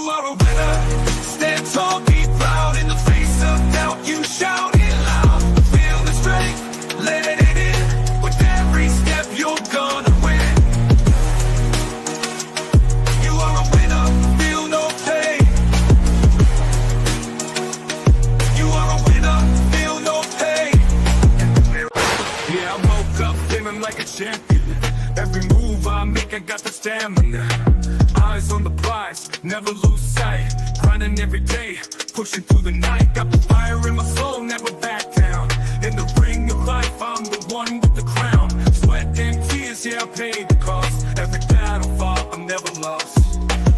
are a winner. Stand tall, be proud. In the face of doubt, you shout it loud. Feel the strength, let it in. With every step, you're gonna win. You are a winner, feel no pain. You are a winner, feel no pain. Yeah, I woke up feeling like a champion. Every move I make, I got the stamina. Eyes on the prize, never lose sight. Grinding every day, pushing through the night. Got the fire in my soul, never back down. In the ring of life, I'm the one with the crown. Sweat and tears, yeah, I paid the cost. Every battle fought, I'm never lost.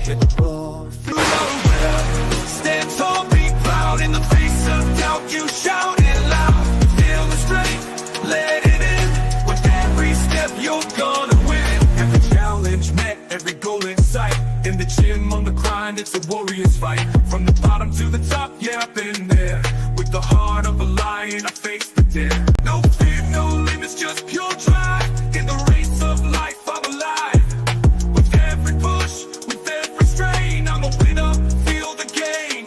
Hit the ball, you are a winner. Stand tall, be proud. In the face of doubt, you shout it loud. Feel the strength, let it in. With every step, you're gonna win. Every challenge met, every goal in sight. In the gym, on the grind, it's a warrior's fight. From the bottom to the top, yeah, I've been there. With the heart of a lion, I face the dare. No fear, no limits, just pure drive. In the race of life, I'm alive. With every push, with every strain, I'm a winner, feel the gain.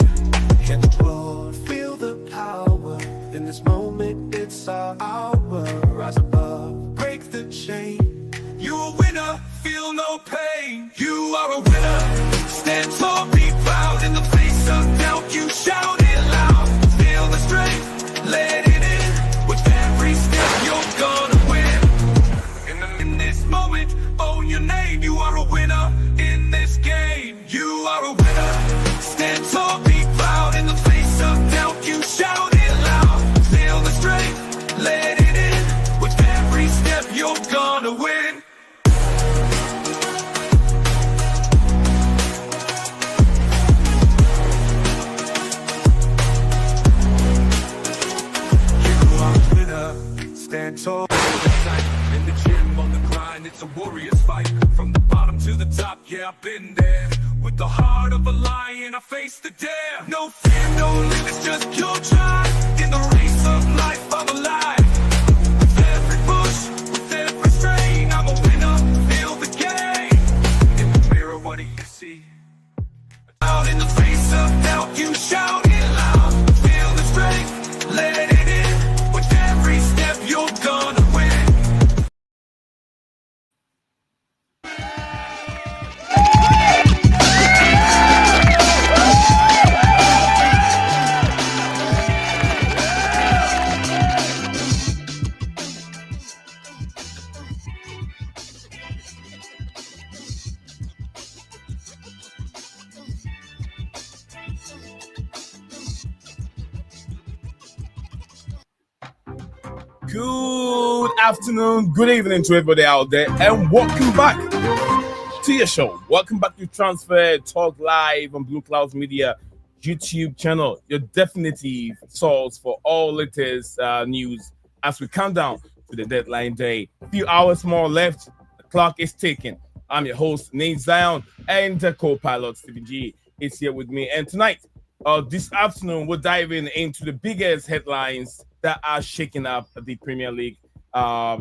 Hit the road, feel the power. In this moment, it's our hour. Rise above, break the chain. You're a winner, feel no pain. You are a winner. Stand tall, be proud. In the face of doubt, you shout it loud. Feel the strength, let it in. With every step, you're gonna win. In this moment, own your name. You are a winner in this game. You are a winner. Stand tall, be proud. In the face of doubt, you shout it loud. Feel the strength, let it in. With every step, you're gonna win. Stand tall, in the gym, on the grind, it's a warrior's fight. From the bottom to the top, yeah, I've been there. With the heart of a lion, I face the dare. No fear, no limits, just pure drive. In the race of life, I'm alive. With every push, with every strain, I'm a winner, feel the game. In the mirror, what do you see? Out in the face of doubt, you shout it loud. Feel the strength, let it in. With every step, you're gonna win. Good afternoon, good evening to everybody out there, and welcome back to your show. Welcome back to Transfer Talk Live on BlueClouds Media YouTube channel, your definitive source for all latest news as we count down to the deadline day. A few hours more left, the clock is ticking. I'm your host, Nate Zion, and the co-pilot, Stephen G, is here with me. And tonight, this afternoon, we're diving into the biggest headlines that are shaking up the Premier League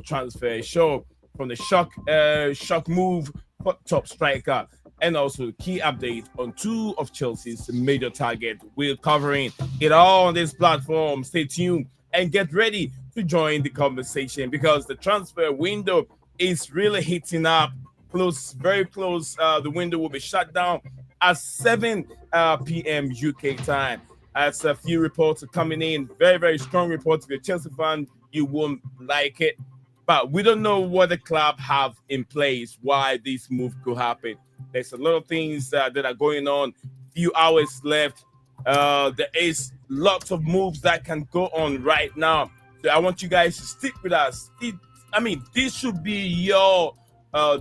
transfer show, from the shock move for top striker, and also key update on two of Chelsea's major targets. We're covering it all on this platform. Stay tuned and get ready to join the conversation, because the transfer window is really heating up. Very close. The window will be shut down at 7 p.m. UK time. As a few reports are coming in, very, very strong reports. If you're a Chelsea fan, you won't like it. But we don't know what the club have in place, why this move could happen. There's a lot of things that are going on. Few hours left. There is lots of moves that can go on right now. So I want you guys to stick with us. This should be your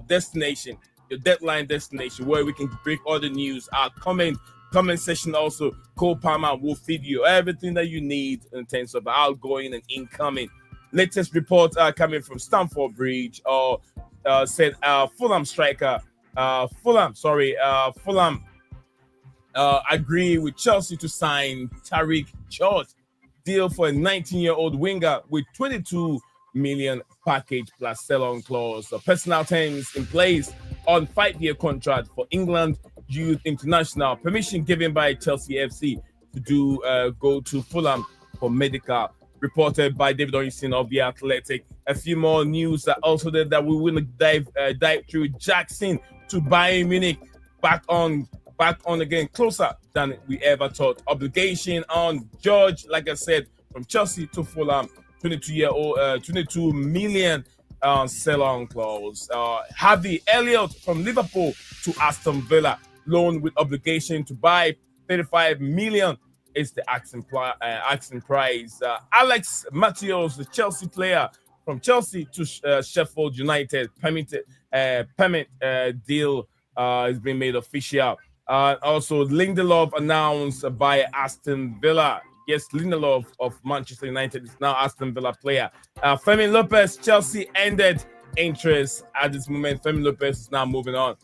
destination, your deadline destination, where we can break all the news. Our comment section also, Cole Palmer will feed you everything that you need in terms of outgoing and incoming. Latest reports are coming from Stamford Bridge, said Fulham striker, Fulham agree with Chelsea to sign Tariq George. Deal for a 19-year-old winger with 22 million package plus sell-on clause. Personal terms in place on 5-year contract for England, Youth International. Permission given by Chelsea FC to go to Fulham for medical. Reported by David Ornstein of The Athletic. A few more news that also that we will dive through. Jackson to Bayern Munich, back on again, closer than we ever thought. Obligation on George, like I said, from Chelsea to Fulham, 22-year-old, 22 million sell-on clause. Harvey Elliott from Liverpool to Aston Villa, loan with obligation to buy, 35 million is the asking price. Alex Mateos, the Chelsea player from Chelsea to Sheffield United, payment deal has been made official. Also, Lindelof announced by Aston Villa. Yes, Lindelof of Manchester United is now Aston Villa player. Fermin Lopez, Chelsea ended interest at this moment. Fermin Lopez is now moving on.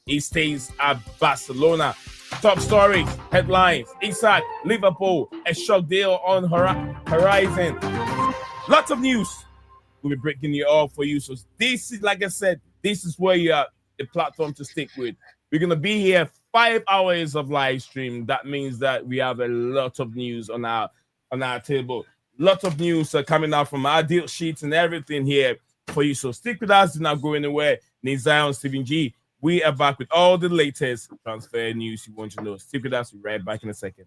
He stays at Barcelona. Top stories, headlines: Isak, Liverpool, a shock deal on horizon. Lots of news. We'll be breaking it all for you. So this is, like I said, this is where you are the platform to stick with. We're gonna be here 5 hours of live stream. That means that we have a lot of news on our table. Lots of news coming out from our deal sheets and everything here for you. So stick with us. Do not go anywhere. Nizion, Stephen G. We are back with all the latest transfer news you want to know. Stick with us. We'll be right back in a second.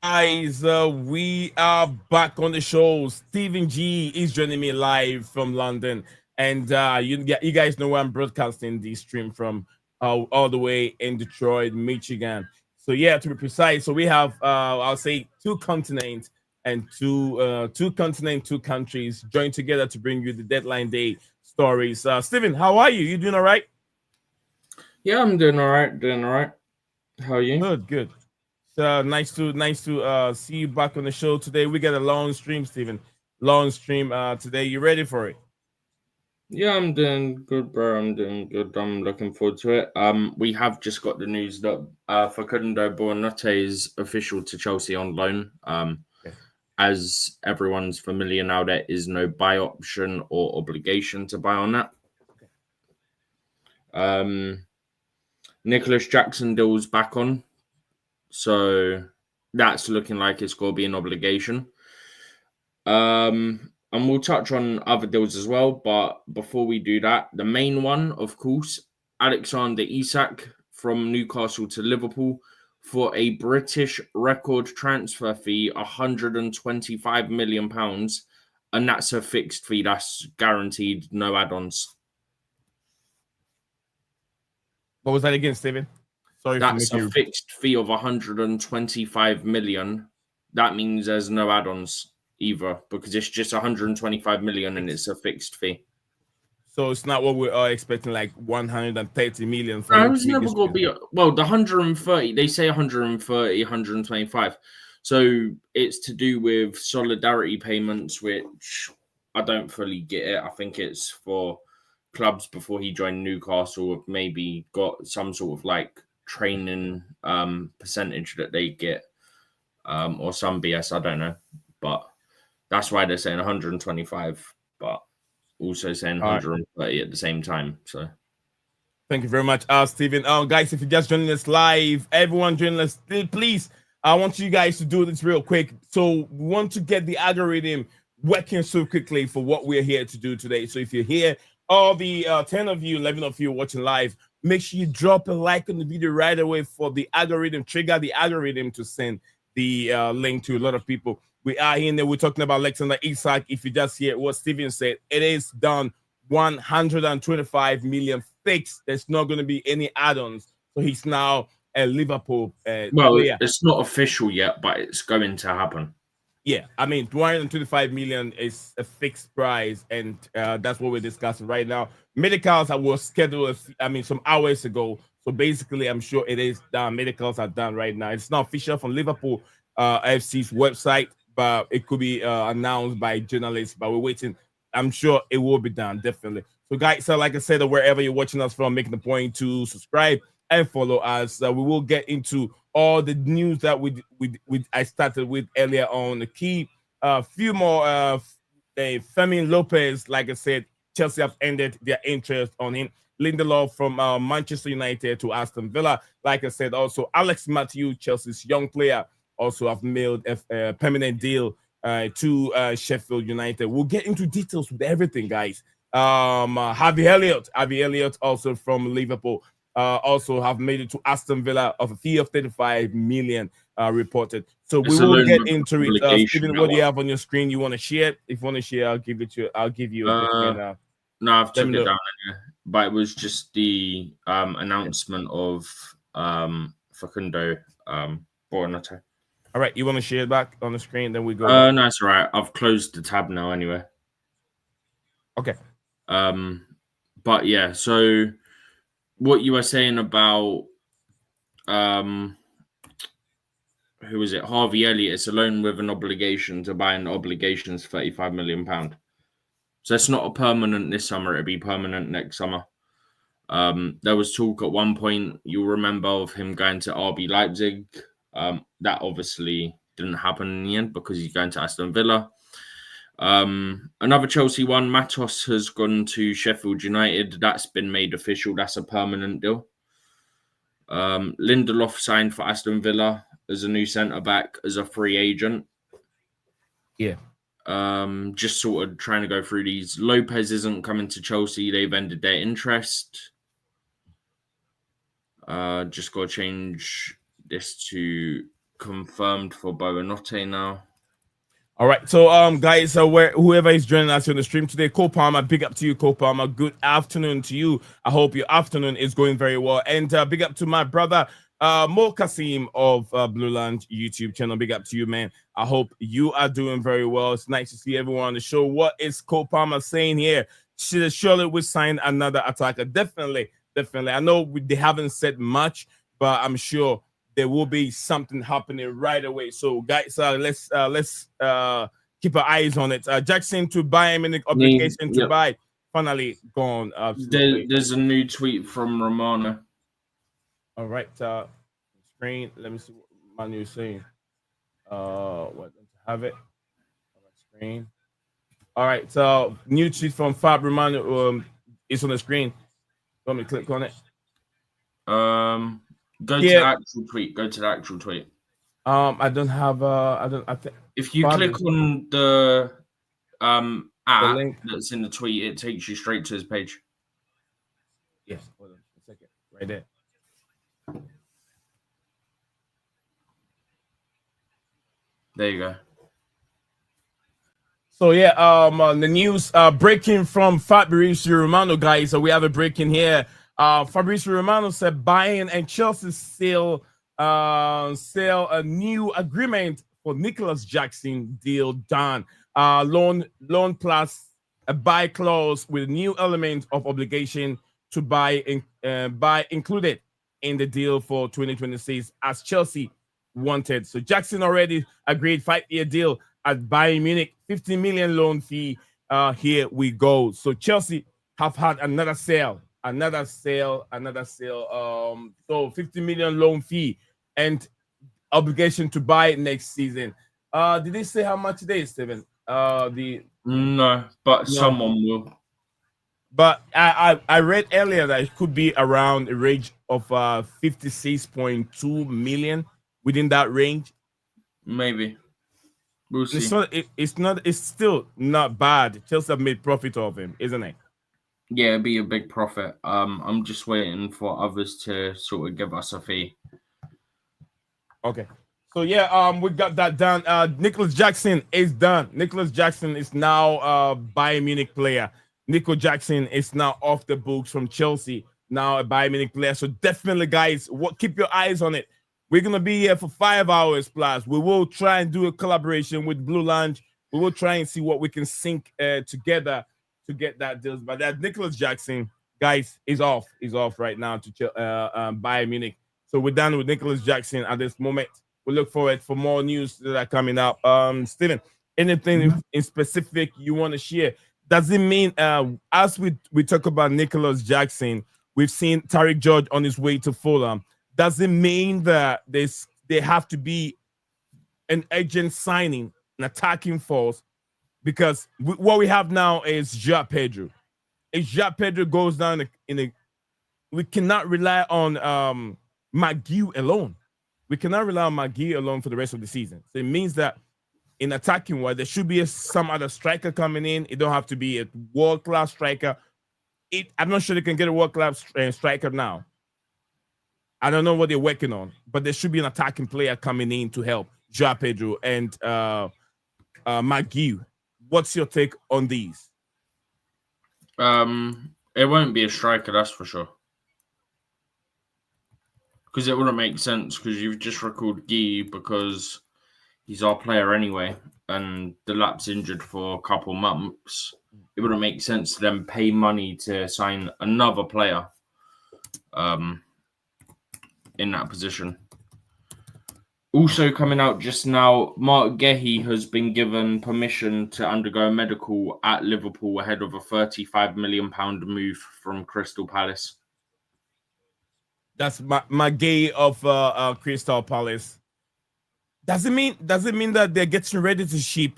Guys, we are back on the show. Stephen G is joining me live from London. And you guys know where I'm broadcasting this stream from, all the way in Detroit, Michigan. So yeah, to be precise, so we have I'll say two continents and two countries joined together to bring you the deadline day stories. Stephen, how are you? You doing all right? Yeah, I'm doing all right. How are you? Good. So nice to see you back on the show today. We got a long stream, Stephen. Long stream today. You ready for it? Yeah, I'm doing good, bro. I'm doing good. I'm looking forward to it. We have just got the news that Facundo Buonanotte is official to Chelsea on loan. Okay. As everyone's familiar now, there is no buy option or obligation to buy on that. Okay. Nicolas Jackson deal's back on, so that's looking like it's going to be an obligation. And we'll touch on other deals as well. But before we do that, the main one, of course, Alexander Isak from Newcastle to Liverpool for a British record transfer fee, £125 million. And that's a fixed fee. That's guaranteed, no add-ons. What was that again, Stephen? Sorry, that's a fixed fee of 125 million. That means there's no add-ons either, because it's just 125 million and it's a fixed fee. So it's not what we are expecting, like 130 million. No, it's never going to be. Well, the 130, they say 130, 125. So it's to do with solidarity payments, which I don't fully get it. I think it's for clubs before he joined Newcastle have maybe got some sort of like training percentage that they get, or some BS, I don't know. But that's why they're saying 125, but also saying 130 at the same time. So, thank you very much, Stephen. Guys, if you're just joining us live, everyone joining us, please, I want you guys to do this real quick. So, we want to get the algorithm working so quickly for what we're here to do today. So, if you're here, all the 10 of you, 11 of you watching live, make sure you drop a like on the video right away for the algorithm, trigger the algorithm to send the link to a lot of people. We are in there. We're talking about Alexander Isak. If you just hear what Steven said, it is done. 125 million fixed. There's not going to be any add-ons. So he's now a Liverpool player. It's not official yet, but it's going to happen. Yeah, I mean, 225 million is a fixed price, and that's what we're discussing right now. Medicals was scheduled, some hours ago. So basically, I'm sure it is done. Medicals are done right now. It's not official from Liverpool FC's website, but it could be announced by journalists. But we're waiting. I'm sure it will be done, definitely. So, guys, like I said, wherever you're watching us from, making the point to subscribe and follow us. We will get into all the news that I started with earlier on. The key, few more. Fermin Lopez, like I said, Chelsea have ended their interest on him. Lindelof from Manchester United to Aston Villa. Like I said, also Alex Matthews, Chelsea's young player, also have mailed a permanent deal to Sheffield United. We'll get into details with everything, guys. Harvey Elliott also from Liverpool, also have made it to Aston Villa of a fee of 35 million reported. So we will get into it. Stephen, what do you have on your screen? You want to share it? If you want to share, I'll give it to you. I'll give you a different. No, I've took it down here, but it was just the announcement of Facundo Bornato. All right, you want to share it back on the screen? Then we go. No, it's all right. I've closed the tab now anyway. Okay. But yeah, so what you were saying about who was it? Harvey Elliott is a loan with an obligation to buy, an obligation is £35 million. So it's not a permanent this summer, it'll be permanent next summer. There was talk at one point, you'll remember, of him going to RB Leipzig. That obviously didn't happen in the end because he's going to Aston Villa. Another Chelsea one, Matos has gone to Sheffield United. That's been made official. That's a permanent deal. Lindelof signed for Aston Villa as a new centre-back as a free agent. Yeah. Just sort of trying to go through these. Lopez isn't coming to Chelsea. They've ended their interest. Just got to change this to confirmed for Boanote now. All right, so guys, whoever is joining us on the stream today, Cole Palmer, big up to you, Cole Palmer. Good afternoon to you. I hope your afternoon is going very well. And big up to my brother, Mo Kasim of Blueland YouTube channel. Big up to you, man. I hope you are doing very well. It's nice to see everyone on the show. What is Cole Palmer saying here? Surely we signed another attacker. Definitely. I know they haven't said much, but I'm sure there will be something happening right away. So, guys, let's keep our eyes on it. Jackson to Bayern Munich, obligation to buy, finally gone. There's a new tweet from Romano. All right, screen. Let me see what Manu is saying. What have it on my screen? All right, so new tweet from Fab Romano is on the screen. Want me to click on it? Go to the actual tweet. I don't have. I think if you click on the app link that's in the tweet, it takes you straight to his page. Yes. Hold on a second. Right there. There you go. So yeah, the news breaking from Fabrizio Romano, guys. So we have a breaking here. Fabrizio Romano said Bayern and Chelsea sell a new agreement for Nicolas Jackson deal done. Loan plus a buy clause with a new element of obligation to buy included in the deal for 2026 as Chelsea wanted. So Jackson already agreed 5-year deal at Bayern Munich, 50 million loan fee. Here we go. So Chelsea have had another sale. So 50 million loan fee and obligation to buy next season. Did they say how much it is, Steven? No, but someone will. But I read earlier that it could be around a range of 56.2 million, within that range. Maybe. We'll see. It's still not bad. Chelsea have made profit of him, isn't it? Yeah, it'd be a big profit. I'm just waiting for others to sort of give us a fee. Okay. So yeah, we got that done. Nicolas Jackson is done. Nicolas Jackson is now a Bayern Munich player. Nico Jackson is now off the books from Chelsea. Now a Bayern Munich player. So definitely, guys, keep your eyes on it. We're gonna be here for 5 hours plus. We will try and do a collaboration with Blue Lounge. We will try and see what we can sync together to get that deal. But that Nicolas Jackson, guys, is off. He's off right now to Bayern Munich. So we're done with Nicolas Jackson at this moment. We look forward for more news that are coming up. Steven, anything in specific you want to share? does it mean as we talk about Nicolas Jackson, we've seen Tariq George on his way to Fulham. Does it mean that they have to be an agent signing, an attacking force? Because what we have now is João Pedro. If João Pedro goes down we cannot rely on Marc Guiu alone. We cannot rely on Marc Guiu alone for the rest of the season. So it means that in attacking wise, there should be some other striker coming in. It don't have to be a world-class striker. I'm not sure they can get a world-class striker now. I don't know what they're working on, but there should be an attacking player coming in to help João Pedro and Marc Guiu. What's your take on these? It won't be a striker, that's for sure. Because it wouldn't make sense, because you've just recalled Guy because he's our player anyway, and the lap's injured for a couple months. It wouldn't make sense to then pay money to sign another player in that position. Also coming out just now, Marc Guiu has been given permission to undergo a medical at Liverpool ahead of a £35 million move from Crystal Palace. That's Marc Guiu of Crystal Palace. Does it mean that they're getting ready to ship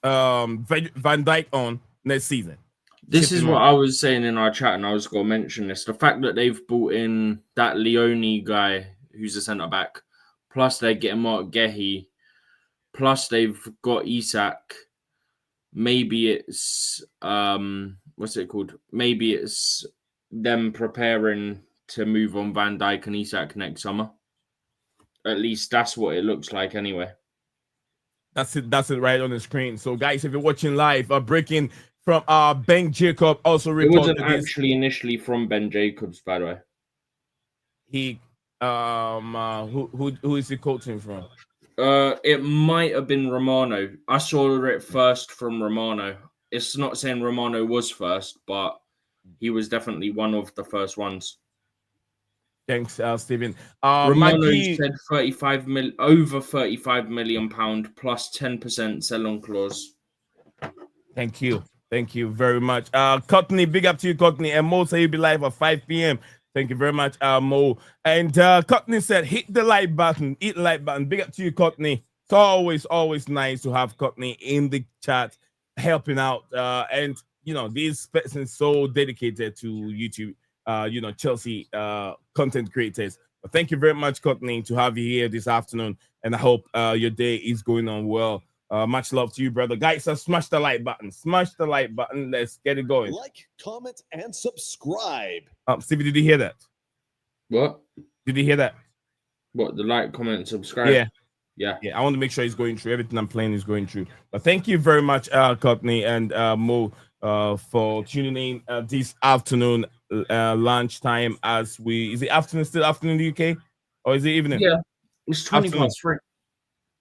Van Dijk on next season? This is what I was saying in our chat, and I was going to mention this. The fact that they've brought in that Leone guy, who's a centre-back, plus they're getting Marc Guiu, plus they've got Isak. Maybe it's, what's it called? Maybe it's them preparing to move on Van Dijk and Isak next summer. At least that's what it looks like anyway. That's it right on the screen. So guys, if you're watching live, breaking from Ben Jacob also reported it wasn't actually initially from Ben Jacobs, by the way. He who is he quoting from? It might have been Romano. I saw it first from Romano. It's not saying Romano was first, but he was definitely one of the first ones. Thanks, Stephen. Romano said over £35 million plus 10% sell-on clause. Thank you very much. Courtney, big up to you, Courtney. And Mo said you'll be live at 5 p.m. Thank you very much, Mo. And Courtney said, hit the like button. Hit the like button. Big up to you, Courtney. It's always nice to have Courtney in the chat helping out. And, this person is so dedicated to YouTube. Chelsea content creators. But thank you very much, Courtney, to have you here this afternoon. And I hope your day is going on well. Much love to you, brother. Guys, smash the like button. Smash the like button. Let's get it going. Like, comment, and subscribe. Stevie, did you hear that? What? Did you hear that? What? The like, comment, and subscribe? Yeah. I want to make sure he's going through. Everything I'm playing is going through. But thank you very much, Courtney and Mo, for tuning in this afternoon. Lunchtime is it afternoon, still afternoon in the UK, or is it evening? Yeah, it's 20:03.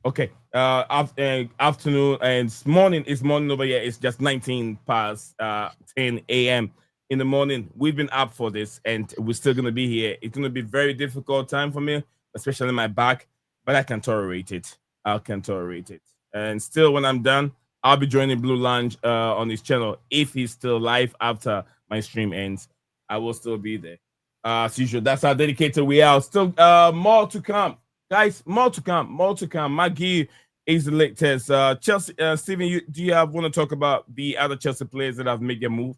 Okay, afternoon and morning is morning over here. It's just 19 past 10 a.m. in the morning. We've been up for this, and we're still gonna be here. It's gonna be a very difficult time for me, especially my back, but I can tolerate it. And still, when I'm done, I'll be joining Blue Lounge on his channel if he's still live after my stream ends. I will still be there. As usual, that's how dedicated we are. Still more to come. Guys, more to come. Marc Guiu is the latest. Chelsea, Stephen, do you want to talk about the other Chelsea players that have made their move?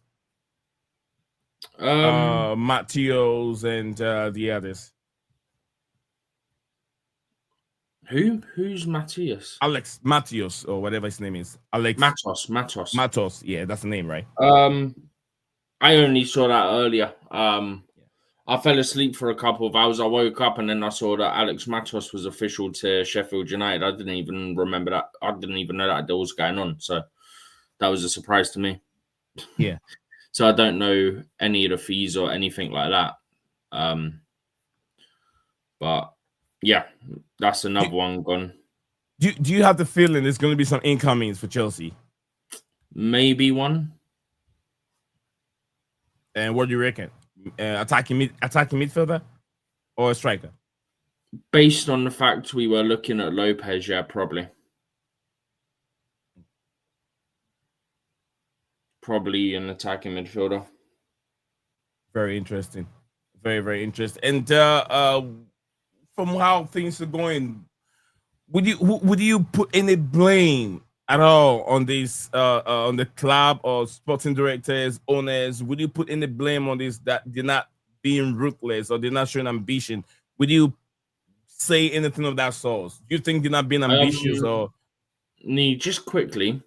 Matheus and the others. Who's Matheus? Alex Matheus, or whatever his name is. Matos. Yeah, that's the name, right? I only saw that earlier. I fell asleep for a couple of hours. I woke up and then I saw that Alex Matos was official to Sheffield United. I didn't even remember that. I didn't even know that was going on. So that was a surprise to me. Yeah. So I don't know any of the fees or anything like that. But yeah, that's another one gone. Do you have the feeling there's going to be some incomings for Chelsea? Maybe one. And what do you reckon? Attacking midfielder or a striker? Based on the fact we were looking at Lopez, yeah, probably. probably an attacking midfielder. Very interesting. Very, very interesting. And from how things are going, would you put any blame at all on this on the club or sporting directors, owners? Would you put any blame on this that they're not being ruthless or they're not showing ambition? Would you say anything of that sort? Do you think they're not being ambitious or just quickly?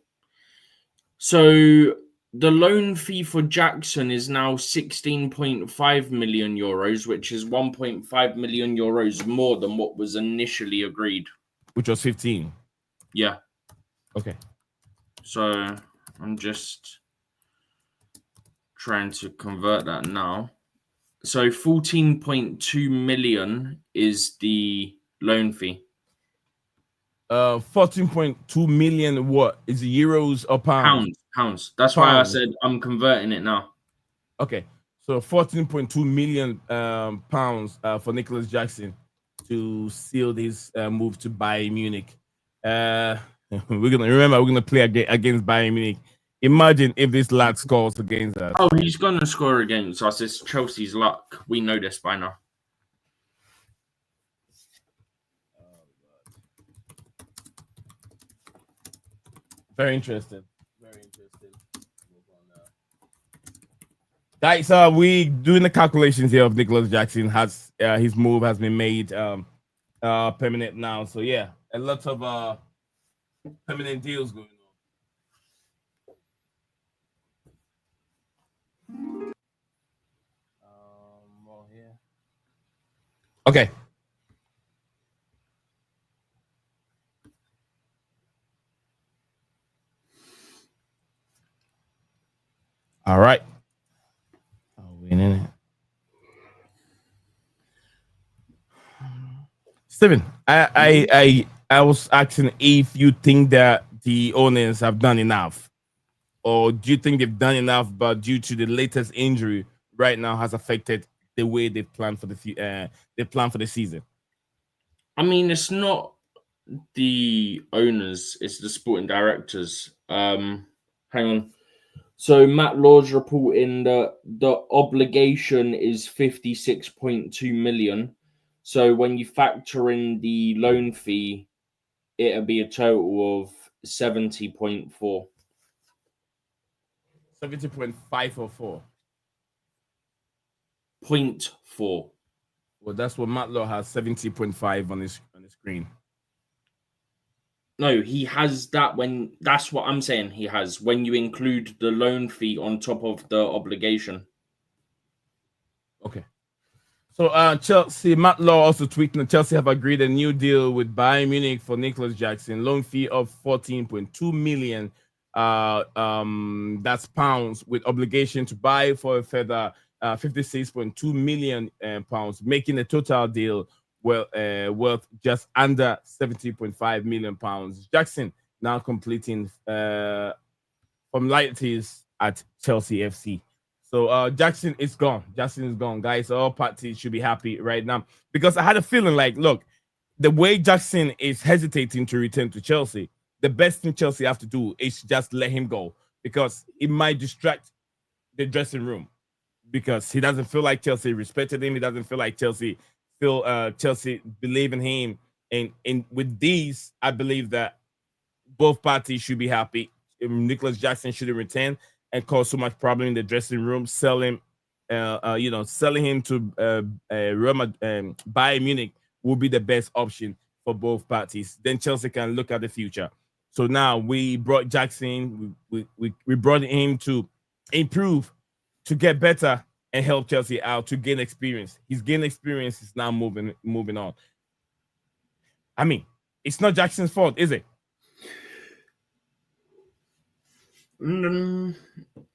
So the loan fee for Jackson is now 16.5 million euros, which is 1.5 million euros more than what was initially agreed. which was 15? Yeah. Okay. So I'm just trying to convert that now. So 14.2 million is the loan fee. 14.2 million. What is it, euros or pounds? Pounds. That's why I said I'm converting it now. Okay, so 14.2 million pounds for Nicolas Jackson to seal this move to Bayern Munich. We're gonna play against Bayern Munich. Imagine if this lad scores against us. Oh, he's gonna score against us. It's Chelsea's luck. We know this by now. Very interesting. Very interesting. Guys, we doing the calculations here of Nicolas Jackson. Has his move has been made permanent now. So yeah, a lot of permanent deals going on. More here. Okay. All right. Steven, I was asking if you think that the owners have done enough, or do you think they've done enough, but due to the latest injury right now has affected the way they plan for the season? I mean, it's not the owners; it's the sporting directors. Hang on. So Matt Law's reporting that the obligation is 56.2 million. So when you factor in the loan fee, it'll be a total of 70.4. 70.544. 0.4. Well, that's what Matt Law has, 70.5 on his screen. No, he has that that's what I'm saying. He has when you include the loan fee on top of the obligation. Okay. So Chelsea, Matt Law also tweeting that Chelsea have agreed a new deal with Bayern Munich for Nicolas Jackson, loan fee of 14.2 million. That's pounds, with obligation to buy for a further 56.2 million pounds, making the total deal worth just under 70.5 million pounds. Jackson now completing formalities at Chelsea FC. So Jackson is gone. Jackson is gone, guys. All parties should be happy right now, because I had a feeling like, look, the way Jackson is hesitating to return to Chelsea, the best thing Chelsea have to do is just let him go, because it might distract the dressing room, because he doesn't feel like Chelsea respected him. He doesn't feel like Chelsea believe in him. And with these, I believe that both parties should be happy. Nicolas Jackson shouldn't return and cause so much problem in the dressing room. Selling him to Bayern Munich will be the best option for both parties. Then Chelsea can look at the future. So now we brought Jackson. We brought him to improve, to get better, and help Chelsea out, to gain experience. He's gained experience. He's now moving on. I mean, it's not Jackson's fault, is it?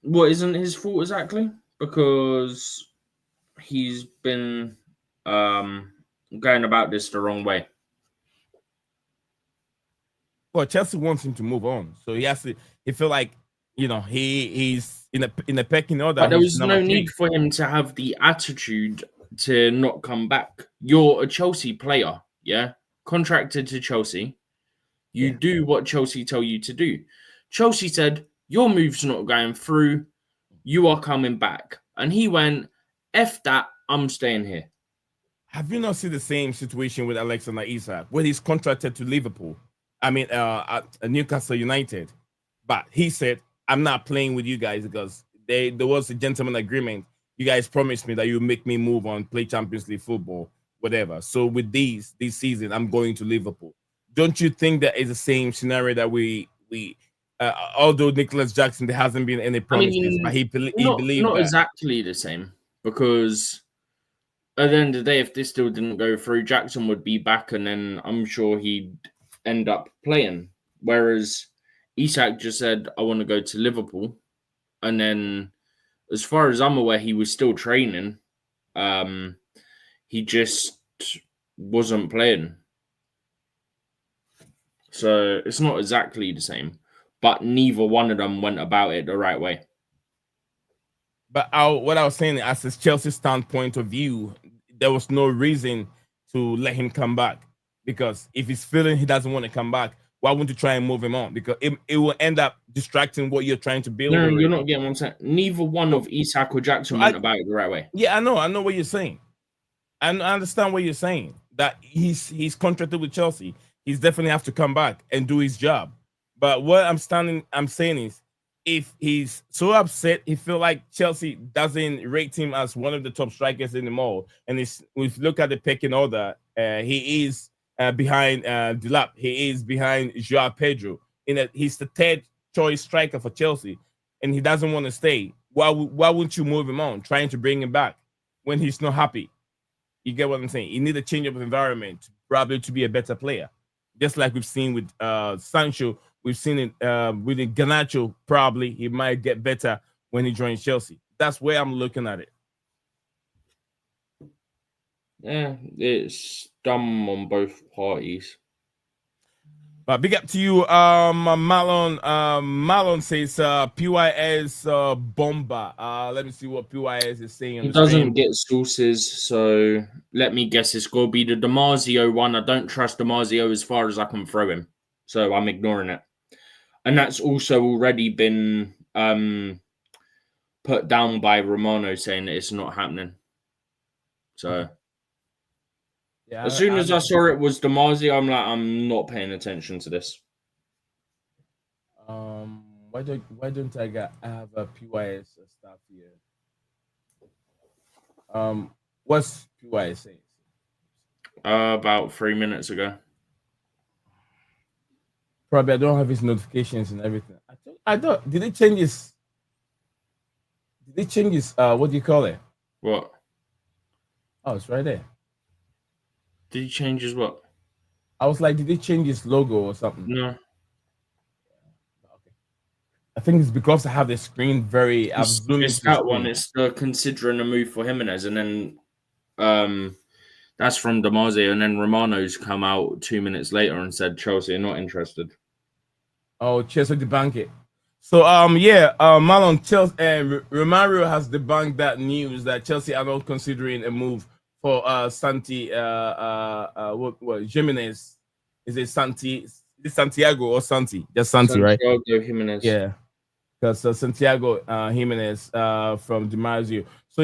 What isn't his fault exactly? Because he's been going about this the wrong way. Well, Chelsea wants him to move on, so he has to. He feel like, he's in a pecking order. But there was no need for him to have the attitude to not come back. You're a Chelsea player, yeah, contracted to Chelsea. You do what Chelsea tell you to do. Chelsea said, your move's not going through. You are coming back. And he went, F that, I'm staying here. Have you not seen the same situation with Alexander Isak, where he's contracted to Liverpool? I mean, at Newcastle United. But he said, I'm not playing with you guys because there was a gentleman agreement. You guys promised me that you make me move on, play Champions League football, whatever. So with this season, I'm going to Liverpool. Don't you think that is the same scenario that we although Nicolas Jackson, there hasn't been any promises, but he believed not that. Exactly the same, because at the end of the day, if this still didn't go through, Jackson would be back, and then I'm sure he'd end up playing. Whereas Isak just said, I want to go to Liverpool. And then, as far as I'm aware, he was still training. He just wasn't playing. So it's not exactly the same. But neither one of them went about it the right way. But what I was saying, as a Chelsea standpoint of view, there was no reason to let him come back, because if he's feeling he doesn't want to come back, why wouldn't you try and move him on? Because it will end up distracting what you're trying to build. No, you're not getting what I'm saying. Neither one of Isak or Jackson went about it the right way. Yeah, I know what you're saying. I understand what you're saying. That he's contracted with Chelsea. He's definitely have to come back and do his job. But what I'm saying is, if he's so upset, he feel like Chelsea doesn't rate him as one of the top strikers anymore, and if we look at the pecking order, he is behind Delap. He is behind Joao Pedro. He's the third choice striker for Chelsea, and he doesn't want to stay. Why wouldn't you move him on, trying to bring him back when he's not happy? You get what I'm saying? You need a change of environment, probably, to be a better player. Just like we've seen with Sancho. We've seen it with Garnacho. Probably he might get better when he joins Chelsea. That's where I'm looking at it. Yeah, it's dumb on both parties. But big up to you, Malon. Malon says PYS bomba. Let me see what PYS is saying. He doesn't get sources, so let me guess. It's going to be the Damasio one. I don't trust Damasio as far as I can throw him, so I'm ignoring it. And that's also already been put down by Romano, saying that it's not happening. So yeah, as soon as I saw it was Damasio, I'm like, I'm not paying attention to this. Why don't I have a PYS stuff here? What's PYS saying? About 3 minutes ago. Probably I don't have his notifications and everything. I thought did they change his? Did they change his? What do you call it? What? Oh, it's right there. Did he change his what? I was like, did they change his logo or something? No. Okay. I think it's because I have the screen very. It's that one. It's considering a move for Jimenez, and then that's from Damasio, and then Romano's come out 2 minutes later and said Chelsea are not interested. Oh, Chelsea debunked it. So Marlon, Chelsea Romario has debunked that news that Chelsea are not considering a move for Jimenez. Is it Santiago or Santi? Just Santi, right? Santiago Jimenez. Yeah. Because Santiago Jimenez from Damasio. So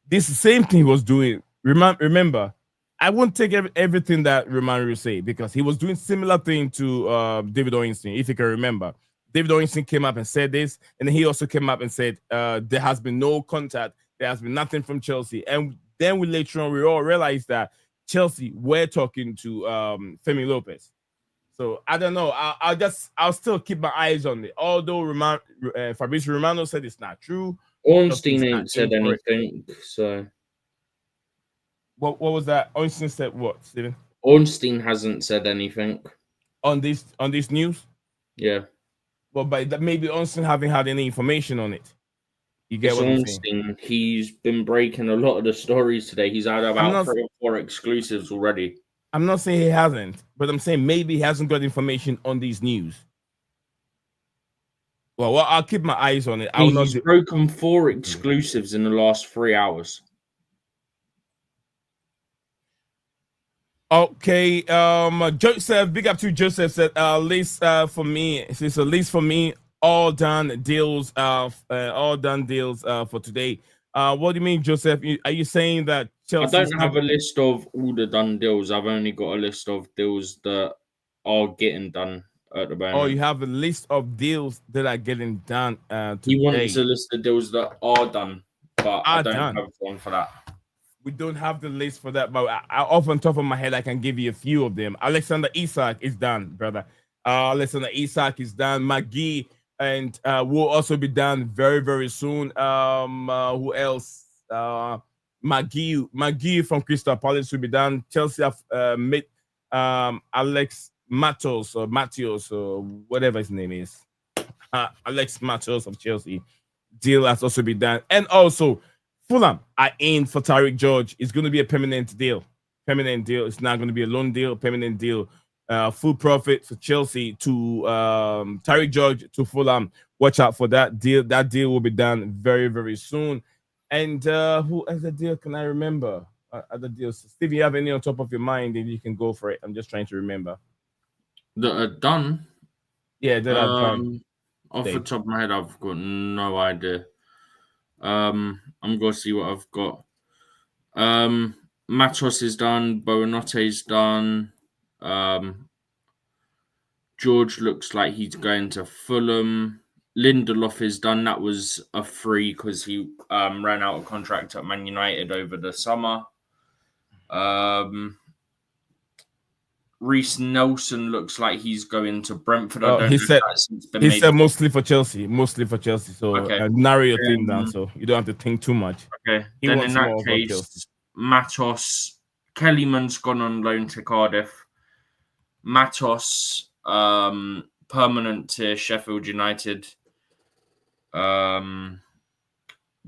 this same thing he was doing. Remember, I won't take everything that Romario say, because he was doing similar thing to David Ornstein, if you can remember. David Ornstein came up and said this, and then he also came up and said there has been no contact, there has been nothing from Chelsea. And then later on, we all realized that Chelsea were talking to Femi Lopez. So I don't know. I'll still keep my eyes on it. Although Fabrizio Romano said it's not true. Ornstein ain't said anything. So what was that? Ornstein said what, Steven? Ornstein hasn't said anything on this news. Yeah. Well, but maybe Ornstein haven't had any information on it. You get what I'm saying? He's been breaking a lot of the stories today. He's had about 3 or 4 exclusives already. I'm not saying he hasn't, but I'm saying maybe he hasn't got information on these news. Well, I'll keep my eyes on it. He's broken 4 exclusives in the last 3 hours. Okay, Joseph, big up to Joseph said, at least for me, it says at least for me, all done deals. All done deals. For today. What do you mean, Joseph? Are you saying that I Chelsea's don't not? have a list of all the done deals. I've only got a list of deals that are getting done at the Or you moment. have a list of deals that are getting done He wants today? a list of deals that are done, but I Are don't done. have one for that. We don't have the list for that, but off on top of my head, I can give you a few of them. Alexander Isak is done, brother. Alexander Isak is done. Marc Guiu and will also be done very, very soon. Who else? Marc Guiu from Crystal Palace will be done. Chelsea have made Alex Matheus or whatever his name is. Alex Matheus of Chelsea. Deal has also been done. And also, Fulham are in for Tariq George. It's going to be a permanent deal. Permanent deal. It's not going to be a loan deal. Permanent deal. Full profit for Chelsea to Tariq George to Fulham. Watch out for that deal. That deal will be done very, very soon. And who has the deal? Can I remember? Other deals. Steve, you have any on top of your mind? Then you can go for it. I'm just trying to remember. That are done. Yeah, that are done. Off the top of my head, I've got no idea. I'm going to see what I've got. Matos is done. Boanote is done. George looks like he's going to Fulham. Lindelof is done. That was a free because he ran out of contract at Man United over the summer. Reece Nelson looks like he's going to Brentford. I don't He know said if that's been he made. said mostly for Chelsea. Mostly for Chelsea. So Okay. narrow your thing down so you don't have to think too much. Okay. He Then wants in that more for Chelsea. case, Matos, Kellyman's gone on loan to Cardiff. Matos, permanent to Sheffield United.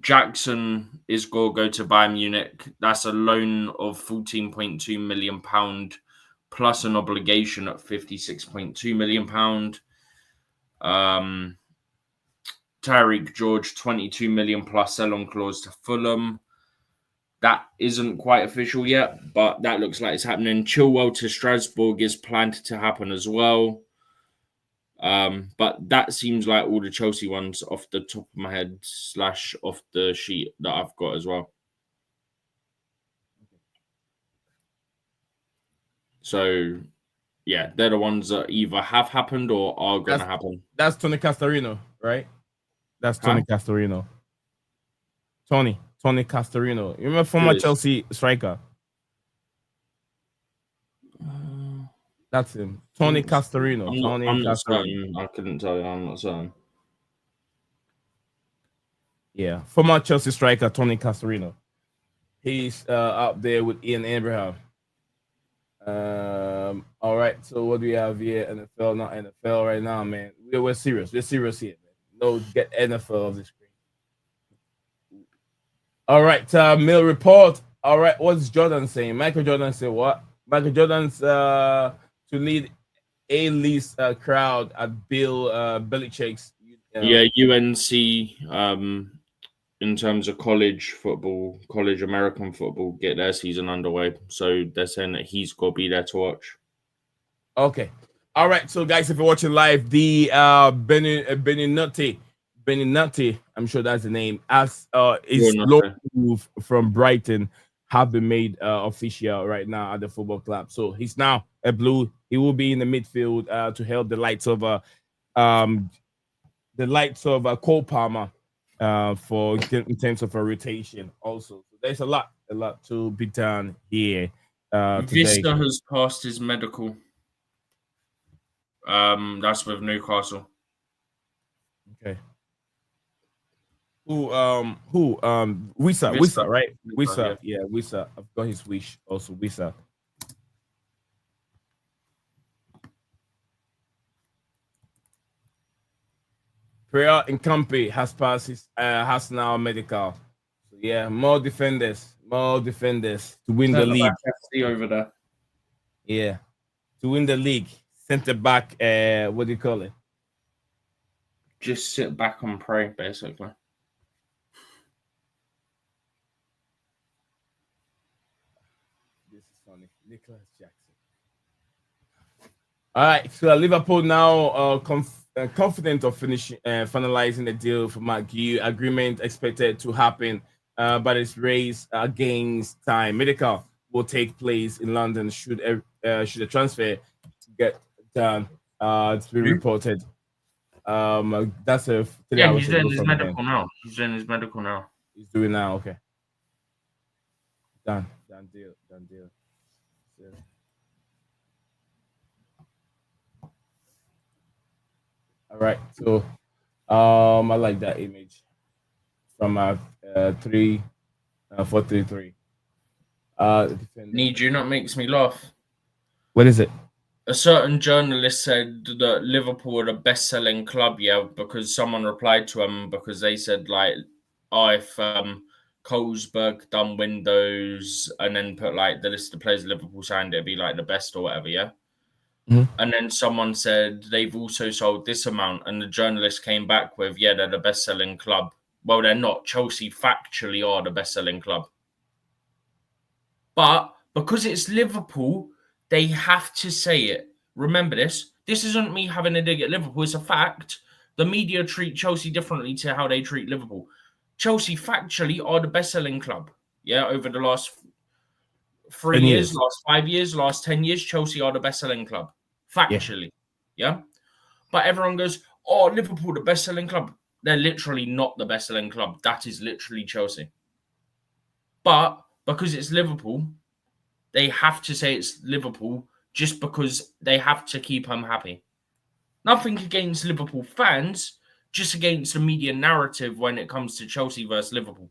Jackson is going to go to Bayern Munich. That's a loan of £14.2 million plus an obligation at £56.2 million. Tariq George, 22 million plus sell-on clause to Fulham. That isn't quite official yet, but that looks like it's happening. Chilwell to Strasbourg is planned to happen as well. But that seems like all the Chelsea ones off the top of my head / off the sheet that I've got as well. So, yeah, they're the ones that either have happened or are going to happen. That's Tony Castorino, right? That's Tony Castorino. Tony Castorino. You remember former Chelsea striker? That's him. Tony Castorino. I'm not certain. I couldn't tell you. I'm not certain. Yeah, former Chelsea striker Tony Castorino. He's up there with Ian Abraham. All right. So what do we have here? NFL, not NFL right now, man. We're serious. We're serious here, man. No, get NFL off the screen. All right. Mill report. All right. What's Jordan saying? Michael Jordan said what? Michael Jordan's to lead A-list crowd at Bill Belichick's. Yeah, UNC. In terms of college football, college American football, get their season underway. So they're saying that he's got to be there to watch. Okay. All right. So, guys, if you're watching live, the Beninati, I'm sure that's the name, as his loan move from Brighton have been made official right now at the football club. So he's now a Blue. He will be in the midfield to help the likes of Cole Palmer. For in terms of a rotation, also so there's a lot to be done here. Vista has passed his medical. That's with Newcastle. Okay. Wisa, right? Wisa, yeah, Wisa. I've got his wish also. Wisa. Prayer Nkampe has passed his has now medical. So yeah, more defenders to win the league. Over there. Yeah, to win the league. Center back, what do you call it? Just sit back and pray, basically. This is funny. Nicolas Jackson. All right, so Liverpool now confident of finalizing the deal for Marc Guiu. Agreement expected to happen, but it's race against time. Medical will take place in London should the transfer get done. It's been reported. That's a 3 hours he's ago doing his from medical then. now. He's doing his medical now. He's doing now. Okay. Done deal. So, all right. So, I like that image from 4-3-3. Need you not makes me laugh. What is it? A certain journalist said that Liverpool are the best-selling club, because someone replied to him because they said like, oh, if Colesberg done windows and then put like the list of players Liverpool signed, it'd be like the best or whatever, yeah. Mm-hmm. And then someone said they've also sold this amount, and the journalist came back with, yeah, they're the best-selling club. Well, they're not. Chelsea factually are the best-selling club. But because it's Liverpool, they have to say it. Remember this. This isn't me having a dig at Liverpool. It's a fact. The media treat Chelsea differently to how they treat Liverpool. Chelsea factually are the best-selling club. Yeah, over the last 3 years, last 5 years, last 10 years, Chelsea are the best-selling club. Factually. Yeah. But everyone goes, oh, Liverpool, the best-selling club. They're literally not the best-selling club. That is literally Chelsea. But because it's Liverpool, they have to say it's Liverpool just because they have to keep them happy. Nothing against Liverpool fans, just against the media narrative when it comes to Chelsea versus Liverpool.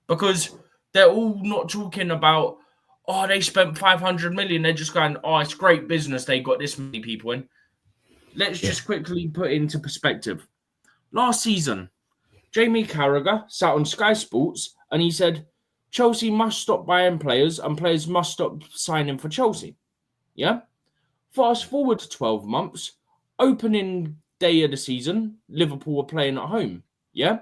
Because they're all not talking about, oh, they spent 500 million. They're just going, oh, it's great business. They got this many people in. Let's just quickly put it into perspective. Last season, Jamie Carragher sat on Sky Sports and he said, Chelsea must stop buying players and players must stop signing for Chelsea. Yeah? Fast forward to 12 months, opening day of the season, Liverpool were playing at home. Yeah?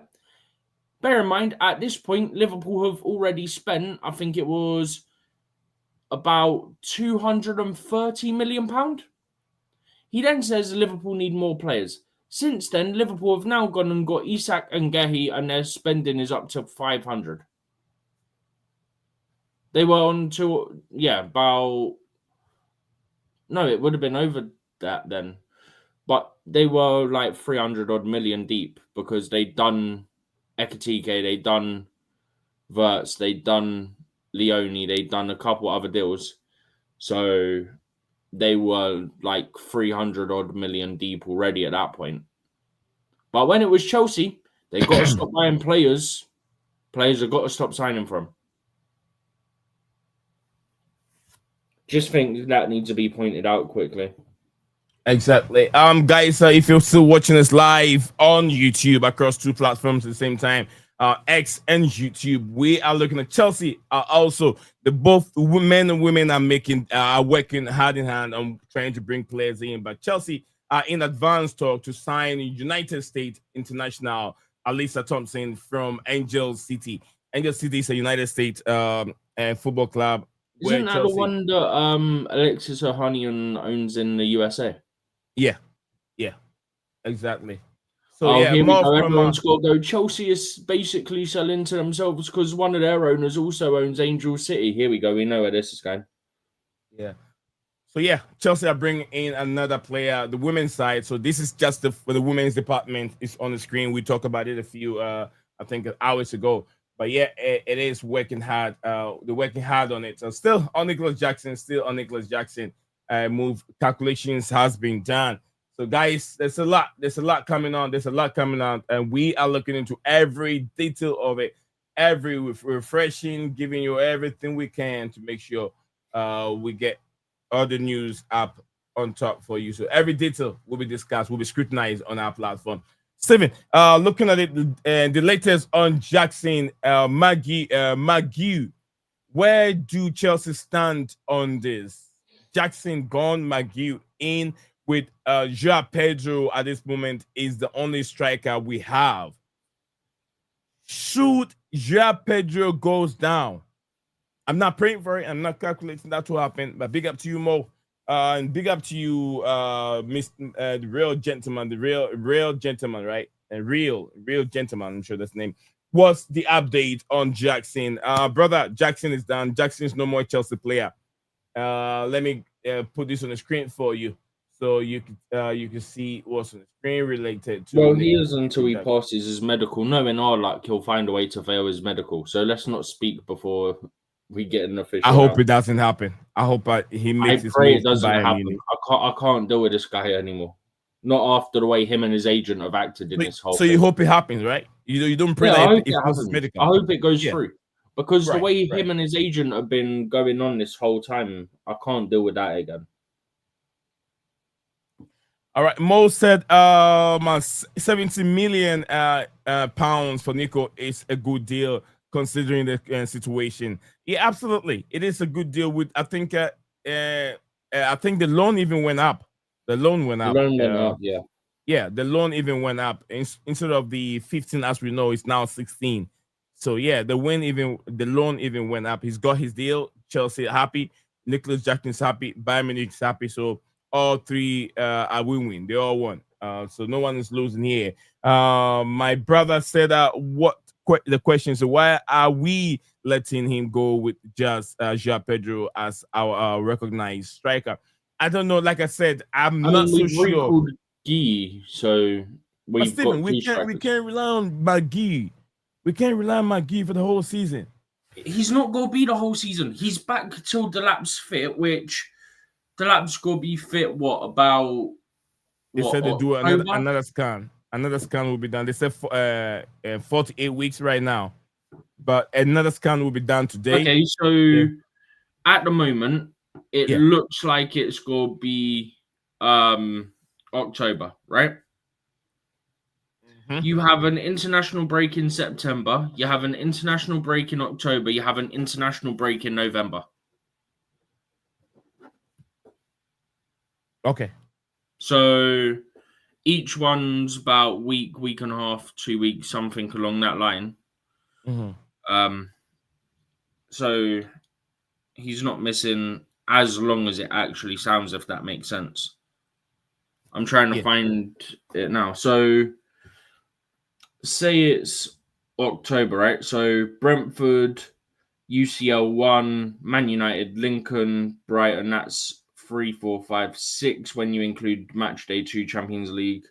Bear in mind, at this point, Liverpool have already spent, I think it was about £230 million. He then says Liverpool need more players. Since then, Liverpool have now gone and got Isak and Gehi, and their spending is up to 500. They were on to, about... No, it would have been over that then. But they were like 300 odd million deep because they'd done Ekitike, they'd done Wirtz, they'd done Leone, they'd done a couple other deals. So they were like 300 odd million deep already at that point. But when it was Chelsea, they got to stop buying players. Players have got to stop signing from. Just think that needs to be pointed out quickly. Exactly. Guys, if you're still watching us live on YouTube across two platforms at the same time, X and YouTube, we are looking at Chelsea. Also, both men and women are working hand in hand on trying to bring players in. But Chelsea are in advanced talk to sign United States international Alisa Thompson from Angel City. Angel City is a United States football club. Isn't that Chelsea... the one that Alexis Ohanian owns in the USA? Yeah, exactly. So here we go. Everyone's got to go. Chelsea is basically selling to themselves because one of their owners also owns Angel City. Here we go. We know where this is going. Yeah. So Chelsea are bringing in another player, the women's side. So this is just for the women's department. It's on the screen. We talked about it a few, I think, hours ago. But it is working hard. They're working hard on it. So still on Nicolas Jackson. Move calculations has been done. So guys, there's a lot coming on. And we are looking into every detail of it, every refreshing, giving you everything we can to make sure we get all the news up on top for you. So every detail will be discussed, will be scrutinized on our platform. Steven, looking at it, the latest on Jackson, Marc Guiu, where do Chelsea stand on this? Jackson gone, Marc Guiu in, with João Pedro at this moment is the only striker we have. Should João Pedro goes down, I'm not praying for it, I'm not calculating that to happen, but big up to you, Mo. And big up to you, Mr. The real gentleman, the real gentleman, right? And real gentleman. I'm sure that's the name. What's the update on Jackson? Brother, Jackson is done. Jackson's no more Chelsea player. Let me put this on the screen for you, so you can see what's on the screen related to. Well, he is until he passes his medical. Knowing our luck, he'll find a way to fail his medical. So let's not speak before we get an official. I hope it doesn't happen. I hope he makes his move. It doesn't happen. I can't deal with this guy anymore. Not after the way him and his agent have acted in this whole. So you hope it happens, right? You don't pray that it passes medical. I hope it goes through. Because the way him and his agent have been going on this whole time, I can't deal with that again. All right. Mo said 70 million pounds for Nico is a good deal considering the situation. Yeah, absolutely. It is a good deal. With I think the loan even went up. The loan went up. Yeah. Yeah, the loan even went up. Instead of the 15, as we know, it's now 16. So yeah, the loan even went up. He's got his deal. Chelsea happy. Nicolas Jackson's happy. Bayern Munich is happy. So all three are win-win. They all won. So no one is losing here. My brother said, the question is, why are we letting him go with just João Pedro as our recognized striker? I don't know. Like I said, I'm not so sure. Guy, so we can't rely on Marc Guiu. We can't rely on Marc Guiu for the whole season. He's not going to be the whole season. He's back till Delap's fit, which Delap's going to be fit, They said they do another scan. Another scan will be done. They said 48 weeks right now. But another scan will be done today. Okay, so at the moment, it looks like it's going to be October, right? You have an international break in September. You have an international break in October. You have an international break in November. Okay. So each one's about week and a half, 2 weeks, something along that line. So he's not missing as long as it actually sounds, if that makes sense. I'm trying to find it now. So say it's October, right? So Brentford, UCL 1, Man United, Lincoln, Brighton, that's 3, 4, 5, 6 when you include match day 2 Champions League.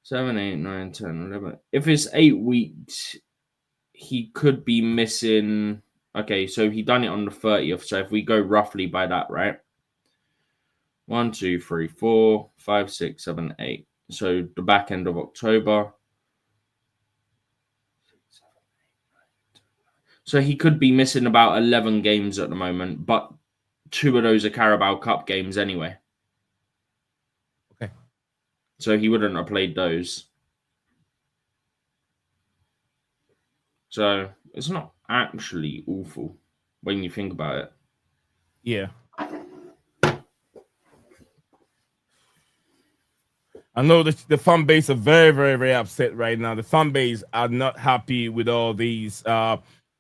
7, 8, 9, 10, 11. If it's 8 weeks, he could be missing. Okay, so he done it on the 30th. So if we go roughly by that, right? 1, 2, 3, 4, 5, 6, 7, 8. So the back end of October. So he could be missing about 11 games at the moment, but 2 of those are Carabao Cup games anyway. Okay. So he wouldn't have played those. So it's not actually awful when you think about it. Yeah. I know that the fan base are very, very, very upset right now. The fan base are not happy with all these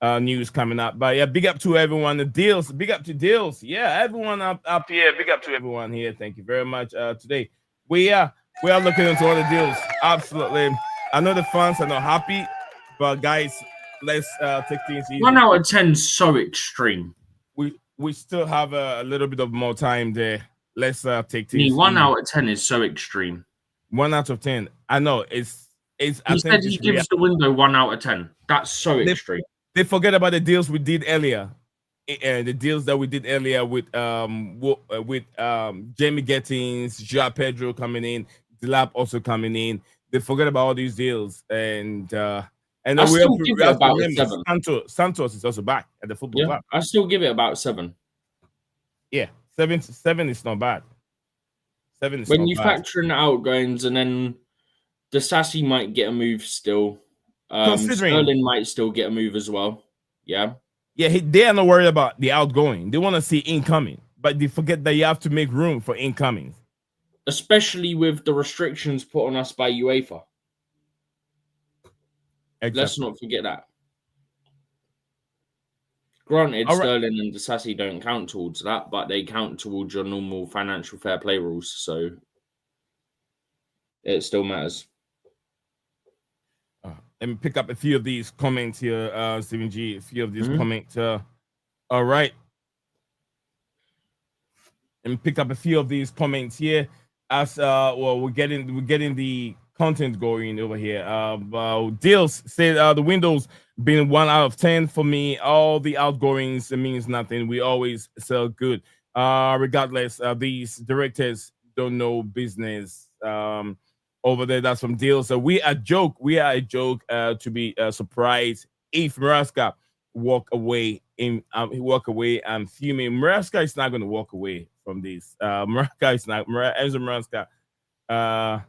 news coming up. But yeah, big up to everyone. The deals, big up to deals. Yeah, everyone up here. Big up to everyone here. Thank you very much. Today we are looking into all the deals. Absolutely. I know the fans are not happy, but guys, let's take things easy. 1 out of 10 is so extreme. We still have a little bit of more time there. Let's take things. 1 out of 10 is so extreme. 1 out of 10. I know it's. He said he gives the window 1 out of 10. That's so extreme. They forget about the deals we did earlier. The deals that we did earlier with Jamie Gettins, João Pedro coming in, Delap also coming in. They forget about all these deals, and I still give it about 7. Santos is also back at the football club. I still give it about 7. Yeah, 7 is not bad. 7 is when not you bad. factor in the outgoings, and then the Sassy might get a move still. Sterling might still get a move as well. Yeah. Yeah, they are not worried about the outgoing. They want to see incoming, but they forget that you have to make room for incoming. Especially with the restrictions put on us by UEFA. Exactly. Let's not forget that. Granted, All right. Sterling and Disasi don't count towards that, but they count towards your normal financial fair play rules, so it still matters. Let me pick up a few of these comments here, Stephen G. A few of these Mhm. comments. All right. Let me pick up a few of these comments here. As we're getting the content going over here. Deals said the Windows been 1 out of 10 for me. All the outgoings, it means nothing. We always sell good. Regardless, these directors don't know business. Over there, that's from Deals. So we are a joke to be surprised if Maraska walk away and fuming. Maraska is not going to walk away from this. Maraska is not. Enzo Maraska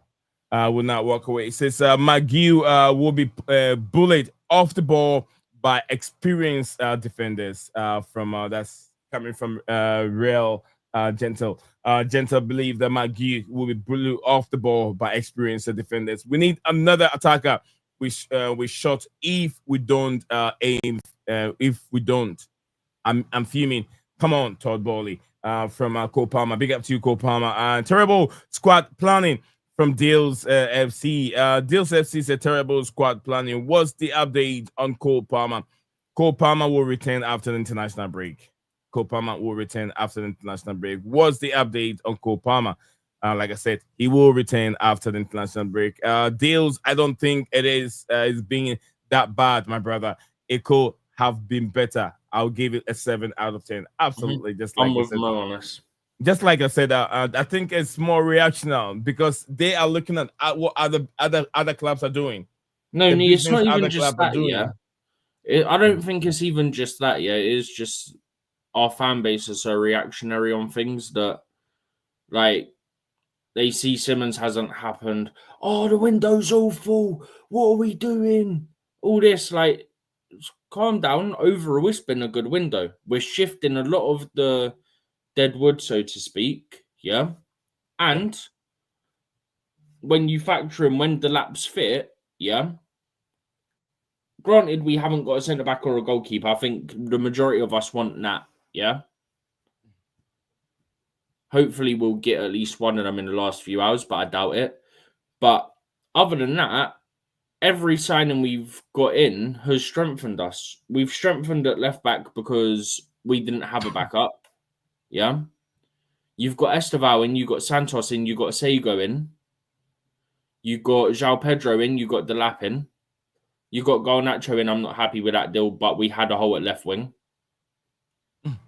will not walk away. It says Marc Guiu will be bullied off the ball by experienced defenders. From that's coming from Real Gentle. Gentle believe that Marc Guiu will be bullied off the ball by experienced defenders. We need another attacker. We shot if we don't aim. If we don't, I'm fuming. Come on, Todd Bowley from Cole Palmer. Big up to you, Cole Palmer. Terrible squad planning from Deals FC. Deals FC said terrible squad planning. What's the update on Cole Palmer? Cole Palmer will return after the international break. Cole Palmer will return after the international break. What's the update on Cole Palmer? Like I said, he will return after the international break. Deals, I don't think it is being that bad, my brother. It could have been better. I'll give it a 7 out of 10. Absolutely, just like you said. Just like I said, I think it's more reactionary because they are looking at what other clubs are doing. No, it's not even just that. Yeah, I don't think it's even just that. Yeah, it is just our fan base is so reactionary on things that, like, they see Simmons hasn't happened. Oh, the window's all full. What are we doing? All this, like, calm down. Overall, it's been a good window. We're shifting a lot of the dead wood, so to speak. Yeah. And when you factor in when the laps fit, yeah. Granted, we haven't got a centre back or a goalkeeper. I think the majority of us want that. Yeah. Hopefully, we'll get at least one of them in the last few hours, but I doubt it. But other than that, every signing we've got in has strengthened us. We've strengthened at left back because we didn't have a backup. Yeah. You've got Esteval in, you've got Santos in, you've got Sego in. You've got João Pedro in, you've got Delap in. You've got Garnacho in. I'm not happy with that deal, but we had a hole at left wing.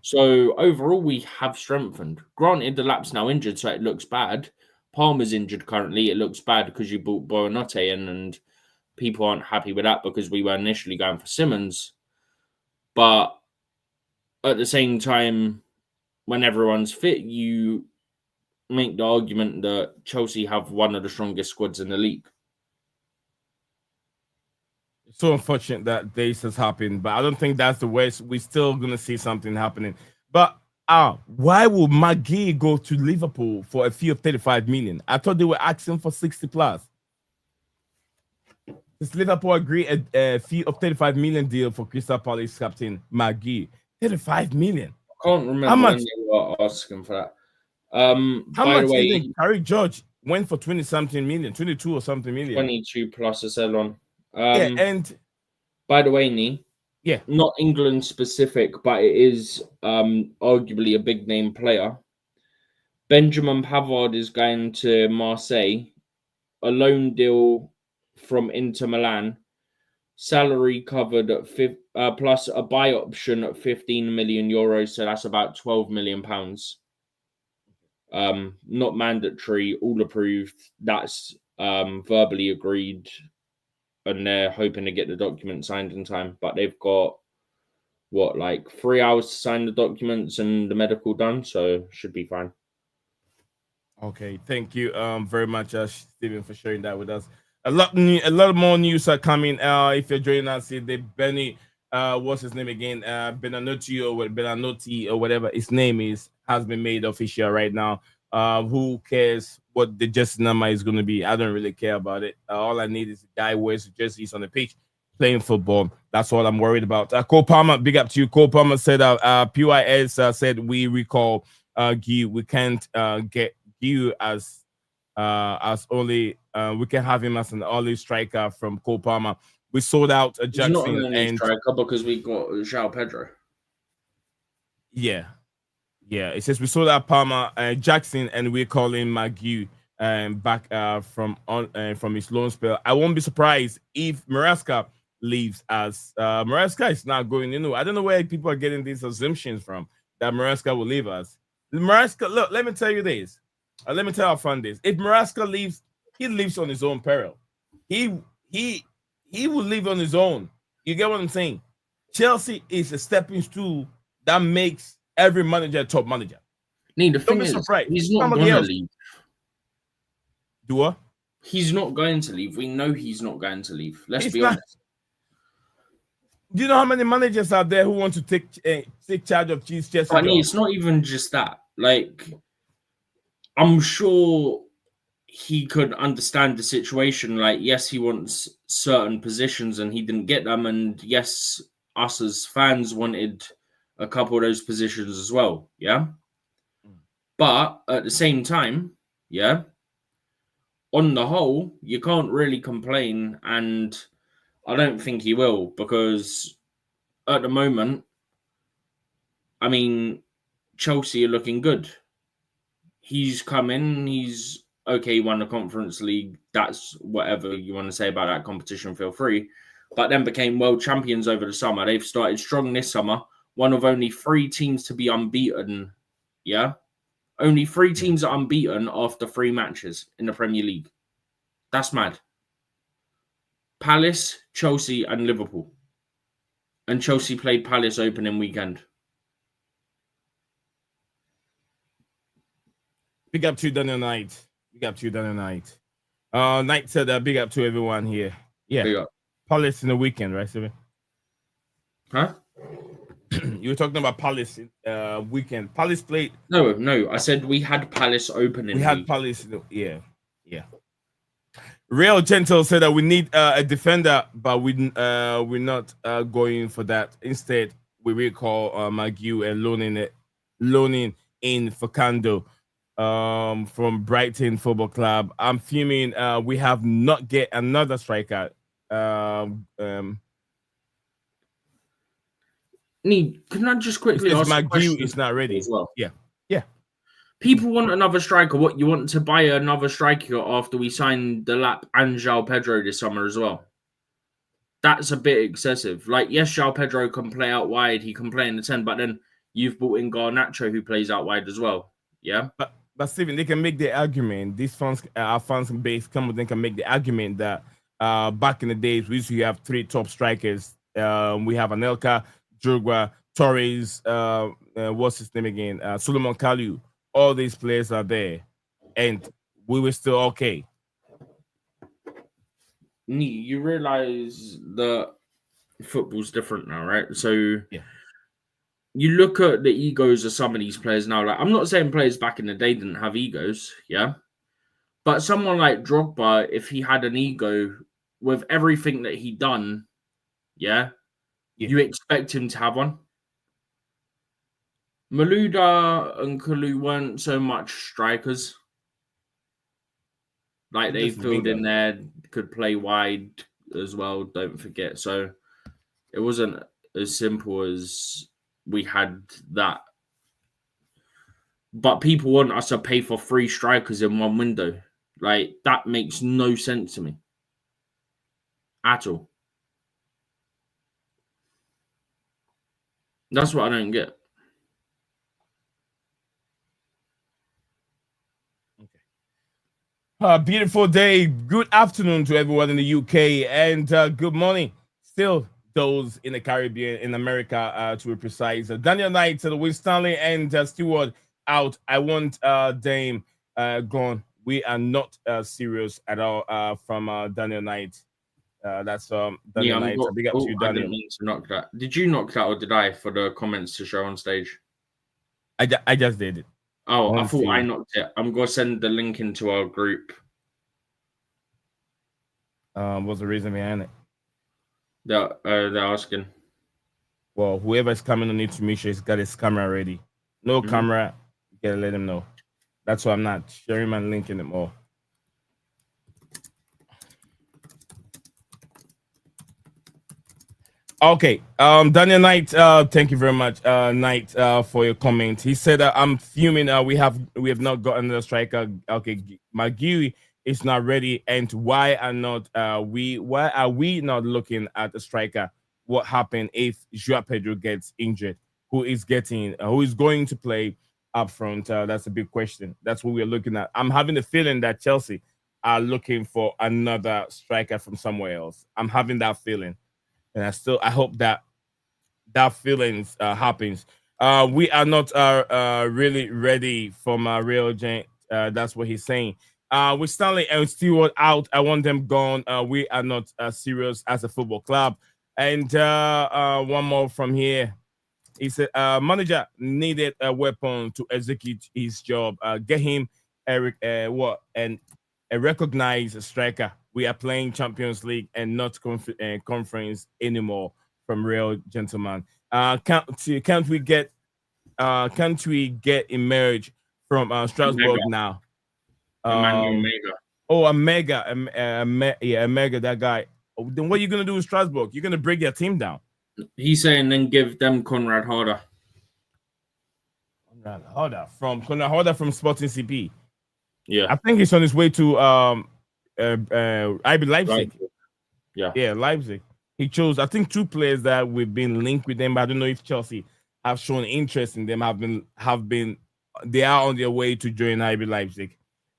So overall, we have strengthened. Granted, Delap's now injured, so it looks bad. Palmer's injured currently. It looks bad because you brought Buonanotte in, and people aren't happy with that because we were initially going for Simmons. But at the same time, when everyone's fit, you make the argument that Chelsea have one of the strongest squads in the league. It's so unfortunate that this has happened, but I don't think that's the worst. We're still going to see something happening. But why would Marc Guiu go to Liverpool for a fee of 35 million? I thought they were asking for 60 plus. Does Liverpool agree a fee of 35 million deal for Crystal Palace captain Marc Guiu? 35 million. I can't remember how much they were asking for that. How much do you think Harry George went for 20-something million, 22 or something million? 22 plus a sell-on. And by the way, Nee, yeah, not England specific, but it is arguably a big name player. Benjamin Pavard is going to Marseille, a loan deal from Inter Milan, salary covered at plus a buy option at 15 million euros, so that's about 12 million pounds. Not mandatory, all approved. That's verbally agreed. And they're hoping to get the document signed in time. But they've got, 3 hours to sign the documents and the medical done, so should be fine. Okay, thank you very much, Stephen, for sharing that with us. A lot more news are coming. If you're joining us, the Benny, what's his name again? Benanotti or whatever his name is, has been made official right now. Who cares what the jersey number is going to be? I don't really care about it. All I need is a guy who wears the jerseys on the pitch playing football. That's all I'm worried about. Cole Palmer, big up to you. Cole Palmer said, PYS said, we recall Guiu. We can't get Guiu as only, we can have him as an early striker from Cole Palmer. We sold out He's not an Jackson early striker because we got João Pedro. Yeah. It says we sold out Palmer, Jackson, and we're calling Marc Guiu back from his loan spell. I won't be surprised if Maresca leaves, as Maresca is not going in. I don't know where people are getting these assumptions from that Maresca will leave us. Maresca, look, let me tell you this. Let me tell our fan this. If Maresca leaves, he leaves on his own peril. He will leave on his own. You get what I'm saying? Chelsea is a stepping stool that makes every manager a top manager. The thing is, he's not going to leave. Do what? He's not going to leave. We know he's not going to leave. Let's be honest. Do you know how many managers out there who want to take charge of Chelsea? I mean, it's not even just that. Like, I'm sure he could understand the situation. Like, yes, he wants certain positions and he didn't get them. And yes, us as fans wanted a couple of those positions as well. Yeah. But at the same time, yeah, on the whole, you can't really complain. And I don't think he will, because at the moment, I mean, Chelsea are looking good. He's come in, he's okay, won the Conference League. That's whatever you want to say about that competition, feel free. But then became world champions over the summer. They've started strong this summer. One of only 3 teams to be unbeaten. Yeah? Only 3 teams are unbeaten after 3 matches in the Premier League. That's mad. Palace, Chelsea, and Liverpool. And Chelsea played Palace opening weekend. Big up to Daniel Knight. Knight said big up to everyone here. Yeah. Palace in the weekend, right, Steven? Huh? You were talking about Palace weekend. Palace played. No. I said we had Palace opening. We had Palace. Yeah. Real Gentle said that we need a defender, but we're not going for that. Instead, we recall Marc Guiu and loaning in Fernando from Brighton Football Club. I'm fuming. We have not get another striker. Can I just quickly ask? Marc Guiu is not ready as well. Yeah. People want another striker. What, you want to buy another striker after we signed Delap and João Pedro this summer as well? That's a bit excessive. Like, yes, João Pedro can play out wide. He can play in the 10, but then you've brought in Garnacho, who plays out wide as well. Yeah? But Stephen, they can make the argument. These fans, our fans base, they can make the argument that back in the days, we used to have 3 top strikers. We have Anelka, Drogba, Torres, what's his name again? Solomon Kalou. All these players are there, and we were still okay. You realize that football's different now, right? So yeah. You look at the egos of some of these players now. Like, I'm not saying players back in the day didn't have egos, yeah? But someone like Drogba, if he had an ego with everything that he done, yeah, you expect him to have one. Malouda and Kalou weren't so much strikers. Like, they filled in there, could play wide as well, don't forget. So it wasn't as simple as we had that. But people want us to pay for 3 strikers in one window. Like, that makes no sense to me. At all. That's what I don't get. Beautiful day. Good afternoon to everyone in the UK, and good morning still those in the Caribbean, in America, to be precise. Daniel Knight, Win Stanley, and Stewart out. I want Dame gone. We are not serious at all from Daniel Knight. That's Daniel Knight. Big up to you, Daniel. I didn't mean to knock that. Did you knock that, or did I, for the comments to show on stage? I just did it. Oh, I thought I knocked it. I'm going to send the link into our group. What's the reason behind it? They're asking. Well, whoever's coming on needs to make sure he's got his camera ready. No Mhm. camera, you gotta let him know. That's why I'm not sharing my link anymore. Okay. Daniel Knight, thank you very much, Knight, for your comment. He said I'm fuming. We have not gotten the striker. Okay, Marc Guiu is not ready, and why are we not looking at the striker? What happened if João Pedro gets injured? Who is going to play up front? That's a big question. That's what we're looking at. I'm having the feeling that Chelsea are looking for another striker from somewhere else. I'm having that feeling. And I hope that feelings happens. We are not really ready for my real Gent. That's what he's saying. With Stanley and Stewart out, I want them gone. We are not serious as a football club. And one more from here. He said, manager needed a weapon to execute his job. Get him Eric and a recognized striker. We are playing Champions League and not conference anymore. From real gentleman, can't we get emerge from Strasbourg now? Emmanuel Mega. Oh, a mega, a mega. That guy. Then what are you gonna do with Strasbourg? You're gonna break their team down. He's saying then give them Conrad Harder. Conrad Harder from Sporting CP. Yeah, I think he's on his way to IB Leipzig. Yeah, Leipzig. He chose, I think, 2 players that we've been linked with them, but I don't know if Chelsea have shown interest in them. They are on their way to join IB Leipzig.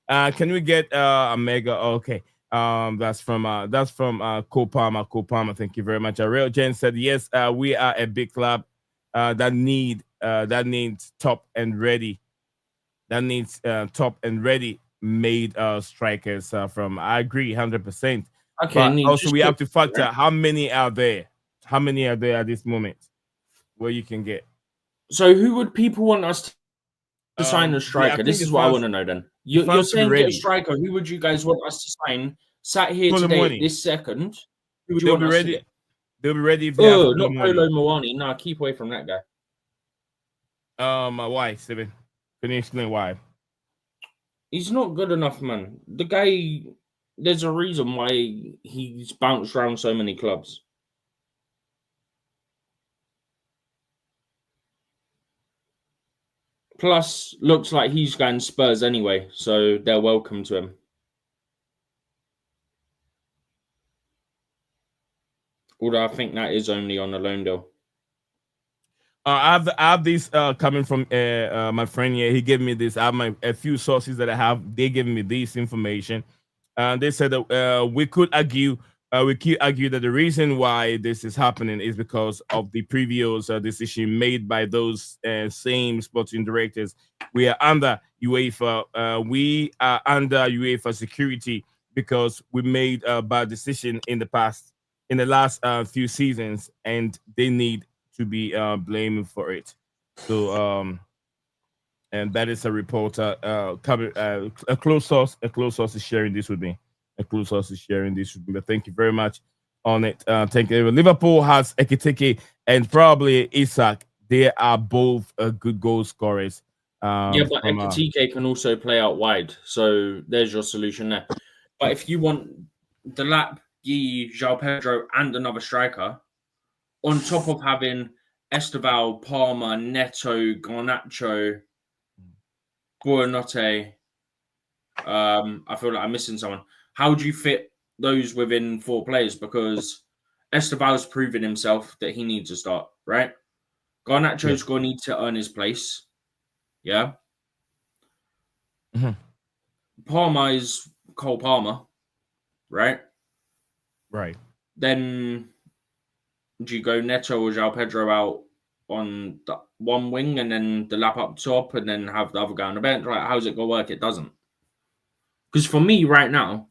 Can we get a mega? Okay. That's from Copama. Copama, thank you very much. Real Jen said yes. We are a big club that needs top and ready. That needs top and ready made strikers from. I agree 100%. Okay. But also we have to factor how many are there. How many are there at this moment where you can get? So who would people want us to sign a striker? This is what I want to know then. You're saying get a striker. Who would you guys want us to sign? Sat here today, this second. Who would you want us to get? They'll be ready if they have not Polo Moani. No, keep away from that guy. Why, Steven? Can you explain why? He's not good enough, man. The guy, there's a reason why he's bounced around so many clubs. Plus, looks like he's going Spurs anyway, so they're welcome to him. Although I think that is only on a loan deal. I have this coming from my friend here. He gave me this. I have a few sources that I have. They gave me this information. They said that we could argue that the reason why this is happening is because of the previous decision made by those same sporting directors. We are under UEFA. We are under UEFA security because we made a bad decision in the last few seasons, and they need to be blamed for it. So and that is a reporter a close source is sharing this with me. But thank you very much on it. Thank you. Liverpool has Ekitike and probably Isak. They are both good goal scorers. But Ekitike can also play out wide, so there's your solution there. But if you want Delap, Guiu, João Pedro, and another striker, on top of having Esteval, Palmer, Neto, Garnacho, Buonanotte, I feel like I'm missing someone. How do you fit those within 4 players? Because Esteval's proven himself that he needs to start, right? Garnacho's going to need to earn his place. Yeah. Mm-hmm. Palmer is Cole Palmer, right? Right. Then do you go Neto or João Pedro out on the one wing and then the lap up top and then have the other guy on the bench? Right? How's it going to work? It doesn't. Because for me right now,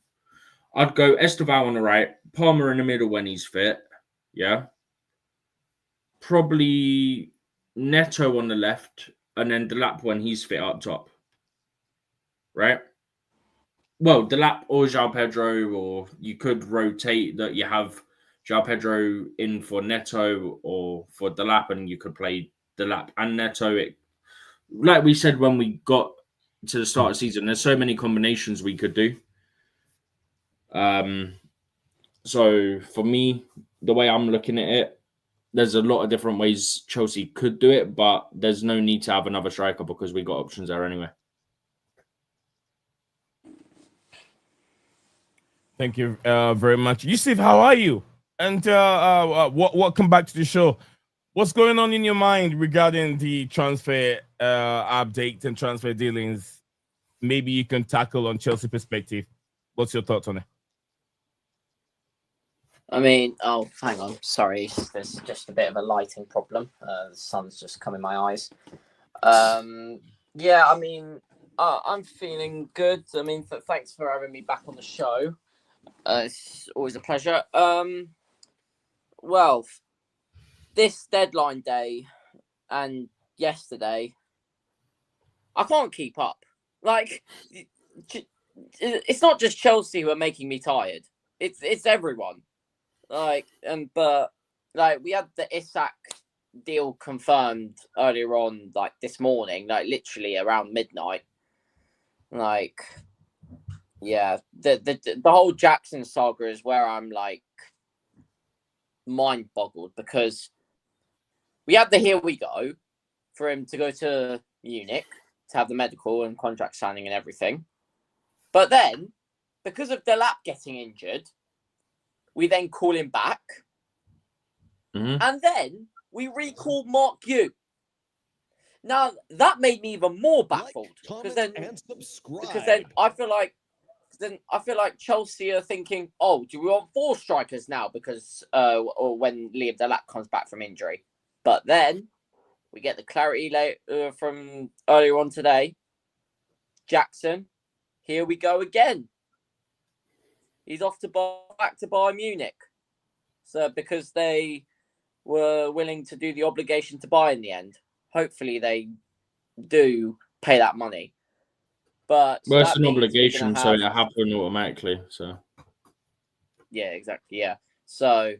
I'd go Esteval on the right, Palmer in the middle when he's fit. Yeah. Probably Neto on the left and then Delap when he's fit up top. Right? Well, Delap or João Pedro, or you could rotate that you have João Pedro in for Neto or for Delap, and you could play Delap and Neto. Like we said when we got to the start of the season, there's so many combinations we could do. So for me, the way I'm looking at it, there's a lot of different ways Chelsea could do it, but there's no need to have another striker because we got options there anyway. Thank you very much. Yusuf, how are you? And welcome back to the show. What's going on in your mind regarding the transfer update and transfer dealings? Maybe you can tackle on Chelsea perspective. What's your thoughts on it? I mean, oh, hang on. Sorry, there's just a bit of a lighting problem. The sun's just come in my eyes. Yeah, I mean, I'm feeling good. I mean, thanks for having me back on the show. It's always a pleasure. Well, this deadline day and yesterday, I can't keep up. Like, it's not just Chelsea who are making me tired. It's everyone. But we had the Isak deal confirmed earlier on, like this morning, like literally around midnight. Like, yeah, the whole Jackson saga is where I'm like mind boggled, because we had the here we go for him to go to Munich to have the medical and contract signing and everything. But then, because of Delap getting injured, we then call him back. Mm-hmm. And then we recall Marc Guiu. Now, that made me even more baffled. Because then I feel like Chelsea are thinking, oh, do we want 4 strikers now? Because or when Liam Delap comes back from injury. But then we get the clarity from earlier on today. Jackson, here we go again. He's off back to Bayern Munich. So because they were willing to do the obligation to buy in the end. Hopefully they do pay that money. But well, it's an obligation, so it happened automatically. So yeah, exactly. Yeah. So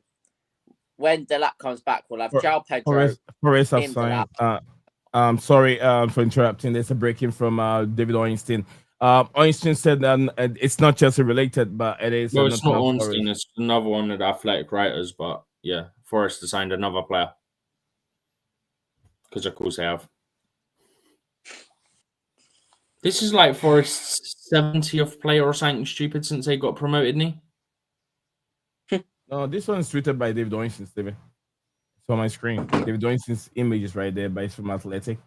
when Delap comes back, we'll have João Pedro. Forest have signed. Sorry for interrupting. There's a break in from David Ornstein. Ornstein said it's not Chelsea related, but it is. Well, it's not Ornstein. It's another one of the Athletic writers. But yeah, Forest has signed another player because of course they have. This is like Forest's 70th player or something stupid since they got promoted, didn't he? No, this one's tweeted by David Ornstein, Steven. It's on my screen. David Ornstein's image is right there, but it's from Athletic.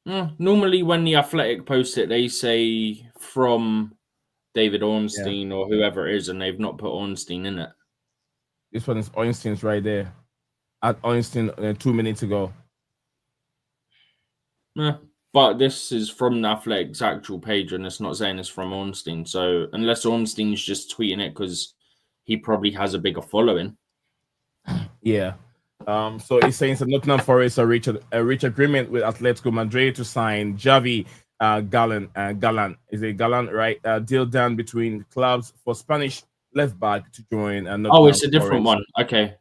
Normally, when the Athletic post it, they say from David Ornstein or whoever it is, and they've not put Ornstein in it. This one is Ornstein's right there. At Ornstein 2 minutes ago. But this is from the Athletic's actual page, and it's not saying it's from Ornstein. So unless Ornstein's just tweeting it because he probably has a bigger following. Yeah. So he's saying that Nottingham Forest reached agreement with Atletico Madrid to sign Javi Galán. Is it Galán, right? Deal done between clubs for Spanish left back to join. It's a different one. Okay.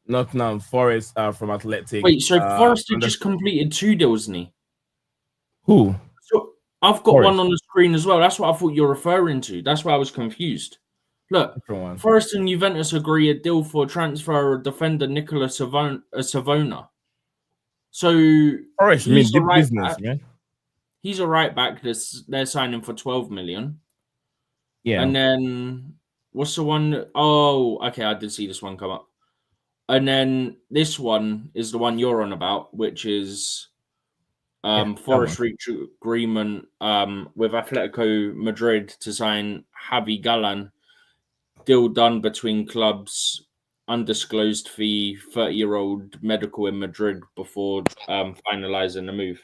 Nottingham Forest from Athletic. Wait, so Forest had just completed 2 deals, didn't he? Who? So I've got one on the screen as well. That's what I thought you were referring to. That's why I was confused. Look, Forest and Juventus agree a deal for transfer of defender Nicolas Savona. So Forest means deep business, man. He's a right back. They're signing for 12 million. Yeah. And then what's the one? Oh, okay, I did see this one come up. And then this one is the one you're on about, which is Forest reach agreement with Atletico Madrid to sign Javi Galán. Deal done between clubs, undisclosed fee, 30-year-old medical in Madrid before finalising the move.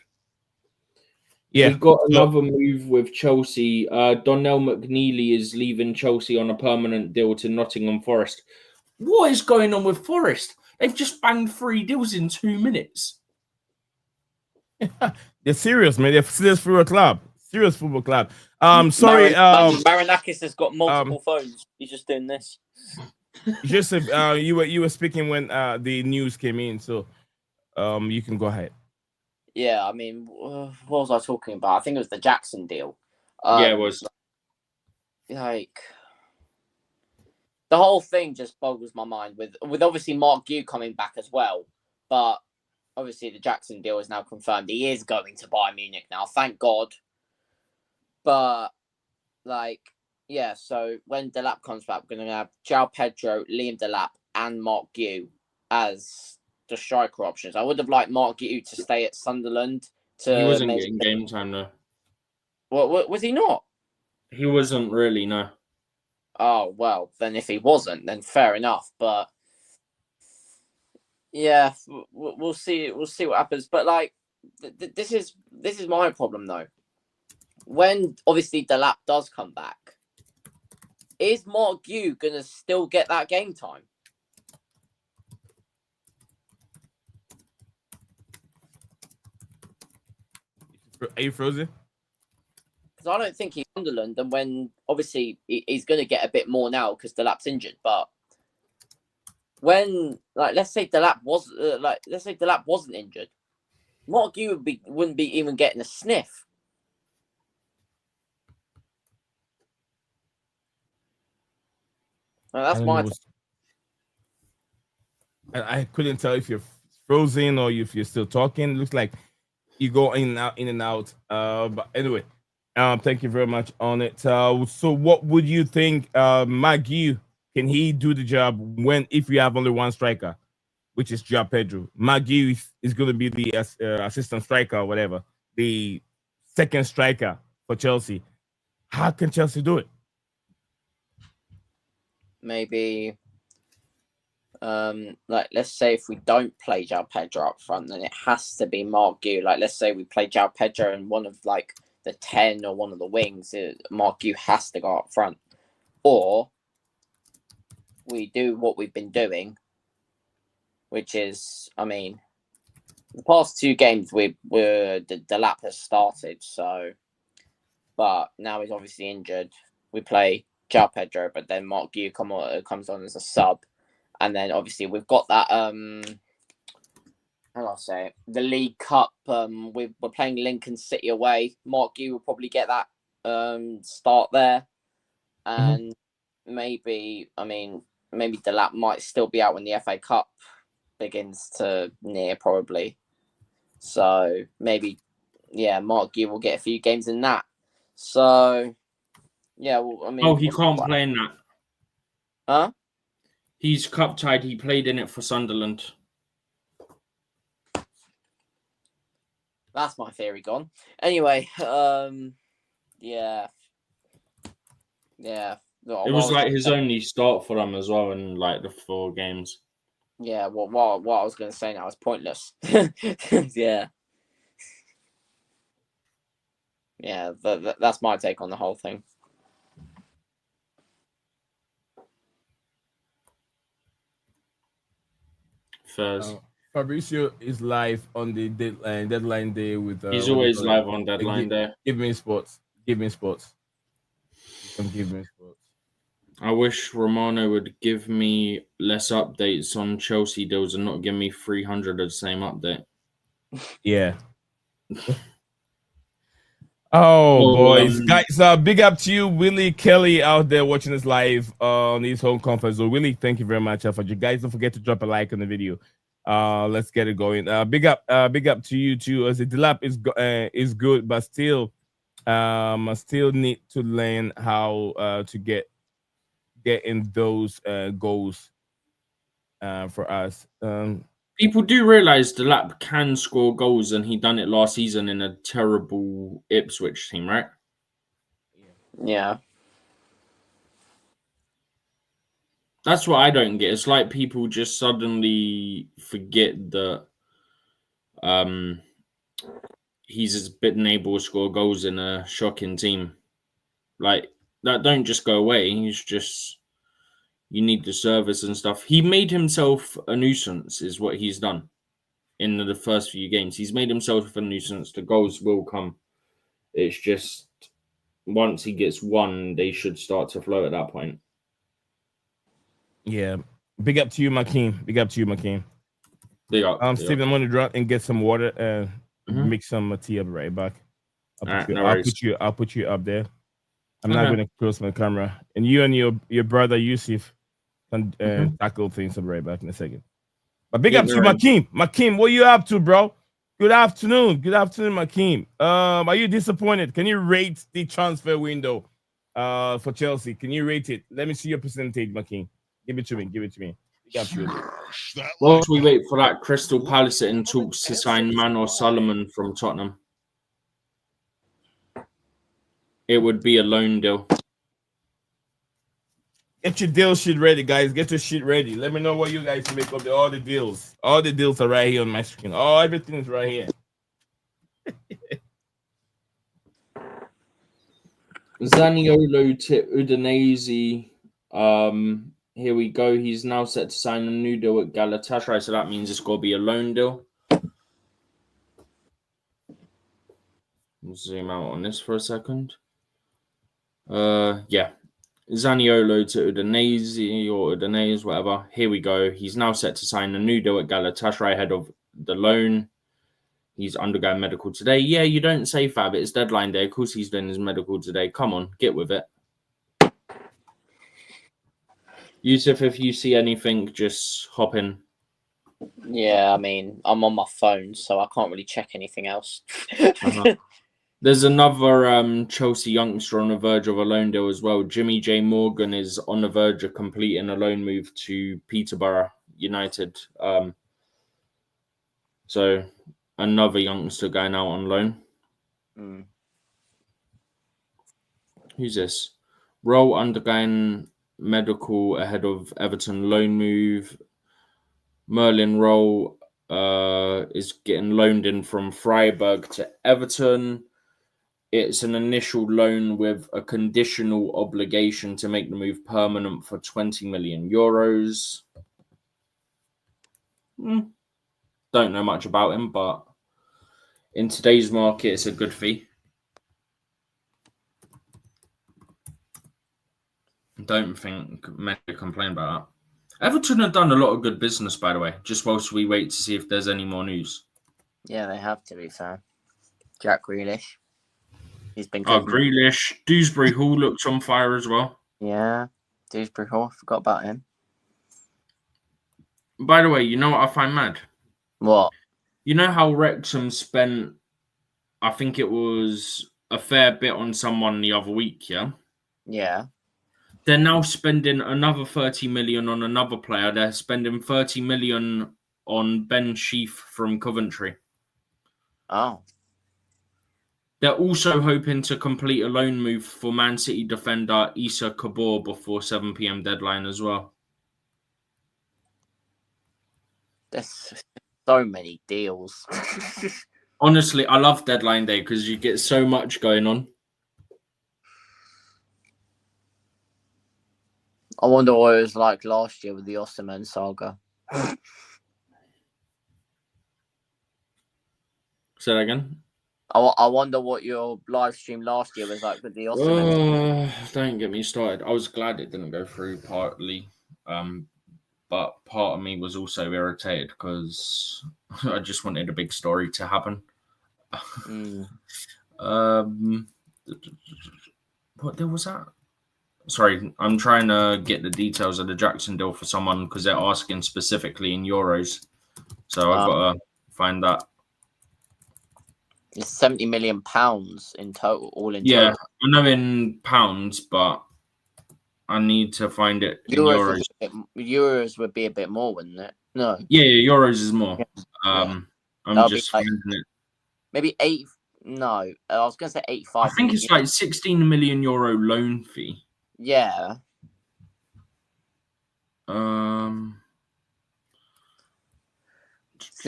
Yeah, we've got another move with Chelsea. Donnell McNeely is leaving Chelsea on a permanent deal to Nottingham Forest. What is going on with Forest? They've just banged 3 deals in 2 minutes. They're serious, man. They're serious for a club. Serious football club. Sorry. Marinakis has got multiple phones. He's just doing this. Joseph, you were speaking when the news came in, so you can go ahead. Yeah, I mean, what was I talking about? I think it was the Jackson deal. Yeah, it was. Like, the whole thing just boggles my mind with obviously Marc Guiu coming back as well. But obviously the Jackson deal is now confirmed. He is going to Bayern Munich now, thank God. But, like, yeah, so when Delap comes back, we're going to have João Pedro, Liam Delap, and Marc Guiu as the striker options. I would have liked Marc Guiu to stay at Sunderland. He wasn't getting game time, though. What was he not? He wasn't really, no. Oh, well, then if he wasn't, then fair enough. But yeah, we'll see. We'll see what happens. But like, this is my problem though. When obviously Delap does come back, is Marc Guiu gonna still get that game time? Are you frozen? I don't think he's Sunderland, and when obviously he's going to get a bit more now because Delap's injured. But when, like, let's say Delap wasn't injured, Marc Guiu wouldn't be even getting a sniff. Now, that's my. I couldn't tell if you're frozen or if you're still talking. It looks like you go in and out. But anyway. Thank you very much on it. So what would you think, Marc Guiu, can he do the job if you have only one striker, which is João Pedro? Marc Guiu is going to be the assistant striker or whatever, the second striker for Chelsea. How can Chelsea do it? Maybe, like, let's say if we don't play João Pedro up front, then it has to be Marc Guiu. Like, let's say we play João Pedro and one of, like, the 10 or one of the wings, Marc Guiu has to go up front. Or we do what we've been doing, which is, I mean, the past two games the Delap has started, so, but now he's obviously injured. We play João Pedro, but then Marc Guiu comes on as a sub. And then obviously we've got that, how do I say it? The League Cup. We're playing Lincoln City away. Marc Guiu will probably get that start there, and maybe Delap might still be out when the FA Cup begins to near, probably. So maybe, yeah, Marc Guiu will get a few games in that. So yeah, well, I mean, he can't play in that. Huh? He's cup tied. He played in it for Sunderland. That's my theory gone. Anyway, yeah. It was like his only start for them as well in like the 4 games. Yeah, what I was going to say now is pointless. Yeah. Yeah, that's my take on the whole thing. First. Fabricio is live on the deadline day with. He's always live on deadline day. Give me sports. Give me sports. I wish Romano would give me less updates on Chelsea deals and not give me 300 of the same update. Yeah. Boys, guys, big up to you, Willie Kelly, out there watching us live on his home conference. So, Willie, thank you very much for you guys. Don't forget to drop a like on the video. Let's get it going. Big up to you too. As the Delap is good, but still, I still need to learn how to get in those goals for us. People do realize Delap can score goals, and he done it last season in a terrible Ipswich team, right? Yeah. That's what I don't get. It's like people just suddenly forget that he's been able to score goals in a shocking team. Like, that don't just go away. He's just, you need the service and stuff. He made himself a nuisance, is what he's done in the first few games. He's made himself a nuisance. The goals will come It's just once he gets one, they should start to float at that point. Yeah. Big up to you, Makeem. Big up to you, Makeem. Big up. Stephen, I'm gonna drop and get some water and mix some tea. I'll be right back. I'll put you up there. I'm not gonna close my camera. And you and your brother Yusuf can tackle things. I'll be right back in a second. But big up to Makeem. Makeem, what you up to, bro? Good afternoon. Good afternoon, Makeem. Are you disappointed? Can you rate the transfer window for Chelsea? Can you rate it? Let me see your percentage, Makeem. Give it to me. Give it to me. Whilst we wait for that, Crystal Palace in talks to sign Manor Solomon from Tottenham. It would be a loan deal. Get your deal shit ready, guys. Get your shit ready. Let me know what you guys make of all the deals. All the deals are right here on my screen. Everything is right here. Zaniolo to Udinese. Here we go. He's now set to sign a new deal at Galatasaray, so that means it's got to be a loan deal. Zoom out on this for a second. Yeah. Zaniolo to Udinese or Udinese, whatever. Here we go. He's now set to sign a new deal at Galatasaray ahead of the loan. He's undergoing medical today. Yeah, you don't say, Fab. It's deadline day. Of course he's doing his medical today. Come on, get with it. Yusuf, if you see anything, just hop in. Yeah, I mean, I'm on my phone, so I can't really check anything else. There's another Chelsea youngster on the verge of a loan deal as well. Jimmy J. Morgan is on the verge of completing a loan move to Peterborough United. So another youngster going out on loan. Who's this? Roll undergoing medical ahead of Everton loan move. Merlin Roll is getting loaned in from Freiburg to Everton. It's an initial loan with a conditional obligation to make the move permanent for 20 million euros. Don't know much about him, but in today's market, it's a good fee. Don't think many complain about that. Everton have done a lot of good business, by the way, just whilst we wait to see if there's any more news. Yeah, they have, to be fair. Jack Grealish. He's been good. Oh, Grealish. Dewsbury Hall looks on fire as well. Yeah, Dewsbury Hall. Forgot about him. By the way, you know what I find mad? What? You know how Wrexham spent, I think it was a fair bit on someone the other week, yeah? Yeah. They're now spending another 30 million on another player. They're spending 30 million on Ben Sheaf from Coventry. Oh. They're also hoping to complete a loan move for Man City defender Isak before 7 p.m. deadline as well. There's so many deals. Honestly, I love deadline day because you get so much going on. I wonder what it was like last year with the Osimhen saga. Say that again? I wonder what your live stream last year was like with the Osimhen. Don't get me started. I was glad it didn't go through partly. But part of me was also irritated because I just wanted a big story to happen. What deal was that? Sorry, I'm trying to get the details of the Jackson deal for someone because they're asking specifically in euros. So I've got to find that. It's £70 million in total, all in Yeah, total. I know in pounds, but I need to find it in euros. Euros would be a bit more, wouldn't it? No. Yeah, euros is more. I'm just finding it. Maybe 8. No, I was going to say 85. I think it's like 16 million euro loan fee. Yeah.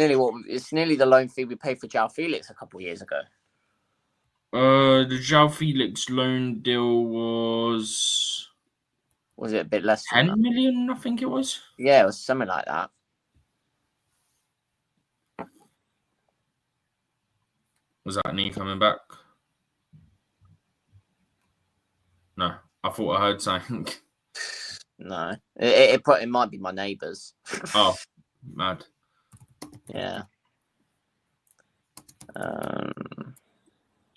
It's nearly the loan fee we paid for João Felix a couple of years ago. The João Felix loan deal was it a bit less? 10 million, I think it was. Yeah, it was something like that. Was that Knee coming back? thought I heard something. No, it might be my neighbours. Oh, mad. Yeah.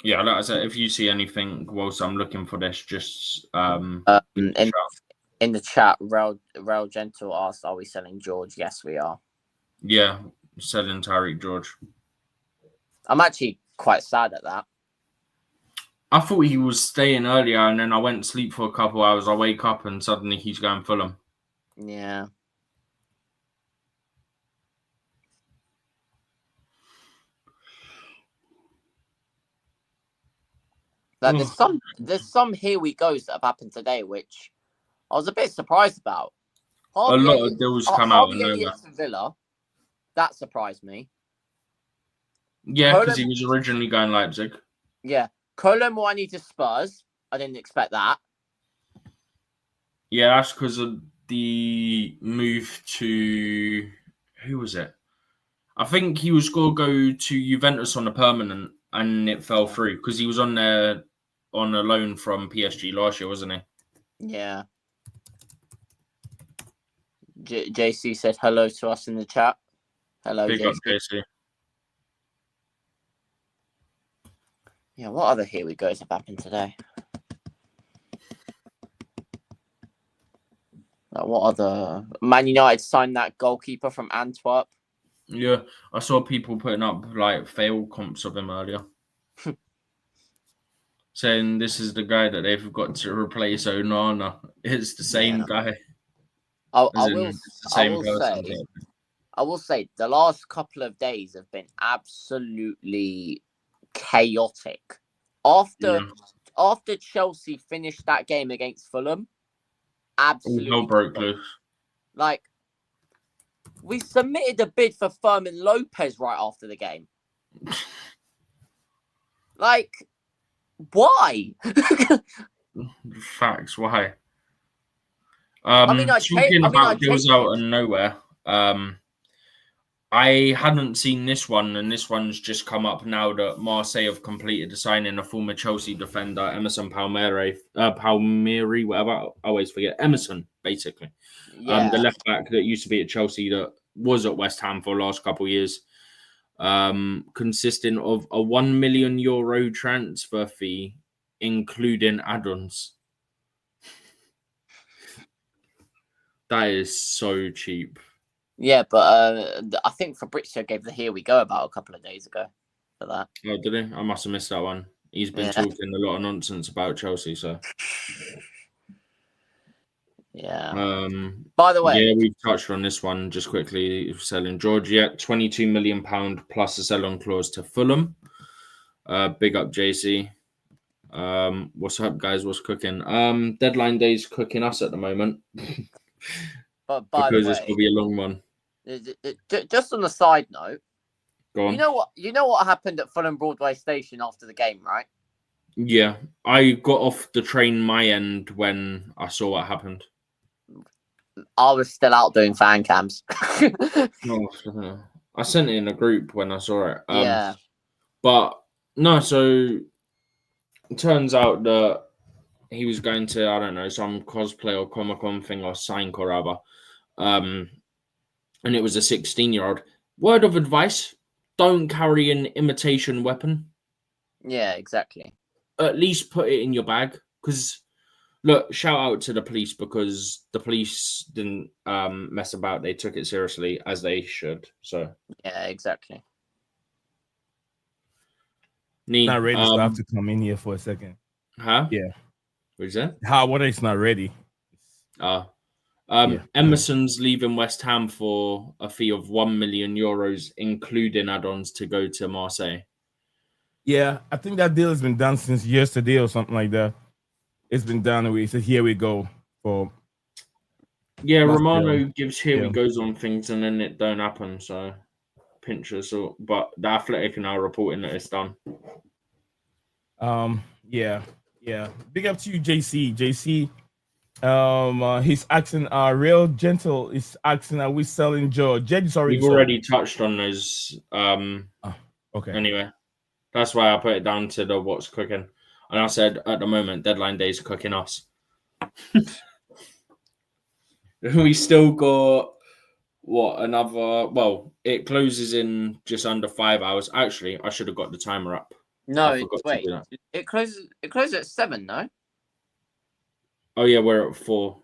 Yeah, like I said, if you see anything whilst I'm looking for this, just In the chat, Rail Gentle asked, "Are we selling George?" Yes, we are. yeah, selling Tyreek George. I'm actually quite sad at that. I thought he was staying earlier, and then I went to sleep for a couple hours. I wake up and suddenly he's going Fulham. Yeah. Like, there's some here we goes that have happened today, which I was a bit surprised about. A lot of deals come out of nowhere. For Villa, that surprised me. Yeah, because he was originally going Leipzig. Yeah, Kolo Muani to Spurs. I didn't expect that. Yeah, that's because of the move to who was it? I think he was going to go to Juventus on a permanent, and it fell through because he was on there on a loan from PSG last year, wasn't he? Yeah. JC said hello to us in the chat. Hello, Big JC. up, JC. Yeah, what other here we goes have happened today? Like, what other... Man United signed that goalkeeper from Antwerp. Yeah, I saw people putting up like fail comps of him earlier. Saying this is the guy that they've got to replace Onana. It's the same guy. I will say the last couple of days have been absolutely chaotic. After Chelsea finished that game against Fulham, absolutely all broke loose. Like, we submitted a bid for Fermin Lopez right after the game. Like, why? Facts, why? Talking about deals out of nowhere. I hadn't seen this one, and this one's just come up now that Marseille have completed the signing of former Chelsea defender Emerson Palmieri, whatever. I always forget. Emerson, basically. Yeah. The left back that used to be at Chelsea that was at West Ham for the last couple of years. Consisting of a €1 million transfer fee, including add-ons. That is so cheap. Yeah, but I think Fabrizio gave the here we go about a couple of days ago for that. Oh, did he? I must have missed that one. He's been talking a lot of nonsense about Chelsea, so. Yeah. By the way, yeah, we've touched on this one just quickly. Selling George, yeah, £22 million plus a sell-on clause to Fulham. Big up, JC. What's up, guys? What's cooking? Deadline day's cooking us at the moment. But because this will be a long one. Just on a side note, go on. You know what happened at Fulham Broadway Station after the game, right? Yeah, I got off the train my end when I saw what happened. I was still out doing fan cams. I sent it in a group when I saw it. Yeah. But no, so it turns out that he was going to, I don't know, some cosplay or Comic-Con thing or sign or other. And it was a 16-year-old. Word of advice, don't carry an imitation weapon. Yeah, exactly. At least put it in your bag. Because, look, shout out to the police because the police didn't mess about. They took it seriously, as they should. So yeah, exactly. Not ready, so I have to come in here for a second. Huh? Yeah. What is that? What is not ready? Emerson's leaving West Ham for a fee of €1 million, including add-ons to go to Marseille. Yeah, I think that deal has been done since yesterday or something like that. It's been done. And we said, here we go. Romano gives here we goes on things and then it don't happen. So, pinchers. But the Athletic are now reporting that it's done. Yeah. Big up to you, JC. He's asking, Real Gentle is asking, are we selling George? Jed's already We've already touched on those. Okay. Anyway, that's why I put it down to the what's cooking. And I said, at the moment, deadline day is cooking us. We still got another? Well, it closes in just under 5 hours. Actually, I should have got the timer up. No, I forgot to do that. It closes at 7, no? Oh yeah, we're at 4.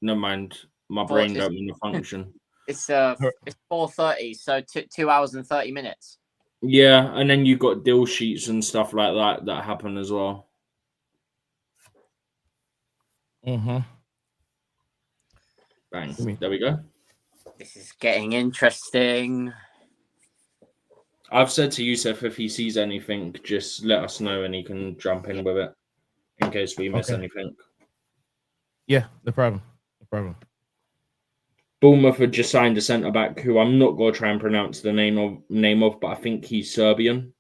Never mind. My Four, brain don't mean to function. It's 4:30, so 2 hours and 30 minutes. Yeah, and then you got deal sheets and stuff like that happen as well. Mm-hmm. Bang. There we go. This is getting interesting. I've said to Yusuf, if he sees anything, just let us know and he can jump in with it in case we miss anything. Yeah, no problem. Bournemouth had just signed a centre-back who I'm not going to try and pronounce the name of, but I think he's Serbian.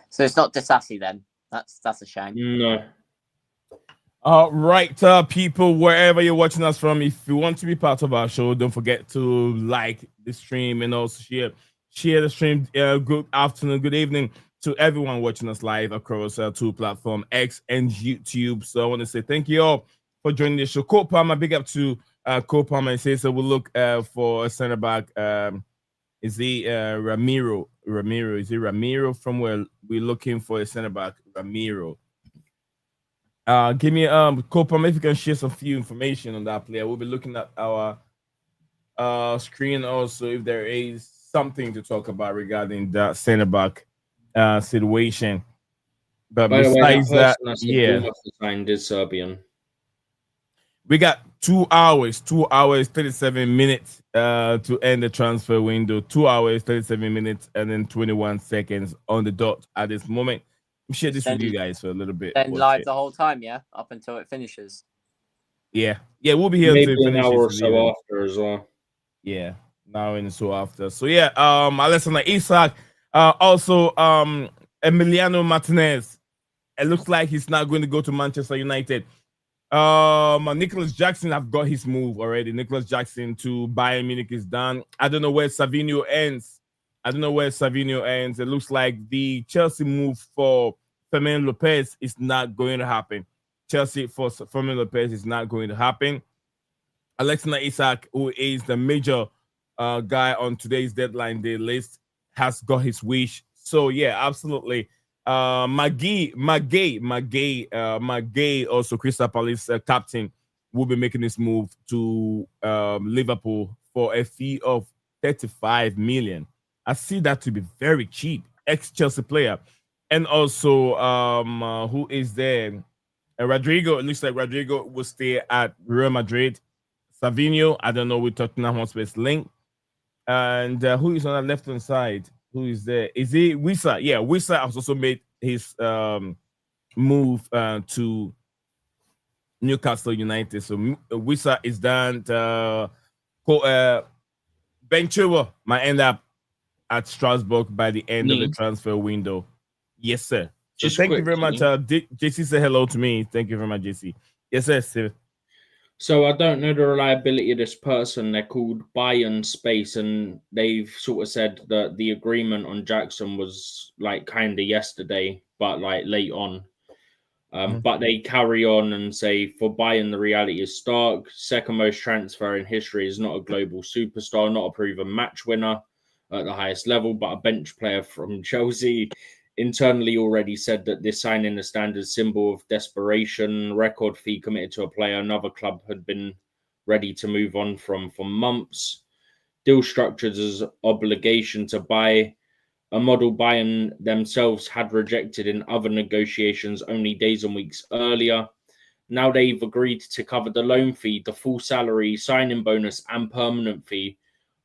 So it's not Disassi then. That's a shame. No. All right, people, wherever you're watching us from, if you want to be part of our show, don't forget to like the stream and also share the stream. Good afternoon, good evening to everyone watching us live across two platforms, X and YouTube. So I want to say thank you all for joining the show. Cole Palmer, big up to Cole Palmer. And say so. We'll look for a center back. Is he Ramiro? Is he Ramiro? From where we're looking for a center back, Ramiro. Give me Cole Palmer, if you can share some few information on that player. We'll be looking at our screen also if there is something to talk about regarding that center back situation. But by besides the way, that yeah, signed is Serbian. We got 2 hours, 37 minutes to end the transfer window. 2 hours, 37 minutes, and then 21 seconds on the dot at this moment. We'll share this with you guys for a little bit. Then live the whole time, yeah, up until it finishes. Yeah, we'll be here maybe until it an finishes. hour or so after as well. Yeah, now and so after. So yeah, Alessandro Isak, also Emiliano Martinez. It looks like he's not going to go to Manchester United. Nicolas Jackson have got his move already. Nicolas Jackson to Bayern Munich is done. I don't know where Savinho ends. It looks like the Chelsea move for Fermin Lopez is not going to happen. Chelsea for Fermin Lopez is not going to happen. Alexander Isak, who is the major guy on today's deadline day list, has got his wish. So yeah, absolutely. Marc Guiu, also Crystal Palace captain, will be making this move to Liverpool for a fee of 35 million. I see that to be very cheap. Ex-Chelsea player. And also, who is there? Rodrigo. It looks like Rodrigo will stay at Real Madrid. Savinho, I don't know, with Tottenham Hotspur's link. And who is on the left-hand side? Who is there? Is it Wissa? Yeah, Wissa has also made his move to Newcastle United. So Wissa is done. Ben Chilwell might end up at Strasbourg by the end of the transfer window. Yes, sir. So thank you very much. JC said hello to me. Thank you very much, JC. Yes, sir. So I don't know the reliability of this person. They're called Bayern Space, and they've sort of said that the agreement on Jackson was like kind of yesterday, but like late on. But they carry on and say for Bayern, the reality is stark. Second most transfer in history is not a global superstar, not a proven match winner at the highest level, but a bench player from Chelsea. Internally already said that this signing a standard symbol of desperation, record fee committed to a player another club had been ready to move on from for months. Deal structured as obligation to buy, a model Bayern themselves had rejected in other negotiations only days and weeks earlier. Now they've agreed to cover the loan fee, the full salary, signing bonus, and permanent fee,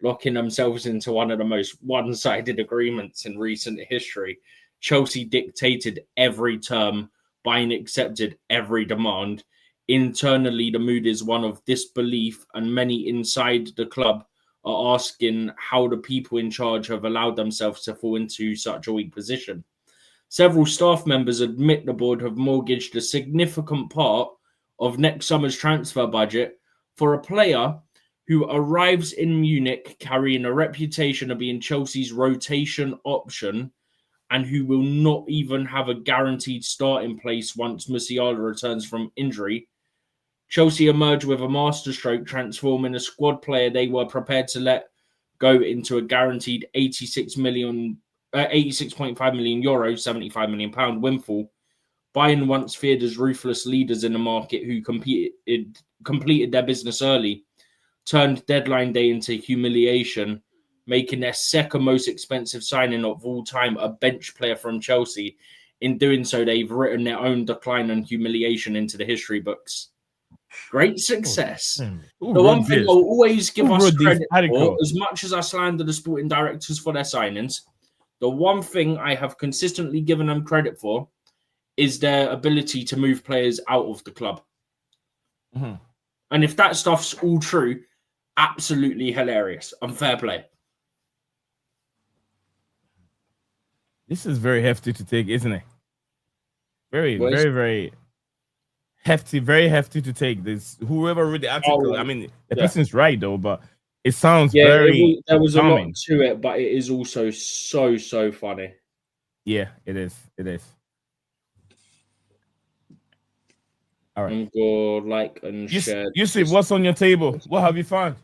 locking themselves into one of the most one-sided agreements in recent history. Chelsea dictated every term, Bayern accepted every demand. Internally, the mood is one of disbelief, and many inside the club are asking how the people in charge have allowed themselves to fall into such a weak position. Several staff members admit the board have mortgaged a significant part of next summer's transfer budget for a player who arrives in Munich carrying a reputation of being Chelsea's rotation option and who will not even have a guaranteed starting place once Musiala returns from injury, Chelsea emerged with a masterstroke, transforming a squad player they were prepared to let go into a guaranteed 86.5 million euros, £75 million windfall. Bayern, once feared as ruthless leaders in the market who completed their business early, turned deadline day into humiliation, making their second most expensive signing of all time a bench player from Chelsea. In doing so, they've written their own decline and humiliation into the history books. Great success. The one thing I'll always give us credit for, as much as I slander the sporting directors for their signings, the one thing I have consistently given them credit for is their ability to move players out of the club. Mm-hmm. And if that stuff's all true, absolutely hilarious and fair play. This is very hefty to take, isn't it? Very hefty, very hefty to take. This whoever wrote the article, I mean, the person's right though, but it sounds very. There was a lot to it, but it is also so funny. Yeah, it is. It is. All right. And go like and share. You see what's on your table? What have you found?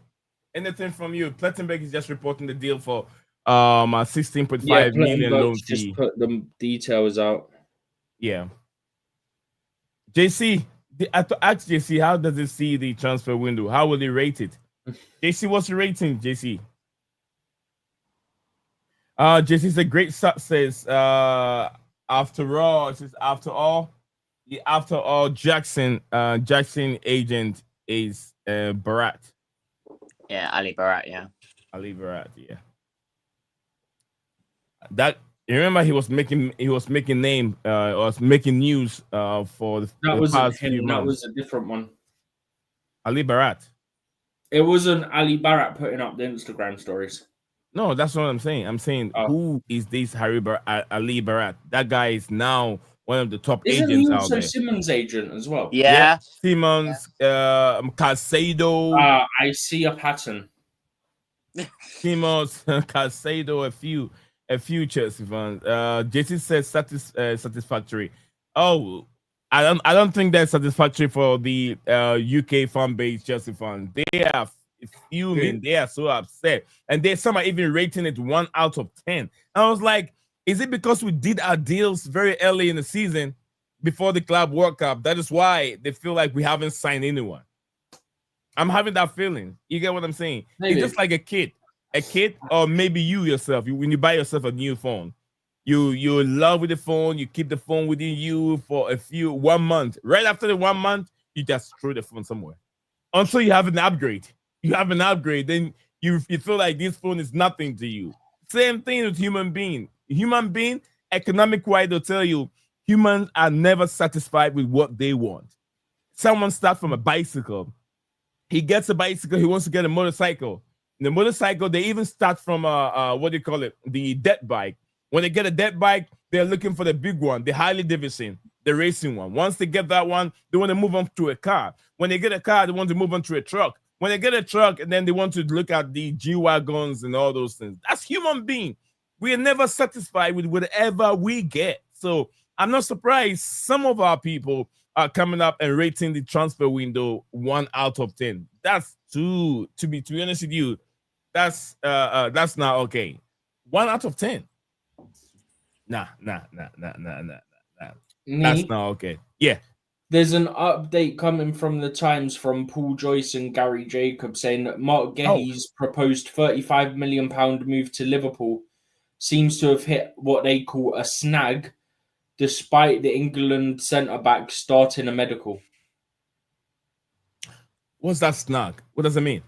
Anything from you? Plettenberg is just reporting the deal for 16.5 million loan fee. Just put the details out. Yeah. JC, I have to ask JC, how does he see the transfer window? How will he rate it? JC, what's the rating, JC? JC is a great success. After all, Jackson agent is Barat. Yeah, Ali Barat, yeah. Ali Barat, yeah. That you remember he was making name was making news for the past few months. That was a different one. Ali Barat. It wasn't Ali Barat putting up the Instagram stories. No, that's what I'm saying. I'm saying who is this Ali Barat? That guy is now one of the top Isn't agents he out also there. Simmons' agent as well? Yeah. Simmons, Casado. I see a pattern. Simmons, Casado, a few Chelsea fans. JC says satisfactory. Oh, I don't think that's satisfactory for the UK fan base Chelsea fans. They are fuming. They are so upset, and some are even rating it 1 out of 10. I was like, is it because we did our deals very early in the season before the Club World Cup? That is why they feel like we haven't signed anyone. I'm having that feeling. You get what I'm saying? Maybe. It's just like a kid, or maybe you yourself. When you buy yourself a new phone, you're in love with the phone. You keep the phone within you for 1 month. Right after the 1 month, you just throw the phone somewhere until you have an upgrade. You have an upgrade, then you feel like this phone is nothing to you. Same thing with human being. Human being, economic-wise, they'll tell you humans are never satisfied with what they want. Someone starts from a bicycle. He gets a bicycle. He wants to get a motorcycle. In the motorcycle, they even start from the dirt bike. When they get a dirt bike, they're looking for the big one, the Harley Davidson, the racing one. Once they get that one, they want to move on to a car. When they get a car, they want to move on to a truck. When they get a truck, and then they want to look at the G-Wagons and all those things. That's human being. We are never satisfied with whatever we get. So I'm not surprised some of our people are coming up and rating the transfer window 1 out of 10. That's to be honest with you, that's not okay. 1 out of 10. Nah. That's not okay. Yeah. There's an update coming from the Times from Paul Joyce and Gary Jacobs saying that Marc Guiu's proposed £35 million move to Liverpool seems to have hit what they call a snag, despite the England centre-back starting a medical. What's that snag? What does it mean?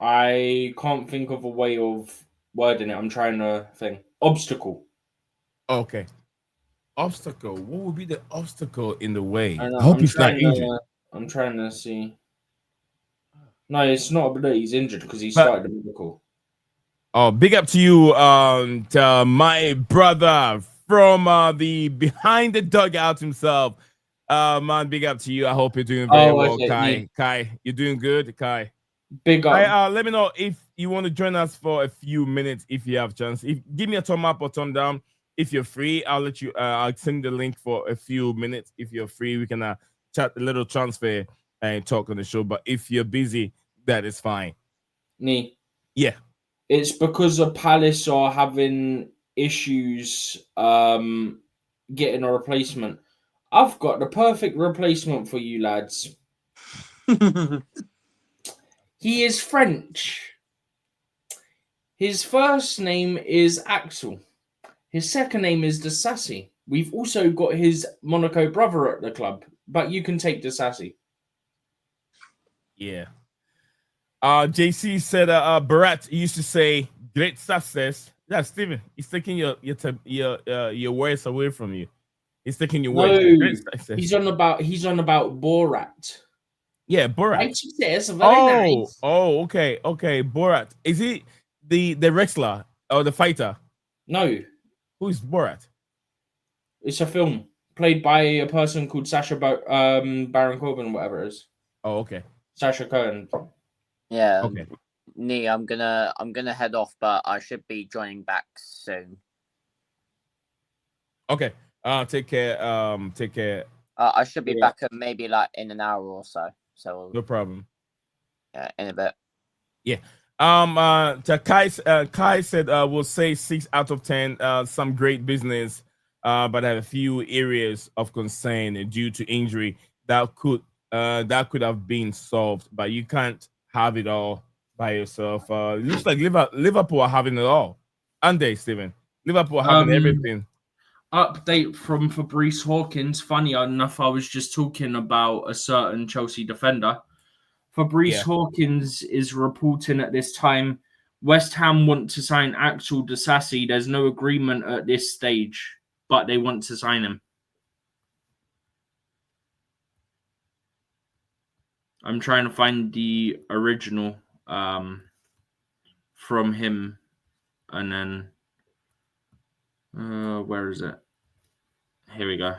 I can't think of a way of wording it. I'm trying to think. Obstacle. Okay. Obstacle. What would be the obstacle in the way? I hope he's not injured. I'm trying to see. No, it's not that he's injured because he started the medical. Oh, big up to you, my brother from the behind the dugout himself. Man, big up to you. I hope you're doing very well, Kai. Yeah. Kai, you're doing good, Kai. Big up. Kai, let me know if you want to join us for a few minutes if you have chance, give me a thumb up or thumb down. If you're free, I'll let you. I'll send the link for a few minutes. If you're free, we can chat a little transfer and talk on the show. But if you're busy, that is fine. Nee. Yeah. It's because the Palace are having issues getting a replacement. I've got the perfect replacement for you lads. He is French. His first name is Axel. His second name is Disasi. We've also got his Monaco brother at the club, but you can take Disasi. Yeah. JC said Barat used to say great success. Yeah, Steven, he's taking your words away from you. He's taking your words. Great success. He's on about Borat. Yeah, Borat. Right, says, very nice. Oh, okay. Borat. Is he the wrestler or the fighter? No. Who's Borat? It's a film played by a person called Sacha Baron Cohen, whatever it is. Oh, okay. Sacha Cohen. Yeah. Okay. Nee, I'm gonna head off, but I should be joining back soon. Okay. Take care. Take care. I should be back in maybe like in an hour or so. So no problem. Yeah, in a bit. Yeah. Kai said we'll say 6 out of 10. Some great business, but I have a few areas of concern due to injury that could have been solved, but you can't have it all by yourself. It looks like Liverpool are having it all, aren't they, Stephen? Liverpool are having everything. Update from Fabrice Hawkins. Funny enough, I was just talking about a certain Chelsea defender. Fabrice Hawkins is reporting at this time West Ham want to sign Axel Disasi. There's no agreement at this stage, but they want to sign him. I'm trying to find the original from him, and then where is it? Here we go.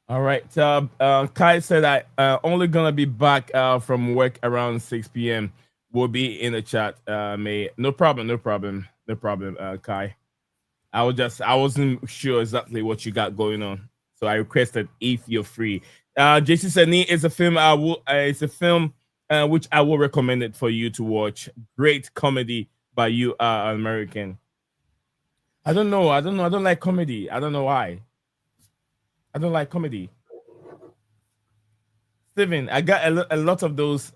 All right. Kai said I only gonna be back from work around 6 p.m. We'll be in the chat. May no problem, Kai. I wasn't sure exactly what you got going on, so I requested if you're free. JC said it's a film. It's a film which I will recommend it for you to watch. Great comedy by You Are American. I don't know. I don't like comedy. I don't know why. I don't like comedy. Steven, I got a lot of those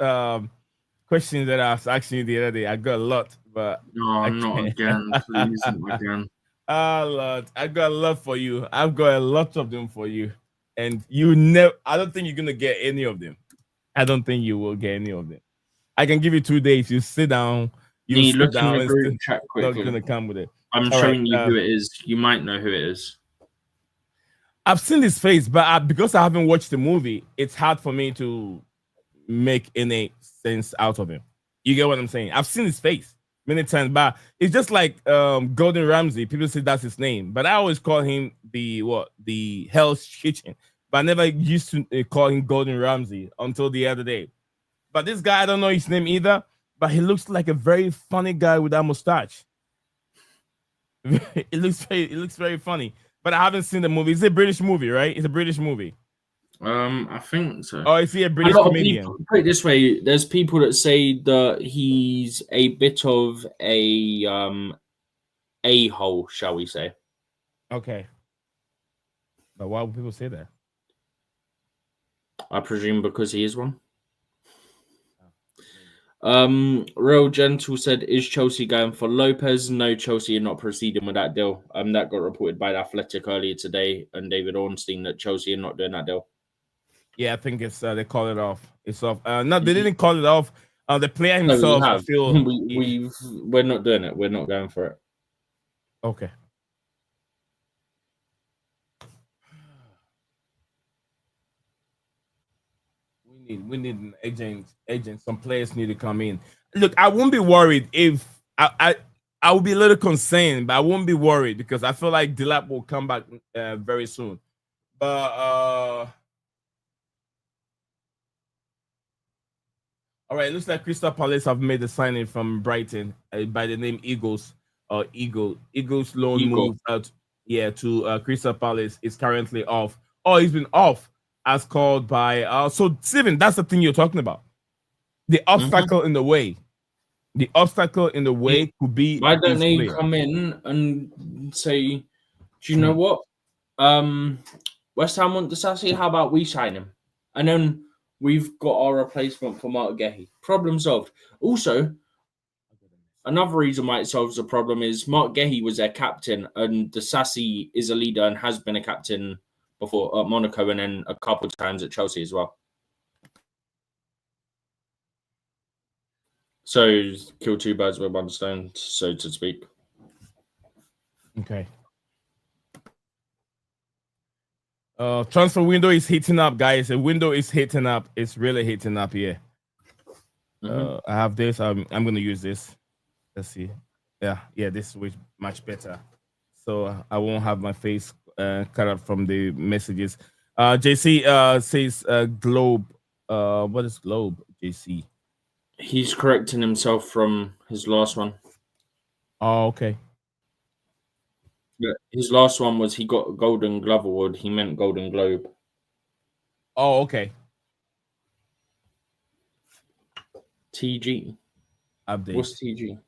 questions that I was asking you the other day. I got a lot, but no, not again. Please, not again. Lord, I got a lot for you. I've got a lot of them for you, and you never. I don't think you're gonna get any of them. I don't think you will get any of them. I can give you 2 days. You sit down. You look in the group chat quickly. Not gonna come with it. I'm showing you who it is. You might know who it is. I've seen his face, but because I haven't watched the movie, it's hard for me to make any sense out of him. You get what I'm saying? I've seen his face many times, but it's just like Gordon Ramsay. People say that's his name, but I always call him the Hell's Kitchen. But I never used to call him Gordon Ramsay until the other day. But this guy, I don't know his name either, but he looks like a very funny guy with that mustache. It looks very funny. But I haven't seen the movie. It's a British movie, right? It's a British movie. I think so. Oh, is he a British comedian? Put it this way: there's people that say that he's a bit of a hole, shall we say? Okay. But why would people say that? I presume because he is one. Real Gentle said, is Chelsea going for Lopez? No, Chelsea are not proceeding with that deal. That got reported by The Athletic earlier today and David Ornstein that Chelsea are not doing that deal. Yeah, I think it's they call it off. It's off. No, they didn't call it off. The player himself, I feel we're not doing it. We're not going for it. Okay. We need an agent. Some players need to come in. Look, I won't be worried if I will be a little concerned, but I won't be worried because I feel like Delap will come back very soon. But All right, it looks like Crystal Palace have made a signing from Brighton by the name Eagles. Eagles loan move out. Yeah, to Crystal Palace is currently off. Oh, he's been off as called by. So Steven, that's the thing you're talking about. The obstacle in the way. The obstacle in the way could be. Why don't they come in and say, "Do you know what? West Ham want Disasi. How about we sign him?" And then we've got our replacement for Marc Guiu. Problem solved. Also, another reason why it solves the problem is Marc Guiu was their captain, and Disasi is a leader and has been a captain before at Monaco and then a couple of times at Chelsea as well. So kill two birds with one stone, so to speak. Okay. Transfer window is heating up, guys. The window is heating up. It's really heating up here. I have this. I'm going to use this. Let's see. Yeah, this is much better. So I won't have my face cut up from the messages. JC says globe. What is globe, JC? He's correcting himself from his last one. Oh, okay. Yeah, his last one was he got a Golden Glove award. He meant Golden Globe. Oh, okay. TG. Update. What's TG?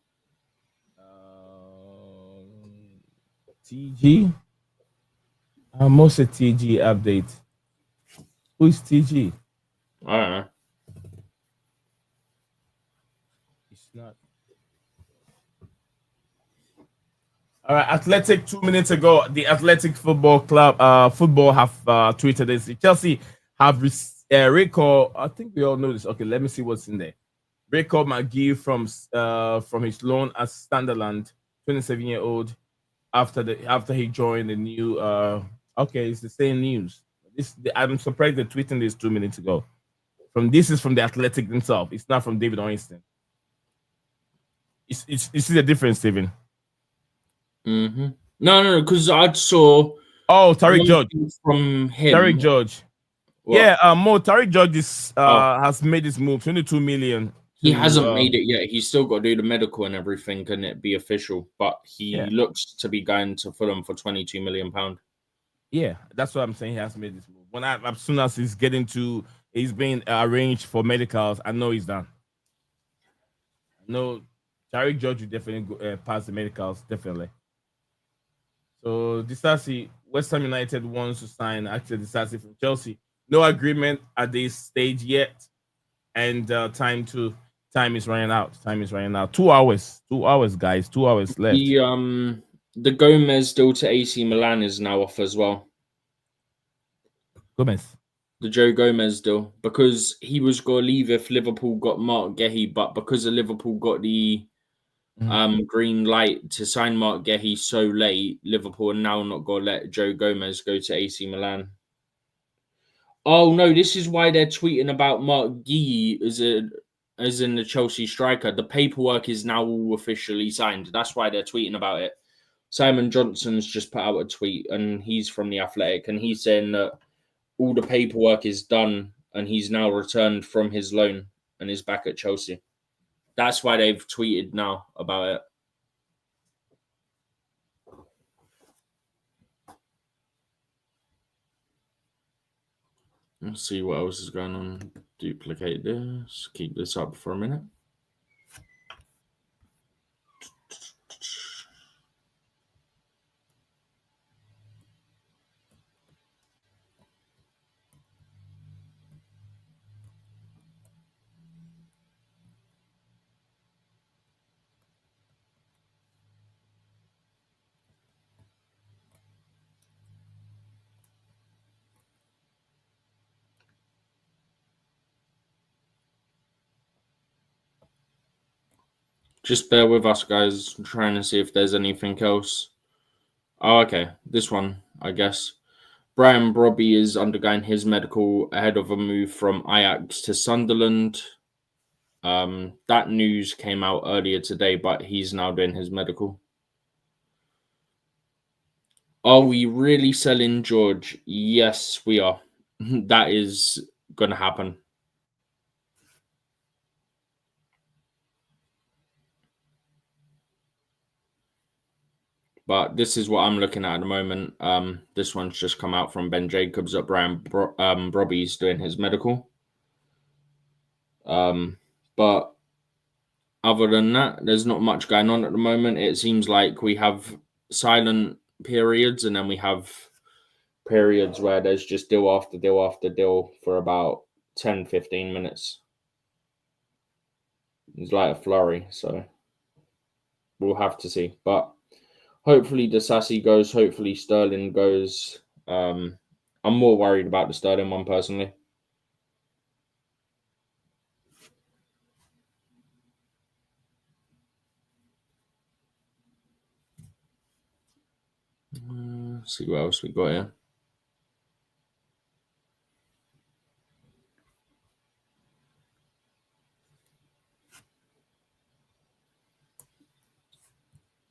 TG? Most of TG update. Who is TG? I don't know. It's not. All right, Athletic 2 minutes ago, the Athletic Football Club, football have tweeted this. Chelsea have recall. I think we all know this. Okay, let me see what's in there. Recall Marc Guiu from his loan at Sunderland, 27-year-old, after he joined the new. Okay, it's the same news. I'm surprised they're tweeting this 2 minutes ago. This is from the Athletic themselves. It's not from David Ornstein. You see the difference, Stephen? No, because I saw. Oh, Tariq George from him. Tariq George. What? Yeah, Tariq George has made this move, 22 million. He hasn't made it yet. He's still got to do the medical and everything, and it be official. But he looks to be going to Fulham for £22 million. Yeah, that's what I'm saying. He has made this move. As soon as he's being arranged for medicals, I know he's done. No, Tariq George will definitely go, pass the medicals, definitely. So Disasi, West Ham United wants to sign Disasi from Chelsea. No agreement at this stage yet, and time is running out. 2 hours, guys. 2 hours left. The Gomez deal to AC Milan is now off as well. Gomez. The Joe Gomez deal, because he was going to leave if Liverpool got Marc Guiu, but because of Liverpool got the green light to sign Marc Guiu so late, Liverpool are now not going to let Joe Gomez go to AC Milan. Oh no, this is why they're tweeting about Marc Guiu as in the Chelsea striker. The paperwork is now all officially signed. That's why they're tweeting about it. Simon Johnson's just put out a tweet, and he's from The Athletic, and he's saying that all the paperwork is done, and he's now returned from his loan and is back at Chelsea. That's why they've tweeted now about it. Let's see what else is going on. Duplicate this. Keep this up for a minute. Just bear with us, guys. I'm trying to see if there's anything else. Oh, okay. This one, I guess. Brian Brobby is undergoing his medical ahead of a move from Ajax to Sunderland. That news came out earlier today, but he's now doing his medical. Are we really selling George? Yes, we are. That is going to happen. But this is what I'm looking at the moment. This one's just come out from Ben Jacobs at Brian Robbie's doing his medical. But other than that, there's not much going on at the moment. It seems like we have silent periods, and then we have periods where there's just deal after deal after deal for about 10-15 minutes. It's like a flurry, so we'll have to see. But hopefully the Sassy goes, hopefully Sterling goes. I'm more worried about the Sterling one personally. Let's see what else we got here.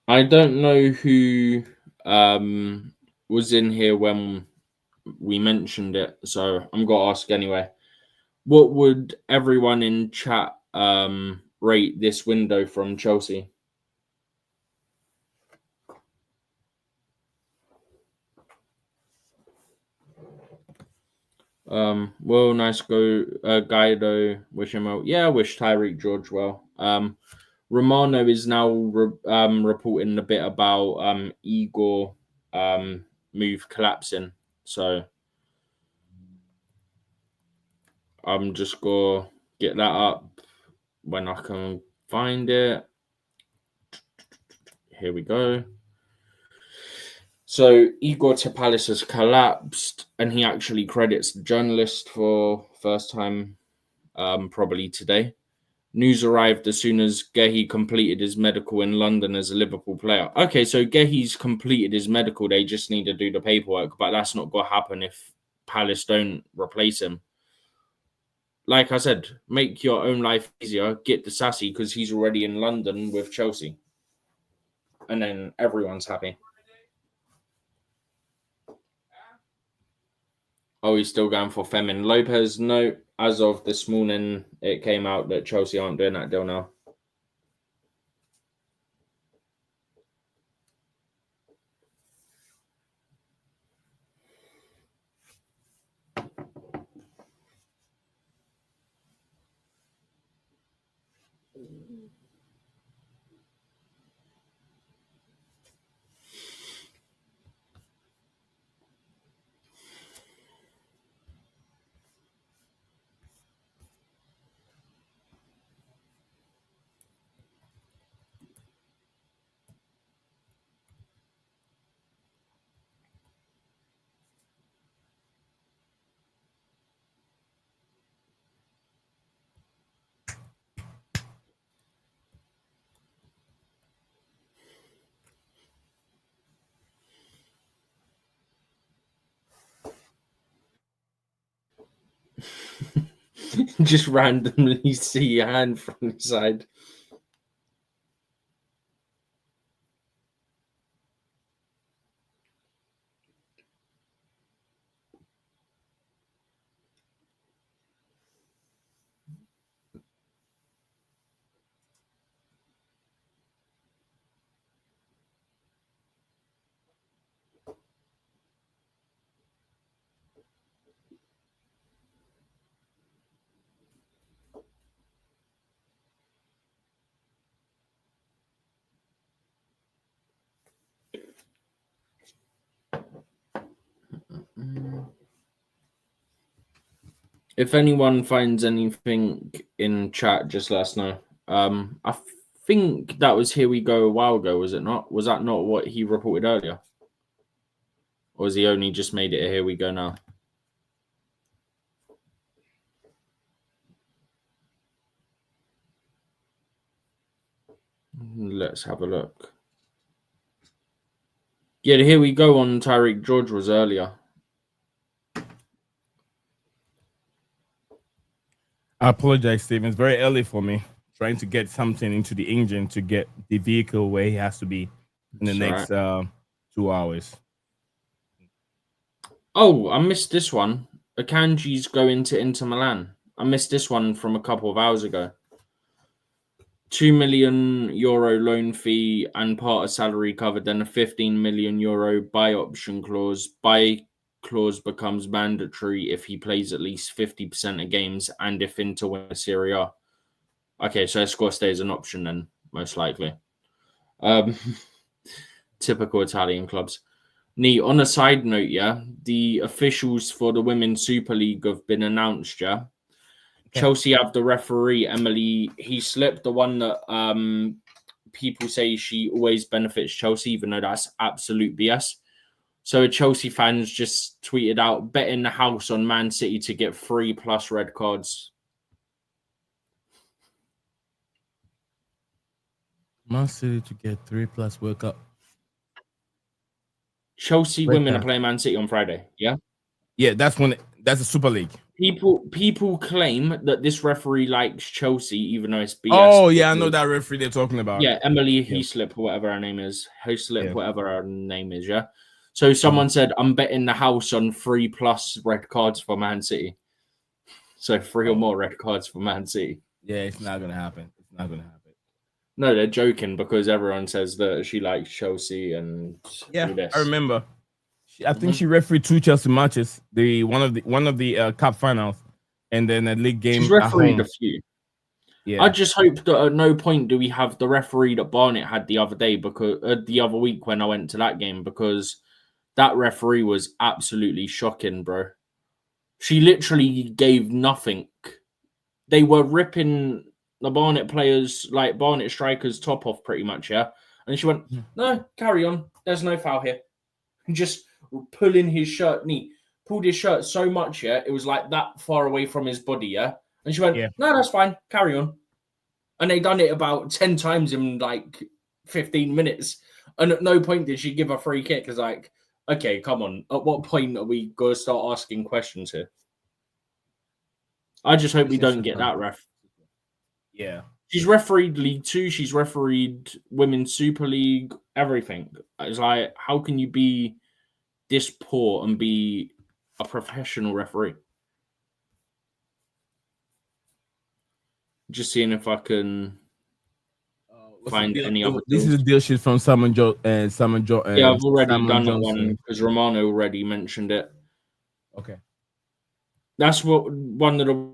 I don't know who was in here when we mentioned it, so I'm going to ask anyway. What would everyone in chat rate this window from Chelsea? Well, nice go, Guido. Wish him well. Yeah, I wish Tyreek George well. Romano is now reporting a bit about Igor move collapsing. So I'm just going to get that up when I can find it. Here we go. So Igor Tepalis has collapsed, and he actually credits the journalist for first time probably today. News arrived as soon as Gehi completed his medical in London as a Liverpool player. Okay, so Gehi's completed his medical. They just need to do the paperwork, but that's not going to happen if Palace don't replace him. Like I said, make your own life easier. Get the Sassy because he's already in London with Chelsea. And then everyone's happy. Oh, he's still going for Femin Lopez. No, as of this morning, it came out that Chelsea aren't doing that deal now. Just randomly see your hand from the side. If anyone finds anything in chat, just let us know. I think that was Here We Go a while ago, was it not? Was that not what he reported earlier? Or has he only just made it a Here We Go now? Let's have a look. Yeah, the Here We Go on Tyreek George was earlier. I apologize, Stephen. It's very early for me. Trying to get something into the engine to get the vehicle where he has to be in the next 2 hours. Oh, I missed this one. Akanji's going to Inter Milan. I missed this one from a couple of hours ago. €2 million loan fee and part of salary covered, then a €15 million buy option clause. Buy clause becomes mandatory if he plays at least 50% of games and if Inter win the Serie A. Okay, so Escort stays an option then, most likely. Typical Italian clubs. On a side note, yeah, the officials for the Women's Super League have been announced, yeah. Okay. Chelsea have the referee, Emily Heaslip, the one that people say she always benefits Chelsea, even though that's absolute BS. So Chelsea fans just tweeted out, betting the house on Man City to get 3+ red cards. Man City to get 3+ World Cup. Chelsea women are playing Man City on Friday. Yeah, yeah, that's the Super League. People claim that this referee likes Chelsea, even though it's BS. Oh yeah, I know that referee they're talking about. Yeah, Emily Heaslip, or whatever her name is, whatever her name is. Yeah. So someone said, "I'm betting the house on 3+ red cards for Man City." So 3 or more red cards for Man City. Yeah, it's not gonna happen. It's not gonna happen. No, they're joking because everyone says that she likes Chelsea and I remember. I think she refereed 2 Chelsea matches. One of the cup finals, and then a league game. She's refereed a few. Yeah. I just hope that at no point do we have the referee that Barnett had the other day, because the other week when I went to that game, because that referee was absolutely shocking, bro. She literally gave nothing. They were ripping the Barnet players, like Barnet strikers, top off pretty much, yeah? And she went, "No, carry on. There's no foul here." Just pulling his shirt, pulled his shirt so much, yeah? It was like that far away from his body, yeah? And she went, "No, that's fine. Carry on." And they done it about 10 times in like 15 minutes. And at no point did she give a free kick. It's like, okay, come on. At what point are we going to start asking questions here? I just hope we don't get that ref. Yeah. She's refereed League 2. She's refereed Women's Super League, everything. It's like, how can you be this poor and be a professional referee? Just seeing if I can find any other. This is a deal sheet from Simon Joe. Yeah, I've already done that one because Romano already mentioned it. Okay. That's one of the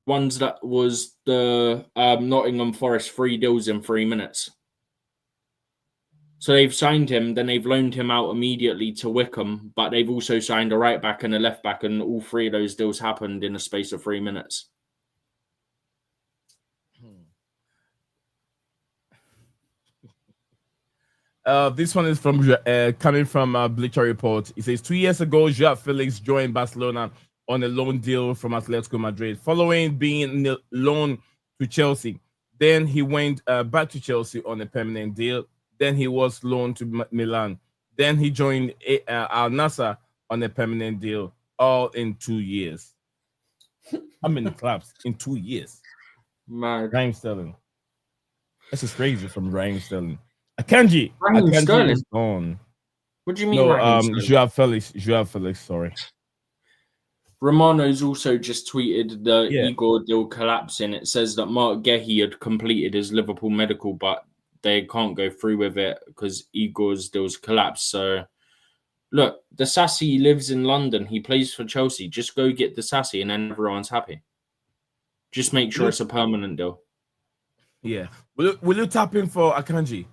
ones that was the Nottingham Forest 3 deals in 3 minutes. So they've signed him, then they've loaned him out immediately to Wickham, but they've also signed a right back and a left back, and all 3 of those deals happened in a space of 3 minutes. This one is from coming from Bleacher Report. It says 2 years ago, Joao Felix joined Barcelona on a loan deal from Atletico Madrid, following being loaned to Chelsea. Then he went back to Chelsea on a permanent deal. Then he was loaned to Milan. Then he joined Al Nassr on a permanent deal, all in 2 years. How many clubs in 2 years? Mad. Raheem Sterling. This is crazy from Raheem Sterling. Akanji is gone. What do you mean? No, Joao Felix, sorry. Romano's also just tweeted the Igor deal collapsing. It says that Marc Guiu had completed his Liverpool medical, but they can't go through with it because Igor's deal's collapsed. So, look, the Sassy lives in London. He plays for Chelsea. Just go get the Sassy and then everyone's happy. Just make sure it's a permanent deal. Yeah. Will you tap in for Akanji?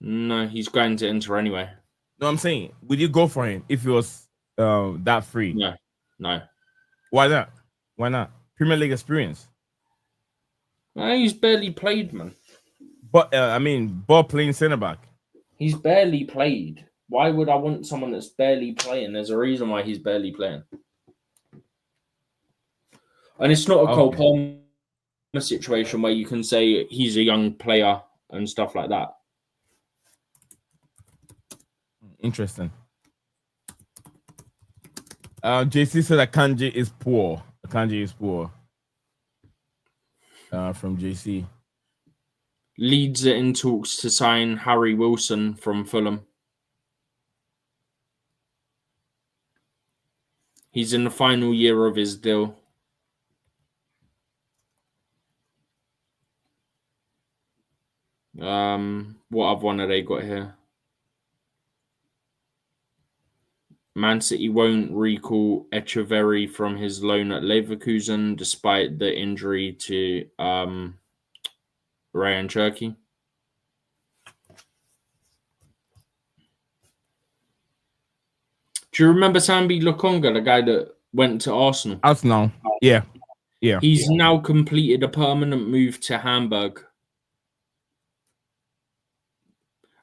No, he's going to enter anyway. No, I'm saying, would you go for him if he was that free? No. Why not? Why not? Premier League experience. He's barely played, man. But ball playing centre back. He's barely played. Why would I want someone that's barely playing? There's a reason why he's barely playing. And it's not a Cole Palmer situation where you can say he's a young player and stuff like that. Interesting. JC said Akanji is poor. Akanji is poor. From JC. Leeds are in talks to sign Harry Wilson from Fulham. He's in the final year of his deal. What other one have they got here? Man City won't recall Echeverry from his loan at Leverkusen despite the injury to Ryan Cherky. Do you remember Sambi Lokonga, the guy that went to Arsenal? Arsenal, yeah. He's now completed a permanent move to Hamburg.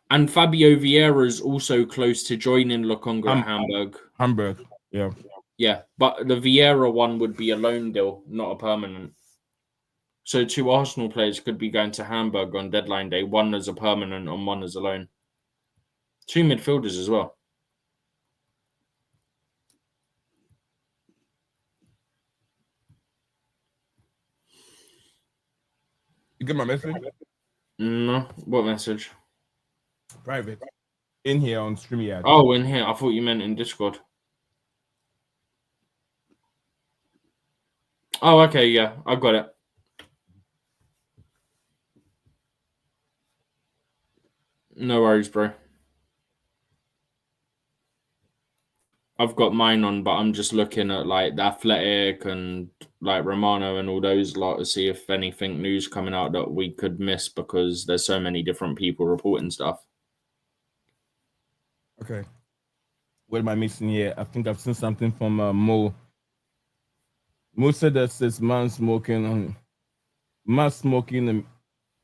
And Fabio Vieira is also close to joining Lokonga at Hamburg. Hamburg, yeah. Yeah, but the Vieira one would be a loan deal, not a permanent. So 2 Arsenal players could be going to Hamburg on deadline day, one as a permanent and one as a loan. 2 midfielders as well. You get my message? No, what message? Private. In here on StreamYard. Oh, in here. I thought you meant in Discord. Oh, okay, yeah, I got it. No worries, bro. I've got mine on, but I'm just looking at like the Athletic and like Romano and all those lot to see if anything news coming out that we could miss because there's so many different people reporting stuff. Okay. What am I missing here? I think I've seen something from Mo. Mo said that says man smoking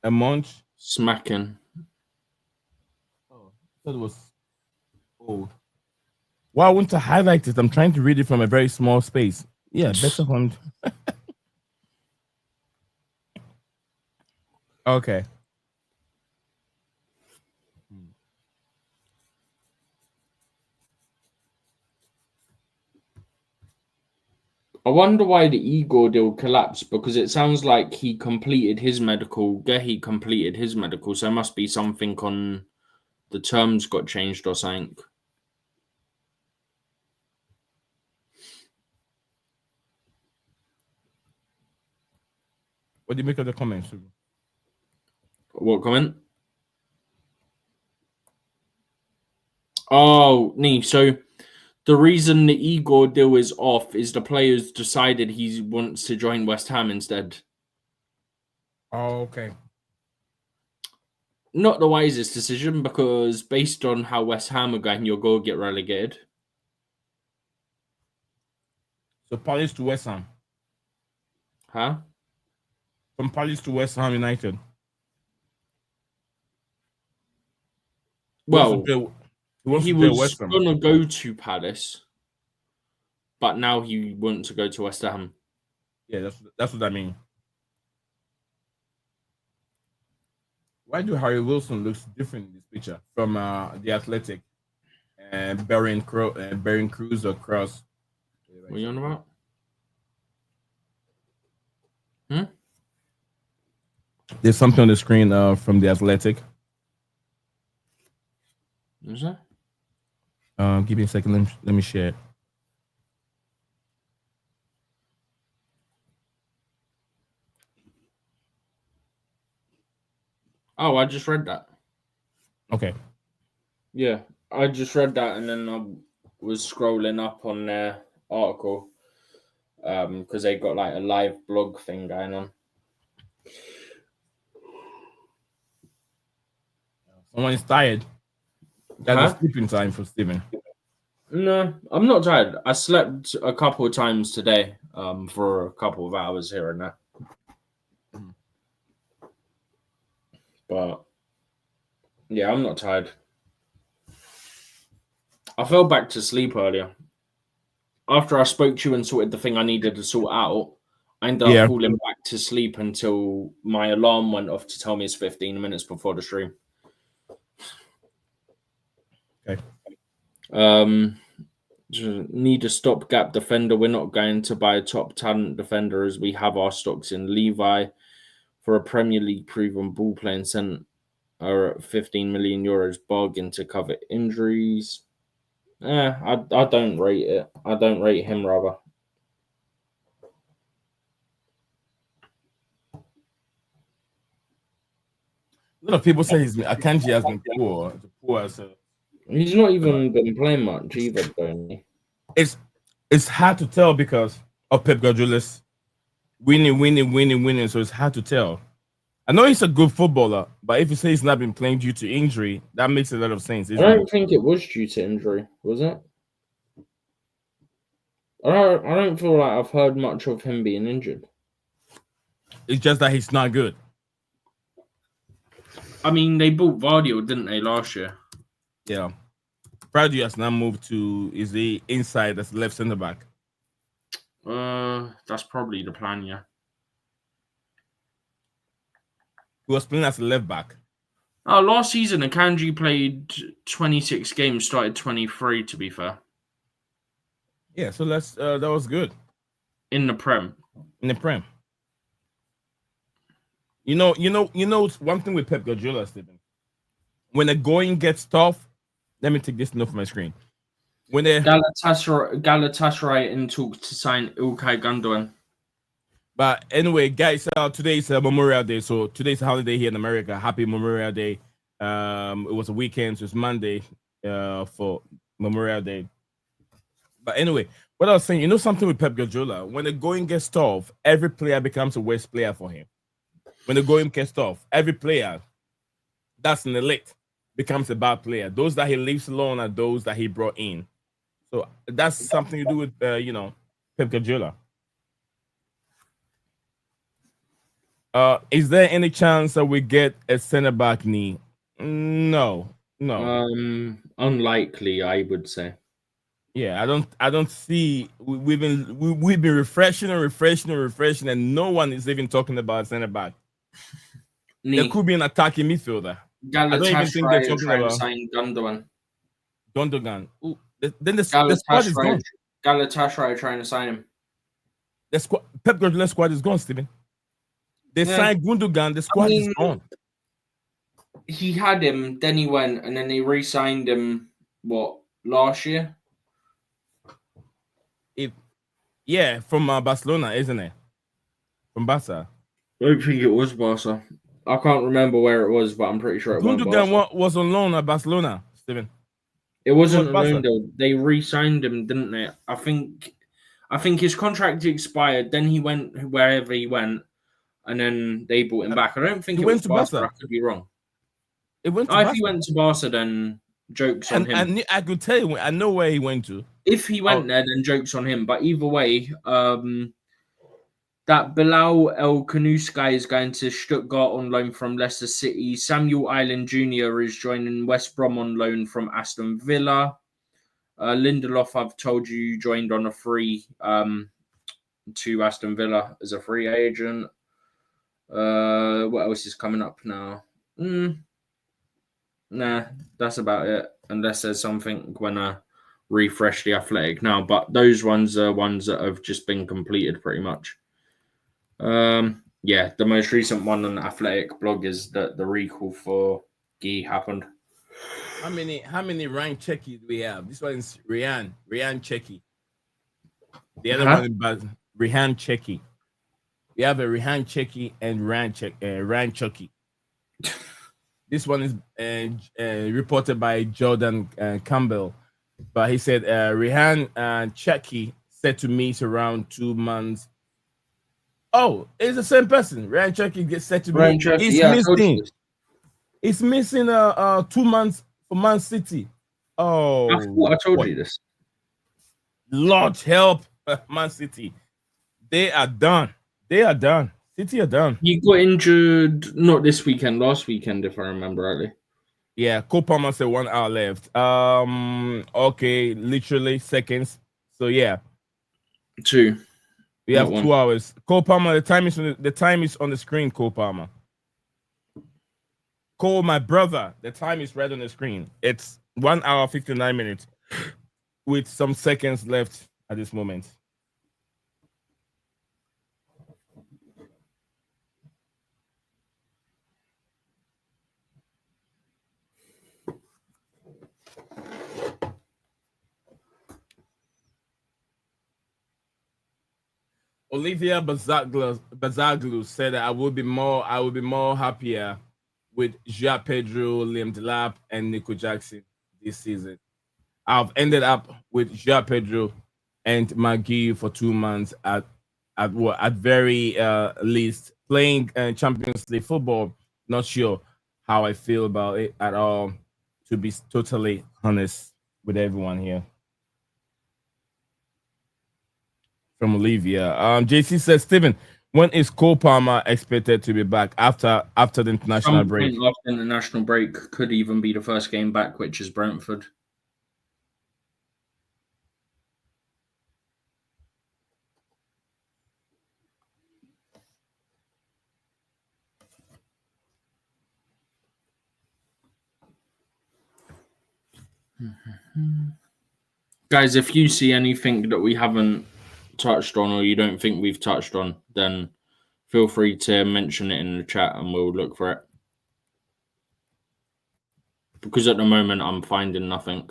a munch. Smacking. Oh, that was old. Well, I want to highlight it. I'm trying to read it from a very small space. Yeah, better one. Okay. I wonder why the Igor deal collapsed because it sounds like he completed his medical. Gehi completed his medical, so it must be something on the terms got changed or something. What do you make of the comments? What comment? Oh, nee. So the reason the Igor deal is off is the players decided he wants to join West Ham instead. Oh, okay. Not the wisest decision because based on how West Ham are going, you'll go get relegated. So Palace to West Ham. Huh? From Palace to West Ham United. Well, he was going to go to Palace, but now he wants to go to West Ham. Yeah, that's what I mean. Why do Harry Wilson looks different in this picture from the Athletic and Baron Cruz or Cross? What are you on about? There's something on the screen from the Athletic. Is that? Give me a second. Let me share it. Oh, I just read that. Okay. Yeah, I just read that, and then I was scrolling up on their article because they got like a live blog thing going on. Someone is tired. That's a sleeping time for Steven. No, I'm not tired. I slept a couple of times today for a couple of hours here and there. But yeah, I'm not tired. I fell back to sleep earlier. After I spoke to you and sorted the thing I needed to sort out, I ended up falling back to sleep until my alarm went off to tell me it's 15 minutes before the stream. Okay. Need a stopgap defender. We're not going to buy a top talent defender as we have our stocks in Levi for a Premier League proven ball playing centre at 15 million euros bargain to cover injuries. I don't rate it. I don't rate him rather. A lot of people say Akanji has been poor. So He's not even been playing much either, though. it's hard to tell because of Pep Guardiola's winning. So it's hard to tell. I know he's a good footballer, but if you say he's not been playing due to injury, that makes a lot of sense. I don't think it was due to injury, was it? I don't feel like I've heard much of him being injured. It's just that he's not good. I mean, they bought Vardy, didn't they, last year? Yeah. Vardy has now moved to is the inside as left centre back. That's probably the plan, yeah. He was playing as a left back. Last season, Akanji played 26 games, started 23, to be fair. Yeah, so that was good. In the Prem. In the Prem. You know, one thing with Pep Guardiola, Stephen. When the going gets tough, let me take this note from my screen. When Galatasaray in talks to sign Ilkay Gundogan. But anyway, guys, today is Memorial Day, so today's a holiday here in America. Happy Memorial Day. It was a weekend, so it's Monday for Memorial Day. But anyway, what I was saying, you know something with Pep Guardiola, when the going gets tough, every player becomes a worse player for him. When the going gets tough, every player that's an elite becomes a bad player. Those that he leaves alone are those that he brought in. So that's something to do with, Pep Guardiola. Is there any chance that we get a centre back knee? No. Unlikely, I would say. Yeah, I don't see. We've been refreshing, and no one is even talking about centre back. There could be an attacking midfielder. I don't even think they're talking about sign Gundogan. Ooh, then the squad is gone. Galatasaray trying to sign him. The squad, Pep Guardiola's squad is gone, Stephen. They signed Gundogan. The squad is gone. He had him, then he went, and then they re-signed him. What, last year? From Barcelona, isn't it? From Barca. I don't think it was Barca. I can't remember where it was, but I'm pretty sure it was Gundogan was on loan at Barcelona, Stephen. It wasn't a loan deal. They re-signed him, didn't they? I think his contract expired. Then he went wherever he went, and then they brought him back. I don't think he it went was to Barca. Barca. I could be wrong. It went to if he went to Barca, then jokes on him. I could tell you, I know where he went to. If he went there, then jokes on him. But either way, that Bilal El Kanuska is going to Stuttgart on loan from Leicester City. Samuel Island Jr. is joining West Brom on loan from Aston Villa. Lindelof, I've told you, joined on a free to Aston Villa as a free agent. What else is coming up now? Nah, that's about it. Unless there's something when I refresh the Athletic now. But those ones are ones that have just been completed pretty much. The most recent one on the Athletic blog is that the recall for Guy happened. How many Ryan Checky do we have? This one is Ryan Checky. The other one is Ryan Checky. We have a Ryan Checky and Ryan Chucky. This one is reported by Jordan Campbell, but he said Ryan Checky said to me it's around 2 months. Oh, it's the same person. Ryan Checky gets said to me. He's missing 2 months for Man City. Oh, I told you this. Lord help Man City. They are done. City are done. He got injured not this weekend, last weekend, if I remember rightly. Yeah, Cole Palmer said 1 hour left. Okay, literally seconds. So yeah. 2. We have 2 hours. Cole Palmer, the time is on the screen, Cole Palmer. Cole, my brother, the time is right on the screen. It's 1 hour, 59 minutes with some seconds left at this moment. Olivia Bazaglu said that I will be more happier with João Pedro, Liam Delap, and Nicolas Jackson this season. I've ended up with João Pedro and Marc Guiu for 2 months at very least playing Champions League football. Not sure how I feel about it at all, to be totally honest with everyone here. From Olivia. JC says, Stephen, when is Cole Palmer expected to be back after the international break? After the national break, could even be the first game back, which is Brentford. Guys, if you see anything that we haven't touched on or you don't think we've touched on, then feel free to mention it in the chat and we'll look for it. Because at the moment, I'm finding nothing.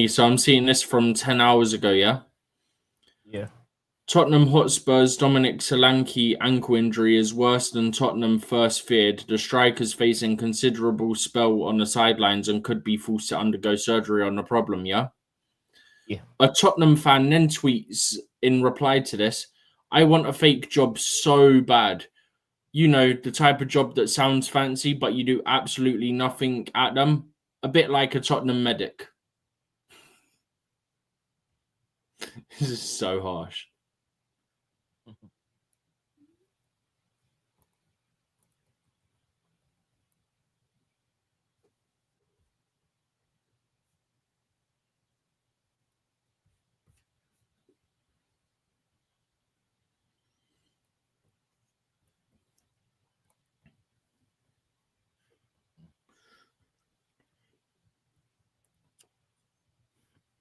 So I'm seeing this from 10 hours ago, yeah? Yeah. Tottenham Hotspur's Dominic Solanke ankle injury is worse than Tottenham first feared. The striker's facing considerable spell on the sidelines and could be forced to undergo surgery on the problem, yeah? Yeah. A Tottenham fan then tweets in reply to this, I want a fake job so bad. You know, the type of job that sounds fancy, but you do absolutely nothing at them. A bit like a Tottenham medic. This is so harsh.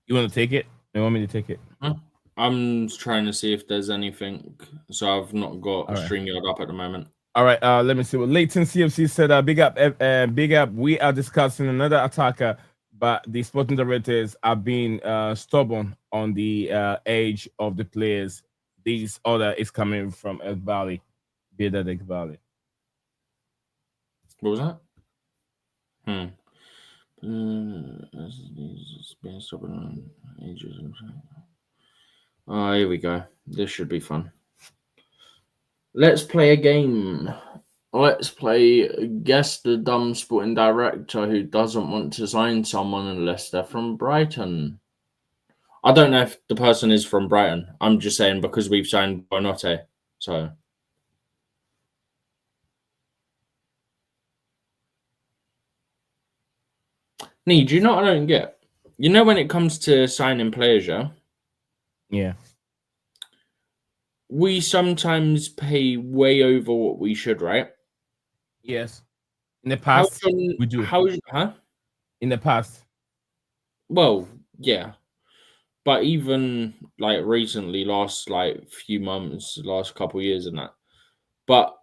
You want to take it? You want me to take it? Huh? I'm trying to see if there's anything. So I've not got All right. StreamYard up at the moment. All right. Let me see what Leighton CFC said. Big up, big up. We are discussing another attacker, but the sporting directors are being stubborn on the age of the players. This order is coming from Ekbali, Beda Ekbali. What was that? Oh, here we go. This should be fun. Let's play a game. Let's play Guess the Dumb Sporting Director who doesn't want to sign someone unless they're from Brighton. I don't know if the person is from Brighton. I'm just saying because we've signed Bonote. So. Nee, do you know what I don't get? You know when it comes to signing players, yeah? Yeah. We sometimes pay way over what we should, right? Yes. In the past, we do. In the past. Well, yeah. But even like recently, last like few months, last couple of years and that. But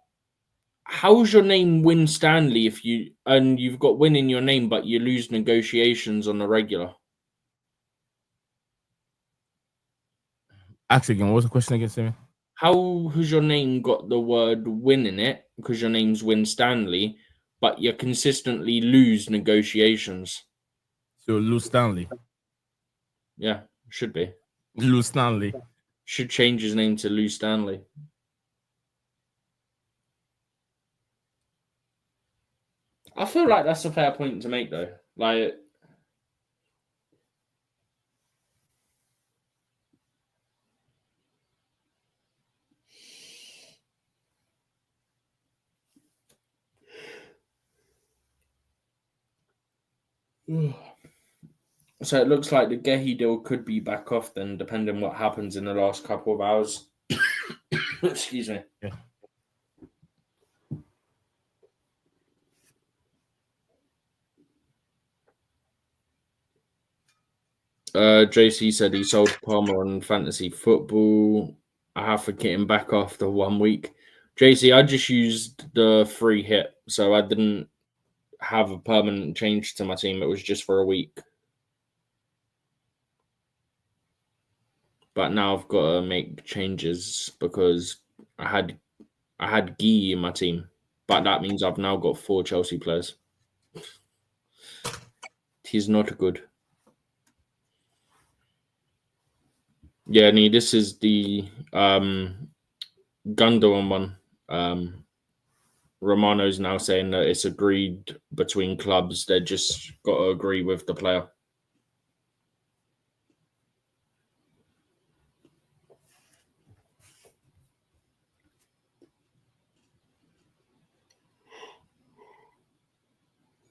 how's your name Win Stanley if you've got Win in your name, but you lose negotiations on the regular? Ask again. What was the question again, Sammy? How has your name got the word Win in it? Because your name's Win Stanley, but you consistently lose negotiations. So Lou Stanley. Yeah, should be. Lou Stanley. Should change his name to Lou Stanley. I feel like that's a fair point to make, though. Like, so it looks like the Gehi deal could be back off then, depending on what happens in the last couple of hours. Excuse me. Yeah. JC said he sold Palmer on fantasy football. I have to get him back after 1 week. JC, I just used the free hit, so I didn't have a permanent change to my team. It was just for a week. But now I've got to make changes because I had Guiu in my team. But that means I've now got 4 Chelsea players. He's not good. Yeah, this is the Gundogan one. Romano's now saying that it's agreed between clubs. They just got to agree with the player.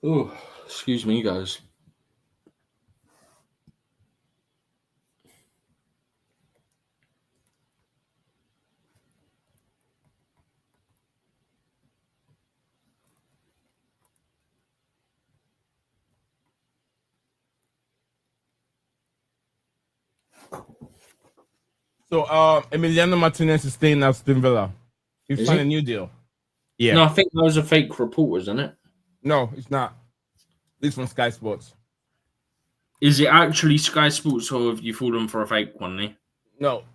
Oh, excuse me, guys. So, Emiliano Martinez is staying at Aston Villa. He's signed a new deal. Yeah. No, I think that was a fake report, wasn't it? No, it's not. This from Sky Sports. Is it actually Sky Sports, or have you fallen for a fake one, eh? No.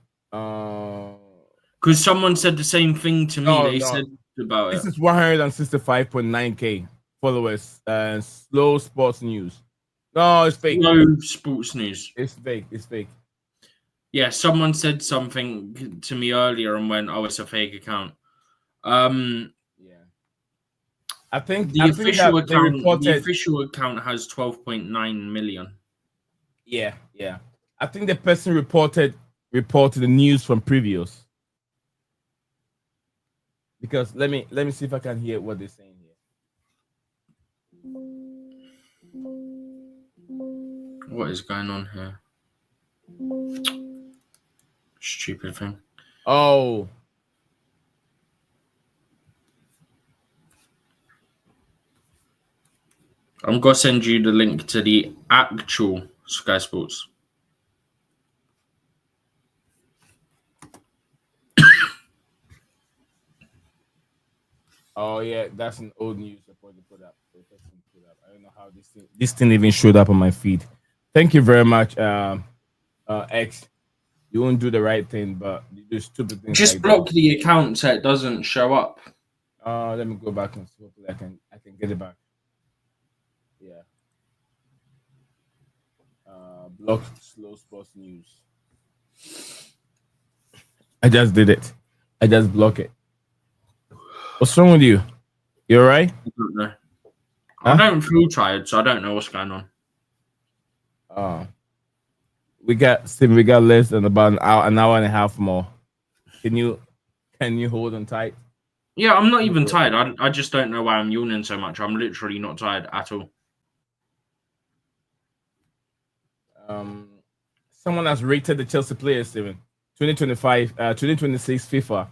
Because someone said the same thing to me. No, they said about this it. is 165.9k followers. Slow Sports News. No, it's fake. No sports news. It's fake. It's fake. Yeah, someone said something to me earlier and went, "Oh, it's a fake account." Yeah. I think The official account has 12.9 million. Yeah. I think the person reported the news from previous. Because let me see if I can hear what they're saying here. What is going on here? Stupid thing. Oh. I'm going to send you the link to the actual Sky Sports. Oh yeah, that's an old news report they put up. I don't know how this thing even showed up on my feed. Thank you very much, X. You won't do the right thing, but you do stupid things. Just like block that. the account so it doesn't show up. Let me go back and see. Hopefully I can get it back. Yeah. Block Slow Sports News. I just did it. I just block it. What's wrong with you? You all right? I don't know. Huh? I don't feel tired, so I don't know what's going on. We got less than about an hour and a half more. Can you hold on tight? Yeah, I'm not even tired. I just don't know why I'm yawning so much. I'm literally not tired at all. Someone has rated the Chelsea players, Steven. 2026 FIFA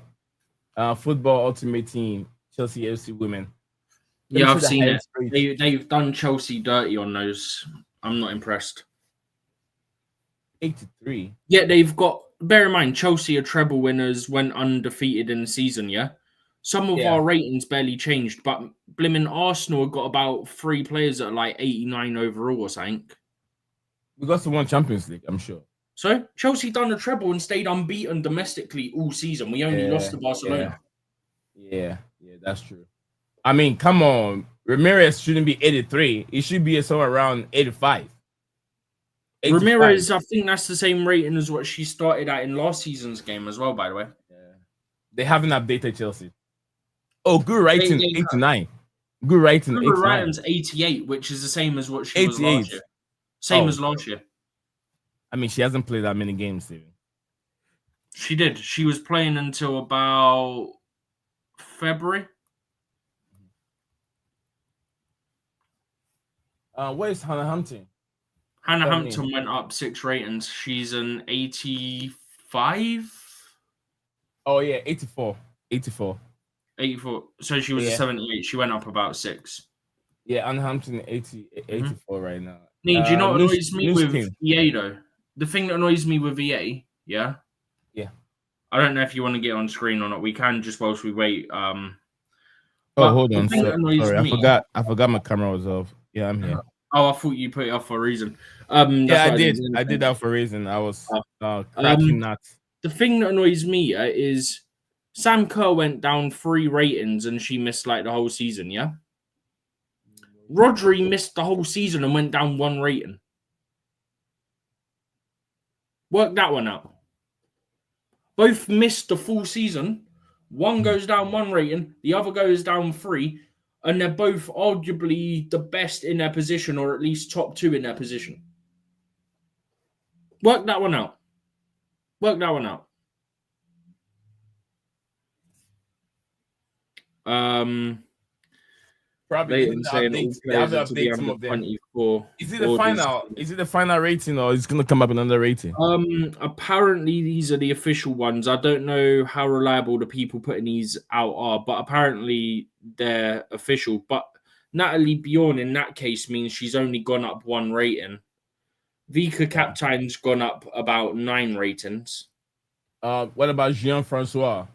Football Ultimate Team Chelsea FC Women. Yeah, I've seen it. They've done Chelsea dirty on those. I'm not impressed. 83. Yeah, they've got. Bear in mind, Chelsea are treble winners, went undefeated in the season. Yeah, some of our ratings barely changed, but blimmin' Arsenal have got about 3 players that are like 89 overall or something. We got to win Champions League, I'm sure. So Chelsea done a treble and stayed unbeaten domestically all season. We only lost to Barcelona. Yeah, that's true. I mean, come on. Ramirez shouldn't be 83. He should be somewhere around 85. 85. Ramirez, I think that's the same rating as what she started at in last season's game as well, by the way. Yeah. They haven't updated Chelsea. Oh, good writing, 89. Good writing, 89. Good writing's 88, which is the same as what she was last year. Same as last year. I mean, she hasn't played that many games, Steven. She did. She was playing until about February. Where's Hannah Hampton? Hannah Hampton went up 6 ratings. She's an 85. Oh yeah, 84. 84. So she was a 78. She went up about 6. Yeah, Hannah Hampton 84 right now. Do you know what annoys me with EA though? The thing that annoys me with EA, yeah. I don't know if you want to get on screen or not. We can just whilst we wait. But hold the on. thing that annoys Sorry, me. I forgot my camera was off. Yeah, I'm here. Oh, I thought you put it off for a reason. Yeah, I That's did. I did that for a reason. I was cracking nuts. The thing that annoys me is Sam Kerr went down 3 ratings and she missed like the whole season. Yeah, Rodri missed the whole season and went down 1 rating. Work that one out. Both missed the full season. One goes down 1 rating, the other goes down 3, and they're both arguably the best in their position, or at least top 2 in their position. Work that one out. Work that one out. Probably Leighton saying all players are to be under 24. Is it the final? Is it the final rating, or is it going to come up another rating? Apparently these are the official ones. I don't know how reliable the people putting these out are, but apparently they're official. But Natalie Bjorn in that case means she's only gone up 1 rating. Vika Captain's gone up about 9 ratings. What about Jean-Francois?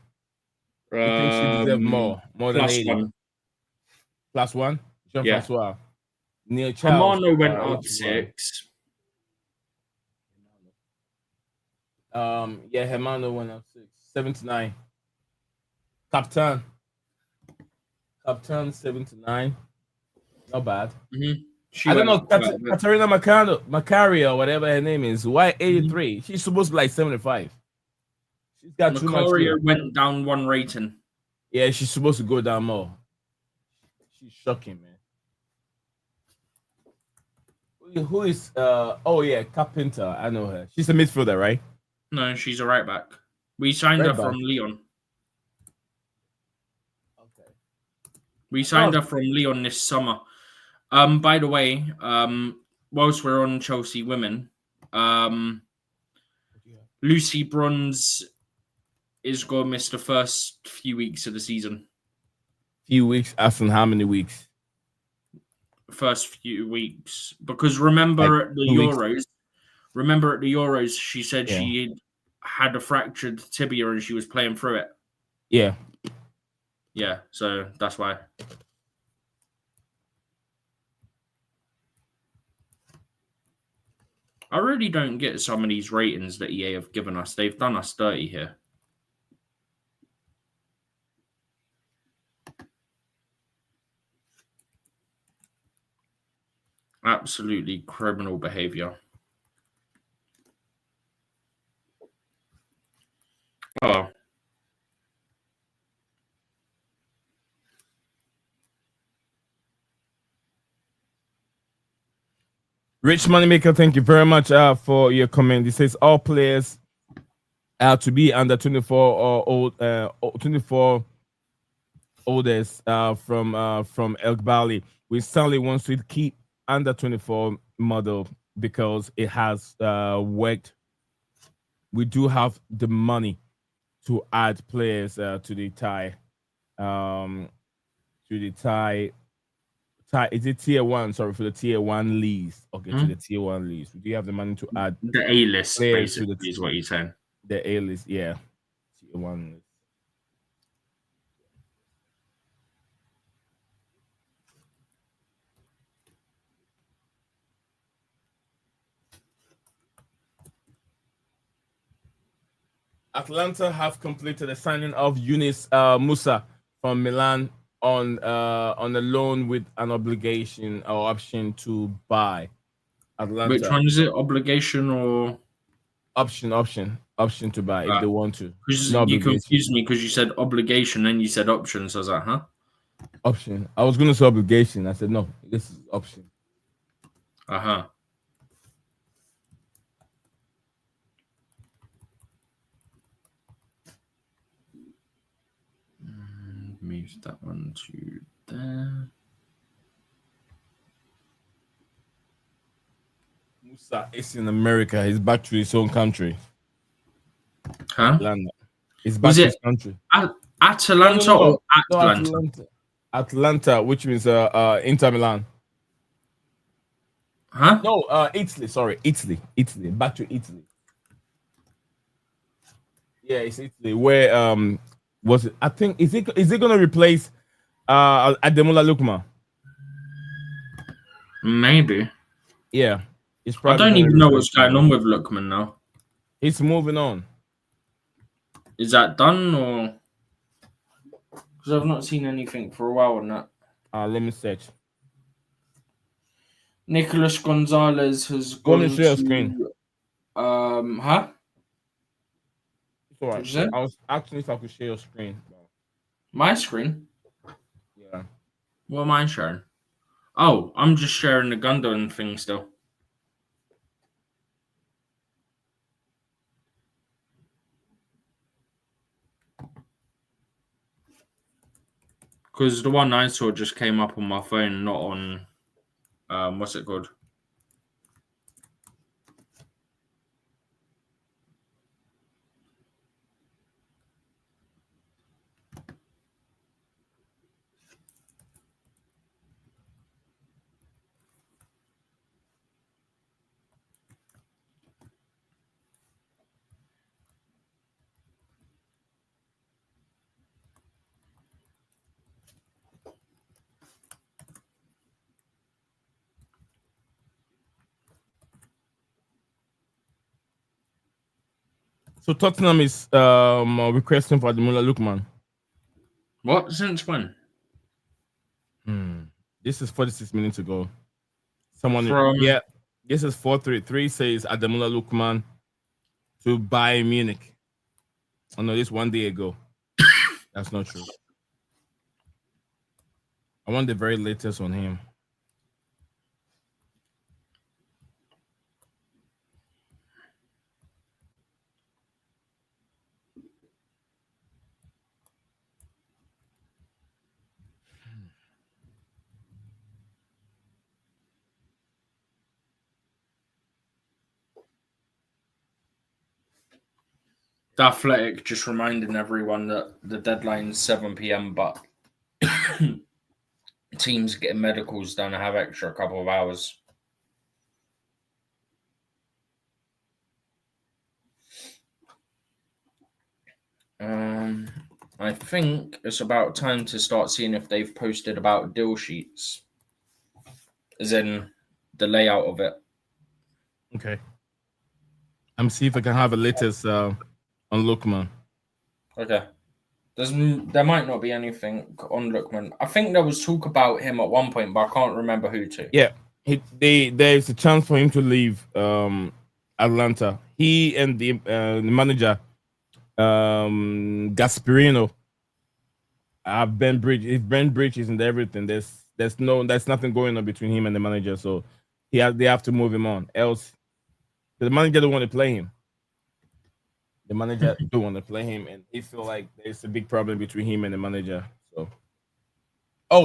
I think she deserves more than 80. +1. +1? Jean-Francois. Neil Charles. Hamano went up 6. Yeah, Hermano went up 6. 79. Captain 79. Not bad. Mm-hmm. I don't know, Katarina Macario, or whatever her name is. Why 83? She's supposed to be like 75. She's got too much. Macario went down 1 rating. Yeah, she's supposed to go down more. She's shocking, man. Who is Carpenter? I know her. She's a midfielder, right? No, she's a right back. We signed her from Lyon. Okay. We signed her from Lyon this summer. By the way, whilst we're on Chelsea women, Lucy Bronze is going to miss the first few weeks of the season. Few weeks? As in how many weeks? First few weeks. Because remember at the Euros, she said she had a fractured tibia and she was playing through it. Yeah. Yeah, so that's why. I really don't get some of these ratings that EA have given us. They've done us dirty here. Absolutely criminal behavior. Oh. Rich Moneymaker, thank you very much for your comment. It says all players are to be under 24 or old, 24 oldest from Elk Valley. We certainly want to keep under 24 model because it has worked. We do have the money to add players to the tie. Is it tier 1? Sorry, for the tier 1 leagues. Okay, to the tier 1 leagues. Do you have the money to add the A-list, basically, is what you're saying. The A-list, yeah. Tier 1 list. Atlanta have completed the signing of Yunus Musa from Milan on a loan with an obligation or option to buy. Atlanta. Which one is it? Obligation or option to buy if they want to? You confused me because you said obligation, then you said option. So I was like, huh? Option. I was going to say obligation. I said no. This is option. Uh-huh. Move that one to there. Musa is in America. He's back to his own country. Huh? Atlanta. He's back to his country. Atalanta or Atlanta? No, Atlanta, which means Inter Milan. Huh? No, Italy. Sorry, Italy. Back to Italy. Yeah, it's Italy. Where was it? I think is it going to replace Ademola Lookman. Maybe. Yeah, he's I probably don't gonna even know replace what's going him. on with Lookman now. He's moving on. Is that done or? Because I've not seen anything for a while on that. Let me search. Nicolas Gonzalez has Go on gone and share your to. screen. Huh? It's all right. What'd you say? I was asking if I could share your screen. My screen? Yeah. What am I sharing? Oh, I'm just sharing the Gundam thing still. Because the one I saw just came up on my phone, not on what's it called? So Tottenham is requesting for Ademola Lookman. What? Since when? This is 46 minutes ago. Someone, From yeah, this is 433 says Ademola Lookman to Bayern Munich. Oh no, this 1 day ago. That's not true. I want the very latest on him. The Athletic, just reminding everyone that the deadline's 7 p.m. but teams getting medicals done have extra couple of hours. I think it's about time to start seeing if they've posted about deal sheets, as in the layout of it. Okay. I'm see if I can have a latest on Lookman. Okay. There might not be anything on Lookman. I think there was talk about him at one point, but I can't remember who to. Yeah, there's a chance for him to leave Atlanta. He and the manager Gasperino have been bridges and everything. There's nothing going on between him and the manager, so they have to move him on. Else, the manager don't want to play him. The manager don't want to play him, and he feel like there's a big problem between him and the manager. So,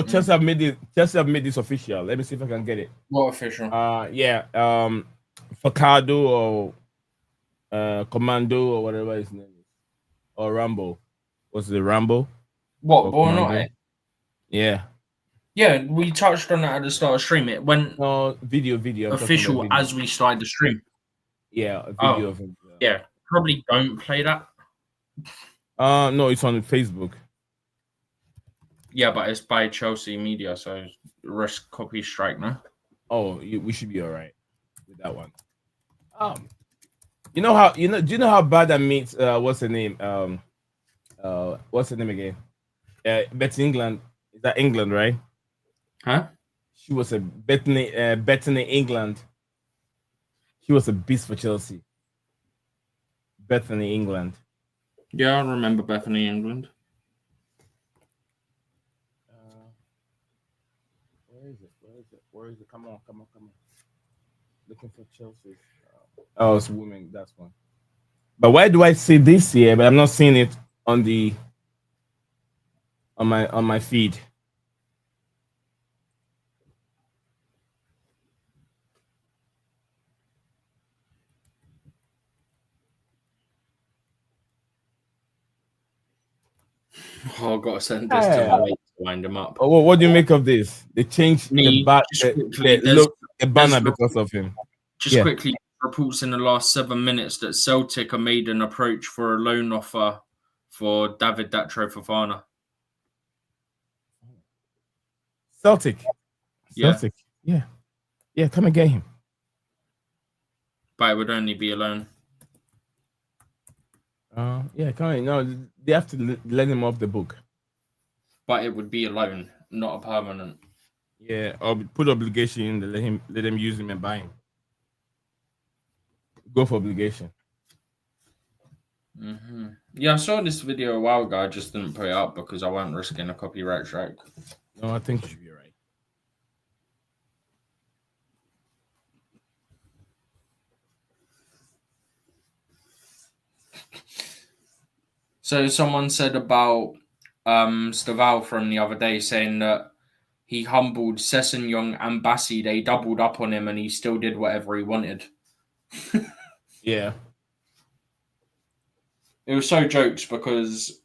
Chelsea have made this official. Let me see if I can get it. What official? Yeah, Facado or Commando or whatever his name is, or Rambo. Was it Rambo? What, Bornai? Yeah. Yeah, we touched on that at the start of stream. It went video. official video. as we started the stream. Yeah, a video of him. Yeah, probably don't play that. No, it's on Facebook. Yeah, but it's by Chelsea Media, so risk copy strike now. Oh, we should be all right with that one. Do you know how bad that means? What's her name? What's her name again? Betty England. Is that England, right? Huh? She was a Bethany England. She was a beast for Chelsea. Bethany England. Yeah, I remember Bethany England. Where is it? Come on. Looking for Chelsea. Oh, it's women. That's one. But why do I see this here? But I'm not seeing it on my feed. Oh, I've got to send this to my mate to wind him up. Oh, what do you make of this? They changed the banner because of him. Just quickly, reports in the last 7 minutes that Celtic have made an approach for a loan offer for David Datro Fofana. Celtic. Yeah. Celtic. Yeah. Yeah, come and get him. But it would only be a loan. Yeah, come on. No, they have to let him off the book. But it would be a loan, not a permanent. Yeah, or put obligation in to let them use him and buy him. Go for obligation. Mm-hmm. Yeah, I saw this video a while ago. I just didn't put it up because I wasn't risking a copyright strike. No, I think you should be right. So someone said about Staval from the other day, saying that he humbled Sessegnon and Bassi. They doubled up on him and he still did whatever he wanted. Yeah. It was so jokes because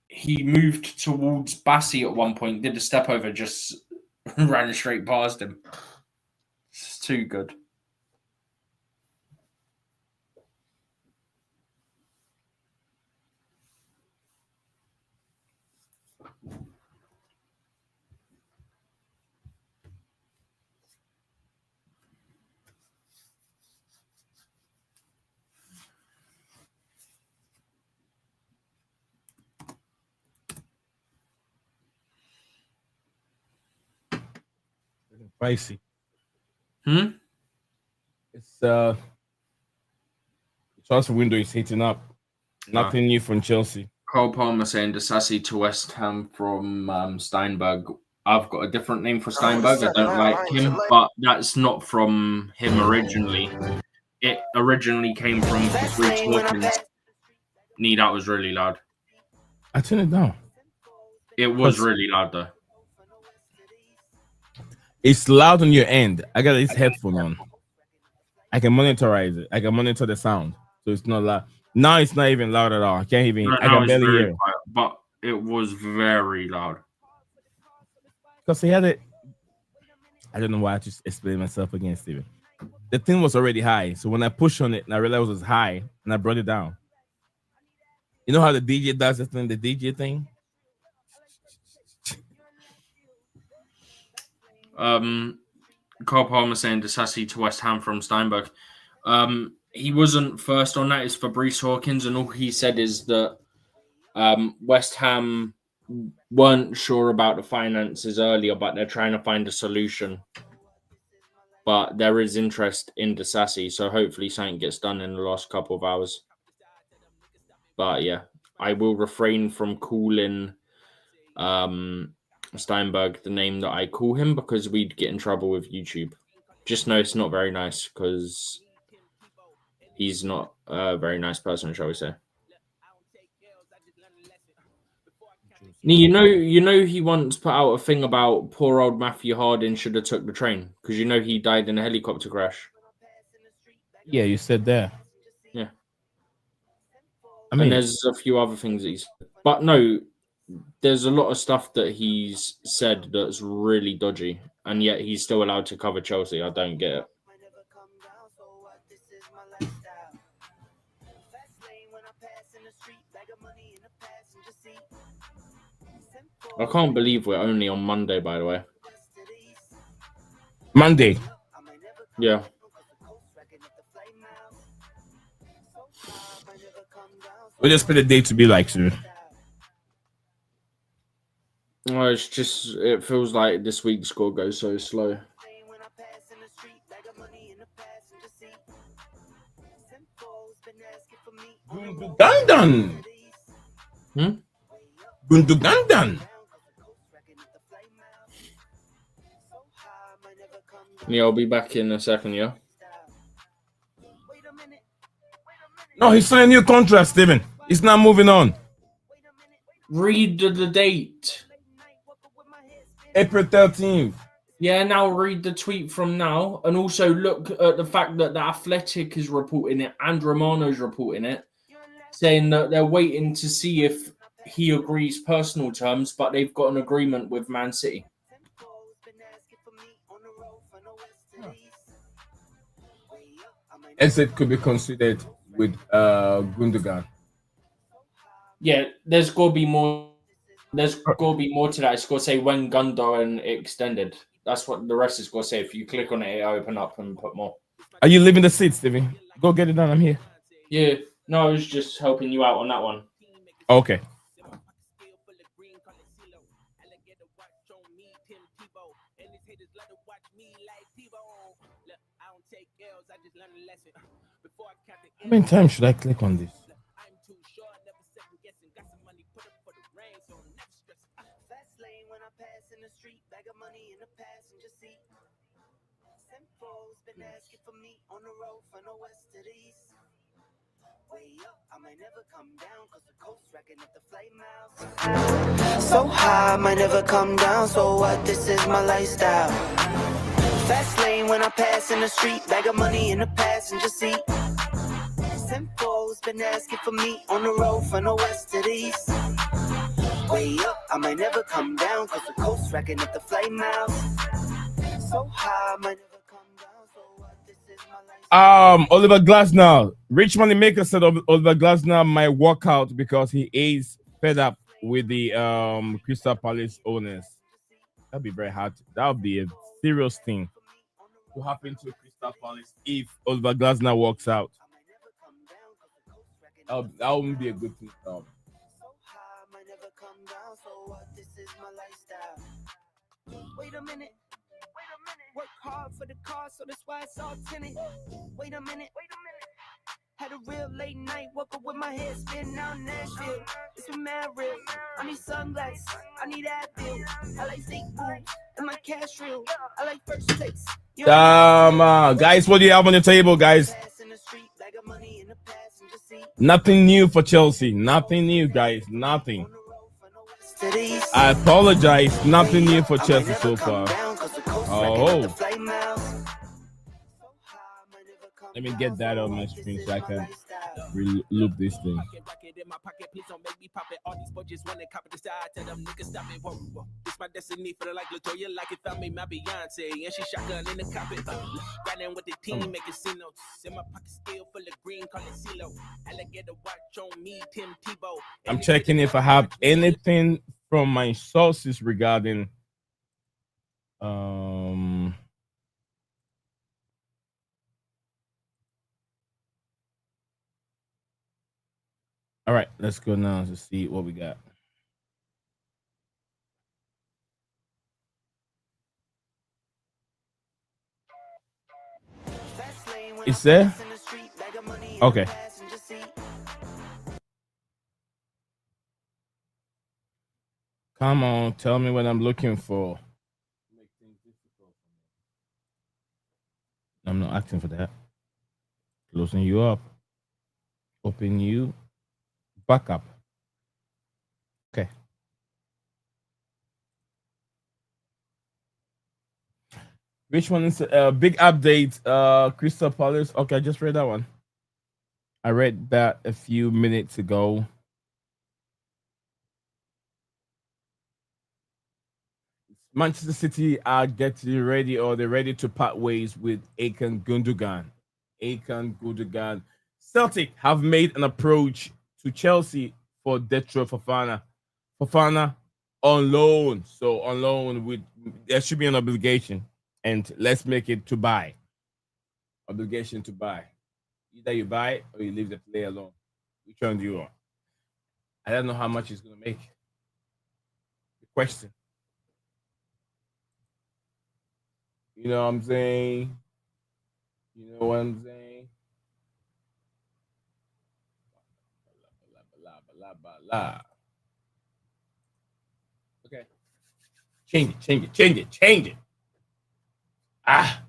he moved towards Bassi at one point, did a step over, just ran straight past him. It's too good. Pricey. It's transfer window is heating up. Nothing new from Chelsea. Cole Palmer saying Disasi to West Ham from Steinberg. I've got a different name for Steinberg. I don't like him, but that's not from him originally. It originally came from Bruce Hawkins. Nee, that was really loud. I turned it down. It was really loud though. It's loud on your end. I got this headphone on. I can monitorize it. I can monitor the sound, so it's not loud. Now it's not even loud at all. I can't even. I can barely hear it. Quiet, but it was very loud. Because he had it. I don't know why I just explained myself again, Steven. The thing was already high, so when I pushed on it and I realized it was high, and I brought it down. You know how the DJ does the thing, the DJ thing? Carl Palmer saying Disasi to West Ham from Steinberg. He wasn't first on that. It's Fabrice Hawkins, and all he said is that West Ham weren't sure about the finances earlier, but they're trying to find a solution. But there is interest in Disasi, so hopefully something gets done in the last couple of hours. But yeah, I will refrain from calling Steinberg the name that I call him because we'd get in trouble with YouTube. Just know it's not very nice because he's not a very nice person, shall we say. You know he once put out a thing about poor old Matthew Harding should have took the train because you know he died in a helicopter crash. Yeah, you said that. Yeah. I mean, and there's a few other things that he's... But no, there's a lot of stuff that he's said that's really dodgy, and yet he's still allowed to cover Chelsea. I don't get it. I can't believe we're only on Monday, by the way. Monday. Yeah. We'll just put a date to be like soon. Well, it's just, it feels like this week's score goes so slow. Gundogan. Gundogan. Yeah, I'll be back in a second, yeah? No, he signed a new contract, Steven. He's not moving on. Read the date. April 13th. Yeah, now read the tweet from now. And also look at the fact that the Athletic is reporting it and Romano's reporting it, saying that they're waiting to see if he agrees personal terms, but they've got an agreement with Man City. Exit could be considered with Gundogan. Yeah, there's got to be more There's got to be more to that. It's got to say when Gundo extended. That's what the rest is going to say. If you click on it, it'll open up and put more. Are you leaving the seat, Stevie? Go get it done. I'm here. Yeah. No, I was just helping you out on that one. Okay. How many times should I click on this? Been asking for me on the road from the west to the east. Way up, I might never come down, cause the coast racking up the flight miles. So high, I might never come down, so what? This is my lifestyle. Fast lane when I pass in the street, bag of money in the passenger seat. Simcoe's been asking for me on the road from the west to the east. Way up, I might never come down, cause the coast racking up the flight miles. So high, I might never come down. Oliver Glasner, Rich Money Maker said Oliver Glasner might walk out because he is fed up with the Crystal Palace owners. That'd be very hard. That would be a serious thing to happen to Crystal Palace if Oliver Glasner walks out. That wouldn't be a good thing. Wait a minute. Work hard for the car, so that's why it's all tinted. Wait a minute. Had a real late night, woke up with my head spinning out Nashville. It's been mad real. I need sunglasses, I need Advil. I like fake boobs and my cash real. I like first takes. Guys, what do you have on your table, guys? Nothing new for Chelsea. Nothing new, guys. Nothing. I apologize. Nothing new for Chelsea so far. Oh. Let me get that on my screen so I can look this thing. It's my destiny for the like Latoya, like if I made my Beyonce, and she shotgun in the cockpit. Riding with the team, making C notes. In my pocket still full of green, call it CeeLo. Alligator watch on me, Tim Tebow. I'm checking if I have anything from my sources regarding all right, let's go now to see what we got. Is there? Okay. Come on, tell me what I'm looking for. I'm not asking for that. Closing you up. Open you. Back up. Okay. Which one is a big update? Crystal Palace. Okay, I just read that one. I read that a few minutes ago. Manchester City are getting ready, or they're ready to part ways with Akan Gundogan. Celtic have made an approach to Chelsea for Detro Fofana. Fofana on loan. So on loan, with there should be an obligation. And let's make it to buy. Obligation to buy. Either you buy or you leave the player alone. Which one do you want? I don't know how much it's going to make. The question. You know what I'm saying? You know what I'm saying? Okay. Change it. Ah.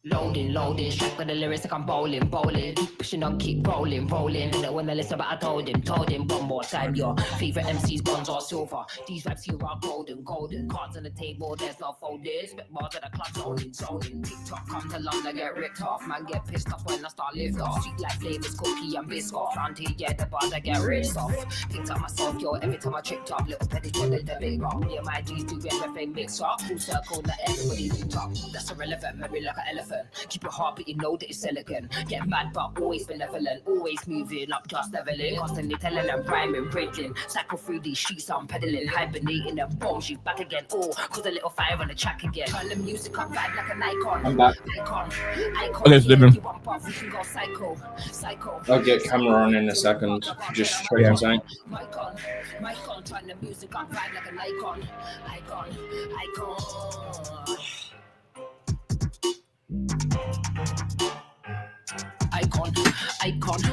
Loading, strike with the lyrics like I'm bowling. Keep pushing on, keep rolling. And when they listen, but I told him, one more time. Your favorite MCs, bronze or silver. These raps here are golden. Cards on the table, there's no folders. Spit bars at the club, zoning. TikTok comes along, I get ripped off. Man, get pissed off when I start lift off. Sweet like flavors, cookie and biscuit. Round here, yeah, the bars I get ripped off. Picked up myself, yo, every time I tripped up. Little petty to the big rock. Me and my G's do everything mix up. Full circle, that everybody's in top. That's irrelevant, maybe like an elephant. Keep your heart, but you know that it's elegant. Get mad, but always benevolent. Always moving up, just leveling. Constantly telling them, rhyming, bridging. Cycle through these streets, I'm pedaling. Hibernating the bombs, you back again. Oh, cause a little fire on the track again. Turn the music up, vibe like an icon. I'm back. Icon. Okay, it's living. You want buff, we can go psycho. I'll get camera on in a second. Just checking something. Icon. Turn the music up, vibe like an icon. Icon.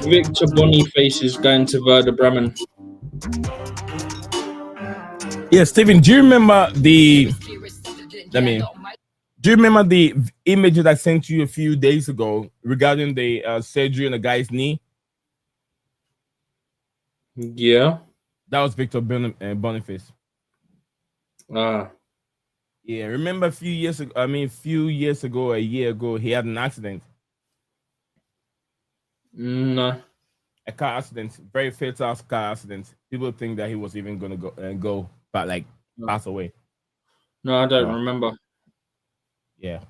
Victor Boniface is going to Werder Bremen. Yeah, Stephen, do you remember the images I sent you a few days ago regarding the surgery on the guy's knee? Yeah. That was Victor Boniface. Yeah, remember a year ago, a year ago, he had an accident. No. A car accident, very fatal car accident. People think that he was even gonna go, but pass away. No, I don't remember. Yeah,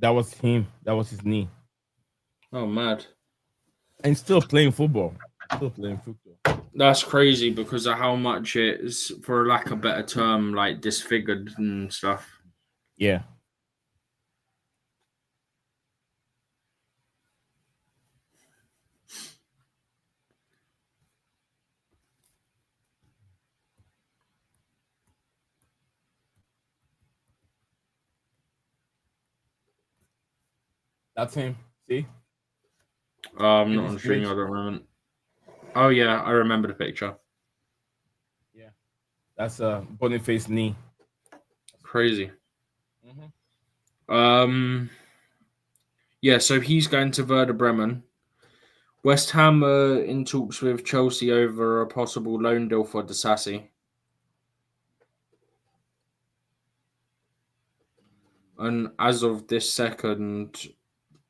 that was him. That was his knee. Oh, mad. And still playing football. That's crazy because of how much it's, for lack of a better term, like disfigured and stuff. Yeah. That's him. See? I'm not on stream. I don't remember. Oh yeah, I remember the picture. Yeah, that's Boniface knee. Crazy. Yeah, so he's going to Werder Bremen. West Ham are in talks with Chelsea over a possible loan deal for Disasi. And as of this second,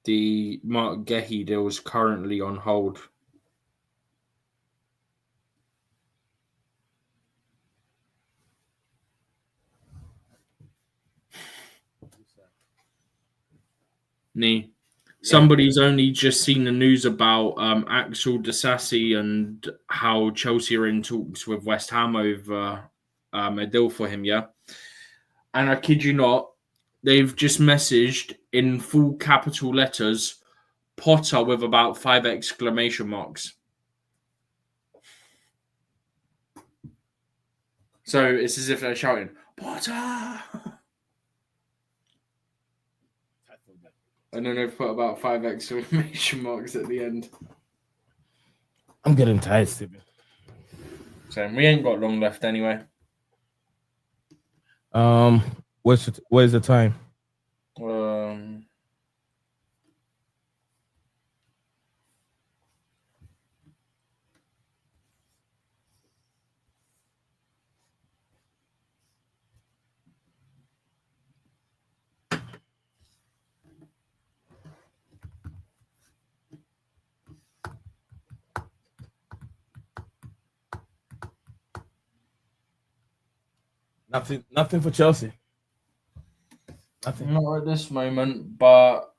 the Marc Guiu deal is currently on hold. Somebody's only just seen the news about Axel Disasi and how Chelsea are in talks with West Ham over a deal for him, yeah? And I kid you not, they've just messaged in full capital letters, Potter with about 5 exclamation marks. So it's as if they're shouting, Potter! And then they've put about 5 exclamation marks at the end. I'm getting tired, Stephen. So we ain't got long left anyway. Where's the time? Nothing for Chelsea. Nothing. Not at this moment, but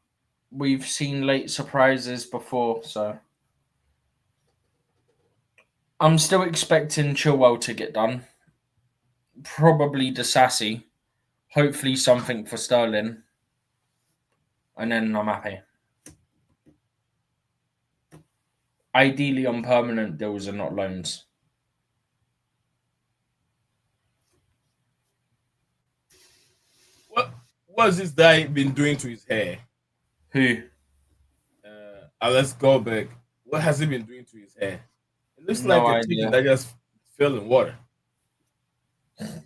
we've seen late surprises before, so I'm still expecting Chilwell to get done. Probably Disasi. Hopefully something for Sterling. And then I'm happy. Ideally on permanent deals and not loans. What's this guy been doing to his hair? Who? Let's go back. What has he been doing to his hair? It looks No like a idea. chicken that just fell in water.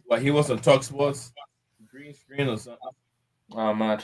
Well, he was on Talk Sports, green screen or something. Oh, mad.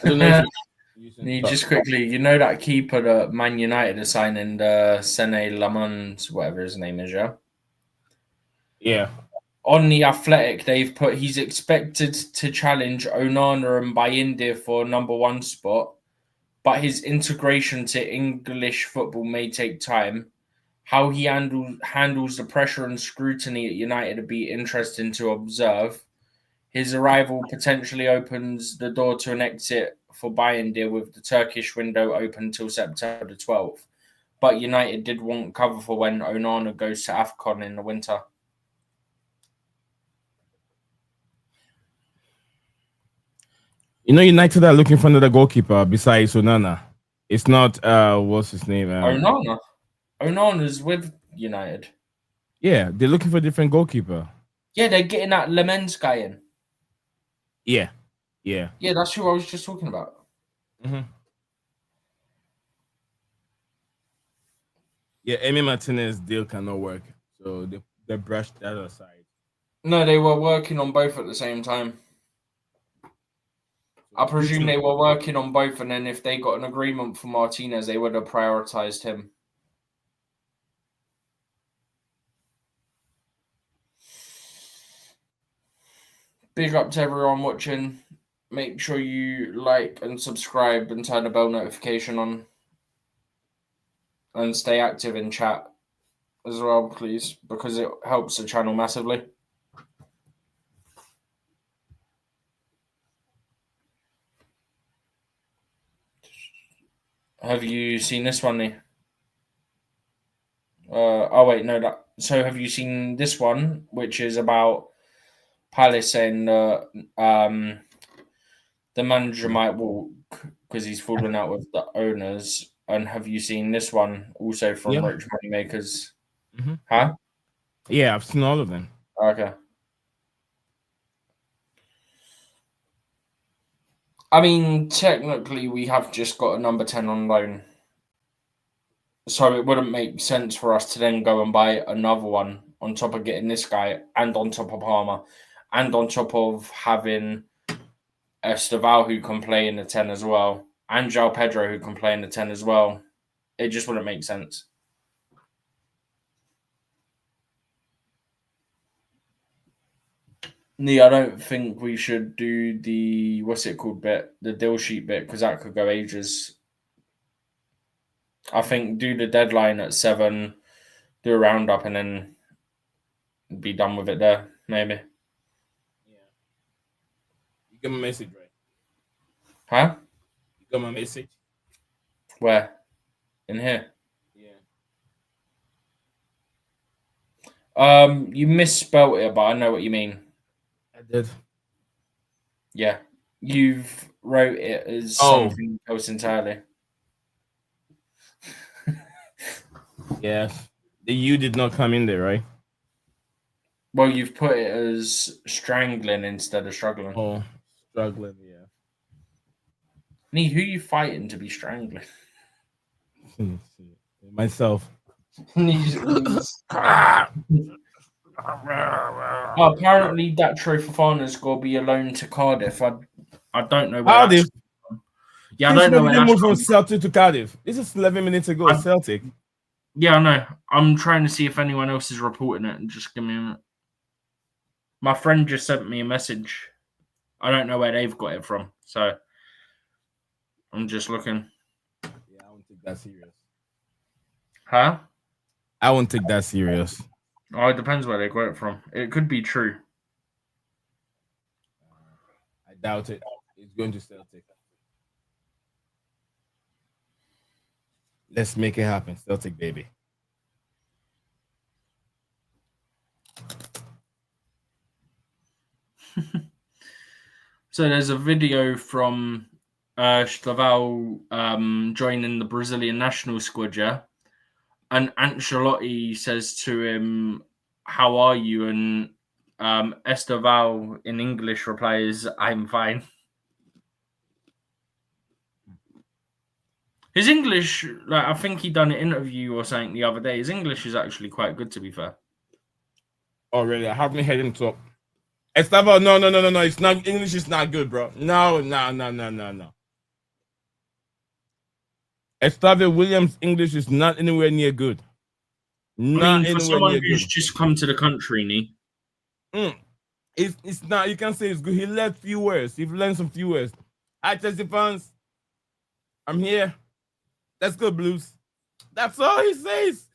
I don't know if You just quickly, you know that keeper that Man United are signing, the Sene Lamans, whatever his name is, yeah? Yeah. On the Athletic, they've put he's expected to challenge Onana and Bayindir for number 1 spot, but his integration to English football may take time. How he handles the pressure and scrutiny at United would be interesting to observe. His arrival potentially opens the door to an exit for Bayindir, with the Turkish window open until September the 12th. But United did want cover for when Onana goes to AFCON in the winter. You know, United are looking for another goalkeeper besides Onana. It's not what's his name? Onana. Onana's with United. Yeah, they're looking for a different goalkeeper. Yeah, they're getting that Lemens guy in. Yeah. Yeah, that's who I was just talking about. Mm-hmm. Yeah, Emi Martinez deal cannot work, so they brushed that aside. No, they were working on both at the same time. I presume they were working on both, and then if they got an agreement for Martinez, they would have prioritized him. Big up to everyone watching. Make sure you like and subscribe and turn the bell notification on. And stay active in chat as well, please, because it helps the channel massively. Have you seen this one, Lee? So have you seen this one, which is about Palace saying that the manager might walk because he's fallen out with the owners? And have you seen this one also from Rich Moneymakers? Mm-hmm. Huh? Yeah, I've seen all of them. Okay. I mean, technically, we have just got a number 10 on loan. So it wouldn't make sense for us to then go and buy another one on top of getting this guy, and on top of Palmer, and on top of having Esteval who can play in the 10 as well, and João Pedro who can play in the 10 as well. It just wouldn't make sense. Nee, I don't think we should do the, the deal sheet bit, because that could go ages. I think do the deadline at 7, do a roundup, and then be done with it there, maybe. Yeah. You got my message, right? Huh? You got my message? Where? In here? Yeah. You misspelt it, but I know what you mean. I did. Yeah. You've wrote it as something else entirely. Yeah. The U did not come in there, right? Well, you've put it as strangling instead of struggling. Oh, struggling, yeah. Nee, who are you fighting to be strangling? Myself. Apparently, Datro Fofana's got to be a loan to Cardiff. I don't know where Cardiff? Yeah, I don't know where they that's moved from Celtic to Cardiff. This is 11 minutes ago. Celtic. Yeah, I know. I'm trying to see if anyone else is reporting it, and just give me a minute. My friend just sent me a message. I don't know where they've got it from, so I'm just looking. Yeah, I won't take that serious. Huh? I won't take that serious. Oh, it depends where they got it from. It could be true. I doubt it. It's going to Celtic. Let's make it happen. Celtic, baby. So there's a video from Esteval joining the Brazilian national squad, yeah? And Ancelotti says to him, "How are you?" And Esteval in English replies, "I'm fine." His English, like I think he done an interview or something the other day. His English is actually quite good, to be fair. Oh, really? I haven't heard him talk. Estava, no. It's not English. Is not good, bro. No. Estava Williams' English is not anywhere near good. Not for anywhere someone near who's good. just come to the country, It's not. You can't say it's good. He learned few words. He learned some few words. Hi, Chelsea fans. I'm here. Let's go, Blues. That's all he says.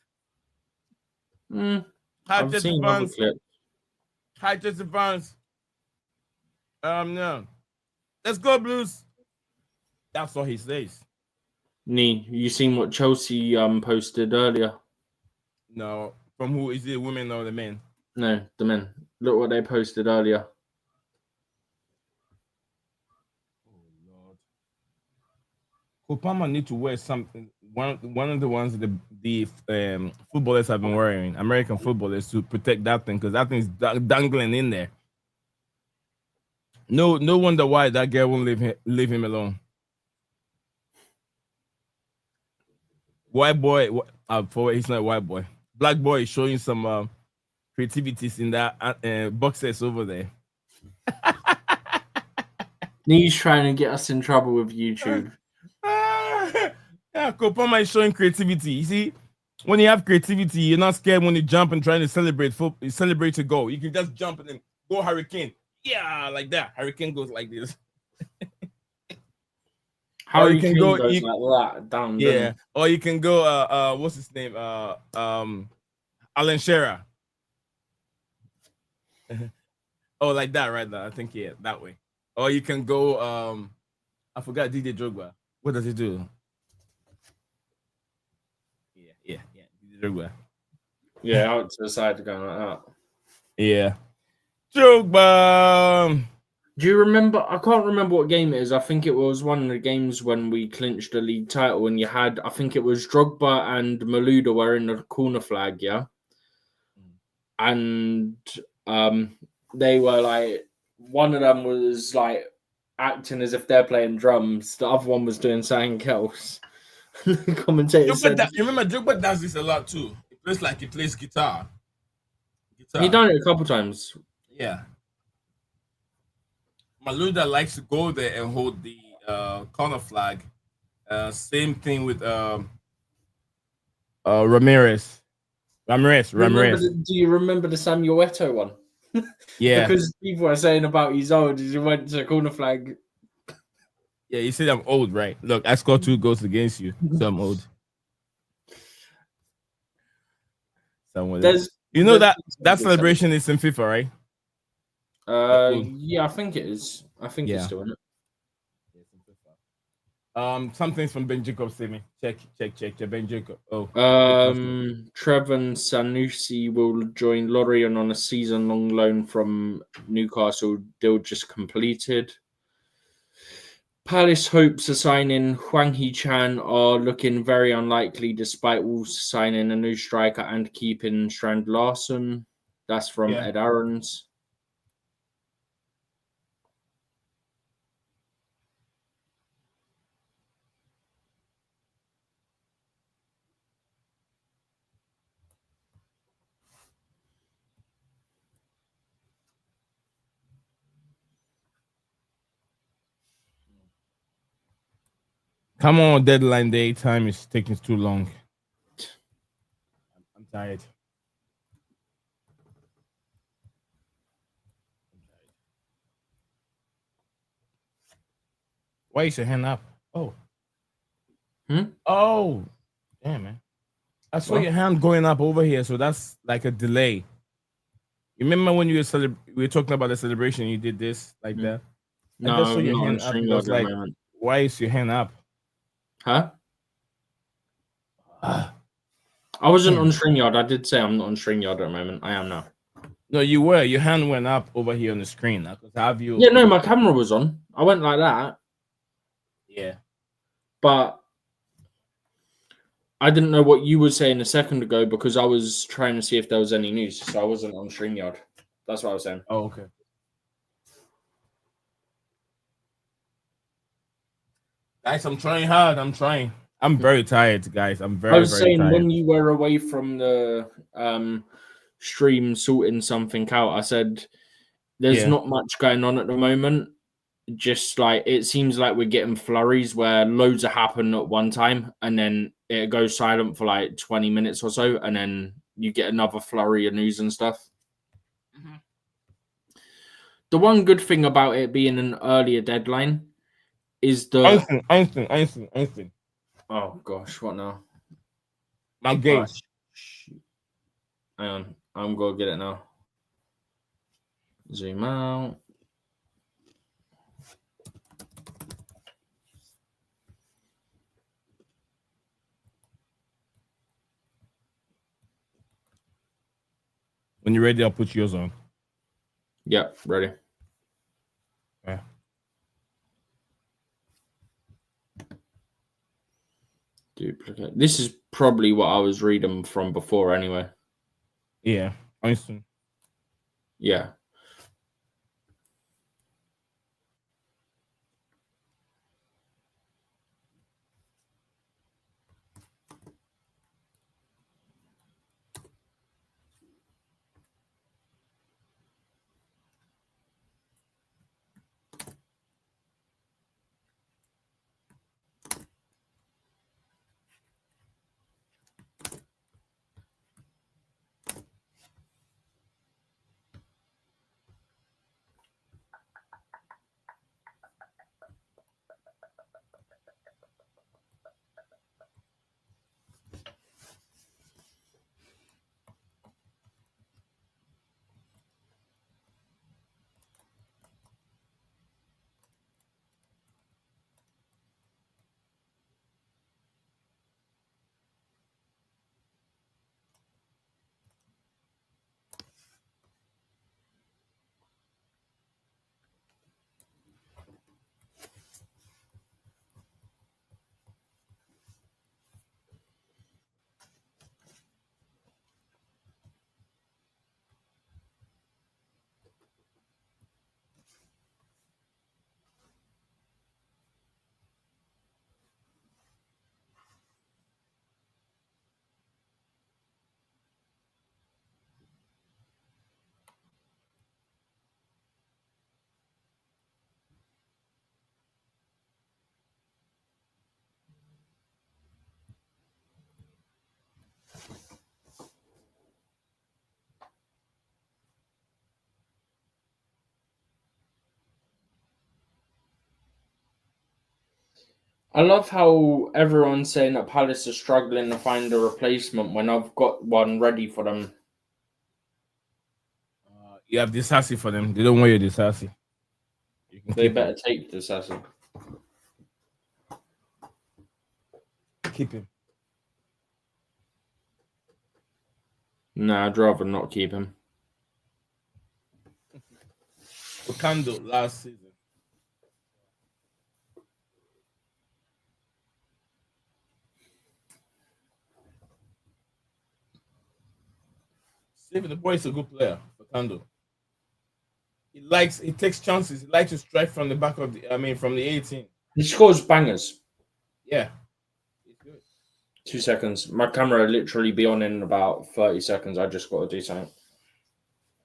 Hi, I've Chelsea seen other fans. clips. Hi, Chelsea fans. No. Let's go, Blues. That's all he says. Nee, you seen what Chelsea posted earlier? No. From who is it, women or the men? No, the men. Look what they posted earlier. Oh Lord. Kopama need to wear something. One of the ones that the footballers have been wearing, American footballers, to protect that thing, because that thing's dangling in there. No wonder why that girl won't leave him alone. White boy, he's not white boy. Black boy is showing some creativities in that boxes over there. He's trying to get us in trouble with YouTube. Yeah, Kopama is showing creativity. You see, when you have creativity, you're not scared when you jump and trying to celebrate a goal. You can just jump and then go hurricane. Yeah, like that. Hurricane goes like this. How you can go like that down. Yeah, or you can go. What's his name? Alan Shearer. Oh, like that, right there. I think that way. Or you can go. I forgot DJ Drogba. What does he do? Yeah. DJ Drogba. Yeah, out to the side to go like that. Yeah. Drogba. Do you remember? I can't remember what game it is. I think it was one of the games when we clinched the league title, and you had, I think it was Drogba and Malouda were in the corner flag, yeah? And they were like, one of them was like acting as if they're playing drums. The other one was doing something else. The commentator said, you remember Drogba does this a lot too. He plays like he plays guitar. He done it a couple times. Yeah. Malouda likes to go there and hold the corner flag. Same thing with Ramirez. Do you remember the Samuel Eto'o one? Yeah. Because people are saying about he's old. He went to corner flag. Yeah, you said I'm old, right? Look, I scored 2 goals against you, so I'm old. That celebration is in FIFA, right? Yeah, I think it is. I think it's still in it. Something's from Ben Jacob. Say me. Check. Ben Jacob. Oh. Trevon Sanusi will join Lorient on a season-long loan from Newcastle. Deal just completed. Palace hopes of signing Hwang Hee-chan are looking very unlikely, despite Wolves signing a new striker and keeping Strand Larson. That's from Ed Aarons. Come on, deadline day. Time is taking too long. I'm tired. Why is your hand up? Oh. Oh. Damn, man. I saw your hand going up over here, so that's like a delay. You remember when you were talking about the celebration, you did this like that? No, I just saw your hand up. I was like, why is your hand up? Huh? I wasn't on StreamYard. I did say I'm not on StreamYard at the moment. I am now. No, you were. Your hand went up over here on the screen. Have you? Yeah, no, my camera was on. I went like that. Yeah. But I didn't know what you were saying a second ago because I was trying to see if there was any news. So I wasn't on StreamYard. That's what I was saying. Oh, okay. Guys, I'm trying hard. I'm trying. I'm very tired, guys. I'm I very, was very saying tired. when you were away from the stream sorting something out, I said there's not much going on at the moment. Just like it seems like we're getting flurries where loads are happening at one time and then it goes silent for like 20 minutes or so, and then you get another flurry of news and stuff. Mm-hmm. The one good thing about it being an earlier deadline is the Einstein. oh gosh, what now? My game. Hang on, I'm gonna get it now. Zoom out. When you're ready, I'll put yours on. Yeah, ready. Yeah. Duplicate. This is probably what I was reading from before anyway. Yeah. Einstein. Yeah. I love how everyone's saying that Palace are struggling to find a replacement when I've got one ready for them. You have Disasi for them. They don't want your Disasi. They better take this asset. Keep him. Nah, I'd rather not keep him. Okando last season. Steven, the boy is a good player. Okando. He takes chances. He likes to strike from the back of from the 18. He scores bangers. Yeah. He's good. 2 seconds. My camera will literally be on in about 30 seconds. I just got to do something.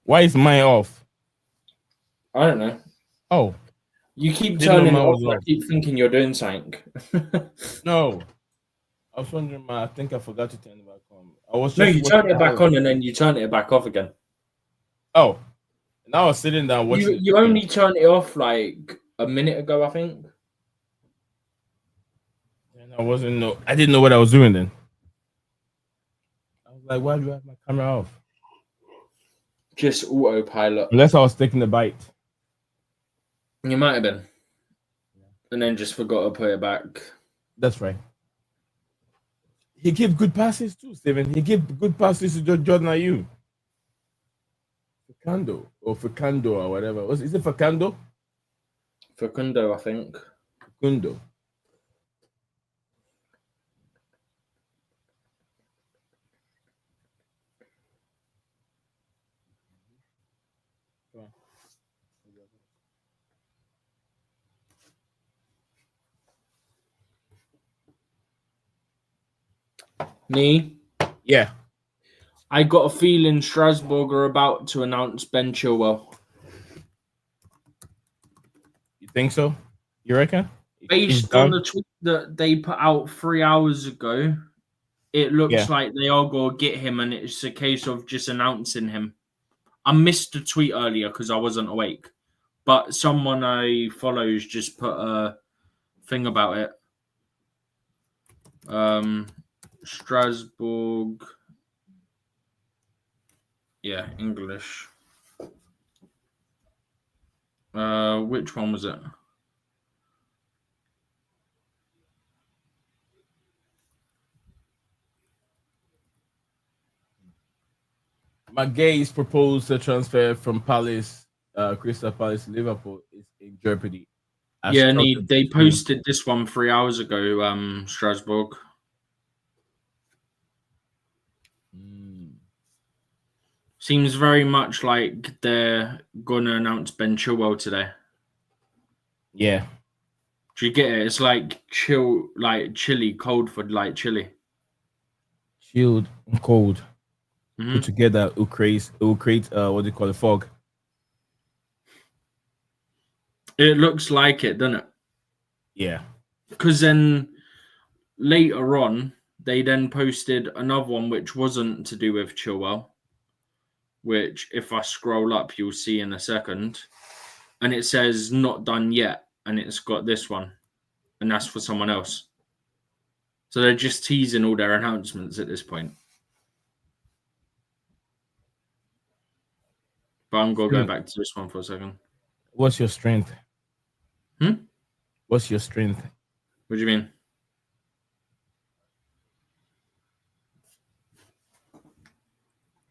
Why is mine off? I don't know. Oh. You keep turning it off. I keep thinking you're doing something. No. I was wondering, I think I forgot to turn it back on. You turned it back on and then you turned it back off again. Oh. And I was sitting down watching. You only turned it off like a minute ago, I think. And I didn't know what I was doing then. I was like, why do I have my camera off? Just autopilot. Unless I was taking a bite. You might have been. And then just forgot to put it back. That's right. He gave good passes too, Steven. He gave good passes to Jordan Ayew. Facando or whatever. Is it Facando? Facundo, I think. Facundo. Me? Yeah. I got a feeling Strasbourg are about to announce Ben Chilwell. You think so? You reckon? Based on the tweet that they put out 3 hours ago, it looks like they are going to get him, and it's a case of just announcing him. I missed the tweet earlier because I wasn't awake, but someone I follows just put a thing about it. Strasbourg. Yeah, English. Which one was it? Marc Guiu's proposed a transfer from Crystal Palace to Liverpool is in jeopardy. Yeah, they posted this one 3 hours ago, Strasbourg. Seems very much like they're going to announce Ben Chilwell today. Yeah. Do you get it? It's like chilly, cold for like chilly. Chilled and cold. Put together, it will create what do you call it, fog. It looks like it, doesn't it? Yeah. Because then later on, they then posted another one which wasn't to do with Chilwell, which if I scroll up, you'll see in a second. And it says not done yet. And it's got this one. And that's for someone else. So they're just teasing all their announcements at this point. But I'm going to go back to this one for a second. What's your strength? What's your strength? What do you mean?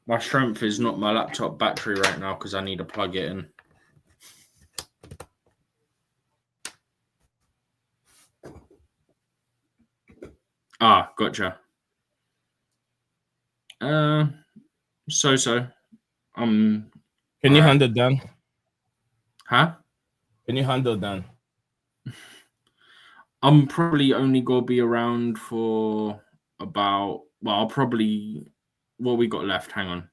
My strength is not my laptop battery right now because I need to plug it in. Ah, gotcha. So. Can you handle Dan? Huh? Can you handle Dan? I'm probably only going to be around for about, what we got left? Hang on.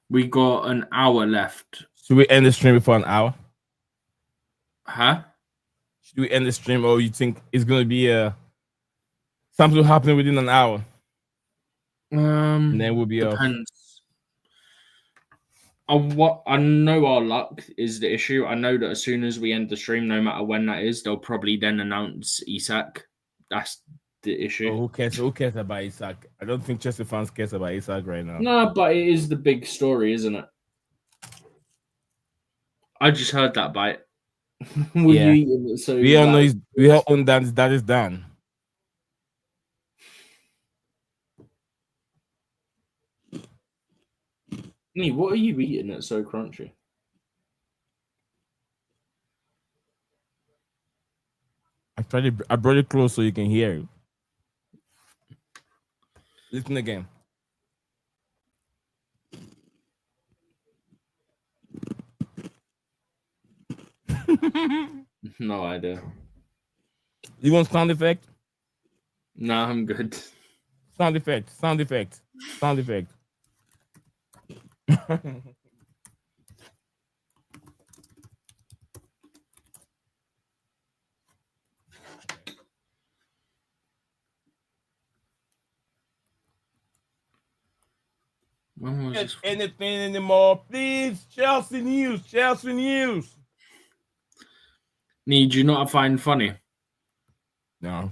We got an hour left. Should we end the stream before an hour? Huh? Should we end the stream, or you think it's going to be something happening within an hour? And then we'll be depends. I know our luck is the issue. I know that as soon as we end the stream, no matter when that is, they'll probably then announce Isak. That's the issue. Who cares about Isak? I don't think Chelsea fans cares about Isak right now. No, but it is the big story, isn't it? I just heard that bite. You eating it? So we all know we all own that is done. Nee, what are you eating that's so crunchy? I brought it close so you can hear it. Listen again. No idea. You want sound effect? No, I'm good. Sound effect. When was this? Anything anymore, please? Chelsea news. Need you not find funny? No.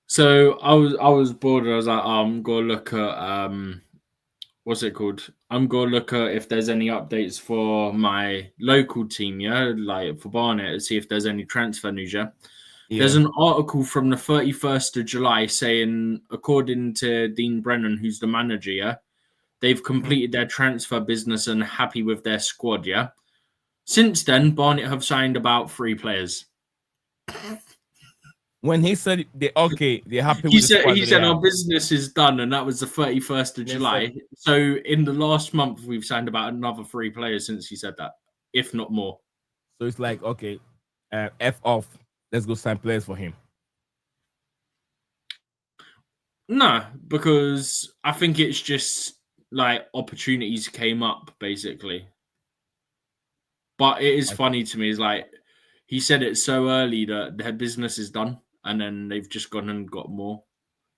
So I was bored. I was like, I'm gonna look at what's it called? I'm gonna look at if there's any updates for my local team, like for Barnet, and see if there's any transfer news. There's an article from the 31st of July saying, according to Dean Brennan, who's the manager, they've completed their transfer business and happy with their squad. Since then, Barnet have signed about 3 players. When he said they're happy with he the squad. He said our business is done, and that was the 31st of July. So in the last month, we've signed about another 3 players since he said that, if not more. So it's like, okay, F off. Let's go sign players for him. No, because I think it's just like opportunities came up basically. But it is funny to me. Is like he said it so early that their business is done, and then they've just gone and got more.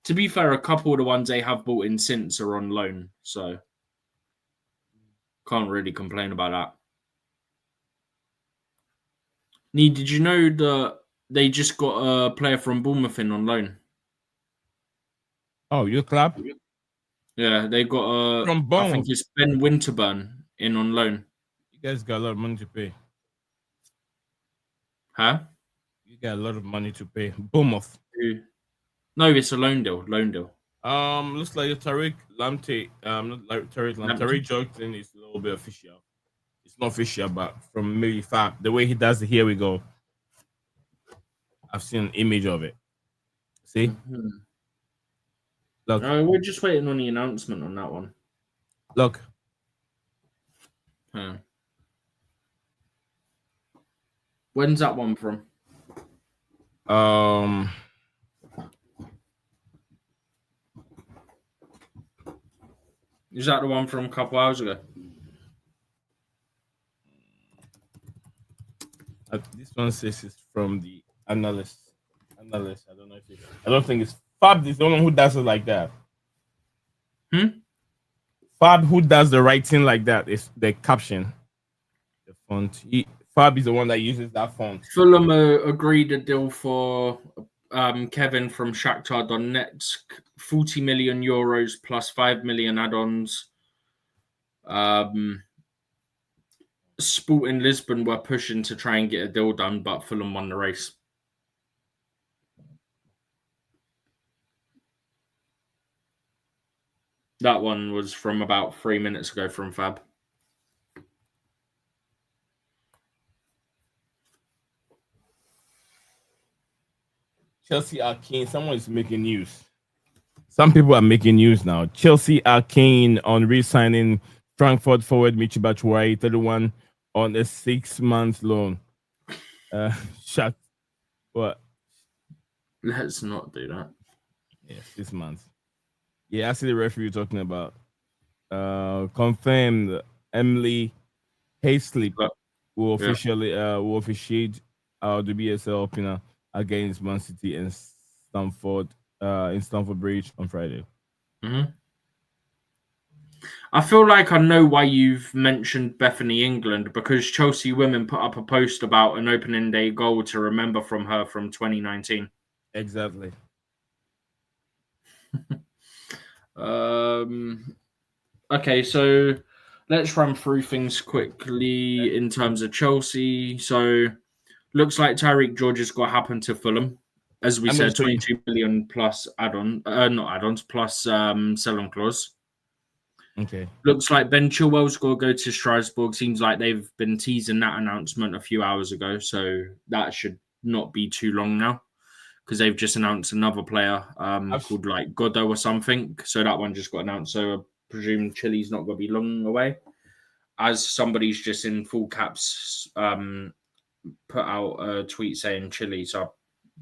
To be fair, a couple of the ones they have bought in since are on loan, so can't really complain about that. Nee, did you know that they just got a player from Bournemouth in on loan? Oh, you clap? Yeah, they got a. From I Bournemouth. think it's Ben Winterburn in on loan. You guys got a lot of money to pay. Huh? You got a lot of money to pay. Bournemouth. No, it's a loan deal. Loan deal. Looks like Tariq Lamptey. Not like Tariq Lamptey. Tariq Jackson is a little bit official. It's not official, but from maybe Fab, the way he does it, here we go. I've seen an image of it. See? Mm-hmm. Look. We're just waiting on the announcement on that one. Look. Huh. When's that one from? Is that the one from a couple hours ago? This one says it's from the analyst. I don't know if it, I don't think it's Fab is the one who does it like that. Fab who does the writing like that is the caption, the font. Fab is the one that uses that font. Fulham agreed a deal for Kevin from Shakhtar Donetsk, 40 million euros plus 5 million add-ons. Sporting Lisbon were pushing to try and get a deal done, but Fulham won the race. That one was from about 3 minutes ago from Fab. Chelsea are keen. Someone is making news. Some people are making news now. Chelsea are keen on re-signing Frankfurt forward Michy Batshuayi, 31, on a 6-month loan. Shut. What? Let's not do that. Yeah, 6 months. Yeah, I see the referee you're talking about. Confirmed Emily Hayslip will officially will officiate the BSL opener against Man City and Stamford in Stamford Bridge on Friday. Mm-hmm. I feel like I know why you've mentioned Bethany England, because Chelsea women put up a post about an opening day goal to remember from her from 2019. Exactly. Okay, so let's run through things quickly in terms of Chelsea. So looks like Tyreek George's got happened to Fulham. As we said, 22 million plus add-on, not add-ons, plus sell-on clause. Okay. Looks like Ben Chilwell's got to go to Strasbourg. Seems like they've been teasing that announcement a few hours ago, so that should not be too long now, because they've just announced another player called like Godot or something. So that one just got announced. So I presume Chile's not going to be long away. As somebody's just in full caps put out a tweet saying Chile. So I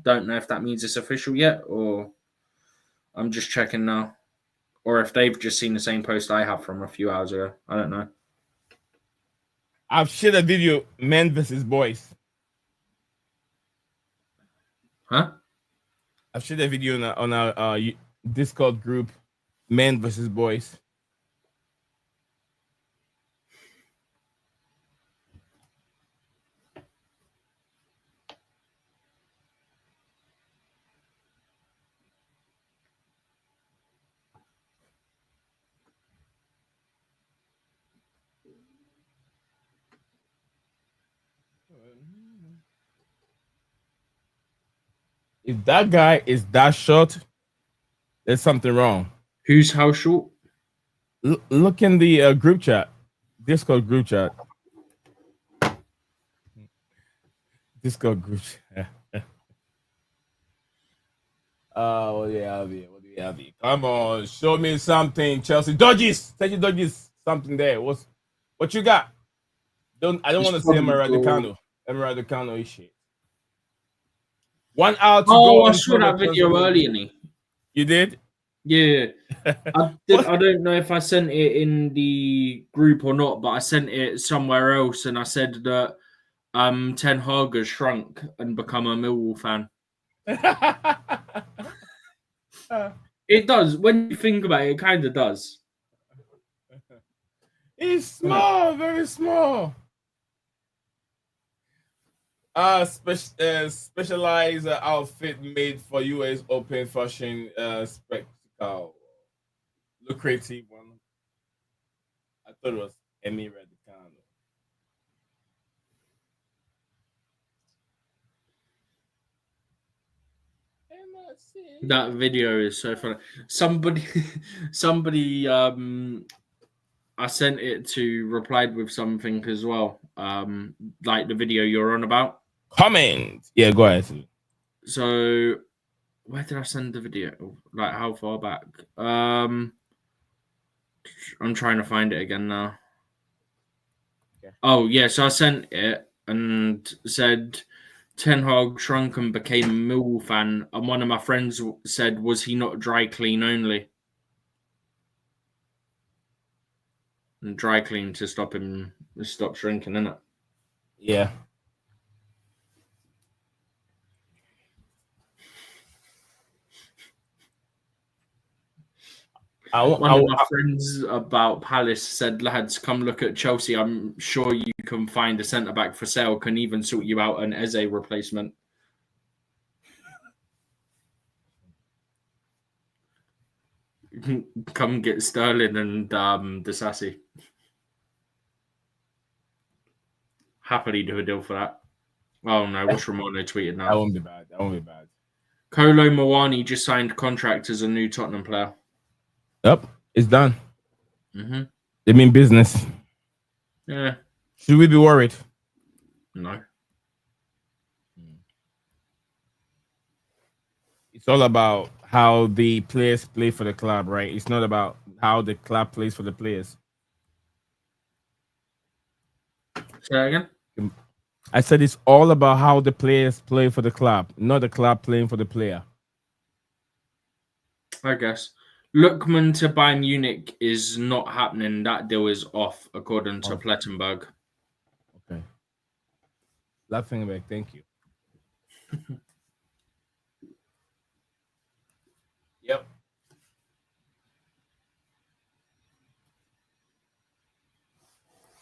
don't know if that means it's official yet, or I'm just checking now. Or if they've just seen the same post I have from a few hours ago. I don't know. I've shared a video, men versus boys. Huh? I've shared a video on our Discord group, men versus boys. If that guy is that short, there's something wrong. Who's how short? Look in the group chat, Discord group chat. Discord group chat. What do you have here? What do you have here? Come on, show me something, Chelsea. Dodges! Take your dodges. Something there. What you got? I don't want to say Emirado Kano is shit. 1 hour to go. I saw that video earlier. You did? Yeah. I don't know if I sent it in the group or not, but I sent it somewhere else, and I said that Ten Hag has shrunk and become a Millwall fan. It does. When you think about it, it kind of does. He's small, very small. Specialized outfit made for US Open fashion spectacle. Lucrative one. I thought it was Emi Radicano. That video is so funny. Somebody, I sent it to, replied with something as well. Like the video you're on about. Comment. Yeah, go ahead. So, where did I send the video? Like, how far back? I'm trying to find it again now. Okay. Oh, yeah. So I sent it and said Ten Hag shrunk and became a Millwall fan. And one of my friends said, was he not dry clean only? And dry clean to stop shrinking, innit? Yeah. One of my friends about Palace said, lads, come look at Chelsea. I'm sure you can find a centre-back for sale. Can even sort you out an Eze replacement. Come get Sterling and Disasi. Happily do a deal for that. Oh, no. What's Romano tweeted now? That won't be bad. That won't be bad. Kolo Muani just signed contract as a new Tottenham player. Yep, it's done. Mm-hmm. They mean business. Yeah. Should we be worried? No. It's all about how the players play for the club, right? It's not about how the club plays for the players. Say that again? I said it's all about how the players play for the club, not the club playing for the player. I guess. Lookman to Bayern Munich is not happening. That deal is off, according to Plettenberg. Okay. Laughing back, thank you. Yep.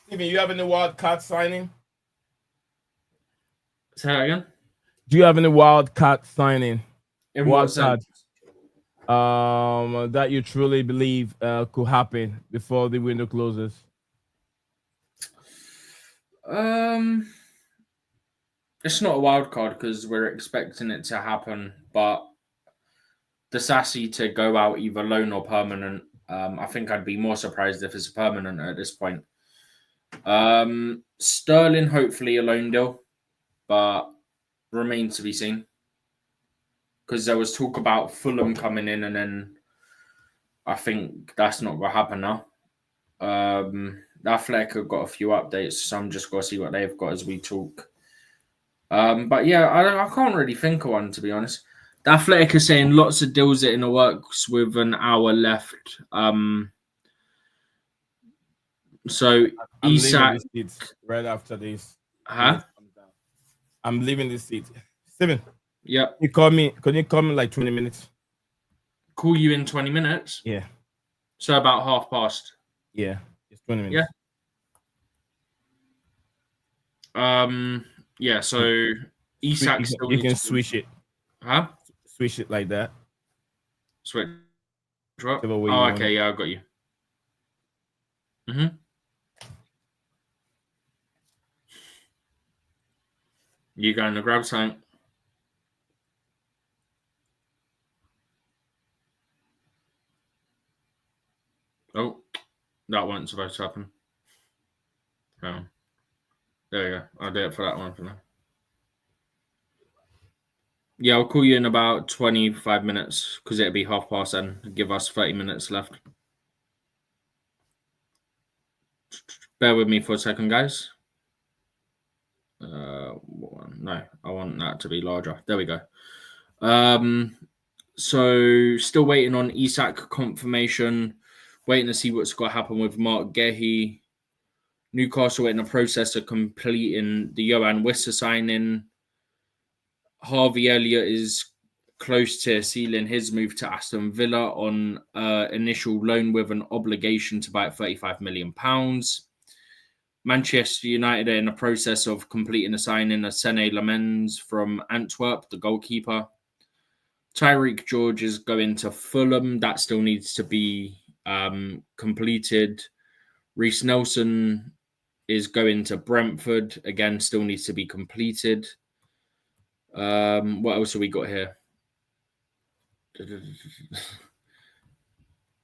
Steven, you have any wild card signing? Say that again? Do you have any wild card signing? In what sense? That you truly believe could happen before the window closes? It's not a wild card because we're expecting it to happen, but the Sassy to go out either loan or permanent. I think I'd be more surprised if it's permanent at this point. Sterling, hopefully a loan deal, but remains to be seen. Because there was talk about Fulham coming in, and then I think that's not going to happen now. Athletic have got a few updates, so I'm just going to see what they've got as we talk. But yeah, I can't really think of one, to be honest. The Athletic are saying lots of deals in the works with an hour left. So I'm Isak leaving this seat right after this. Huh? I'm leaving this seat. Steven. Yep. Can you call me like 20 minutes? Call you in 20 minutes? Yeah. So about past. Yeah. It's 20 minutes. Yeah. Yeah, so Isak you can switch it. Huh? Switch it like that. Switch. Oh, okay, yeah, I got you. Mm-hmm. You going to grab something? Oh, that wasn't supposed to happen. Oh. There you go. I'll do it for that one for now. Yeah, I'll call you in about 25 minutes because it'll be past and give us 30 minutes left. Bear with me for a second, guys. No, I want that to be larger. There we go. So still waiting on Isak confirmation. Waiting to see what's going to happen with Marc Guiu. Newcastle in the process of completing the Johan Wissa signing. Harvey Elliott is close to sealing his move to Aston Villa on initial loan with an obligation to buy at £35 million. Manchester United are in the process of completing the signing of Sene Lamens from Antwerp, the goalkeeper. Tyreek George is going to Fulham. That still needs to be completed. Reece Nelson is going to Brentford. Again, still needs to be completed. What else have we got here?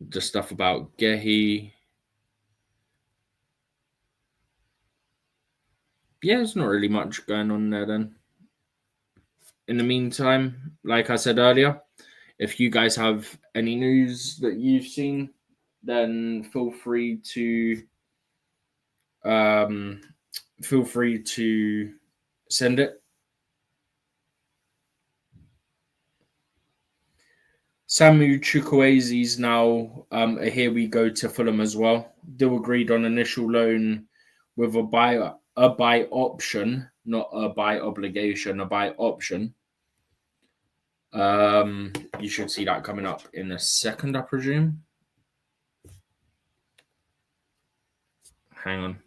The stuff about Gehi. Yeah, there's not really much going on there then. In the meantime, like I said earlier, if you guys have any news that you've seen, then feel free to send it. Samu Chukwueze's now here we go to Fulham as well. Deal agreed on initial loan with a buy option, not a buy obligation, a buy option. You should see that coming up in a second, I presume. Hang on.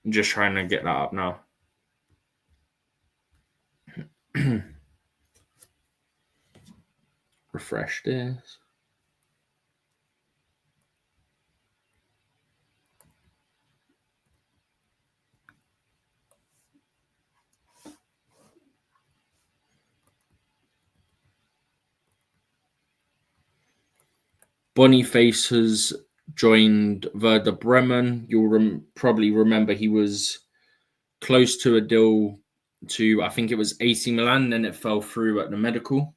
I'm just trying to get that up now. Refresh this. Boniface has joined Werder Bremen. You'll probably remember he was close to a deal to, I think it was AC Milan, then it fell through at the medical.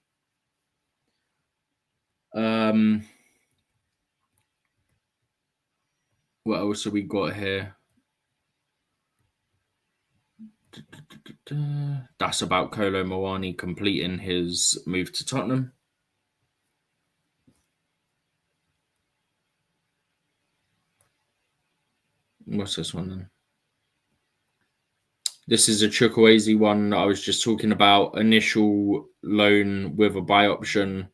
What else have we got here? That's about Kolo Muani completing his move to Tottenham. What's this one then? This is a Chukwueze one I was just talking about. Initial loan with a buy option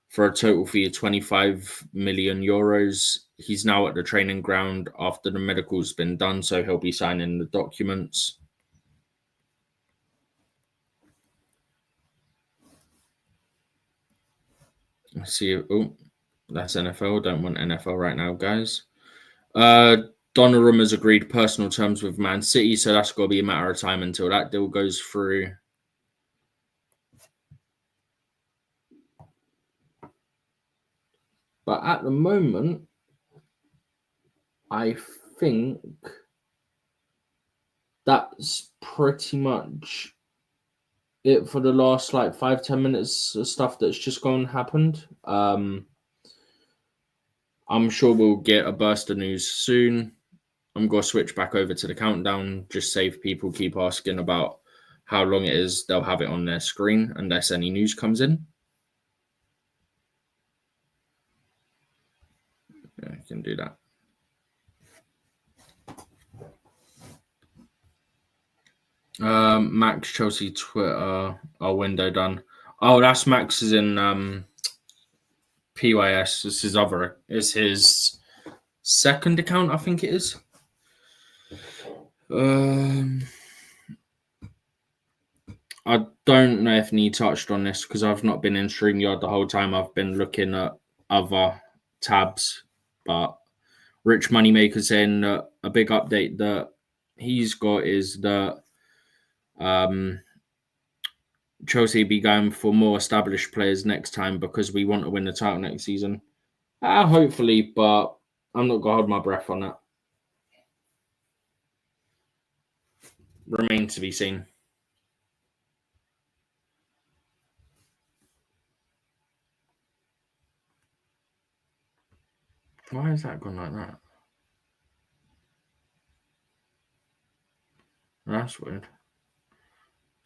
for a total fee of 25 million euros. He's now at the training ground after the medical's been done, so he'll be signing the documents. Let's see. Oh, that's NFL. Don't want NFL right now, guys. Donnarumma has agreed personal terms with Man City, so that's got to be a matter of time until that deal goes through. But at the moment, I think that's pretty much it for the last 5-10 minutes of stuff that's just gone and happened. I'm sure we'll get a burst of news soon. I'm going to switch back over to the countdown, just save people keep asking about how long it is. They'll have it on their screen unless any news comes in. Yeah, I can do that. Max Chelsea Twitter, our window done. Oh, that's Max is in PYS. It's his second account, I think it is. I don't know if Nee touched on this because I've not been in StreamYard the whole time. I've been looking at other tabs, but Rich Moneymaker saying that a big update that he's got is that Chelsea be going for more established players next time because we want to win the title next season. Hopefully, but I'm not going to hold my breath on that. Remains to be seen. Why has that gone like that? That's weird.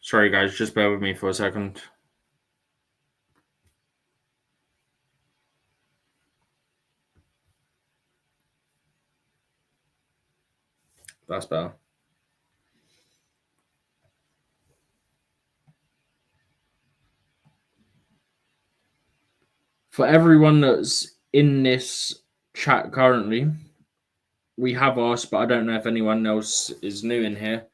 Sorry, guys. Just bear with me for a second. That's better. For everyone that's in this chat currently, we have asked, but I don't know if anyone else is new in here.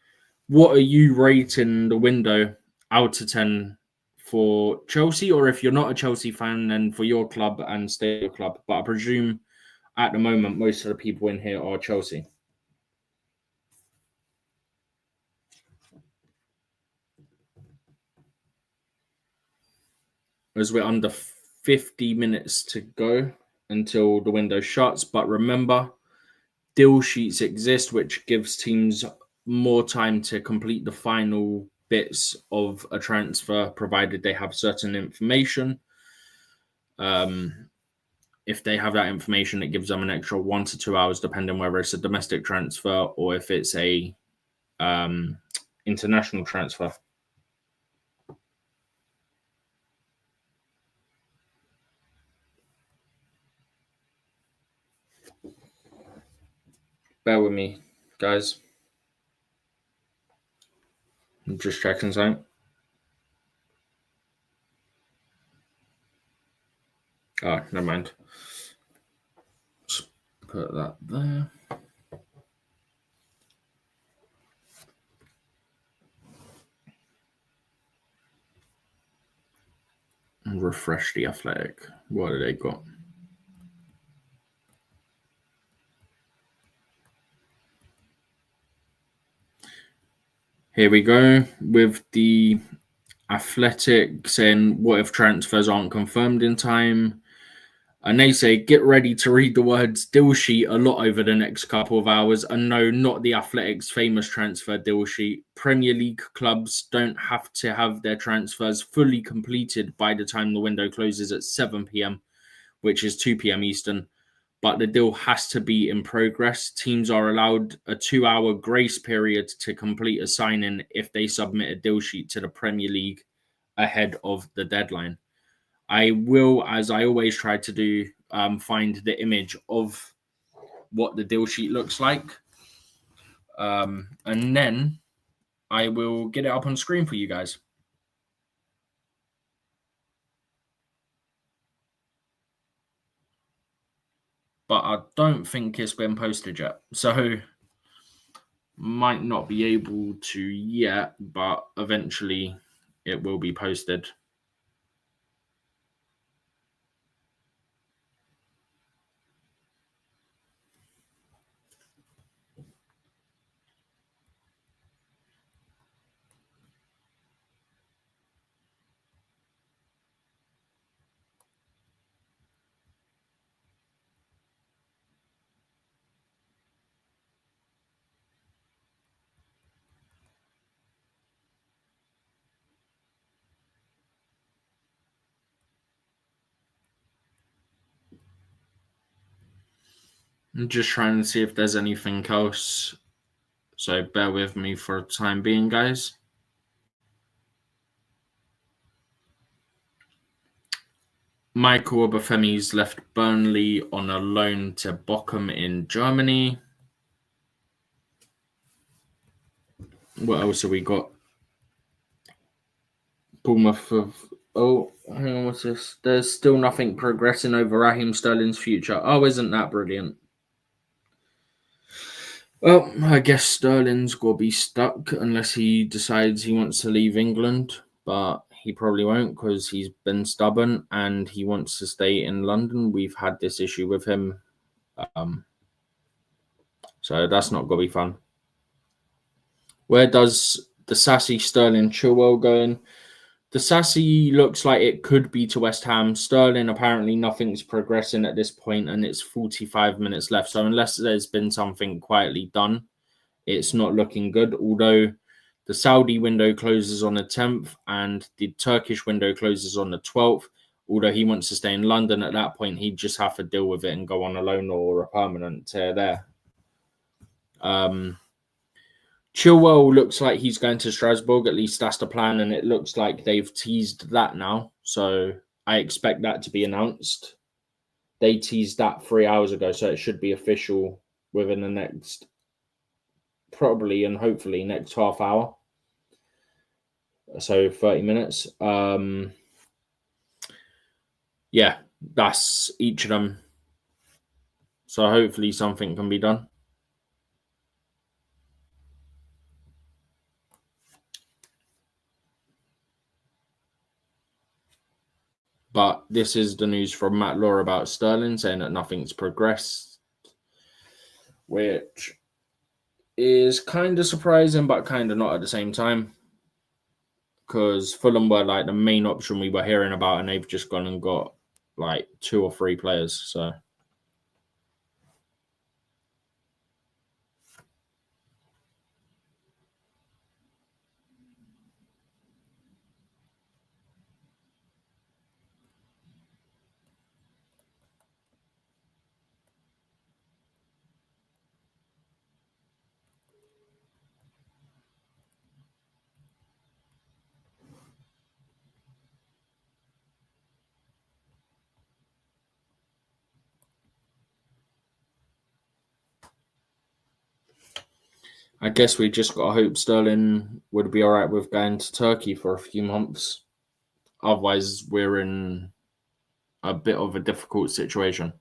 What are you rating the window out of 10 for Chelsea? Or if you're not a Chelsea fan, then for your club and stay your club. But I presume at the moment, most of the people in here are Chelsea. As we're under 50 minutes to go until the window shuts. But remember, deal sheets exist, which gives teams more time to complete the final bits of a transfer, provided they have certain information. If they have that information, it gives them an extra 1 to 2 hours, depending whether it's a domestic transfer or if it's a international transfer. Bear with me, guys. I'm just checking something. Oh, never mind. Just put that there. And refresh the Athletic. What have they got? Here we go with the Athletic saying, what if transfers aren't confirmed in time? And they say, get ready to read the words deal sheet a lot over the next couple of hours. And no, not the Athletic's famous transfer deal sheet. Premier League clubs don't have to have their transfers fully completed by the time the window closes at 7 p.m, which is 2 p.m. Eastern. But the deal has to be in progress. Teams are allowed a 2-hour grace period to complete a sign-in if they submit a deal sheet to the Premier League ahead of the deadline. I will, as I always try to do, find the image of what the deal sheet looks like. And then I will get it up on screen for you guys. But I don't think it's been posted yet. So might not be able to yet, but eventually it will be posted. I'm just trying to see if there's anything else. So bear with me for the time being, guys. Michael Obafemi's left Burnley on a loan to Bochum in Germany. What else have we got? Bournemouth of... Oh, hang on, what's this? There's still nothing progressing over Raheem Sterling's future. Oh, isn't that brilliant? Well, I guess Sterling's got to be stuck unless he decides he wants to leave England. But he probably won't because he's been stubborn and he wants to stay in London. We've had this issue with him. So that's not going to be fun. Where does the sassy Sterling Chilwell go in? The sassy looks like it could be to West Ham. Sterling, apparently nothing's progressing at this point and it's 45 minutes left. So unless there's been something quietly done, it's not looking good. Although the Saudi window closes on the 10th and the Turkish window closes on the 12th. Although he wants to stay in London at that point, he'd just have to deal with it and go on a loan or a permanent tear there. Chilwell looks like he's going to Strasbourg. At least that's the plan. And it looks like they've teased that now. So I expect that to be announced. They teased that 3 hours ago. So it should be official within the next probably and hopefully next half hour. So 30 minutes. Yeah, that's each of them. So hopefully something can be done. But this is the news from Matt Law about Sterling, saying that nothing's progressed, which is kind of surprising, but kind of not at the same time. Because Fulham were like the main option we were hearing about, and they've just gone and got like 2 or 3 players. So I guess we just got to hope Sterling would be all right with going to Turkey for a few months. Otherwise, we're in a bit of a difficult situation.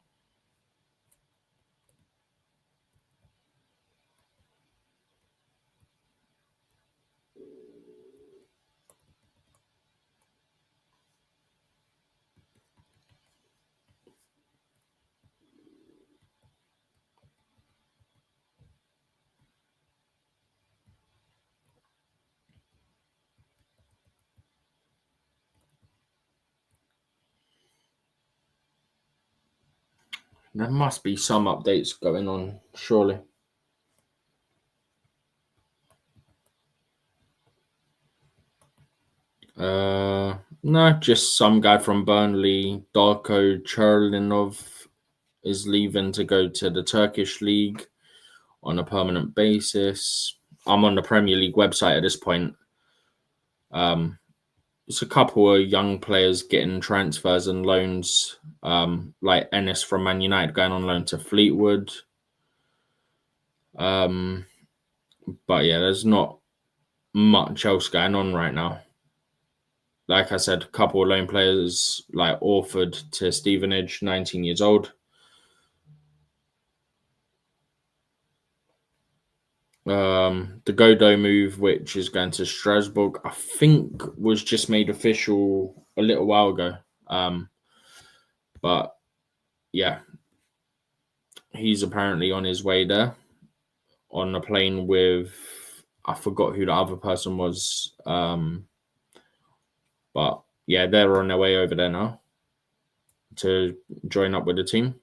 There must be some updates going on, surely. No, just some guy from Burnley, Darko Cherlinov, is leaving to go to the Turkish league on a permanent basis. I'm on the Premier League website at this point. It's a couple of young players getting transfers and loans, like Ennis from Man United going on loan to Fleetwood. But yeah, there's not much else going on right now. Like I said, a couple of loan players like Orford to Stevenage, 19 years old. The Godot move, which is going to Strasbourg, I think was just made official a little while ago. But yeah, he's apparently on his way there on a plane with, I forgot who the other person was. But yeah, they're on their way over there now to join up with the team.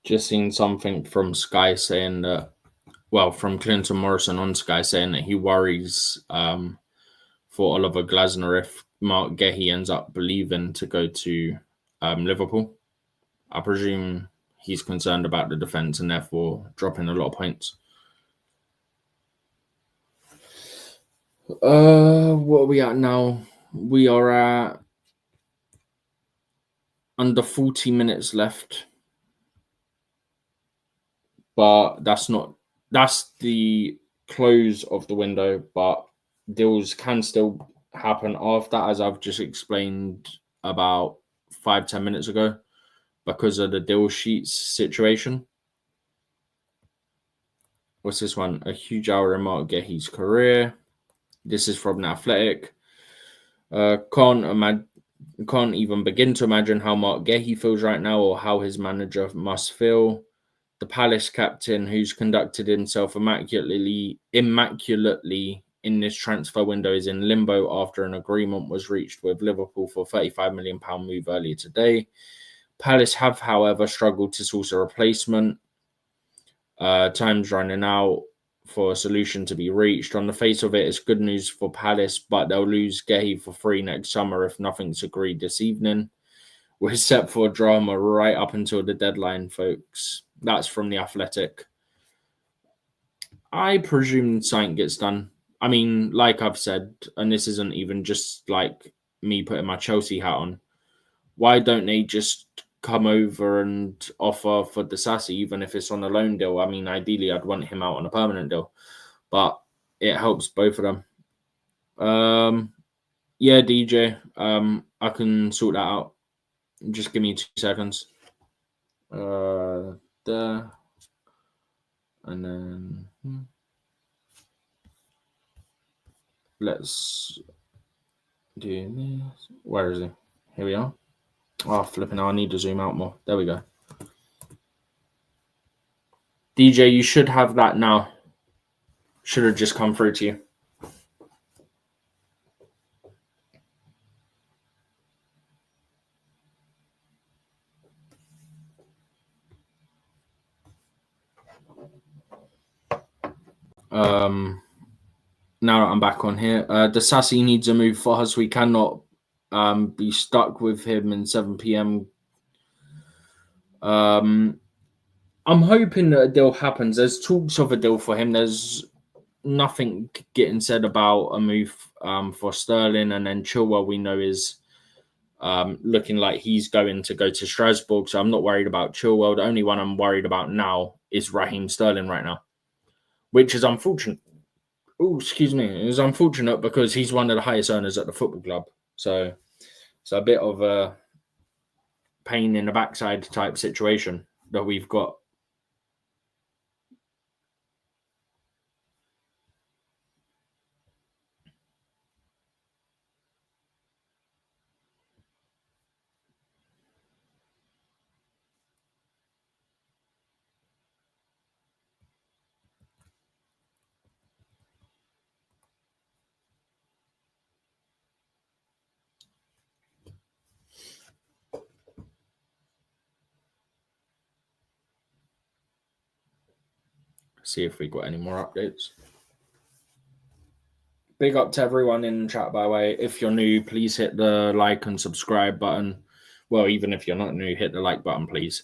Just seen something from Sky saying that, well, from Clinton Morrison on Sky saying that he worries for Oliver Glasner if Marc Guiu ends up leaving to go to Liverpool. I presume he's concerned about the defence and therefore dropping a lot of points. What are we at now? We are at under 40 minutes left. But that's the close of the window, but deals can still happen after, as I've just explained about 5-10 minutes ago, because of the deal sheets situation. What's this one? A huge hour in Marc Guiu's career. This is from The Athletic. Can't even begin to imagine how Marc Guiu feels right now or how his manager must feel. The Palace captain, who's conducted himself immaculately in this transfer window, is in limbo after an agreement was reached with Liverpool for £35 million move earlier today. Palace have, however, struggled to source a replacement. Time's running out for a solution to be reached. On the face of it, it's good news for Palace, but they'll lose Guehi for free next summer if nothing's agreed this evening. We're set for drama right up until the deadline, folks. That's from The Athletic. I presume something gets done. I mean, like I've said, and this isn't even just like me putting my Chelsea hat on, why don't they just come over and offer for Disasi, even if it's on a loan deal? I mean, ideally, I'd want him out on a permanent deal, but it helps both of them. Yeah, DJ, I can sort that out. Just give me 2 seconds. There. And then let's do this. Where is he? Here we are. Oh, flipping out. I need to zoom out more. There we go. DJ, you should have that now. Should have just come through to you. Now that I'm back on here, Disasi needs a move for us. We cannot be stuck with him in 7 p.m. I'm hoping that a deal happens. There's talks of a deal for him. There's nothing getting said about a move for Sterling, and then Chilwell we know is looking like he's going to go to Strasbourg. So I'm not worried about Chilwell. The only one I'm worried about now is Raheem Sterling right now, which is unfortunate. Oh, excuse me. It was unfortunate because he's one of the highest earners at the football club. So it's a bit of a pain in the backside type situation that we've got. See if we got any more updates. Big up to everyone in chat, by the way. If you're new, please hit the like and subscribe button. Well, even if you're not new, hit the like button, please.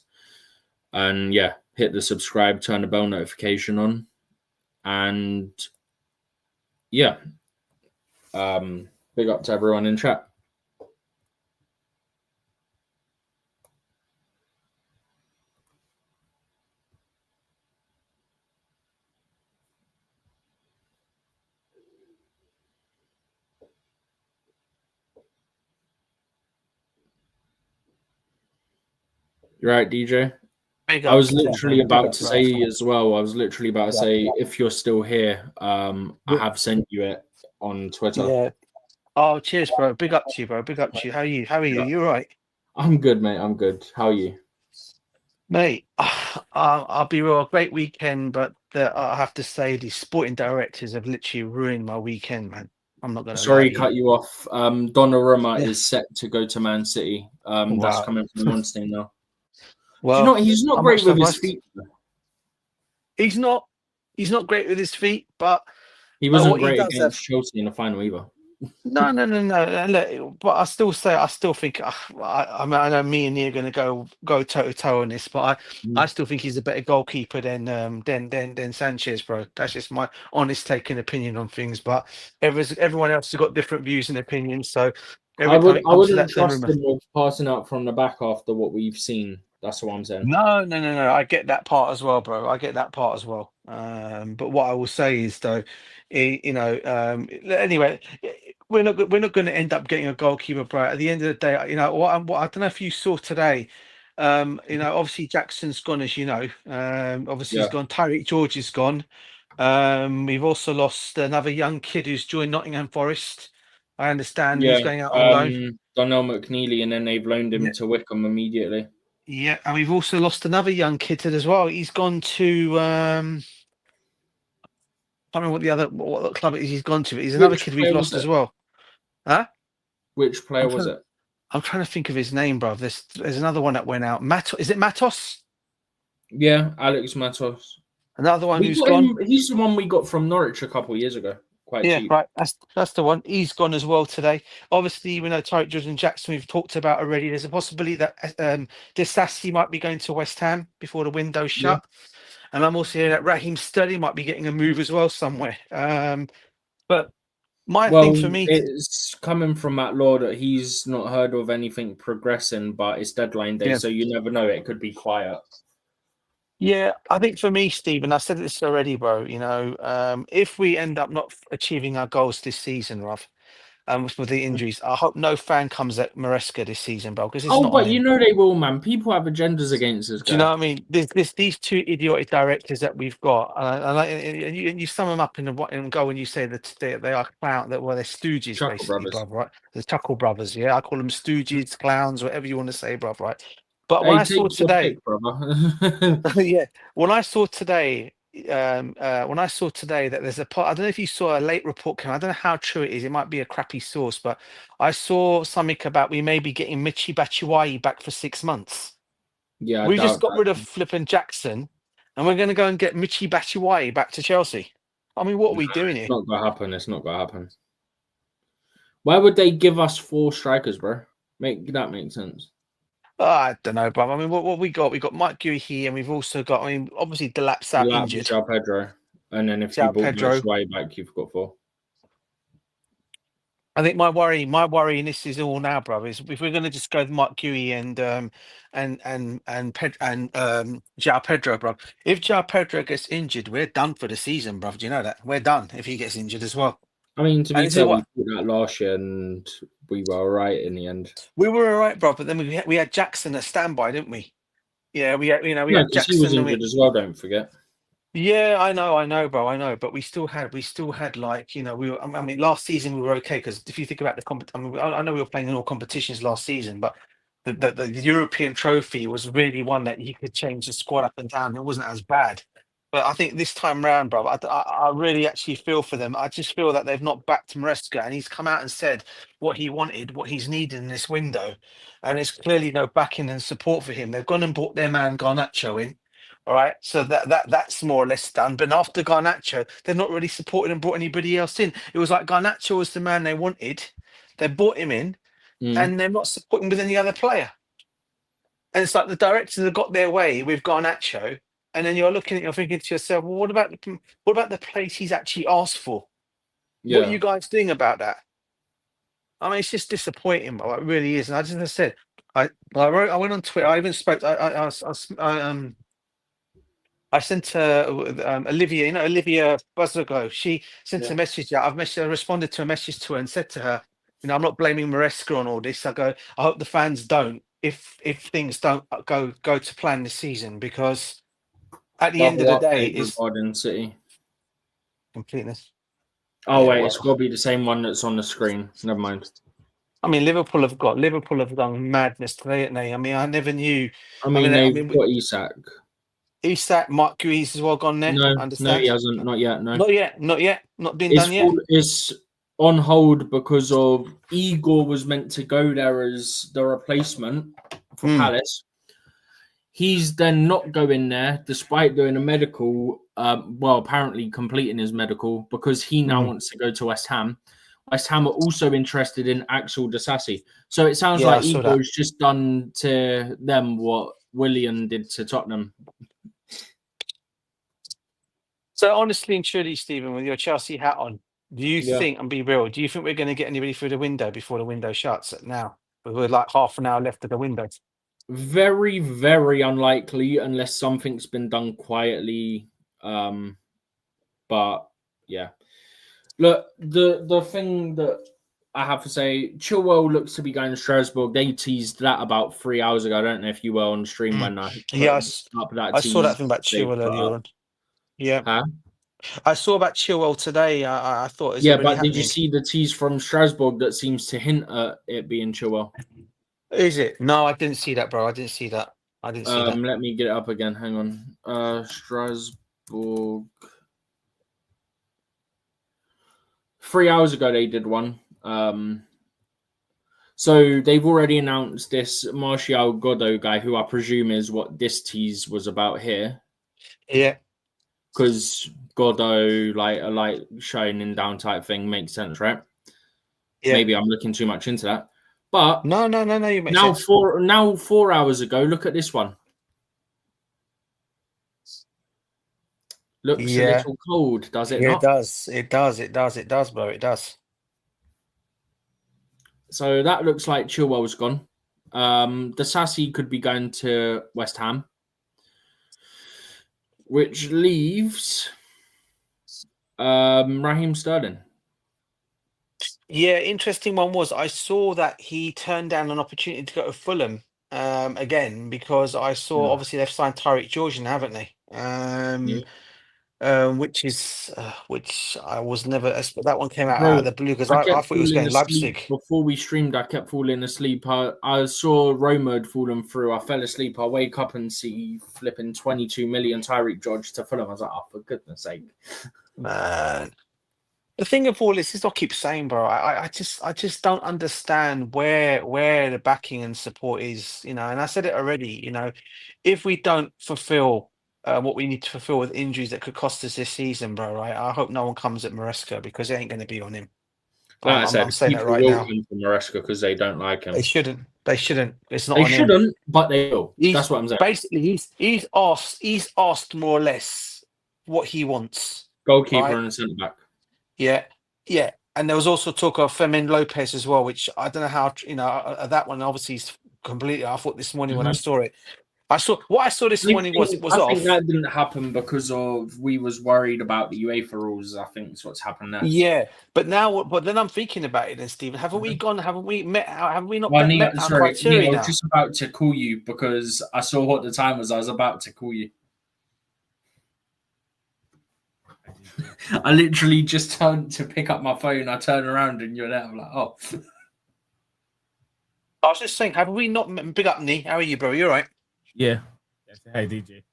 And yeah, hit the subscribe, turn the bell notification on. And yeah, big up to everyone in chat. You're right, DJ. I was literally about to say as well. I was literally about to say, if you're still here, I have sent you it on Twitter. Yeah. Oh, cheers, bro. Big up to you, bro. Big up to you. How are you? How are you? You all right? I'm good, mate. I'm good. How are you? Mate, I'll be real. Great weekend, but I have to say the sporting directors have literally ruined my weekend, man. I'm not going to Sorry, cut you off. Donnarumma is set to go to Man City. That's coming from Monstein now. Well, he's not great with his feet. He's not great with his feet, but he wasn't great against Chelsea in the final either. No. Look, but I still think. I mean, I know me and you are going to go toe to toe on this, but I still think he's a better goalkeeper than Sanchez, bro. That's just my honest take and opinion on things. But everyone else has got different views and opinions. So I wouldn't trust him with passing out from the back after what we've seen. That's what I'm saying. No. I get that part as well, bro. I get that part as well. But what I will say is, though, anyway, we're not going to end up getting a goalkeeper, bro. At the end of the day, what I don't know if you saw today. Obviously Jackson's gone, as you know. He's gone. Tyreek George is gone. We've also lost another young kid who's joined Nottingham Forest. I understand Yeah, who's going out on loan. Donnell McNeely, and then they've loaned him Yeah. to Wickham immediately. Yeah, and we've also lost another young kid as well. He's gone to I can't remember what club it is he's gone to, but he's another Which kid we've player was lost as it? well. Huh? Which player was it? I'm trying to think of his name, bro. There's another one that went out. Is it Matos? Yeah, Alex Matos. Another one We who's got gone. him, he's the one we got from Norwich a couple of years ago. Quite Yeah, cheap. right. That's the one. He's gone as well today. Obviously, we know Jordan Jackson we've talked about already. There's a possibility that Disasi might be going to West Ham before the window's shut. And I'm also hearing that Raheem Sterling might be getting a move as well somewhere. But my thing for me, it's coming from Matt Law that he's not heard of anything progressing, but it's deadline day, Yeah. so you never know. It could be quiet. yeah, I think for me, Stephen, I said this already, bro. If we end up not achieving our goals this season, Rob, with the injuries, I hope no fan comes at Maresca this season, bro, because it's not But on you him. know they will, man. People have agendas against this guy. Do you know what I mean? These two idiotic directors that we've got, and you sum them up and go and you say that they are clown, they're stooges, Chuckle basically, brothers. bruv, right? The Chuckle brothers, yeah. I call them stooges, clowns, whatever you want to say, bruv, right? But when Hey, I saw take your today, pick, brother. yeah, when I saw today that there's I don't know if you saw a late report come. I don't know how true it is. It might be a crappy source, but I saw something about we may be getting Michi Batshuayi back for 6 months. Yeah, We just got rid of flipping Jackson, and we're going to go and get Michi Batshuayi back to Chelsea. I mean, what are we doing here? It's not gonna happen. It's not gonna happen. Why would they give us 4 strikers, bro? Make that make sense? I don't know, bro. I mean, what we got? We got Marc Guiu here, and we've also got. I mean, obviously Delap's out injured. João Pedro, and then if João you bought Pedro. Batshuayi back, you've got 4. I think my worry in this is all now, bro, is if we're going to just go with Marc Guiu and João Pedro, bro. If João Pedro gets injured, we're done for the season, bro. Do you know that? We're done if he gets injured as well. I mean, to And be this is fair, we what- did that last year, and we were all right in the end. We were all right, bro, but then we had Jackson at standby, didn't we? Yeah, we had Yeah, had because Jackson. he was and injured as well. Don't forget. Yeah, I know, bro, I know. But we still had like we were. I mean, last season we were okay because if you think about I mean, I know we were playing in all competitions last season, but the European trophy was really one that you could change the squad up and down. It wasn't as bad. But I think this time round, bro, I really actually feel for them. I just feel that they've not backed Maresca, and he's come out and said what he wanted, what he's needed in this window, and there's clearly no backing and support for him. They've gone and bought their man Garnacho in. All right, so that's more or less done. But after Garnacho, they're not really supported and brought anybody else in. It was like Garnacho was the man they wanted. They brought him in, and they're not supporting with any other player. And it's like the directors have got their way with Garnacho, and then you're looking at you're thinking to yourself, well, what about the place he's actually asked for? Yeah. What are you guys doing about that? I mean, it's just disappointing, bro. It really is. And I just said, I went on Twitter. I even spoke. I sent Olivia, Olivia Buzzergo. She sent a message out. I responded to a message to her and said to her, I'm not blaming Maresca on all this. I go, I hope the fans don't, if things don't go to plan this season, because at the end of the day, is Garden City completeness. Oh Yeah, wait, well. it's got to be the same one that's on the screen. Never mind. I mean, Liverpool have done madness today, haven't they? I mean, I never knew. I mean, they've got Isak. Isak, Marc Guiu as well gone there. No, understand? he hasn't. Not yet. No, not yet. Not been done yet. It's on hold because of Igor was meant to go there as the replacement for Palace. He's then not going there despite doing a medical. Apparently completing his medical because he now wants to go to West Ham. West Ham are also interested in Axel Disasi. So it sounds like Igor's just done to them what Willian did to Tottenham. So honestly and truly, Stephen, with your Chelsea hat on, do you think, and be real, do you think we're going to get anybody through the window before the window shuts now? We're like half an hour left of the window. Very, very unlikely unless something's been done quietly. But yeah. Look, the thing that I have to say, Chilwell looks to be going to Strasbourg. They teased that about 3 hours ago. I don't know if you were on stream when I I saw that thing about Chilwell earlier on. Yeah. Huh? I saw about Chilwell today. I thought, is Yeah, it really but happening? did you see the tease from Strasbourg that seems to hint at it being Chilwell? Is it? No, I didn't see that, bro. I didn't see that. Let me get it up again. Hang on. Strasbourg. 3 hours ago, they did one. So they've already announced this Martial Godot guy, who I presume is what this tease was about here. Yeah. Because Godot, like a light shining down type thing, makes sense, right? Yeah. Maybe I'm looking too much into that. But no, you make now sense. 4 hours ago, look at this one. Looks a little cold, does it not? It does, bro. It does. So that looks like Chilwell's gone. The Sassy could be going to West Ham, which leaves Raheem Sterling. Yeah, interesting one was I saw that he turned down an opportunity to go to Fulham again because I saw obviously they've signed Tyreek Georgian, haven't they? Which I was never. That one came out of the blue because I thought it was going Leipzig. Before we streamed, I kept falling asleep. I saw Rumours falling through. I fell asleep. I wake up and see flipping 22 million Tyreek George to Fulham. I was like, oh, for goodness sake, man. The thing of all this is, I keep saying, bro, I just don't understand where the backing and support is, and I said it already, if we don't fulfill what we need to fulfill with injuries that could cost us this season, bro, right? I hope no one comes at Maresca because it ain't going to be on him. Like I'm saying that right now. Come from Maresca because they don't like him. They shouldn't. It's not. They on shouldn't, him. But they will. That's what I'm saying. Basically, he's asked more or less what he wants. Goalkeeper right? and centre back. Yeah. And there was also talk of Fermin Lopez as well, which I don't know how, that one obviously is completely. I thought this morning when I saw it, I saw this morning was I off. think that didn't happen because we was worried about the UEFA rules. I think that's what's happened there. Yeah, but then I'm thinking about it, then Stephen, haven't we met? Have we not met our sorry, criteria Neil, now? I was just about to call you because I saw what the time was. I was about to call you. I literally just turned to pick up my phone. I turn around and you're there. I'm like, oh. I was just saying, have we not met? Big up, Nee. How are you, bro? You all right? Yeah. Hi, DJ.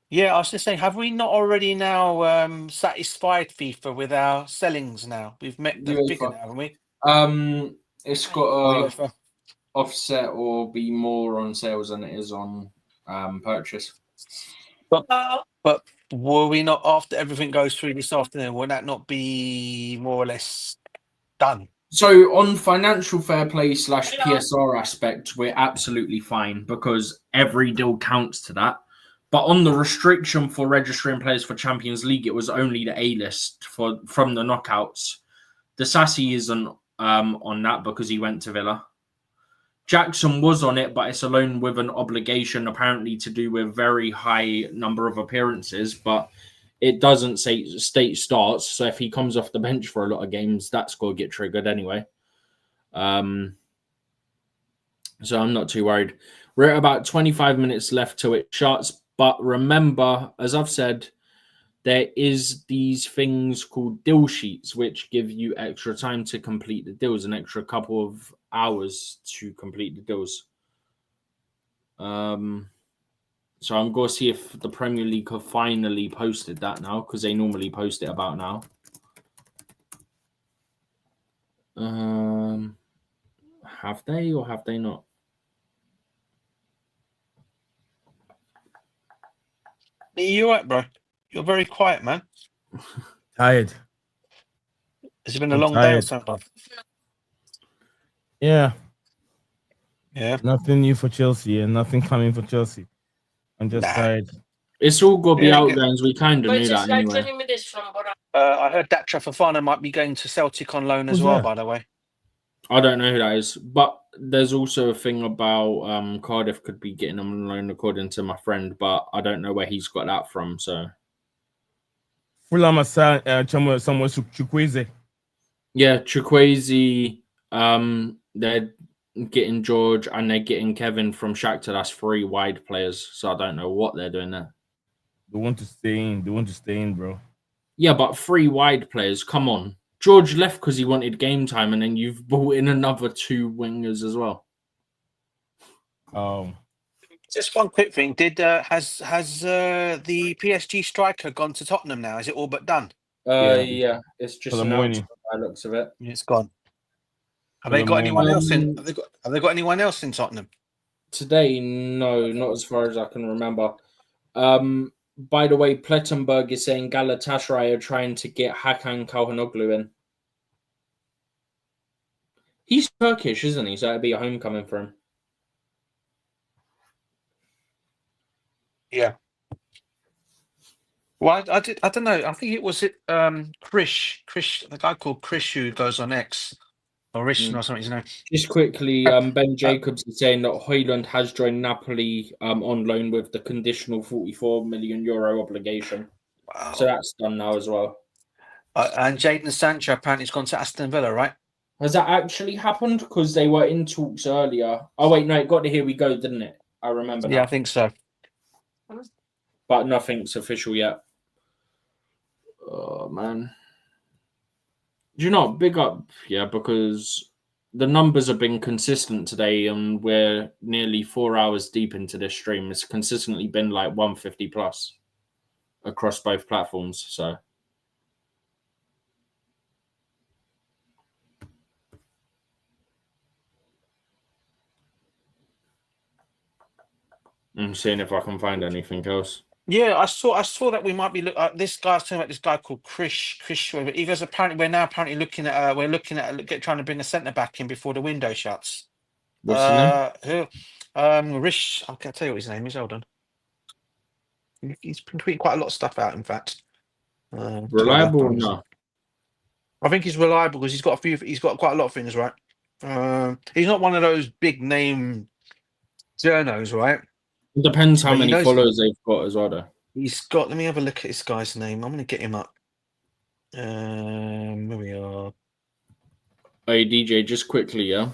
Yeah, I was just saying, have we not already now satisfied FIFA with our sellings now? We've met the figure now, haven't we? It's got a offset or be more on sales than it is on purchase. But will we not, after everything goes through this afternoon, will that not be more or less done? So on financial fair play / PSR aspect, we're absolutely fine because every deal counts to that. But on the restriction for registering players for Champions League, it was only the A-list from the knockouts. The Sassy isn't on that because he went to Villa. Jackson was on it, but it's a loan with an obligation apparently to do with very high number of appearances, but it doesn't state starts. So if he comes off the bench for a lot of games, that's going to get triggered anyway. So I'm not too worried. We're at about 25 minutes left till it shuts. But remember, as I've said, there is these things called deal sheets, which give you extra time to complete the deals, an extra couple of hours to complete the deals. So I'm going to see if the Premier League have finally posted that now, because they normally post it about now. Have they or have they not? You all right, bro? You're very quiet, man. Tired. Has it been a long day or something? Yeah. Yeah. Nothing new for Chelsea and nothing coming for Chelsea. I'm just tired. It's all got to be outgoings. We kind of knew that anyway. I heard that Fofana might be going to Celtic on loan as well, by the way. I don't know who that is, but there's also a thing about Cardiff could be getting him on loan according to my friend, but I don't know where he's got that from. So, Fulham someone Chukwueze. Yeah, Chukwueze. They're getting George and they're getting Kevin from Shakhtar. That's 3 wide players, so I don't know what they're doing there. They want to stay in. They want to stay in, bro. Yeah, but 3 wide players. Come on. George left because he wanted game time, and then you've brought in another 2 wingers as well. Just one quick thing: has the PSG striker gone to Tottenham now? Is it all but done? Yeah, it's just For the announced money. by the looks of it. It's gone. Have For they the got anyone moment. else in? Have they got anyone else in Tottenham? Today, no, not as far as I can remember. By the way, Plettenberg is saying Galatasaray are trying to get Hakan Calhanoglu in. He's Turkish, isn't he? So it'd be a homecoming for him. Yeah. Well, I don't know. I think it was Krish, the guy called Krish who goes on X or Rishon or something. You know. Just quickly, Ben Jacobs is saying that Højlund has joined Napoli on loan with the conditional €44 million obligation. Wow. So that's done now as well. And Jadon Sancho apparently has gone to Aston Villa, right? Has that actually happened? Because they were in talks earlier. Oh, wait, no, it got to Here We Go, didn't it? I remember now. Yeah, I think so. But nothing's official yet. Oh, man. Do you know, big up, yeah, because the numbers have been consistent today, and we're nearly 4 hours deep into this stream. It's consistently been like 150 plus across both platforms, so... I'm seeing if I can find anything else. Yeah, I saw that we might be this guy's talking about this guy called Krish. He goes, apparently we're looking at trying to bring a centre back in before the window shuts. What's his name? Rish. I can't tell you what his name is. Hold on. He's been tweeting quite a lot of stuff out. In fact, Reliable or not? I think he's reliable because he's got quite a lot of things, right? He's not one of those big name journos, right? It depends how many followers they've got as well, though. He's got. Let me have a look at this guy's name. I'm going to get him up. Where we are. Hey, DJ, just quickly, yeah?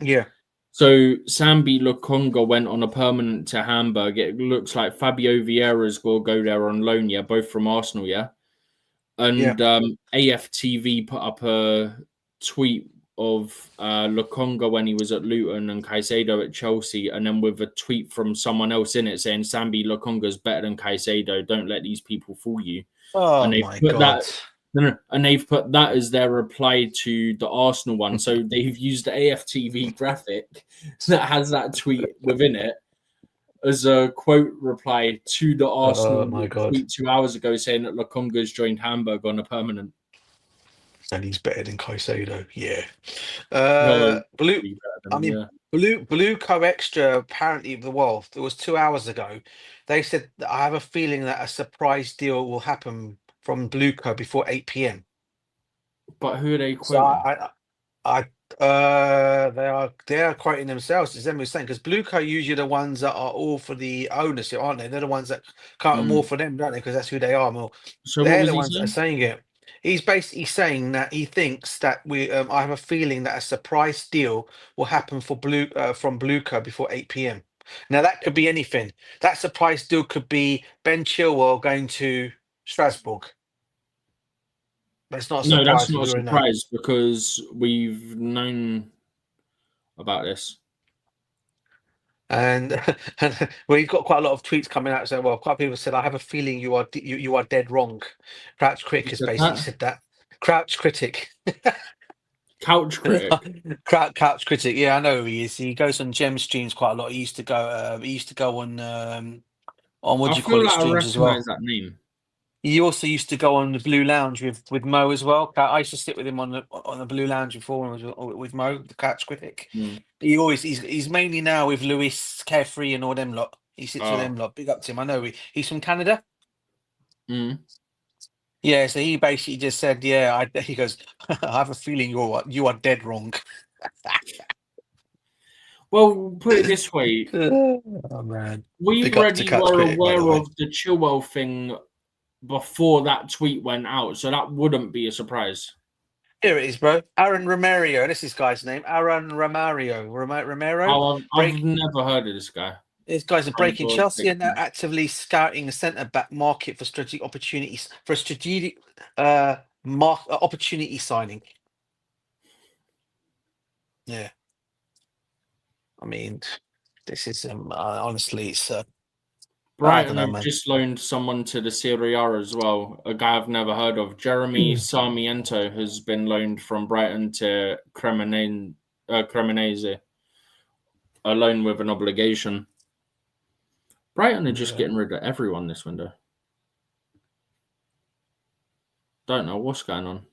Yeah. So, Sambi Lokonga went on a permanent to Hamburg. It looks like Fabio Vieira's going to go there on loan, yeah? Both from Arsenal, yeah? And AFTV put up a tweet of Lokonga when he was at Luton and Caicedo at Chelsea, and then with a tweet from someone else in it saying Sambi Lokonga's better than Caicedo. Don't let these people fool you. Oh my God. And they've put that as their reply to the Arsenal one. So they've used the AFTV graphic that has that tweet within it as a quote reply to the Arsenal tweet 2 hours ago saying that Lokonga's joined Hamburg on a permanent. And he's better than Caicedo. Yeah. Blue Co Extra, apparently, there was 2 hours ago. They said that I have a feeling that a surprise deal will happen from Blue Co before 8 p.m. But who are they quoting? They are quoting themselves, as Emma was saying, because Blue Co usually the ones that are all for the ownership, aren't they? They're the ones that can't more for them, don't they? Because that's who they are more. So they're the ones that are saying it. He's basically saying that he thinks that I have a feeling that a surprise deal will happen for from Blue Co before 8 p.m. Now that could be anything. That surprise deal could be Ben Chilwell going to Strasbourg. That's not a surprise. No, that's not a surprise because we've known about this. And well, he's got quite a lot of tweets coming out saying, well, quite a few people said, I have a feeling you are dead wrong. Crouch Critic has basically said that. Crouch Critic. Couch Critic. Couch Critic. Yeah, I know who he is. He goes on Gem streams quite a lot. He used to go on what do you call it, streams as well. That name. He also used to go on the Blue Lounge with Mo as well. I used to sit with him on the Blue Lounge before with Mo, the Couch Critic. He's mainly now with Lewis, Carefree, and all them lot. He sits with them lot. Big up to him. I know he's from Canada. Yeah, so he basically just said, he goes, I have a feeling you are dead wrong. Well, put it this way. Oh man, we already were aware of the Chilwell thing before that tweet went out, so that wouldn't be a surprise. Here it is, bro. Aaron Romario. This is guy's name. Aaron Romario. Romero. I've never heard of this guy. These guys are breaking. was Chelsea are now victim. actively scouting the centre back market for strategic opportunities for a strategic opportunity signing. Yeah, I mean, this is honestly, it's I don't Brighton know, have man. just loaned someone to the Serie A as well, a guy I've never heard of. Jeremy Sarmiento has been loaned from Brighton to Cremonese, a loan with an obligation. Brighton are just getting rid of everyone this window. Don't know what's going on.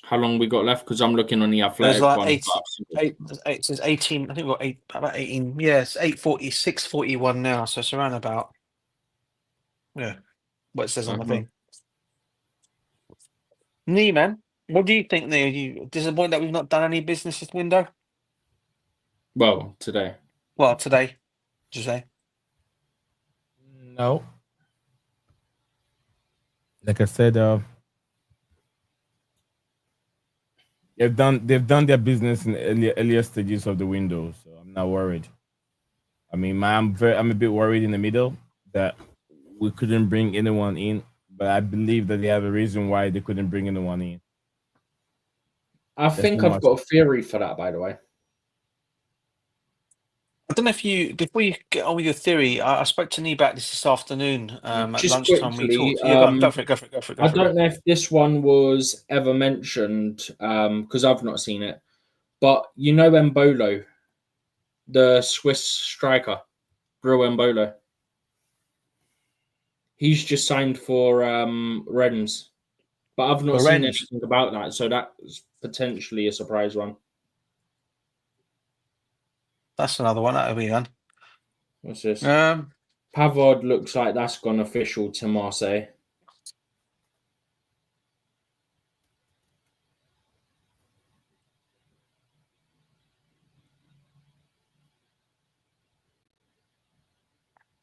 How long we got left? Because I'm looking on the There's Athletic like one. it says 18. I think we've got about 18. Yeah, it's 8:40, 6:41 now. So it's around about what it says on the thing. Nee, man, what do you think? Are you disappointed that we've not done any business this window? Well, today. Well, today, did you say? No. Like I said, they've done their business in earlier stages of the window, so I'm not worried. I mean, I'm a bit worried in the middle that we couldn't bring anyone in, but I believe that they have a reason why they couldn't bring anyone in. I think I've got a theory for that, by the way. I don't know if before you get on with your theory, I spoke to Nee about this afternoon at Just lunchtime. quickly, We talked. Yeah, go for it. I don't know if this one was ever mentioned because I've not seen it, but you know Mbolo, the Swiss striker, Bro Mbolo. He's just signed for Rennes, but I've not seen anything about that, so that's potentially a surprise one. That's another one. That'll be fun. What's this? Pavard looks like that's gone official to Marseille.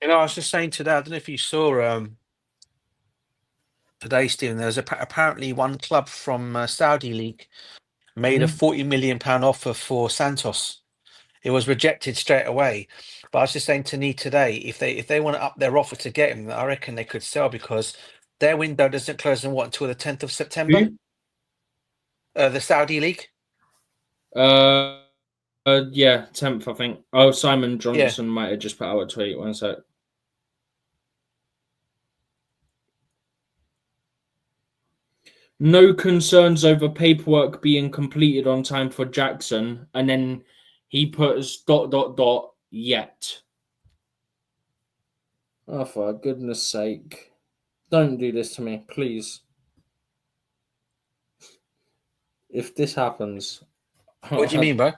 You know, I was just saying today, I don't know if you saw today, Stephen, there's apparently one club from Saudi League made a £40 million offer for Santos. It was rejected straight away. But I was just saying to Nee today, if they want to up their offer to get him, I reckon they could sell because their window doesn't close until the 10th of September. Who? The Saudi League. Yeah, 10th, I think. Oh, Simon Johnson might have just put out a tweet. One sec. No concerns over paperwork being completed on time for Jackson, and then he puts ... yet. Oh, for goodness sake. Don't do this to me, please. If this happens... What do you mean, bro?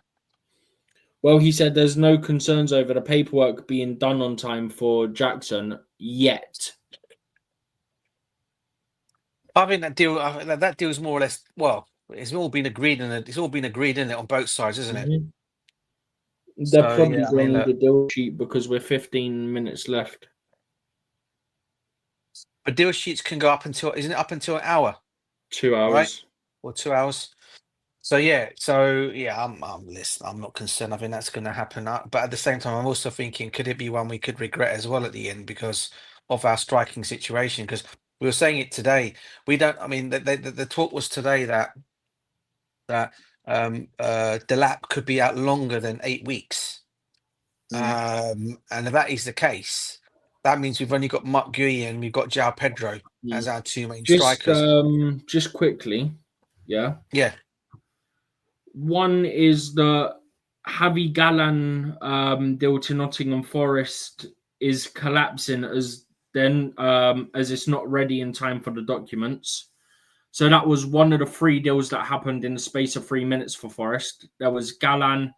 Well, he said there's no concerns over the paperwork being done on time for Jackson yet. I think that deal is more or less, well, it's all been agreed in it on both sides, isn't it? They're probably going to need a deal sheet because we're 15 minutes left. But deal sheets can go isn't it up until an hour? 2 hours. Right? Or 2 hours. So I'm not concerned. I think that's going to happen. But at the same time, I'm also thinking, could it be one we could regret as well at the end because of our striking situation? Because we were saying it today. We don't. I mean, the talk was today that Delap could be out longer than 8 weeks. And if that is the case, that means we've only got Marc Guiu and we've got João Pedro as our two main strikers. Just quickly, yeah. One is the Javi Gallan deal to Nottingham Forest is collapsing as it's not ready in time for the documents. So that was one of the 3 deals that happened in the space of 3 minutes for Forest. There was Gallan,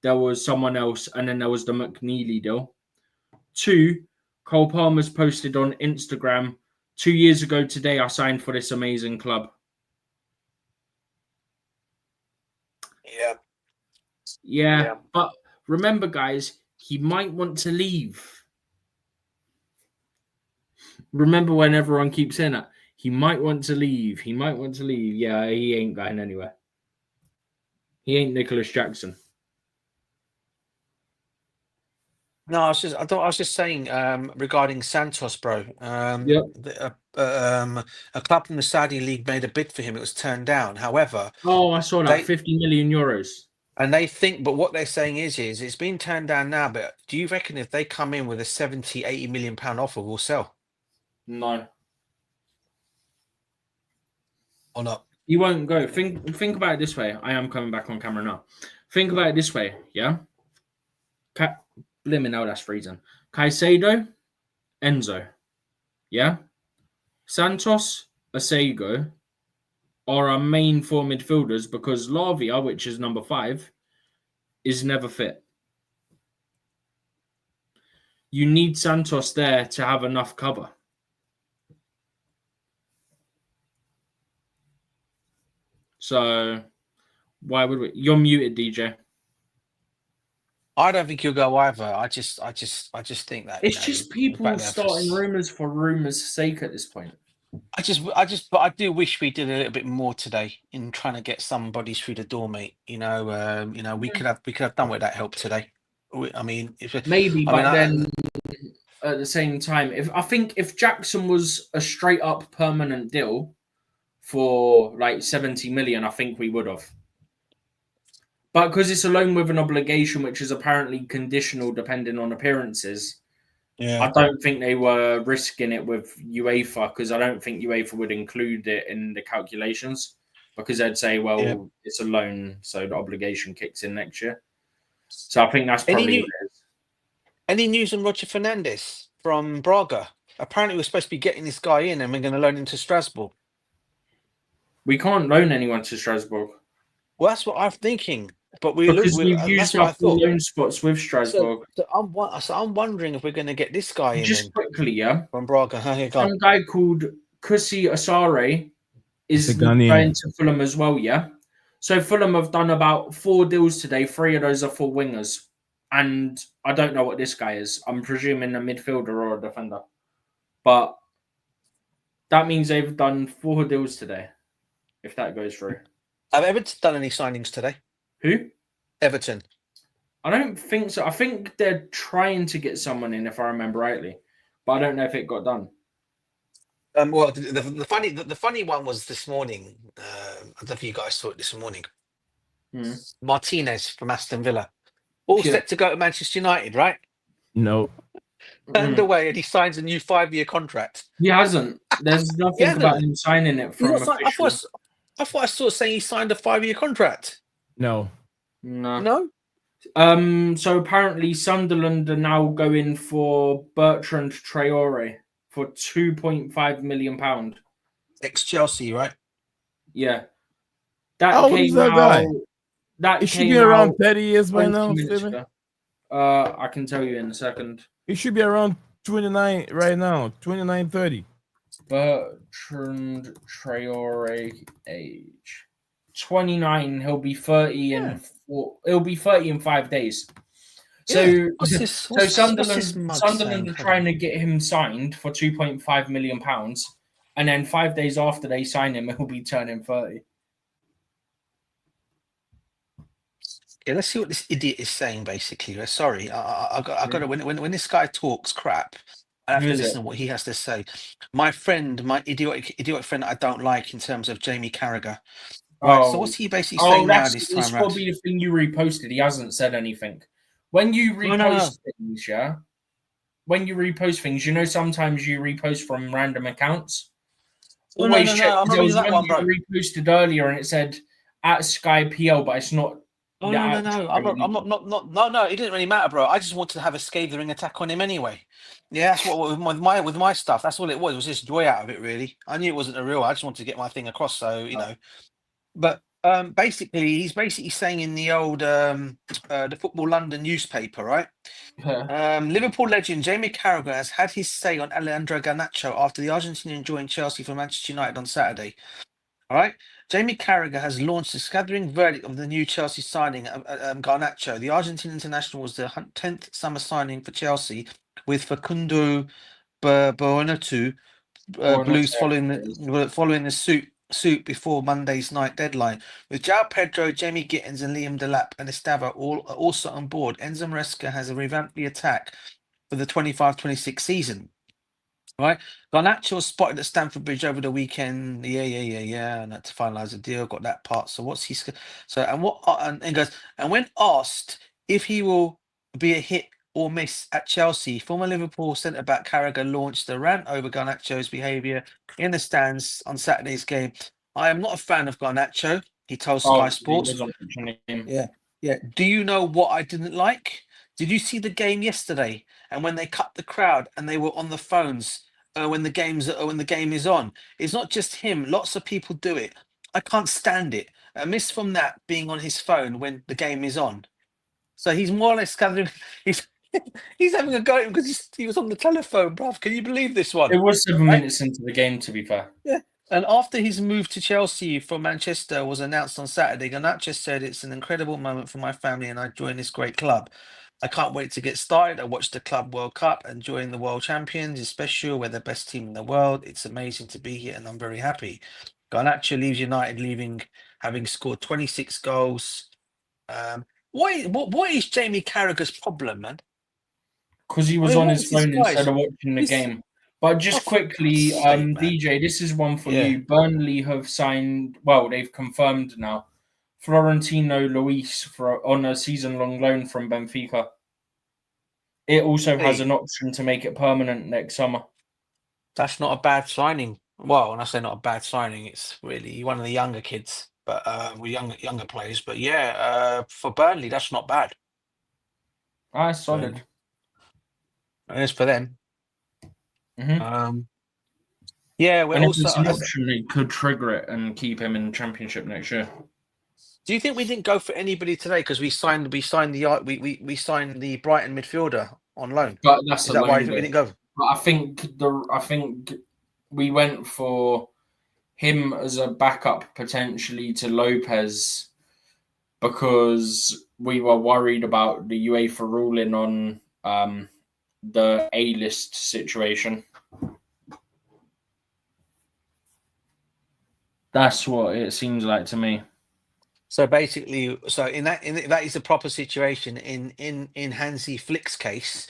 there was someone else, and then there was the McNeely deal. 2, Cole Palmer's posted on Instagram, 2 years ago today, I signed for this amazing club. Yeah, but remember, guys, he might want to leave. Remember when everyone keeps saying that? He might want to leave. Yeah, he ain't going anywhere. He ain't Nicolas Jackson. No, I was just saying regarding Santos, bro. Yep. A club from the Saudi league made a bid for him. It was turned down. However, Oh, I saw that. they 50 million euros. and they think, but what they're saying is it's been turned down now. But do you reckon if they come in with a 70, 80 million pound offer, we'll sell No. or not? He won't go. Think about it this way. I am coming back on camera now. Think about it this way, yeah? Blimmin' hell, that's freezing. Caicedo, Enzo, yeah? Santos, Asego are our main four midfielders because Lavia, which is number 5, is never fit. You need Santos there to have enough cover. So why would we? You're muted, DJ. I don't think he'll go either. I just think that It's just people starting rumours for rumours' sake at this point. But I do wish we did a little bit more today in trying to get somebody through the door, mate. We could have done with that help today. Then at the same time, if Jackson was a straight up permanent deal for like 70 million, I think we would have. But because it's a loan with an obligation, which is apparently conditional depending on appearances, I don't think they were risking it with UEFA because I don't think UEFA would include it in the calculations because they'd say, well, it's a loan, so the obligation kicks in next year. So I think that's probably what it is. Any news on Roger Fernandez from Braga? Apparently we're supposed to be getting this guy in and we're going to loan him to Strasbourg. We can't loan anyone to Strasbourg. Well, that's what I'm thinking. But we've used our loan spots with Strasbourg. So I'm wondering if we're going to get this guy in. Just quickly, from Braga. Some guy called Kusi Asare is going to Fulham as well, yeah? So Fulham have done about 4 deals today. 3 of those are for wingers. And I don't know what this guy is. I'm presuming a midfielder or a defender. But that means they've done 4 deals today, if that goes through. Have Everton done any signings today? Who? Everton. I don't think so. I think they're trying to get someone in, if I remember rightly. But I don't know if it got done. Well, the funny one was this morning. I don't know if you guys saw it this morning. Martinez from Aston Villa. All set to go to Manchester United, right? No. Turned away and he signs a new 5-year contract. He hasn't. There's nothing about him signing it from official. I thought I saw saying he signed a 5-year contract. No. So apparently Sunderland are now going for Bertrand Traore for £2.5 million. Ex-Chelsea, right? Yeah. How old is that guy? He should be around 30 years by now. I can tell you in a second. He should be around 29 right now. 29, 30. Bertrand Traore age 29. He'll be 30 He'll be 30 in 5 days. So, Sunderland are trying to get him signed for £2.5 million, and then 5 days after they sign him, he'll be turning 30. Yeah, let's see what this idiot is saying. Basically, sorry, I got to when this guy talks crap, I have to listen to what he has to say. My idiot friend that I don't like in terms of Jamie Carragher. Right, so what's he basically saying now this time around? It's probably the thing you reposted. He hasn't said anything. When you repost things, when you repost things, sometimes you repost from random accounts. Always check. There was one you reposted earlier and it said at Sky PL, but it's not. Oh no! I'm not. It didn't really matter, bro. I just wanted to have a scathing attack on him anyway. Yeah, that's what with my stuff. That's all it was. It was just joy out of it, really. I knew it wasn't a real. I just wanted to get my thing across. So but basically, he's basically saying in the old the Football London newspaper, right? Liverpool legend Jamie Carragher has had his say on Alejandro Garnacho after the Argentinian joined Chelsea for Manchester United on Saturday. All right. Jamie Carragher has launched a scathing verdict of the new Chelsea signing, Garnacho. The Argentine international was the 10th summer signing for Chelsea, with Facundo Buonatu Blues following the suit suit before Monday's night deadline. With João Pedro, Jamie Gittins, and Liam Delap and Estava also on board, Enzo Maresca has revamped the attack for the 25-26 season. Right, Garnacho was spotted at Stamford Bridge over the weekend. Yeah. And had to finalise the deal. Got that part. So what's he? So and goes. And when asked if he will be a hit or miss at Chelsea, former Liverpool centre back Carragher launched a rant over Garnacho's behaviour in the stands on Saturday's game. I am not a fan of Garnacho, he told Sky Sports. Yeah. Do you know what I didn't like? Did you see the game yesterday? And when they cut the crowd and they were on the phones when the game is on, it's not just him. Lots of people do it. I can't stand it. A miss from that being on his phone when the game is on. So he's more or less gathering. He's having a go at him because he was on the telephone, bruv. Can you believe this one? It was 7 minutes into the game, to be fair. Yeah. And after his move to Chelsea from Manchester was announced on Saturday, Garnacho said, "It's an incredible moment for my family and I joined this great club. I can't wait to get started. I watched the Club World Cup and join the World Champions. It's special. We're the best team in the world. It's amazing to be here and I'm very happy." Garnacho leaves United having scored 26 goals. What is Jamie Carragher's problem, man? Because he was on his phone instead of watching the game. But just quickly, DJ, this is one for you. Burnley have signed, they've confirmed now, Florentino Luis on a season-long loan from Benfica. It also has an option to make it permanent next summer. That's not a bad signing. Well, when I say not a bad signing, it's really one of the younger kids, but younger players. But for Burnley, that's not bad. Solid. And it's for them. Mm-hmm. We're also. If it's an option, they could trigger it and keep him in Championship next year. Do you think we didn't go for anybody today because we signed the Brighton midfielder on loan? But that's Is that why we didn't go? But I think we went for him as a backup potentially to Lopez because we were worried about the UEFA ruling on the A-list situation. That's what it seems like to me. So basically, that is a proper situation. In Hansi Flick's case,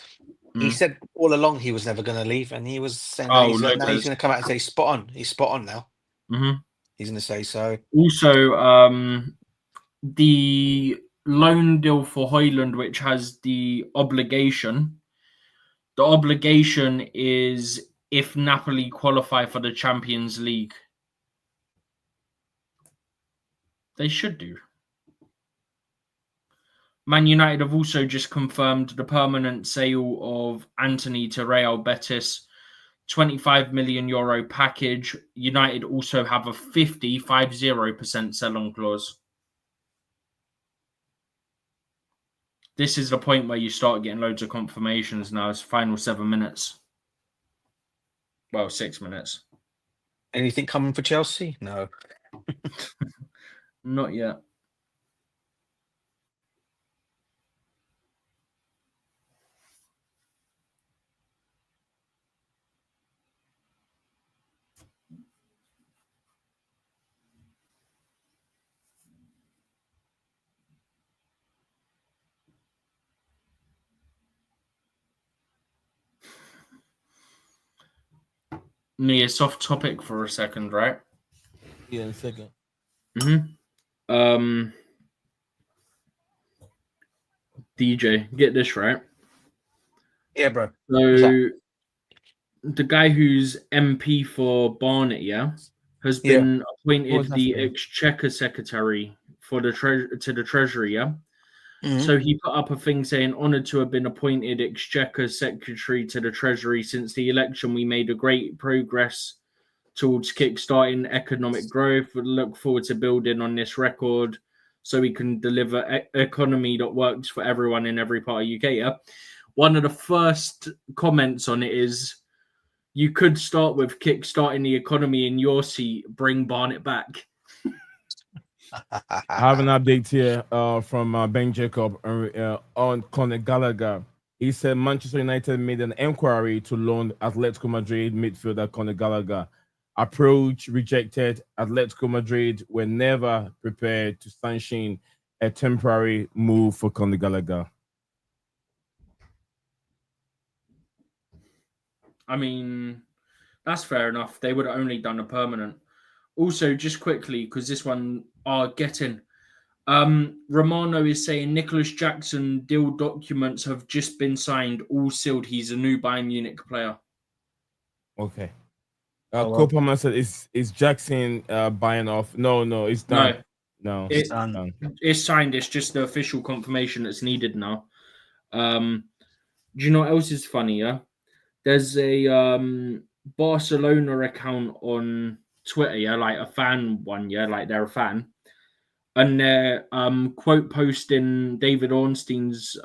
he said all along he was never going to leave, and he was saying now he's going to come out and say spot on. He's spot on now. Mm-hmm. He's going to say so. Also, the loan deal for Højlund, which has the obligation. The obligation is if Napoli qualify for the Champions League. They should do. Man United have also just confirmed the permanent sale of Anthony to Real Betis, €25 million package. United also have a 50% sell-on clause. This is the point where you start getting loads of confirmations now. It's final 7 minutes. 6 minutes. Anything coming for Chelsea? No. Not yet. Nia, soft topic for a second, right? Yeah, in a second. DJ, get this right. Yeah, bro. So the guy who's MP for Barnet, has been appointed the Exchequer Secretary for the to the Treasury, Mm-hmm. So he put up a thing saying, "Honoured to have been appointed Exchequer Secretary to the Treasury since the election. We made a great progress towards kickstarting economic growth. We look forward to building on this record so we can deliver economy that works for everyone in every part of UK." Yeah? One of the first comments on it is, you could start with kickstarting the economy in your seat, bring Barnet back. I have an update here from Ben Jacob on Conor Gallagher. He said Manchester United made an inquiry to loan Atletico Madrid midfielder Conor Gallagher approach rejected. Atletico Madrid were never prepared to sanction a temporary move for Conor Gallagher. I mean, that's fair enough. They would have only done a permanent. Also, just quickly, because this one are getting. Romano is saying Nicolas Jackson deal documents have just been signed, all sealed. He's a new Bayern Munich player. Okay. Copa said, is Jackson buying off? No, it's done. No, it's done. It's signed. It's just the official confirmation that's needed now. Do you know what else is funny? Yeah, there's a Barcelona account on Twitter. Yeah, like a fan one. Yeah, like they're a fan, and they're quote posting David Ornstein's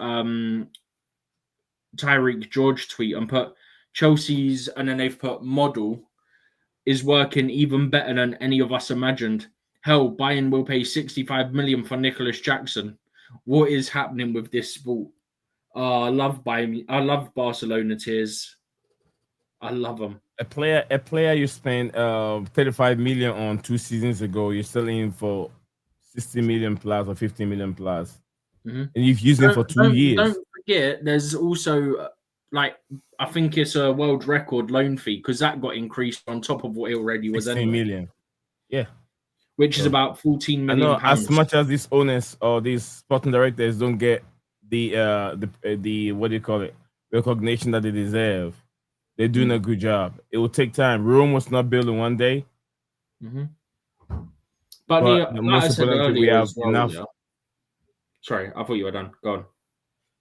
Tyreek George tweet and put Chelsea's, and then they've put model is working even better than any of us imagined. Hell, Bayern will pay 65 million for Nicolas Jackson. What is happening with this sport? Oh, I love Bayern. I love Barcelona tears. I love them. A player you spent 35 million on 2 seasons ago, you're selling for 60 million plus or 50 million plus. Mm-hmm. And you've used him for 2 years. Don't forget, there's also I think it's a world record loan fee because that got increased on top of what it already was. 16 million. Yeah. Which is about 14 million. I know, as much as these owners or these sporting directors don't get the what do you call it, recognition that they deserve, they're doing a good job. It will take time. Rome was not built in one day. Mm-hmm. But the most important thing, we have enough. Yeah. Sorry, I thought you were done. Go on.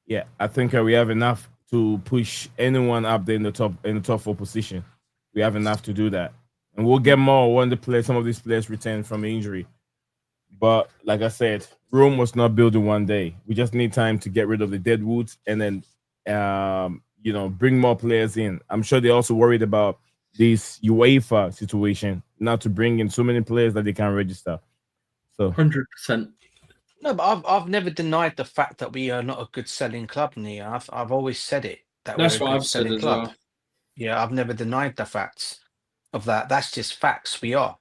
Yeah, I think we have enough to push anyone up there in the top 4 position. We have enough to do that, and we'll get more when some of these players return from injury. But like I said, Rome was not built in one day. We just need time to get rid of the dead woods and then bring more players in. I'm sure they're also worried about this UEFA situation, not to bring in so many players that they can't register. So 100%. No, but I've never denied the fact that we are not a good selling club, Nia. I've always said it. That's what I've said as well. Yeah, I've never denied the facts of that. That's just facts. We are.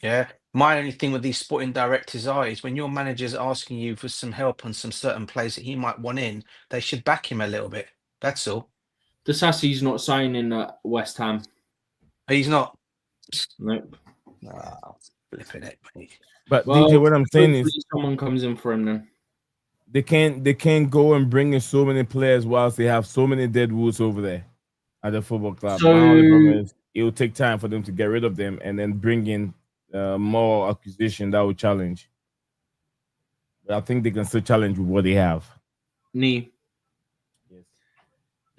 Yeah. My only thing with these sporting directors is when your manager's asking you for some help on some certain players that he might want in, they should back him a little bit. That's all. The Sassi's not signing at West Ham. He's not. Nope. Oh, flipping it, mate. But DJ, what I'm saying is, someone comes in for him then. They can't go and bring in so many players whilst they have so many dead woods over there at the football club. So, my only problem is it will take time for them to get rid of them and then bring in more acquisition that will challenge. But I think they can still challenge with what they have. Yes.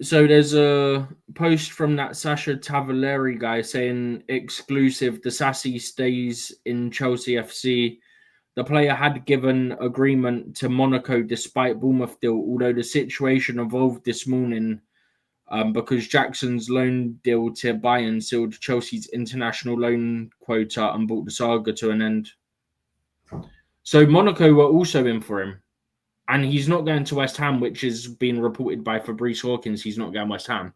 So there's a post from that Sasha Tavaleri guy saying exclusive, the Sassy stays in Chelsea FC. The player had given agreement to Monaco despite Bournemouth deal, although the situation evolved this morning because Jackson's loan deal to Bayern sealed Chelsea's international loan quota and brought the saga to an end. So Monaco were also in for him. And he's not going to West Ham, which is being reported by Fabrice Hawkins. He's not going West Ham.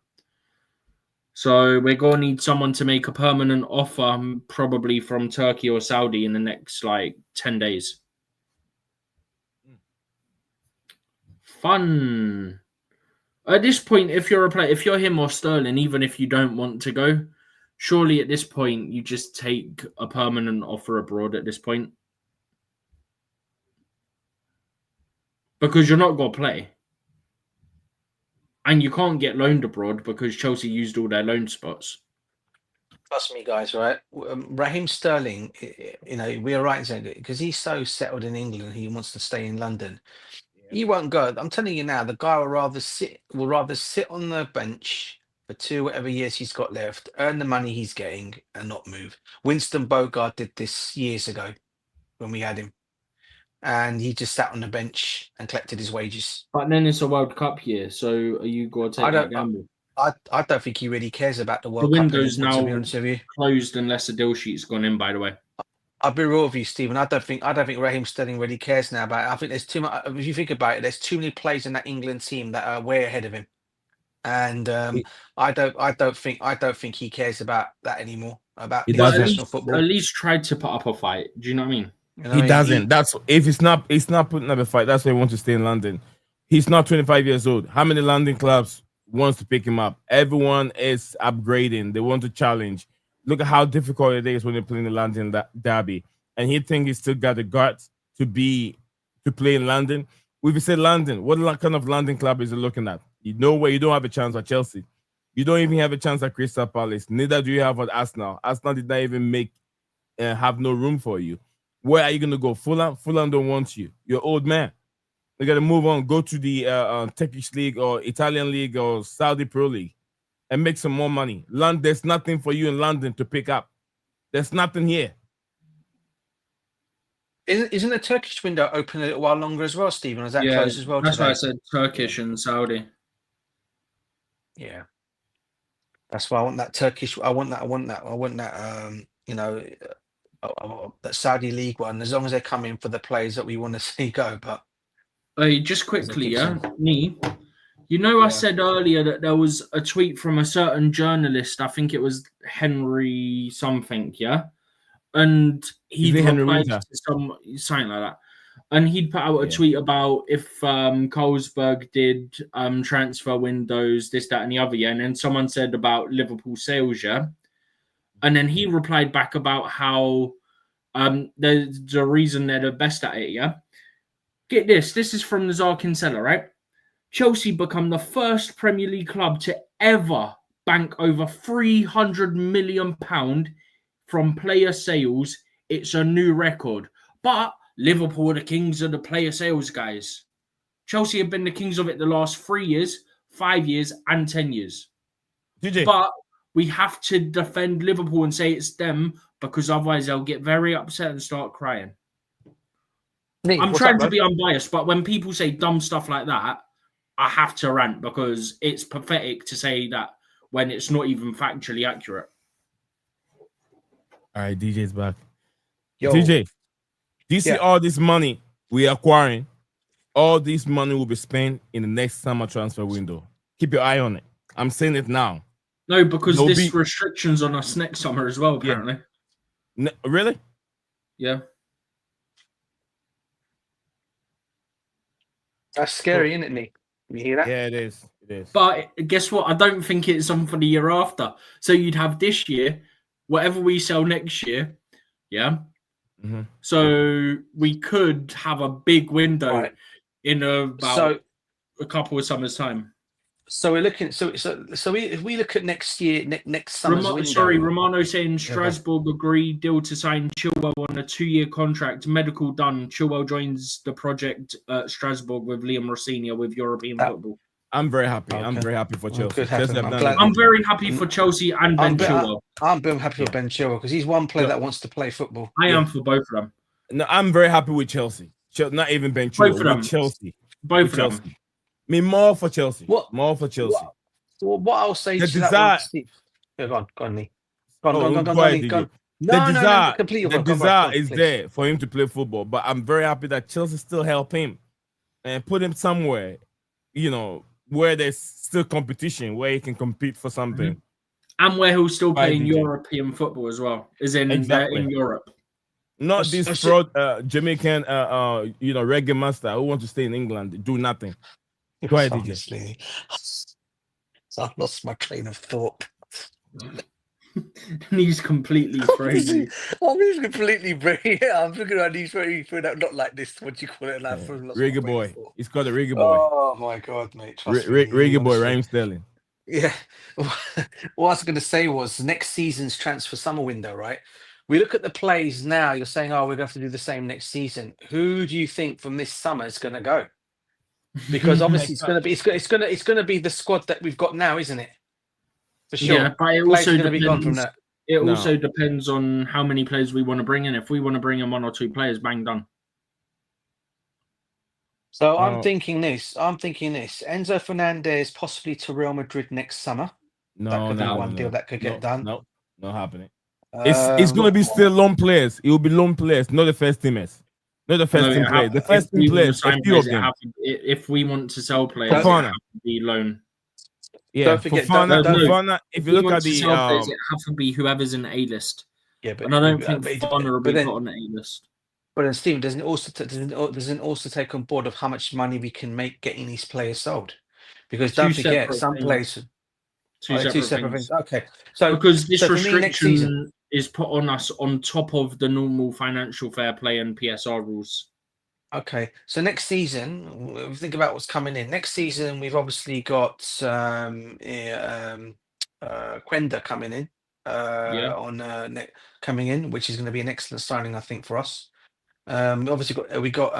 So we're going to need someone to make a permanent offer, probably from Turkey or Saudi in the next, 10 days. Fun. At this point, if you're a player, if you're him or Sterling, even if you don't want to go, surely at this point, you just take a permanent offer abroad at this point. Because you're not going to play. And you can't get loaned abroad because Chelsea used all their loan spots. Trust me, guys, right? Raheem Sterling, we are right in saying it because he's so settled in England, he wants to stay in London. He won't go. I'm telling you now, the guy will rather sit on the bench for 2 whatever years he's got left, earn the money he's getting, and not move. Winston Bogart did this years ago when we had him. And he just sat on the bench and collected his wages. But then it's a World Cup year, so are you going to take that gamble? I don't think he really cares about the World Cup. The window's now closed unless the deal sheet's gone in, by the way. I'll be real with you, Stephen. I don't think Raheem Sterling really cares now about it. I think there's too much. If you think about it, there's too many players in that England team that are way ahead of him. and I don't think he cares about that anymore. About He But international football. at least tried to put up a fight. Do you know what I mean? You know He what I mean? doesn't. That's if it's not putting up a fight. That's why he wants to stay in London. He's not 25 years old. How many London clubs wants to pick him up? Everyone is upgrading. They want to challenge. Look at how difficult it is when they're playing the London derby, and he thinks he's still got the guts to play in London. If you say London, what kind of London club is he looking at? You know where you don't have a chance at Chelsea. You don't even have a chance at Crystal Palace. Neither do you have at Arsenal. Arsenal did not even have no room for you. Where are you going to go? Fulham? Fulham don't want you. You're old man. You got to move on. Go to the Turkish league or Italian league or Saudi Pro League and make some more money. London, there's nothing for you in London to pick up. There's nothing here. Isn't the Turkish window open a little while longer as well, Stephen? Is that closed as well? That's today? why I said Turkish and Saudi. Yeah, that's why I want that Turkish. I want that. That Saudi league one. As long as they're coming for the players that we want to see go. But just quickly, I said earlier that there was a tweet from a certain journalist. I think it was Henry something, and he replied to something like that. And he'd put out a tweet about if Carlsberg did transfer windows, this, that, and the other, and then someone said about Liverpool sales, and then he replied back about how there's a reason they're the best at it, Get this. This is from Nazar Kinsella, right? Chelsea become the first Premier League club to ever bank over £300 million from player sales. It's a new record. But Liverpool are the kings of the player sales, guys. Chelsea have been the kings of it the last 3 years, 5 years, and 10 years. But we have to defend Liverpool and say it's them because otherwise they'll get very upset and start crying. I'm trying to be unbiased, but when people say dumb stuff like that, I have to rant because it's pathetic to say that when it's not even factually accurate. All right, DJ's back. Yo. DJ, do you see all this money we are acquiring? All this money will be spent in the next summer transfer window. Keep your eye on it. I'm saying it now. No, because there's restrictions on us next summer as well, apparently. Yeah. Really? Yeah. That's scary, isn't it, Nick? You hear that? Yeah, it is. It is. But guess what? I don't think it's on for the year after. So you'd have this year, whatever we sell next year, Mm-hmm. So we could have a big window in about a couple of summers' time. So we're looking. If we look at next year, next summer's window. Romano saying Strasbourg agreed deal to sign Chilwell on a 2-year contract. Medical done. Chilwell joins the project at Strasbourg with Liam Rossignol with European football. I'm very happy. Okay. I'm very happy for Chelsea. I'm very happy for Chelsea and Ben Chilwell. I'm very happy for Ben Chilwell because he's one player that wants to play football. I am for both of them. No, I'm very happy with Chelsea. Not even Ben Chilwell. Both of them. Chelsea. Both of them. I mean, more for Chelsea. What? More for Chelsea. What I'll say the to desire. that Steve. Go on, Lee. Go on. The desire is there for him to play football, but I'm very happy that Chelsea still help him and put him somewhere, where there's still competition, where he can compete for something. Mm-hmm. And where he'll still play in European football as well, in Europe. Not this fraud Jamaican reggae master who wants to stay in England, do nothing. Go ahead, DJ. So I've lost my train of thought. He's completely crazy. I'm completely crazy. Yeah, I'm looking at these very not like this. What do you call it? Like, reggae boy. He's called a reggae boy. Oh my god, mate! Reggae boy, Raheem Sterling. Yeah. What I was going to say was next season's transfer summer window, right? We look at the plays now. You're saying, "Oh, we're going to have to do the same next season." Who do you think from this summer is going to go? Because obviously it's going to be the squad that we've got now, isn't it? For sure. Yeah, but it also depends. Also depends on how many players we want to bring in. If we want to bring in 1 or 2 players, bang, done. So I'm thinking this. Enzo Fernandez possibly to Real Madrid next summer. That could be one deal that could get done. No, not happening. It's going to be still loan players. It will be loan players, not the first teamers. Not the first team players. The first team players, a few of them. If we want to sell players, it have to be loan. Yeah, Don't forget, if you look at the it have to be whoever's in A-list. yeah, but And I don't think but Fana will be then, put on the A-list. but then Stephen doesn't also take on board of how much money we can make getting these players sold, because don't forget some players. Two separate things. Okay, so because this so for me, next season restriction is put on us on top of the normal financial fair play and PSR rules. Okay, so next season, think about what's coming in. Next season, we've obviously got Quenda coming in, coming in, which is going to be an excellent signing, I think, for us. Obviously, we got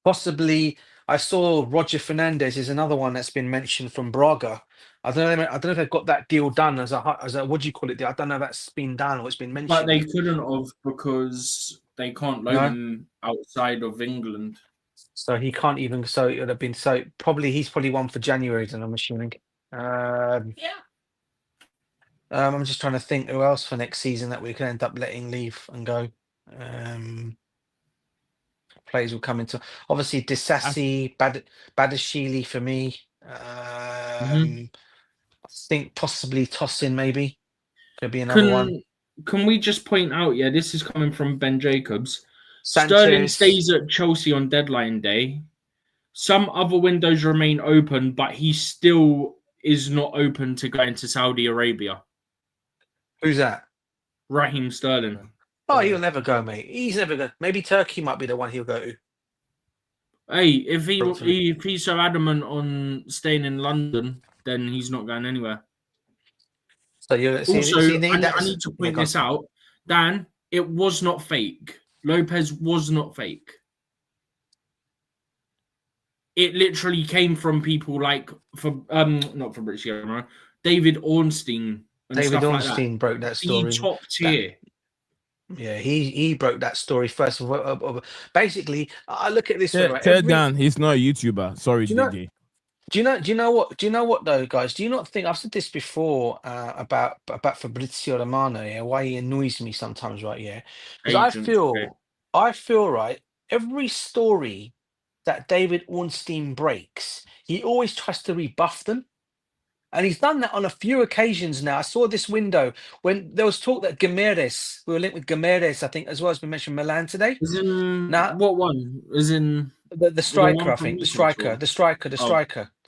possibly. I saw Roger Fernandez is another one that's been mentioned from Braga. I don't know if they've got that deal done as a what do you call it? I don't know if that's been done or it's been mentioned. But they couldn't have because they can't loan him outside of England. So he can't even. So it would have been. So probably he's probably one for January, then I'm assuming. I'm just trying to think who else for next season that we can end up letting leave and go. Players will come into obviously Disassi, Badashili for me. I think possibly Tossin maybe could be another one. Can we just point out? Yeah, this is coming from Ben Jacobs. Sanchez. Sterling stays at Chelsea on deadline day. Some other windows remain open, but he still is not open to going to Saudi Arabia. Who's that? Raheem Sterling. Oh, he'll never go, mate. He's never going. Maybe Turkey might be the one he'll go to. Hey, if he's so adamant on staying in London, then he's not going anywhere. So you also, I need to point this out, Dan. It was not fake. Lopez was not fake. It literally came from people like not from British Camera, David Ornstein. David Ornstein broke that story. Top tier. Yeah, he broke that story first. Basically, I look at this. Tell Dan he's not a YouTuber. Sorry, JD. Do you know what though, guys? Do you not think I've said this before about Fabrizio Romano? Yeah, why he annoys me sometimes, right? Yeah, because I feel right. Every story that David Ornstein breaks, he always tries to rebuff them. And he's done that on a few occasions now. I saw this window when there was talk that Gameres, we were linked with Gameres, I think, as well as we mentioned Milan today. What one? Is in the striker, I think. The striker.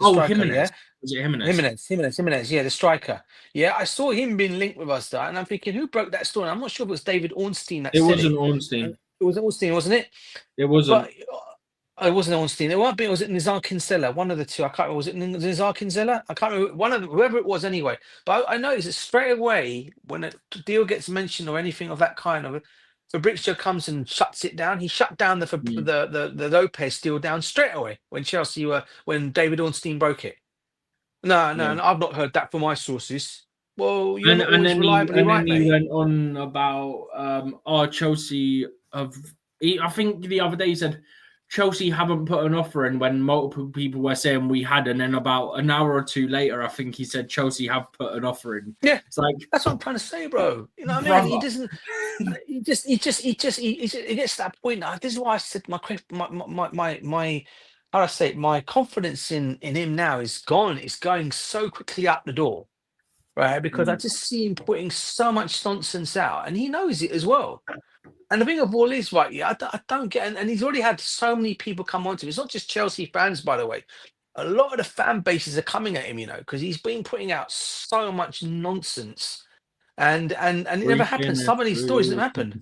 Jimenez. Yeah? Was it Jimenez? Jimenez, yeah, the striker. Yeah, I saw him being linked with us, and I'm thinking, who broke that story? I'm not sure if it was David Ornstein that said it. It wasn't Ornstein. It was Ornstein, wasn't it? It wasn't. But, it wasn't Ornstein. It might be. Was it Nizar Kinsella? One of the two. I can't remember. Was it Nizar Kinsella? I can't remember. Whoever it was, anyway. But I noticed that straight away when a deal gets mentioned or anything of that kind, of Fabrizio comes and shuts it down. He shut down the Lopez deal down straight away when when David Ornstein broke it. No, I've not heard that from my sources. Well, you're not always reliably right, mate. He went on about Chelsea I think the other day he said Chelsea haven't put an offer in when multiple people were saying we had, and then about an hour or two later, I think he said Chelsea have put an offer in. Yeah, it's like that's what I'm trying to say, bro. You know what I mean? He doesn't. He gets to that point. This is why I said my how do I say it? My confidence in him now is gone. It's going so quickly out the door, right? Because I just see him putting so much nonsense out, and he knows it as well. And the thing of all is, right, yeah, I don't get, and he's already had so many people come on to him. It's not just Chelsea fans, by the way. A lot of the fan bases are coming at him, because he's been putting out so much nonsense, and it never happens. Some of these stories never happen.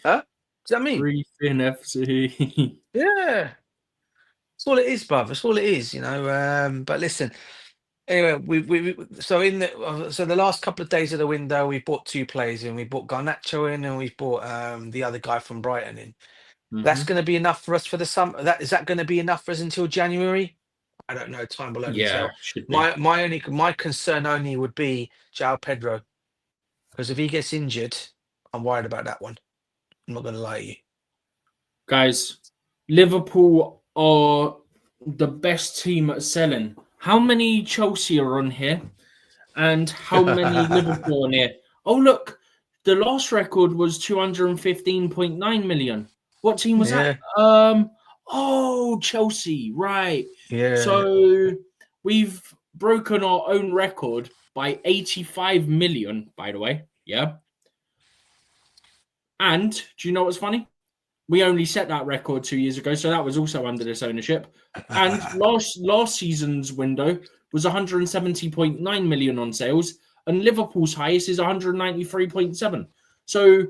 Huh? Does that mean? Briefing FC. Yeah, that's all it is, bruv. That's all it is, But listen. Anyway, so the last couple of days of the window, we bought two players in. We bought Garnacho in, and we bought the other guy from Brighton in. That's going to be enough for us for the summer. Is that going to be enough for us until January? I don't know. Time will only tell. My concern only would be João Pedro, because if he gets injured, I'm worried about that one. I'm not going to lie to you, guys. Liverpool are the best team at selling. How many Chelsea are on here? And how many Liverpool on here? Oh, look. The last record was 215.9 million. What team was that? Chelsea. Right. Yeah. So we've broken our own record by 85 million, by the way. Yeah. And do you know what's funny? We only set that record 2 years ago, so that was also under this ownership. And last season's window was 170.9 million on sales, and Liverpool's highest is 193.7. So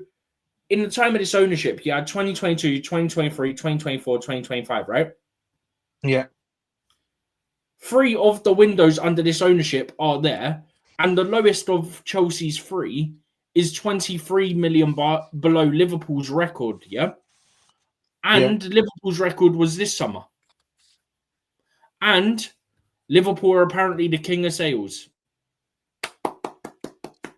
in the time of this ownership, you had 2022, 2023, 2024, 2025, right? Yeah. 3 of the windows under this ownership are there, and the lowest of Chelsea's 3 is 23 million below Liverpool's record, yeah? And Liverpool's record was this summer. And Liverpool are apparently the king of sales.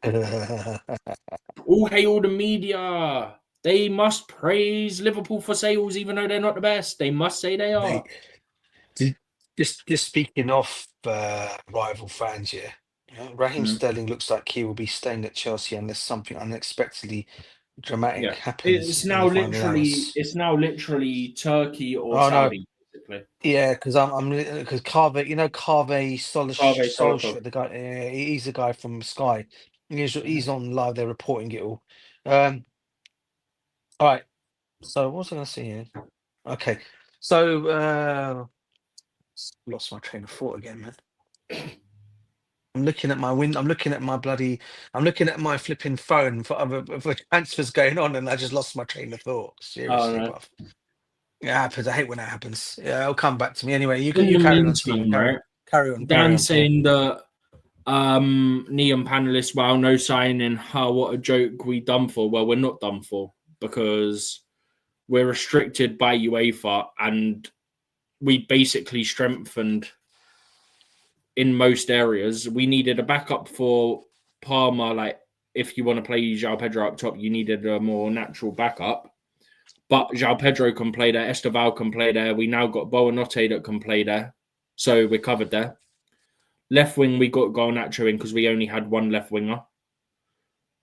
All hail the media. They must praise Liverpool for sales, even though they're not the best. They must say they are. Just speaking of rival fans, yeah. Raheem Sterling looks like he will be staying at Chelsea unless something unexpectedly dramatic happens. It's now literally Turkey or Saudi, basically. Yeah, because because Carve, Solskjaer, the guy, he's a guy from Sky. He's on live. They're reporting it all. All right. So what was I going to say here? Okay. So lost my train of thought again, man. I'm looking at my I'm looking at my flipping phone for transfers going on, and I just lost my train of thought. Seriously, bruv. It happens. I hate when that happens. Yeah, it'll come back to me anyway. You carry on, Simon. Carry on. Dan saying that Neon panelists, wow, no signing. How what a joke we done for. Well, we're not done for because we're restricted by UEFA, and we basically strengthened in most areas. We needed a backup for Palmer. Like, if you want to play João Pedro up top, you needed a more natural backup. But João Pedro can play there. Esteval can play there. We now got Boanote that can play there. So we're covered there. Left wing, we got Garnacho in because we only had one left winger.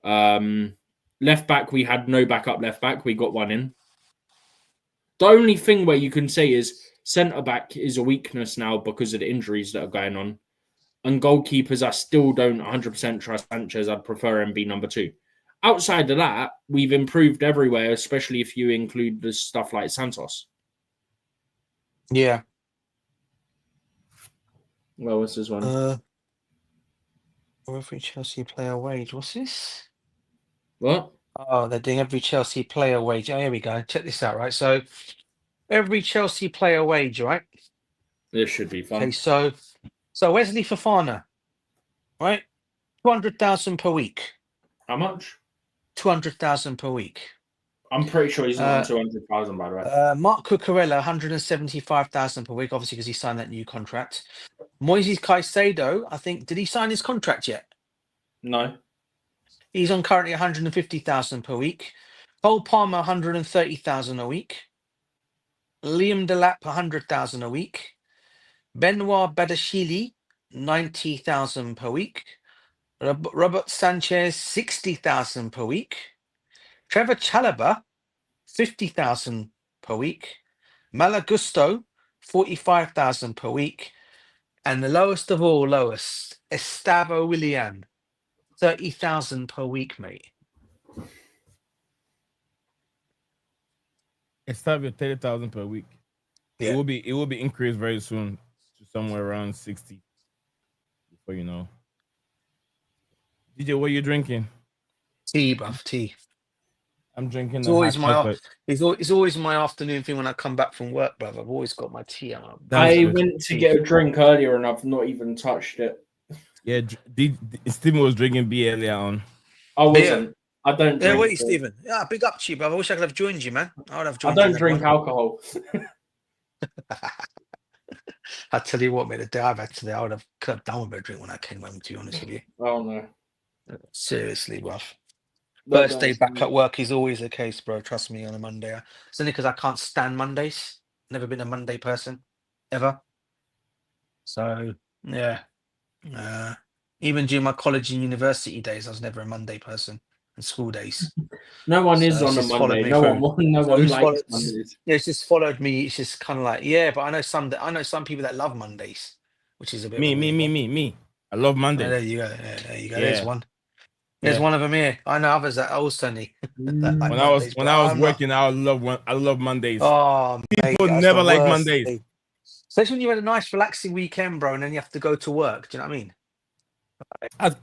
Left back, we had no backup left back. We got one in. The only thing where you can say is centre back is a weakness now because of the injuries that are going on. And goalkeepers, I still don't 100% trust Sanchez. I'd prefer him be number 2. Outside of that, we've improved everywhere, especially if you include the stuff like Santos. Yeah. Well, what's this one? Every Chelsea player wage. What's this? What? Oh, they're doing every Chelsea player wage. Oh, here we go. Check this out, right? So every Chelsea player wage, right? This should be fun. Okay, so Wesley Fofana, right? 200,000 per week. How much? 200,000 per week. I'm pretty sure he's not on 200,000, by the way. Mark Cucurella, 175,000 per week, obviously because he signed that new contract. Moises Caicedo, I think, did he sign his contract yet? No. He's on currently 150,000 per week. Cole Palmer, 130,000 a week. Liam Delap, 100,000 a week. Benoit Badashili, 90,000 per week. Robert Sanchez, 60,000 per week. Trevor Chalobah, 50,000 per week. Malagusto, 45,000 per week. And the lowest of all lowest, Estavo Willian, 30,000 per week, mate. Estavo 30,000 per week. Yeah. It will be increased very soon to somewhere around 60. Before you know. DJ, what are you drinking? Tea, bruv, tea. I'm drinking. It's always my afternoon thing when I come back from work, bruv. I've always got my tea out. I went to get a drink earlier and I've not even touched it. Yeah, Stephen was drinking beer earlier on. I wasn't. I don't drink. Yeah, wait, Stephen. Yeah, big up to you, bruv. I wish I could have joined you, man. I would have joined you. I don't drink alcohol. I tell you what, mate, the day I've had today, I could have done with a drink when I came home, to be honest with you. Oh, no. Seriously, bruv. First day back at work is always the case, bro. Trust me, on a Monday. It's only because I can't stand Mondays. Never been a Monday person, ever. So, yeah. Even during my college and university days, I was never a Monday person. And school days. No one is on a Monday. No one likes Mondays. Yeah, it's just followed me. It's just kind of like, yeah, but I know some people that love Mondays. which is a bit Me. I love Oh, Mondays. there you go. Yeah, there you go. Yeah. There's one. There's Yeah. one of them here. I know others that also need that like When Mondays, I but was I'm not. working, I love Mondays. Oh, mate, People that's never the like worst Mondays. thing. Especially when you had a nice relaxing weekend, bro, and then you have to go to work. Do you know what I mean?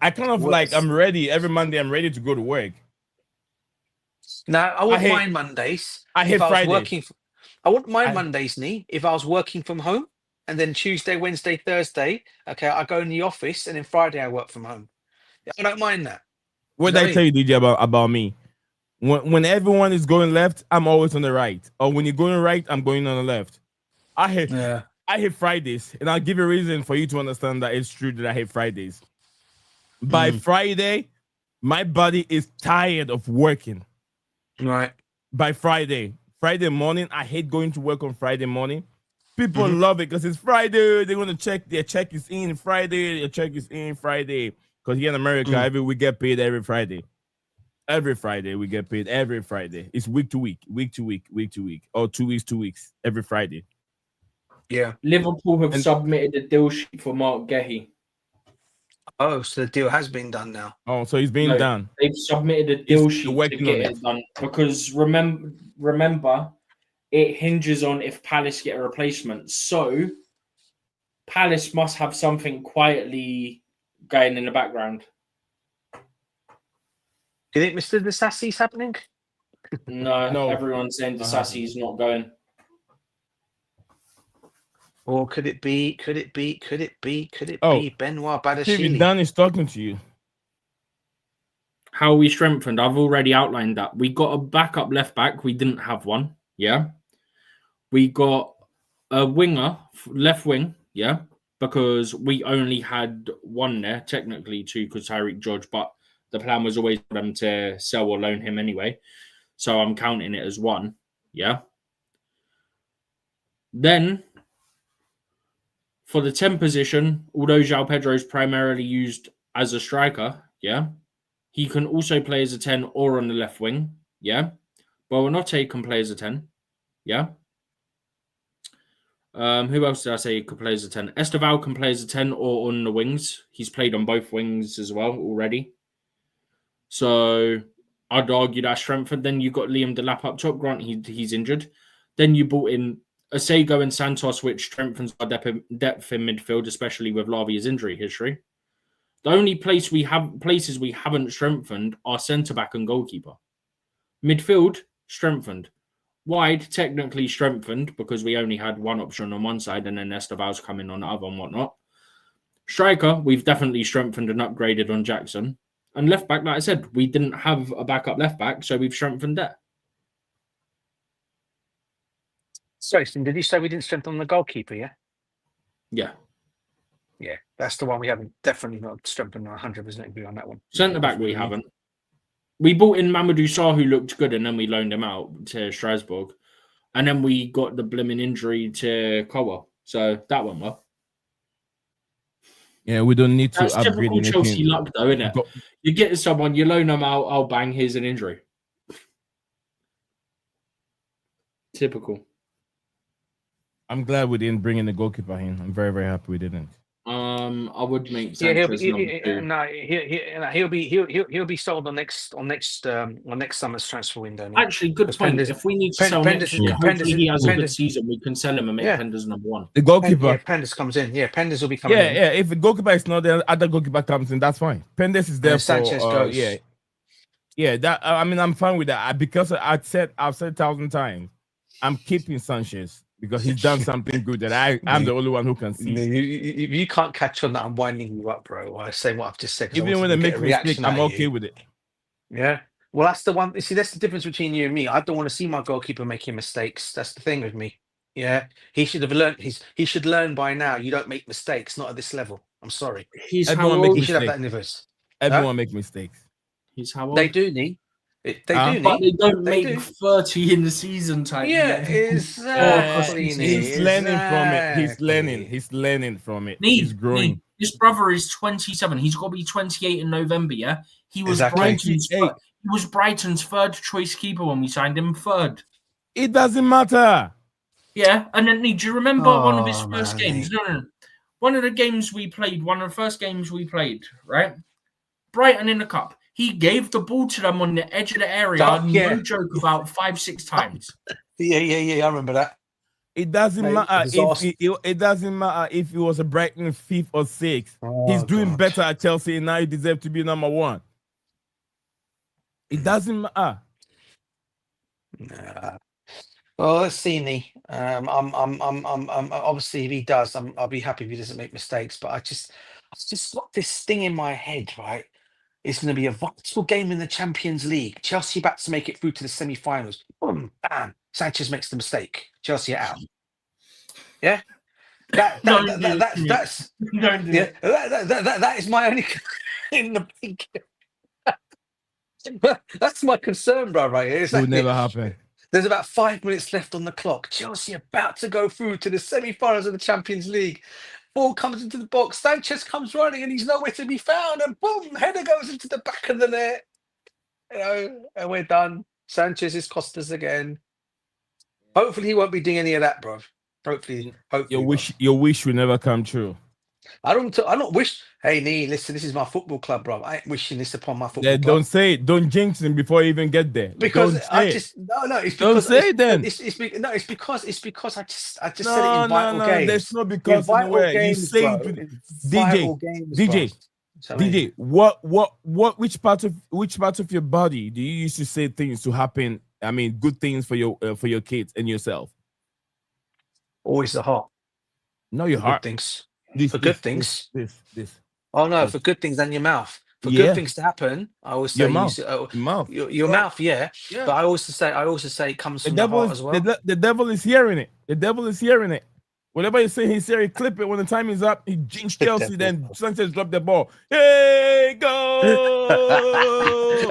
I kind of like, I'm ready every Monday. I'm ready to go to work. Now, I wouldn't hate- mind Mondays. I hate if I was Fridays. working. I wouldn't mind I- Mondays, Nee, if I was working from home, and then Tuesday, Wednesday, Thursday, okay, I go in the office, and then Friday I work from home. I don't mind that. What did I tell you, DJ, about me? When everyone is going left, I'm always on the right. Or when you're going right, I'm going on the left. I hate Fridays, and I'll give you a reason for you to understand that it's true that I hate Fridays. By Friday, my body is tired of working. Right. By Friday morning, I hate going to work on Friday morning. People love it because it's Friday. They want to check their check is in Friday. Their check is in Friday. Because here in America, we get paid every Friday. Every Friday, we get paid every Friday. It's week to week, or 2 weeks, 2 weeks, every Friday. Yeah. Liverpool have submitted a deal sheet for Marc Guiu. Oh, so the deal has been done now. Oh, so he's being done. They've submitted a deal sheet to get it done because remember, it hinges on if Palace get a replacement. So Palace must have something quietly going in the background. Do you think Mr. Disasi's happening? No, everyone's saying Disasi's not going. Or could it be Benoit Badiashile? Stephen Dunn is talking to you. How we strengthened, I've already outlined that. We got a backup left back. We didn't have one. Yeah. We got a winger, left wing. Yeah. Because we only had one there, technically two, because Tyreek George, but the plan was always for them to sell or loan him anyway. So I'm counting it as one. Yeah. Then, for the 10 position, although João Pedro is primarily used as a striker, yeah, he can also play as a 10 or on the left wing, yeah. Boanote can play as a 10, yeah. Who else did I say could play as a 10? Esteval can play as a 10 or on the wings. He's played on both wings as well already. So I'd argue that strengthened. Then you got Liam Delap up top. Grant, he's injured. Then you brought in Asego and Santos, which strengthens our depth in midfield, especially with Lavia's injury history. The only places we haven't strengthened are centre-back and goalkeeper. Midfield, strengthened. Wide, technically strengthened, because we only had one option on one side, and then Esteval's coming on the other and whatnot. Striker, we've definitely strengthened and upgraded on Jackson. And left-back, like I said, we didn't have a backup left-back, so we've strengthened that. Sorry, did you say we didn't strengthen the goalkeeper, yeah? Yeah. Yeah, that's the one we haven't definitely not strengthened 100% agree on that one. Centre-back, we haven't. We bought in Mamadou Sarr, who looked good, and then we loaned him out to Strasbourg. And then we got the blimmin' injury to Kowa. So that went well. Yeah, we don't need to That's upgrade typical anything. Chelsea luck, though, isn't it? You get someone, you loan them out, oh, bang, here's an injury. Typical. I'm glad we didn't bring in the goalkeeper in. I'm very, very happy we didn't. I would make Sanchez he'll be sold on next summer's transfer window. Now. Actually, good point. If we need to sell next year, hopefully he has a good season. We can sell him and make Penders number one. The goalkeeper. Penders comes in. Yeah, Penders will be coming in. Yeah. If the goalkeeper is not there, other goalkeeper comes in. That's fine. Penders is there for. Sanchez goes. Yeah. That I mean, I'm fine with that because I've said 1,000 times, I'm keeping Sanchez. Because he's done something good that I'm the only one who can see. You can't catch on that. I'm winding you up, bro. I say what I've just said. Even when they make a mistake, I'm okay with it. Yeah. Well, that's the one. You see, that's the difference between you and me. I don't want to see my goalkeeper making mistakes. That's the thing with me. Yeah. He should have learned. He should learn by now. You don't make mistakes, not at this level. I'm sorry. He should have that in his. Everyone make mistakes. He's how old? They do, Nee. But they don't make 30 in the season type. Yeah, exactly. He's learning from it. He's learning from it. He's growing. His brother is 27. He's got to be 28 in November, yeah? He was Brighton's third choice keeper when we signed him third. It doesn't matter. Yeah, and then do you remember one of his first games? No. one of the games we played, one of the first games we played, right? Brighton in the cup. He gave the ball to them on the edge of the area. No joke, about 5-6 times. Yeah. I remember that. It doesn't Mate, matter exhausted. it doesn't matter if he was a Brighton 5th or 6th. He's doing better at Chelsea, and now he deserves to be number 1. It doesn't matter. Nah. Well, let's see, Nee. I'm obviously if he does, I'll be happy if he doesn't make mistakes. But I just got this thing in my head, right? It's going to be a vital game in the Champions League. Chelsea about to make it through to the semi-finals. Boom, bam. Sanchez makes the mistake. Chelsea are out. Yeah, that is my only in the big. That's my concern, bro. Right here. It will never happen. There's about 5 minutes left on the clock. Chelsea about to go through to the semi-finals of the Champions League. Ball comes into the box. Sanchez comes running, and he's nowhere to be found. And boom, header goes into the back of the net. You know, and we're done. Sanchez has cost us again. Hopefully, he won't be doing any of that, bro. Hopefully. Your wish will never come true. I don't wish. Hey, Nee, listen, this is my football club, bro. I ain't wishing this upon my football club. Don't say it. Don't jinx him before you even get there. Because It's because don't say it then. It's because I just said it in vital games. There's no because in the way. You say it with DJ. Which part of your body do you used to say things to happen? I mean, good things for your kids and yourself. Always the heart. No, your heart. Good things. For good things. This. Oh no, for good things and your mouth. For good things to happen, I always say your mouth. Your mouth, yeah. But I also say it comes from the heart as well. The devil is hearing it. The devil is hearing it. Whatever you say, he's hearing. Clip it when the time is up. He jinxed Chelsea. Then Sanchez dropped the ball. Hey, go!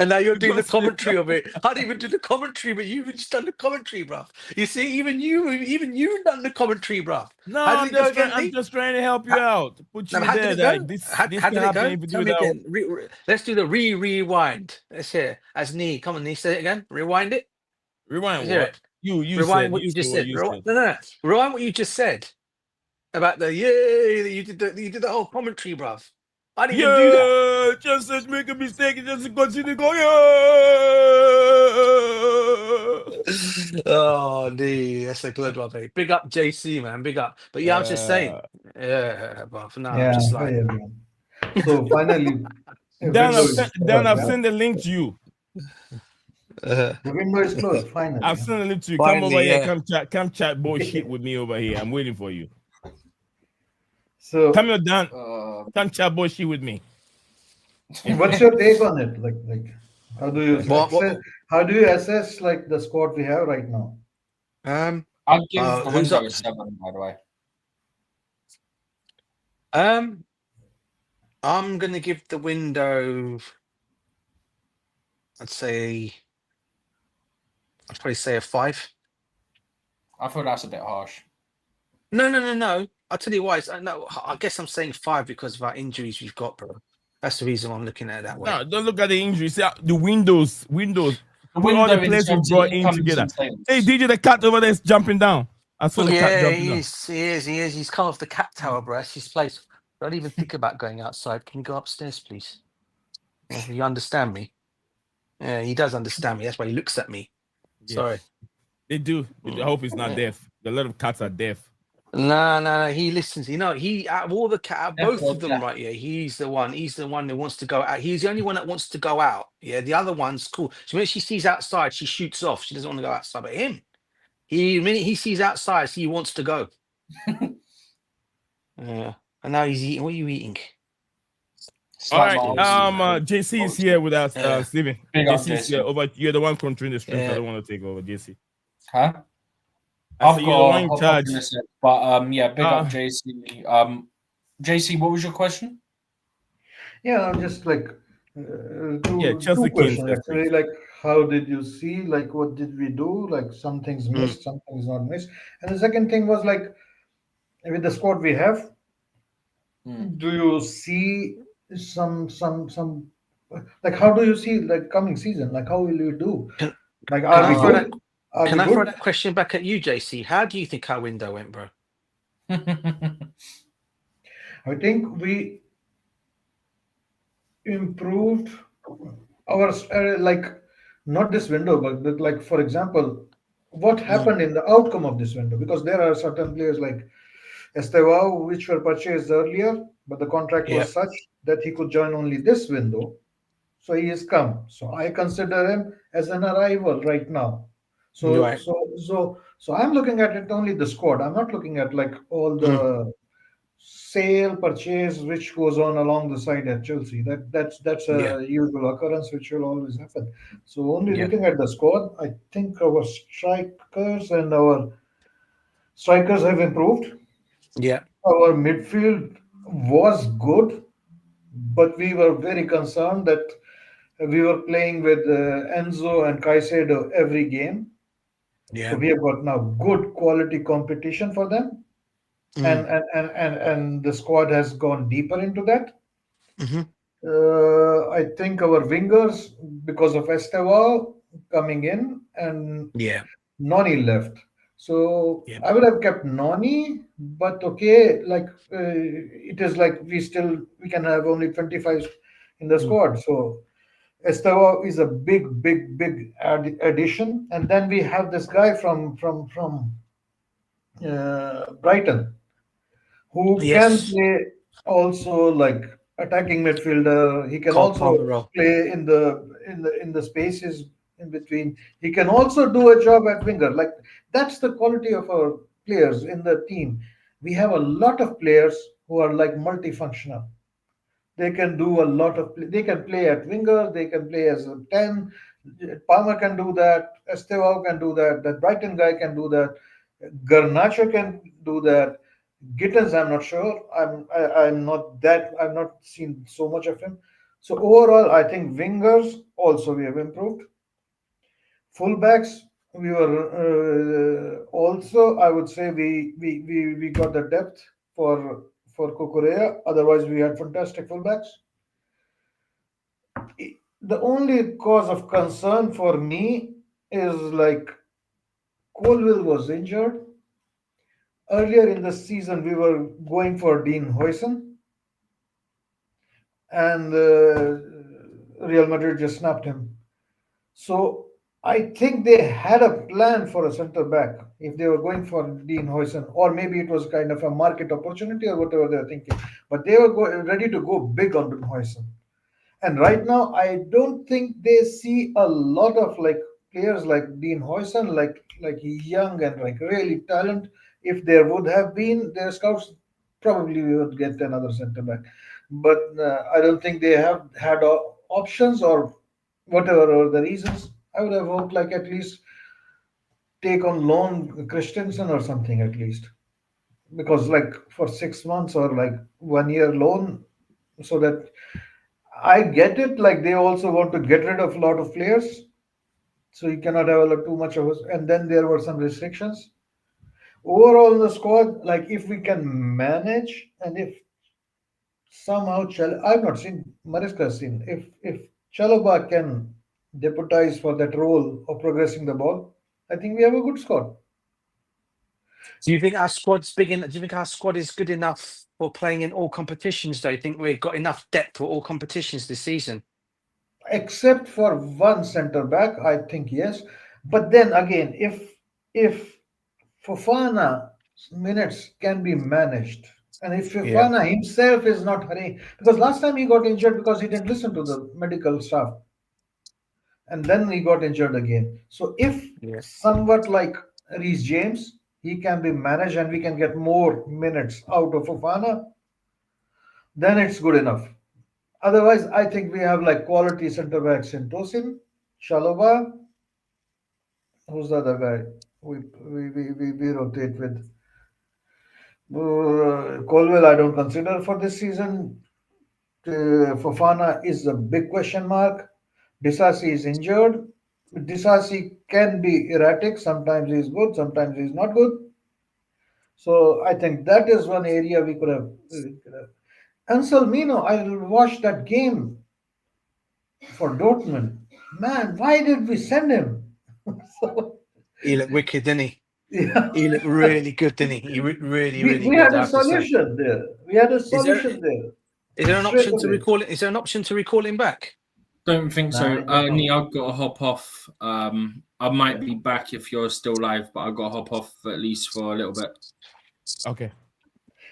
And now you're doing the commentary of it. I didn't even do the commentary, but you've just done the commentary, bruv. You see, even you done the commentary, bruv. No, I'm just trying to help you out. Put you there. Like, this how did it go? Let's do the rewind. Let's hear. As Nee, come on, Nee, say it again. Rewind it. Rewind what? You rewind said, what you just said. No. Rewind what you just said about the yay that you did the whole commentary, bruv. I didn't even do that. Just says make a mistake and just continue going. Oh, nee, that's a good one, mate. Big up JC, man. Big up. But yeah, I'm just saying. Yeah, bruv. No, I'm just like. So finally, Dan, I've sent the link to you. The window is closed. Finally, I've sent a link to you. Finally, come over here. Come chat bullshit with me over here. I'm waiting for you. So come here, Dan. Come chat bullshit with me. What's your take on it? Like how do you assess like the squad we have right now? I'll give the window a 7, by the way. I'm gonna give the window. I'd probably say a 5. I thought that's a bit harsh. No. I'll tell you why. I guess I'm saying 5 because of our injuries we've got, bro. That's the reason I'm looking at it that way. No, don't look at the injuries. See, the windows. All the players we brought in together. Hey, DJ, the cat over there is jumping down. I saw the cat jumping down. He is. He's come off the cat tower, bro. That's his place. Don't even think about going outside. Can you go upstairs, please? You understand me? Yeah, he does understand me. That's why he looks at me. Yeah. Sorry. They do. I hope he's not deaf. A lot of cats are deaf. No. He listens. You know, out of all the cat, both of them, right? Yeah, he's the one. He's the one that wants to go out. He's the only one that wants to go out. Yeah, the other one's cool. So when she sees outside, she shoots off. She doesn't want to go outside. But him, the minute he sees outside, he wants to go. Yeah. And now he's eating. What are you eating? All right. JC is here with us, Steven. JC is here over. You're the one controlling the stream. So I don't want to take over, JC. Huh? I've got one charge. But big up JC. JC, what was your question? Yeah, I'm just like Chelsea two questions actually. Like, how did you see? Like, what did we do? Like, some things missed, some things not missed. And the second thing was like, with the squad we have, do you see some like, how do you see like coming season? Like, how will you do? Like, are we good? Can I throw that question back at you, JC? How do you think our window went, bro? I think we improved our like not this window, but like for example, what happened in the outcome of this window? Because there are certain players like Estevao, which were purchased earlier, but the contract Yeah. was such that he could join only this window. So he has come. So I consider him as an arrival right now. So Right. so I'm looking at it only the squad. I'm not looking at like all the sale purchase which goes on along the side at Chelsea. That's Yeah. a usual occurrence which will always happen. So only Yeah. looking at the squad, I think our strikers have improved. Yeah. Our midfield was good, but we were very concerned that we were playing with Enzo and Caicedo every game. So Yeah. we have got now good quality competition for them, and the squad has gone deeper into that. Mm-hmm. I think our wingers, because of Estevao coming in and Yeah. Noni left. So Yeah. I would have kept Noni, but okay, like it is like we can have only 25 in the squad. So Estevao is a big addition, and then we have this guy from Brighton who can Yes. play also like attacking midfielder. He can Cole also Palmer role. play in the spaces in between. He can also do a job at winger. Like that's the quality of our players in the team. We have a lot of players who are like multifunctional. They can do a lot of. They can play at winger. They can play as a 10. Palmer can do that. Estevao can do that. That Brighton guy can do that. Garnacho can do that. Gittins, I'm not sure. I'm not that. I've not seen so much of him. So overall, I think wingers also we have improved. Fullbacks, we were also. I would say we got the depth for Kukurea. Otherwise, we had fantastic fullbacks. The only cause of concern for me is like Colville was injured. Earlier in the season, we were going for Dean Huijsen, and Real Madrid just snapped him. So I think they had a plan for a centre back if they were going for Dean Huijsen, or maybe it was kind of a market opportunity or whatever they were thinking. But they were ready to go big on Dean Huijsen. And right now, I don't think they see a lot of like players like Dean Huijsen, like young and like really talent. If there would have been their scouts, probably we would get another centre back. But I don't think they have had options or whatever are the reasons. I would have hoped like at least take on loan Christensen or something at least, because like for 6 months or like 1 year loan, so that I get it. Like they also want to get rid of a lot of players, so you cannot have too much of us. And then there were some restrictions. Overall, in the squad, like if we can manage, and if somehow I've not seen Mariska seen if Chalobah can deputize for that role of progressing the ball, I think we have a good squad. Do you think our squad's big enough? Do you think our squad is good enough for playing in all competitions? Do you think we've got enough depth for all competitions this season? Except for one centre back, I think yes. But then again, if Fofana minutes can be managed, and if Yeah. Fofana himself is not hurrying, because last time he got injured because he didn't listen to the medical staff, and then he got injured again. So if Yeah. somewhat like Reece James, he can be managed and we can get more minutes out of Fofana, then it's good enough. Otherwise, I think we have like quality centre backs in Tosin, Shalova. Who's the other guy? We rotate with. Colwell, I don't consider for this season. Fofana is a big question mark. Disasi is injured. Disasi can be erratic. Sometimes he's good, sometimes he's not good. So I think that is one area we could have. Anselmino, I watched that game for Dortmund. Man, why did we send him? So, He looked wicked, didn't he? Yeah. He looked really good, didn't he? He looked really, really We good, had I a have to say. solution there. We had a Is there solution there. is there an Straight option to away. recall it? Is there an option to recall him back? Don't think Nah, so. I don't know. Nee, I've got to hop off. I might be back if you're still live, but I've got to hop off at least for a little bit. Okay.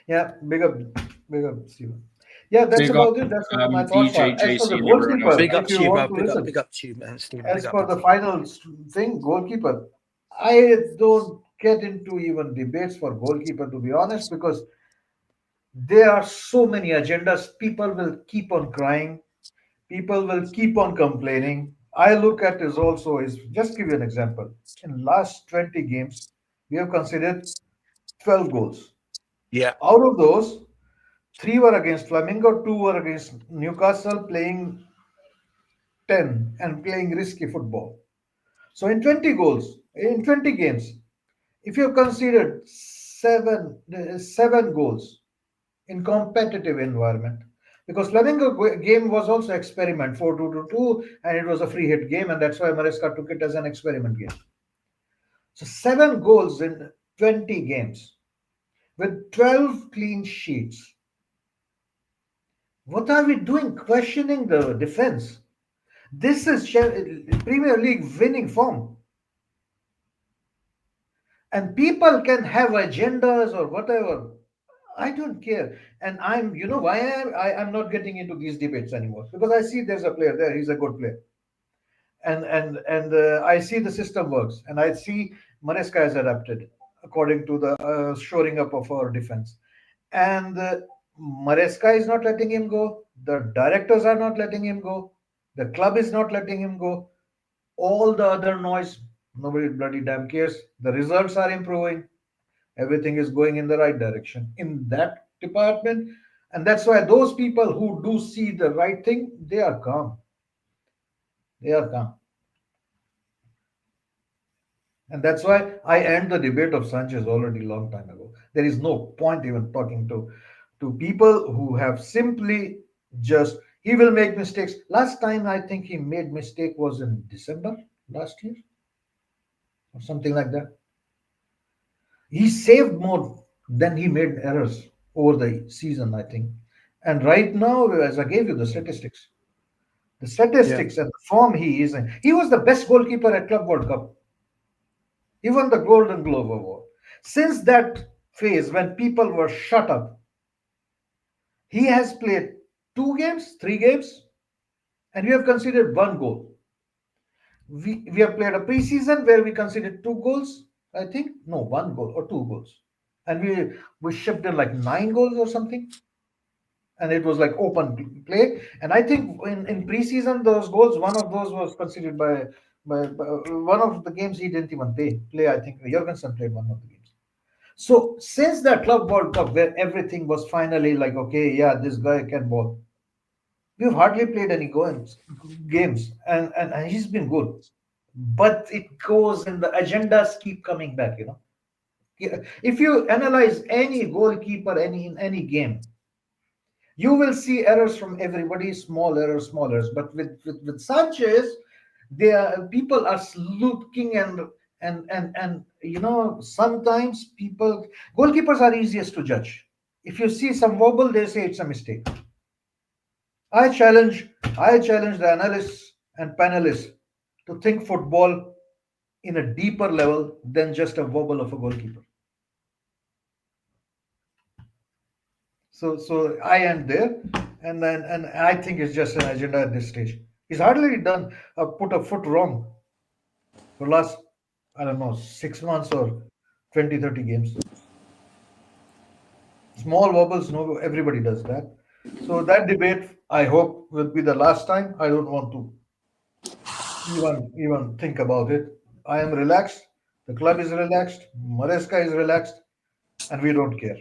Yeah, big up, Steven. Yeah, that's Big about up, it. That's what my thoughts DJ, are. As for JC, the and everyone else. goalkeeper, Big up if to you you, bro. want to listen, Big up to you, man. Steve, as big up, for bro. the final thing, goalkeeper, I don't get into even debates for goalkeeper, to be honest, because there are so many agendas. People will keep on crying. People will keep on complaining. I look at this also is just give you an example. In last 20 games, we have considered 12 goals. Yeah. Out of those, 3 were against Flamingo, 2 were against Newcastle, playing 10 and playing risky football. So in 20 games, if you have considered seven goals in competitive environment, because Flamingo game was also experiment 4-2-2, and it was a free hit game, and that's why Maresca took it as an experiment game. So 7 goals in 20 games with 12 clean sheets. What are we doing? Questioning the defense. This is Premier League winning form. And people can have agendas or whatever. I don't care. And you know why I'm not getting into these debates anymore? Because I see there's a player there, he's a good player. And I see the system works. And I see Maresca has adapted according to the shoring up of our defense. And Maresca is not letting him go. The directors are not letting him go. The club is not letting him go. All the other noise, nobody bloody damn cares. The results are improving. Everything is going in the right direction in that department. And that's why those people who do see the right thing, they are calm. They are calm. And that's why I end the debate of Sanchez already long time ago. There is no point even talking to people who have simply just he will make mistakes. Last time I think he made mistake was in December last year or something like that. He saved more than he made errors over the season, I think. And right now, as I gave you the statistics and the form he is in, he was the best goalkeeper at Club World Cup. He won the Golden Glove Award. Since that phase when people were shut up, he has played 2 games, 3 games, and we have considered 1 goal. We have played a preseason where we considered 2 goals, I think. No, 1 goal or 2 goals. And we shipped in like 9 goals or something. And it was like open play. And I think in preseason, those goals, one of those was considered by one of the games he didn't even play. I think Jorgensen played one of the games. So since that Club World Cup where everything was finally like, okay, yeah, this guy can ball, we've hardly played any games, and he's been good. But it goes and the agendas keep coming back, you know. If you analyze any goalkeeper in any game, you will see errors from everybody, small errors. But with Sanchez, people are looking and you know, sometimes goalkeepers are easiest to judge. If you see some wobble, they say it's a mistake. I challenge the analysts and panelists to think football in a deeper level than just a wobble of a goalkeeper. So I end there, and I think it's just an agenda at this stage. He's hardly done put a foot wrong for last, I don't know, 6 months or 20-30 games. Small wobbles, no, everybody does that. So that debate, I hope, will be the last time. I don't want to even think about it. I am relaxed. The club is relaxed. Maresca is relaxed, and we don't care.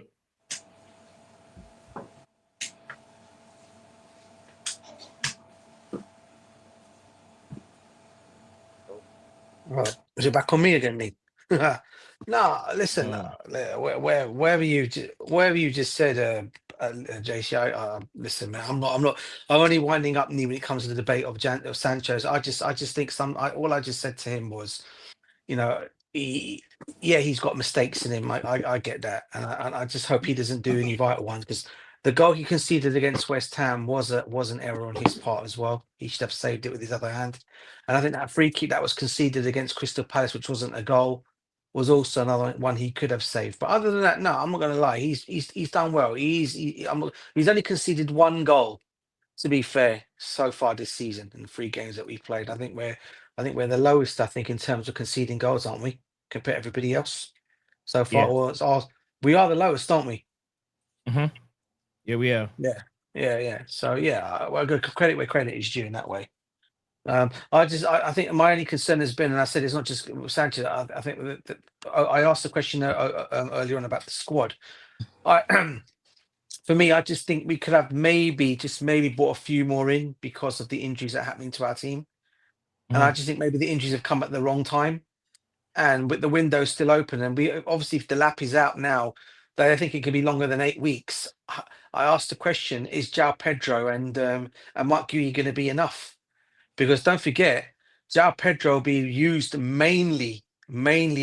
Right. Is it back on me again, Lee? No, listen. Wherever you just said, JC, listen, man. I'm only winding up me when it comes to the debate of Sanchez. I just think all I just said to him was, you know, he's got mistakes in him. I get that, and I just hope he doesn't do any vital ones, because the goal he conceded against West Ham was an error on his part as well. He should have saved it with his other hand. And I think that free kick that was conceded against Crystal Palace, which wasn't a goal, was also another one he could have saved. But other than that, no, I'm not going to lie. He's done well. He's only conceded one goal, to be fair, so far this season in the 3 games that we've played. I think we're the lowest, I think, in terms of conceding goals, aren't we, compared to everybody else so far? Yeah. Well, we are the lowest, aren't we? Mm-hmm. Yeah, we are. Yeah. So well, good credit where credit is due in that way. I think my only concern has been, and I said it's not just Sanchez. I think that I asked the question earlier on about the squad. For me, I just think we could have maybe brought a few more in because of the injuries that are happening to our team. And I just think maybe the injuries have come at the wrong time. And with the window still open, and we obviously, if the lap is out now, I think it could be longer than 8 weeks. I asked the question: is João Pedro and Marc Guiu going to be enough? Because don't forget, João Pedro will be used mainly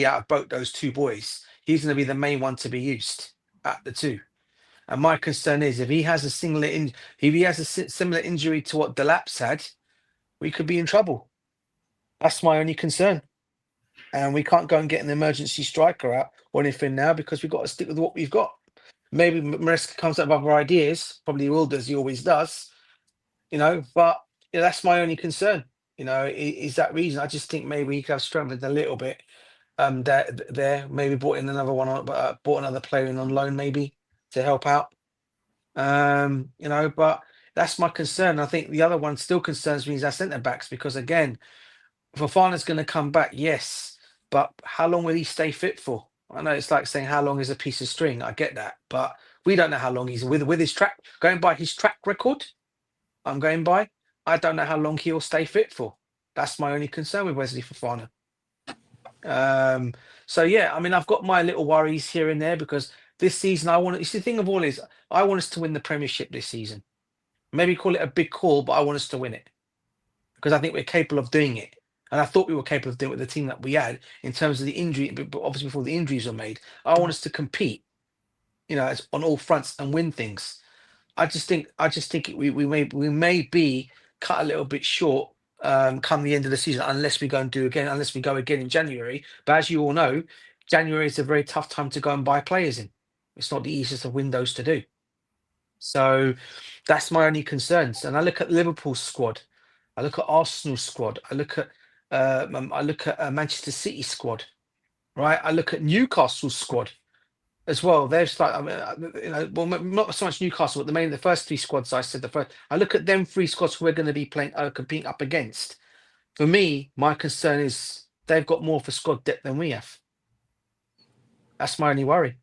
out of both those 2 boys. He's going to be the main one to be used at the 2. And my concern is, if he has a similar injury to what Delap's had, we could be in trouble. That's my only concern. And we can't go and get an emergency striker out or anything now, because we've got to stick with what we've got. Maybe Maresca comes up with other ideas, probably will, as he always does, but that's my only concern, is that reason. I just think maybe he could have strengthened a little bit there, maybe brought in another one, brought another player in on loan maybe to help out. But that's my concern. I think the other one still concerns me is our centre backs, because again, Fofana's going to come back, yes, but how long will he stay fit for? I know it's like saying how long is a piece of string. I get that, but we don't know how long he's with his track. Going by his track record, I don't know how long he'll stay fit for. That's my only concern with Wesley Fofana. So yeah, I've got my little worries here and there, because this season it's the thing of all is, I want us to win the Premiership this season. Maybe call it a big call, but I want us to win it, because I think we're capable of doing it. And I thought we were capable of doing it with the team that we had in terms of the injury, but obviously before the injuries were made. I want us to compete, on all fronts and win things. I just think we may be cut a little bit short come the end of the season, unless we go again in January. But as you all know, January is a very tough time to go and buy players in. It's not the easiest of windows to do. So that's my only concerns. And I look at Liverpool's squad, I look at Arsenal's squad, I look at Manchester City squad, right? I look at Newcastle's squad as well. They've started, not so much Newcastle, but the first 3 squads. I look at them 3 squads who we're going to be competing up against. For me, my concern is they've got more for squad depth than we have. That's my only worry.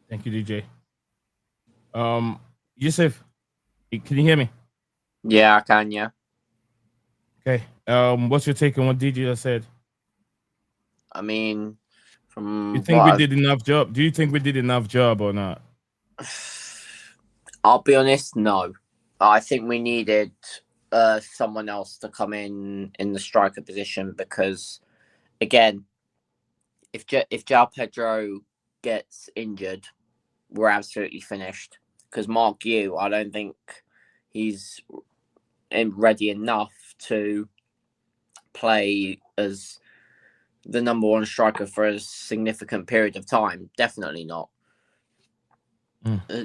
Thank you, DJ. Yusuf, can you hear me? Yeah, I can. Yeah. Okay. What's your take on what DJ just said? From you think we did enough job? Do you think we did enough job or not? I'll be honest, no. I think we needed someone else to come in the striker position, because, again, if João Pedro gets injured, we're absolutely finished. Because Marc Guiu, I don't think he's ready enough to play as the number 1 striker for a significant period of time. Definitely not.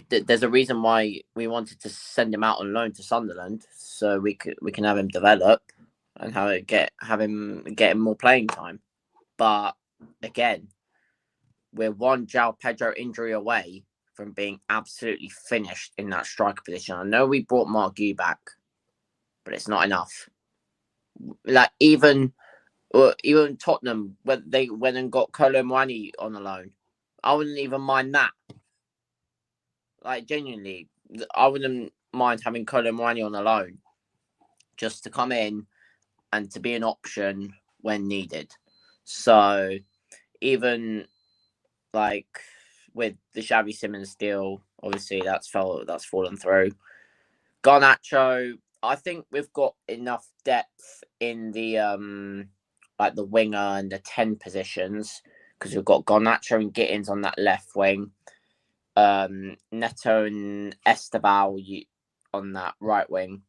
There's a reason why we wanted to send him out on loan to Sunderland, so we can have him develop and have him get more playing time. But again, we're one João Pedro injury away from being absolutely finished in that striker position. I know we brought Marc Guiu back, but it's not enough. Like even Tottenham, when they went and got Kolo Muani on a loan, I wouldn't even mind that. Like, genuinely, I wouldn't mind having Kolo Muani on a loan, just to come in and to be an option when needed. So even like with the Xavi Simons deal, obviously that's fallen through. Garnacho, I think we've got enough depth in the like the winger and the 10 positions, because we've got Garnacho and Gittins on that left wing, Neto and Esteval on that right wing,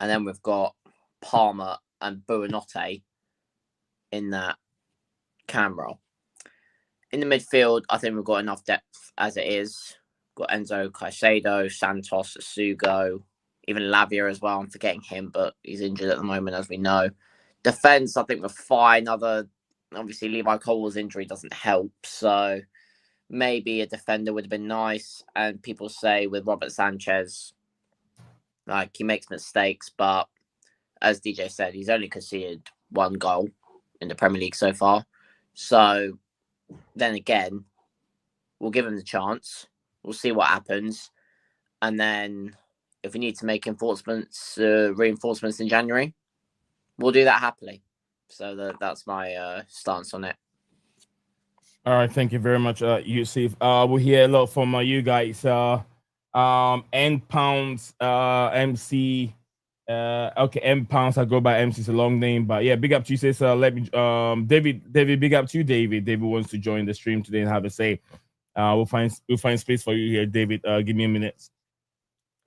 and then we've got Palmer and Buonanotte in that cam role. In the midfield, I think we've got enough depth as it is. We've got Enzo Caicedo, Santos, Sugo, even Lavia as well. I'm forgetting him, but he's injured at the moment, as we know. Defence, I think we're fine. Obviously, Levi Cole's injury doesn't help, so maybe a defender would have been nice. And people say with Robert Sanchez, like, he makes mistakes, but as DJ said, he's only conceded 1 goal in the Premier League so far. So then again, we'll give him the chance. We'll see what happens. And then if we need to make reinforcements in January, we'll do that happily. So that's my stance on it. All right, thank you very much, Yusuf. We'll hear a lot from you guys. N Pounds, MC. Okay, M Pounds. I go by MC. It's a long name, but yeah, big up to you. Says let me. David, big up to you, David. David wants to join the stream today and have a say. We'll find space for you here, David. Give me a minute.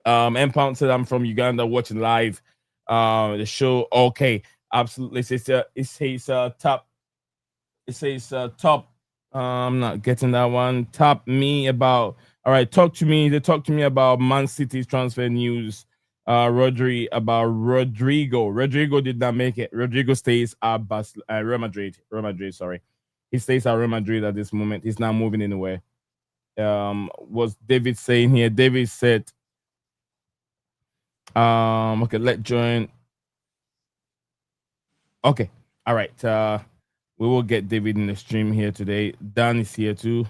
M Pound said I'm from Uganda watching live the show. Okay, absolutely. It says top. It says top. I'm not getting that one. Top me about. All right, talk to me. They talk to me about Man City's transfer news. Rodrigo. Rodrigo did not make it. Rodrigo stays at Real Madrid. Sorry, he stays at Real Madrid at this moment. He's not moving anywhere. Was David saying here? David said, okay, let's join. Okay, all right. We will get David in the stream here today. Dan is here too.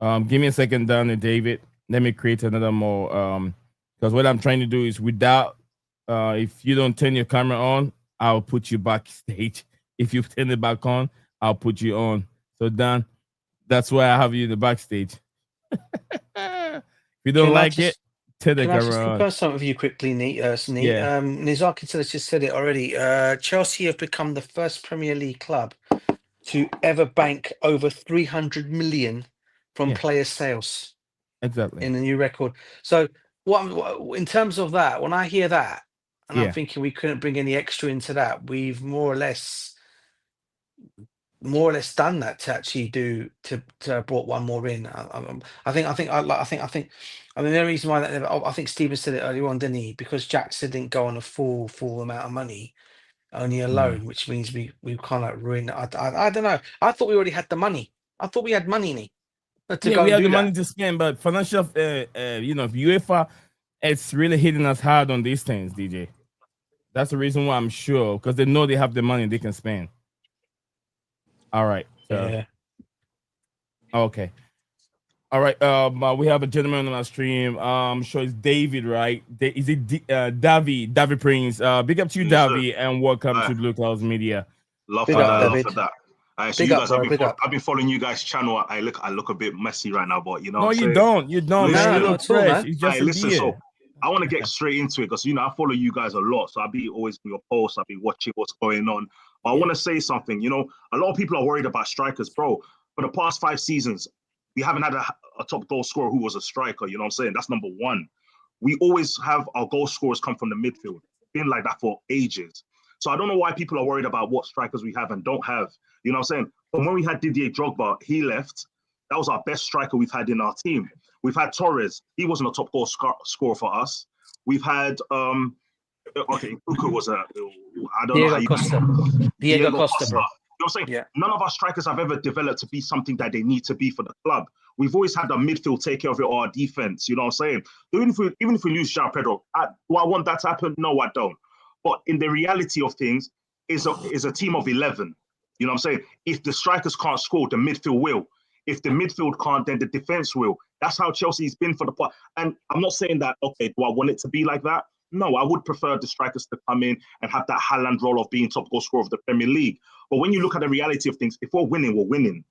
Give me a second, Dan and David. Let me create another more. Because what I'm trying to do is without, if you don't turn your camera on, I'll put you backstage. If you turn it back on, I'll put you on. So Dan, that's why I have you in the backstage. If you don't like it, turn the Can I just camera on. confirm something with you quickly, Neat? Yeah. Nizaki has just said it already. Chelsea have become the first Premier League club to ever bank over 300 million from player sales. Exactly. In the new record. So what in terms of that, when I hear that, and I'm thinking we couldn't bring any extra into that, we've more or less done that to actually to brought one more in. I think the reason why I think Stephen said it earlier on, didn't he? Because Jackson didn't go on a full amount of money, only a loan, which means we kind of ruined it. I don't know. I thought we already had the money. I thought we had money in it. We have the money to spend, but financial, UEFA, it's really hitting us hard on these things, DJ. That's the reason why I'm sure, because they know they have the money they can spend. All right. So, okay. All right. We have a gentleman on our stream. I'm sure it's David, right? Is it David Prince? Big up to you, David, and welcome to BlueClouds Media. Love for that. So I've been following you guys' channel. I look a bit messy right now, but you know. No, you don't. You don't. Listen, you look fresh. It's just listen. So I want to get straight into it because I follow you guys a lot. So I'll be always in your posts. I'll be watching what's going on. But I want to say something. A lot of people are worried about strikers, bro. For the past 5 seasons, we haven't had a top goal scorer who was a striker. You know what I'm saying? That's number one. We always have our goal scorers come from the midfield. Been like that for ages. So I don't know why people are worried about what strikers we have and don't have. You know what I'm saying? But when we had Didier Drogba, he left. That was our best striker we've had in our team. We've had Torres. He wasn't a top goal scorer for us. We've had Uku was I don't know how you Diego Costa, bro. You know what I'm saying? Yeah. None of our strikers have ever developed to be something that they need to be for the club. We've always had the midfield take care of it, or our defense. You know what I'm saying? Even if we lose João Pedro, do I want that to happen? No, I don't. But in the reality of things, is a team of 11. You know what I'm saying? If the strikers can't score, the midfield will. If the midfield can't, then the defense will. That's how Chelsea's been for the part. And I'm not saying that, okay, do I want it to be like that? No, I would prefer the strikers to come in and have that Haaland role of being top goal scorer of the Premier League. But when you look at the reality of things, if we're winning, we're winning.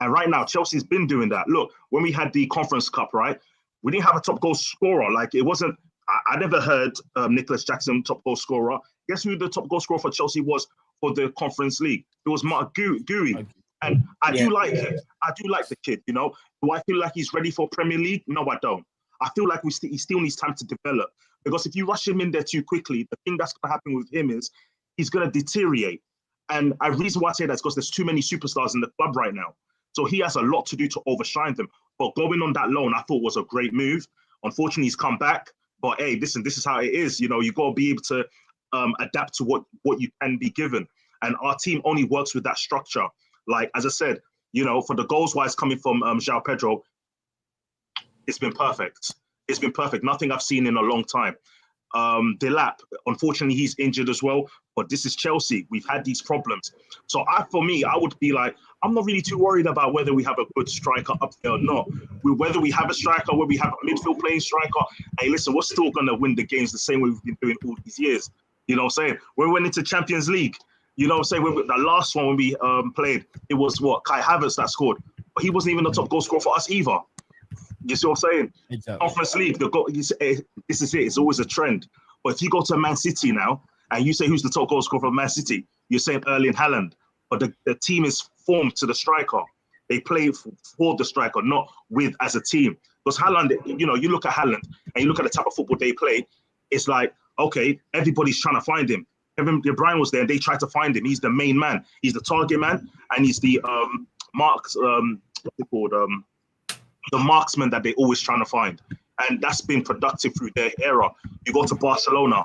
And right now, Chelsea's been doing that. Look, when we had the Conference Cup, right, we didn't have a top goal scorer. Like, it wasn't, I never heard Nicolas Jackson top goal scorer. Guess who the top goal scorer for Chelsea was for the Conference League. It was Marc Guiu. And I do like him. I do like the kid, you know. Do I feel like he's ready for Premier League? No, I don't. I feel like he still needs time to develop. Because if you rush him in there too quickly, the thing that's going to happen with him is he's going to deteriorate. And the reason why I say that is because there's too many superstars in the club right now. So he has a lot to do to overshine them. But going on that loan, I thought was a great move. Unfortunately, he's come back. But hey, listen, this is how it is. You know, you got to be able to adapt to what you can be given. And our team only works with that structure. Like, as I said, you know, for the goals-wise coming from João Pedro, it's been perfect. It's been perfect. Nothing I've seen in a long time. Delap, unfortunately, he's injured as well. But this is Chelsea. We've had these problems. So for me, I would be like, I'm not really too worried about whether we have a good striker up there or not. Whether we have a striker, whether we have a midfield playing striker, hey, listen, we're still going to win the games the same way we've been doing all these years. You know what I'm saying? When we went into Champions League, you know what I'm saying? The last one when we played, it was Kai Havertz that scored. But he wasn't even the top goal scorer for us either. You see what I'm saying? Exactly. Conference League, this is it. It's always a trend. But if you go to Man City now and you say who's the top goal scorer for Man City, you're saying Erling Haaland. But the team is formed to the striker. They play for the striker, not with as a team. Because Haaland, you know, you look at Haaland and you look at the type of football they play, it's like, okay, everybody's trying to find him. Kevin De Bruyne was there and they tried to find him. He's the main man. He's the target man, and he's the the marksman that they're always trying to find. And that's been productive through their era. You go to Barcelona,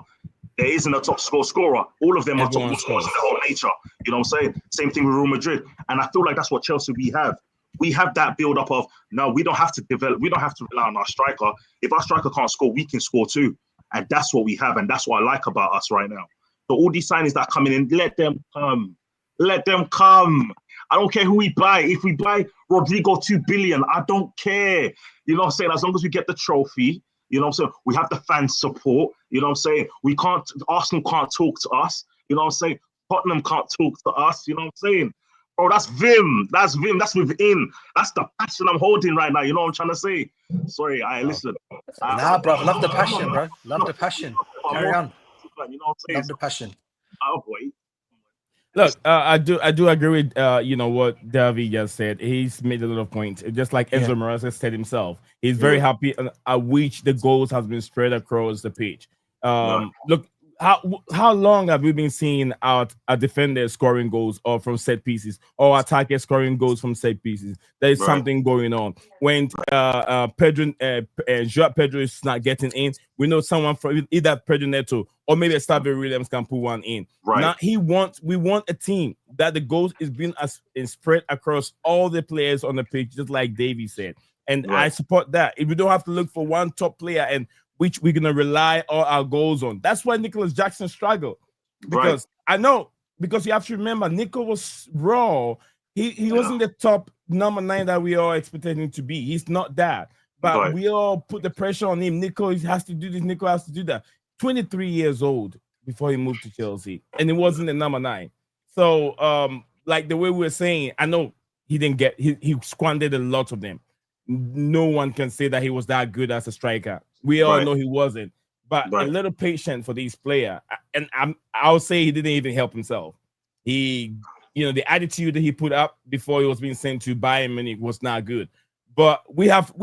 there isn't a top scorer. All of them are top scorers in their whole nature. You know what I'm saying? Same thing with Real Madrid. And I feel like that's what Chelsea we have. We have that build up of, no, we don't have to develop. We don't have to rely on our striker. If our striker can't score, we can score too. And that's what we have. And that's what I like about us right now. So all these signings that are coming in, let them come. Let them come. I don't care who we buy. If we buy Rodrigo 2 billion, I don't care. You know what I'm saying? As long as we get the trophy, you know what I'm saying? We have the fan support. You know what I'm saying? Arsenal can't talk to us. You know what I'm saying? Tottenham can't talk to us. You know what I'm saying? Bro, that's Vim. That's Vim. That's within. That's the passion I'm holding right now. You know what I'm trying to say? Sorry, listen. Nah, bro. Love the passion, bro. Love the passion. Carry on. You know what I'm saying? Love the passion. Oh, boy. Look, I do agree with you know what Davey just said. He's made a lot of points. Just like Enzo Morales said himself, he's very happy at which the goals has been spread across the pitch. Look, how long have we been seeing our defenders scoring goals or from set pieces, or attackers scoring goals from set pieces? There is something going on. When João Pedro is not getting in, we know someone from either Pedro Neto or maybe Stavio Williams can put one in. Now we want a team that the goals is being spread across all the players on the pitch, just like Davey said. And I support that. If we don't have to look for one top player and which we're gonna rely all our goals on. That's why Nicolas Jackson struggled. Because I know, because you have to remember, Nico was raw. He wasn't the top number 9 that we all expected him to be. He's not that. But we all put the pressure on him. Nico has to do this, Nico has to do that. 23 years old before he moved to Chelsea, and it wasn't the number 9. So like the way we were saying, I know he didn't get he squandered a lot of them. No one can say that he was that good as a striker. We all know he wasn't, but a little patient for these players. And I'll say he didn't even help himself. He, you know, the attitude that he put up before he was being sent to Bayern Munich was not good. But we have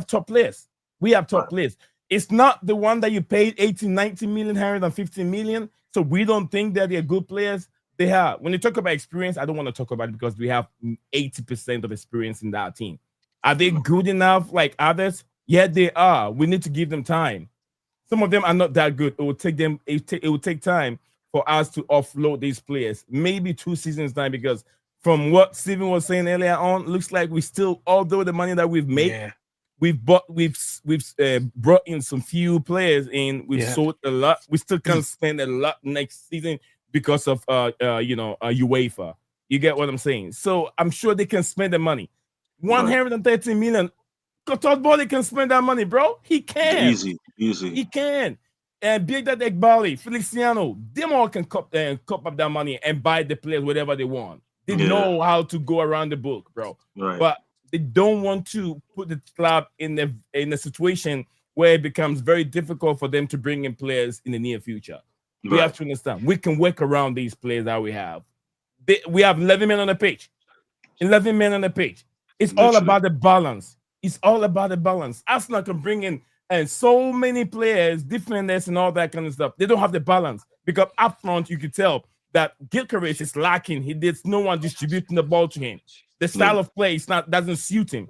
top players. We have top players. It's not the one that you paid 80, 90 million, 150 million. So we don't think that they're good players. They have. When you talk about experience, I don't want to talk about it because we have 80% of experience in that team. Are they good enough like others? Yeah, they are. We need to give them time. Some of them are not that good. It will take them. It will take time for us to offload these players. Maybe 2 seasons time, because from what Steven was saying earlier on, looks like we still, although the money that we've made, we've brought in some few players in. We've sold a lot. We still can't spend a lot next season because of UEFA. You get what I'm saying? So I'm sure they can spend the money. 130 million. Todd Bowley can spend that money, bro. He can. Easy. He can. And Big Dad Ekbali, Feliciano, them all can cop up that money and buy the players whatever they want. They know how to go around the book, bro. But they don't want to put the club in a situation where it becomes very difficult for them to bring in players in the near future. We have to understand. We can work around these players that we have. We have 11 men on the pitch. 11 men on the pitch. It's all about the balance. It's all about the balance. Arsenal can bring in and so many players, defenders, and all that kind of stuff. They don't have the balance because up front you could tell that Gyökeres is lacking. There's no one distributing the ball to him. The style of play doesn't suit him.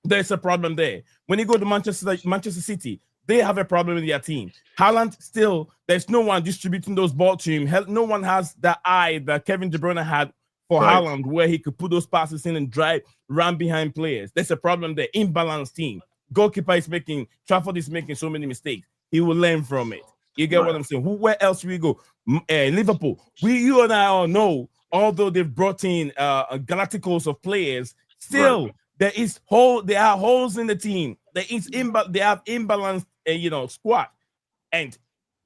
There's a problem there. When you go to Manchester City, they have a problem with their team. Haaland, still, there's no one distributing those balls to him. No one has the eye that Kevin De Bruyne had for Haaland, where he could put those passes in and run behind players. There's a problem there. Imbalanced team. Goalkeeper is Trafford is making so many mistakes. He will learn from it. You get what I'm saying? Where else we go? Liverpool. You and I all know, although they've brought in galacticos of players, still there are holes in the team. They have imbalanced squad. And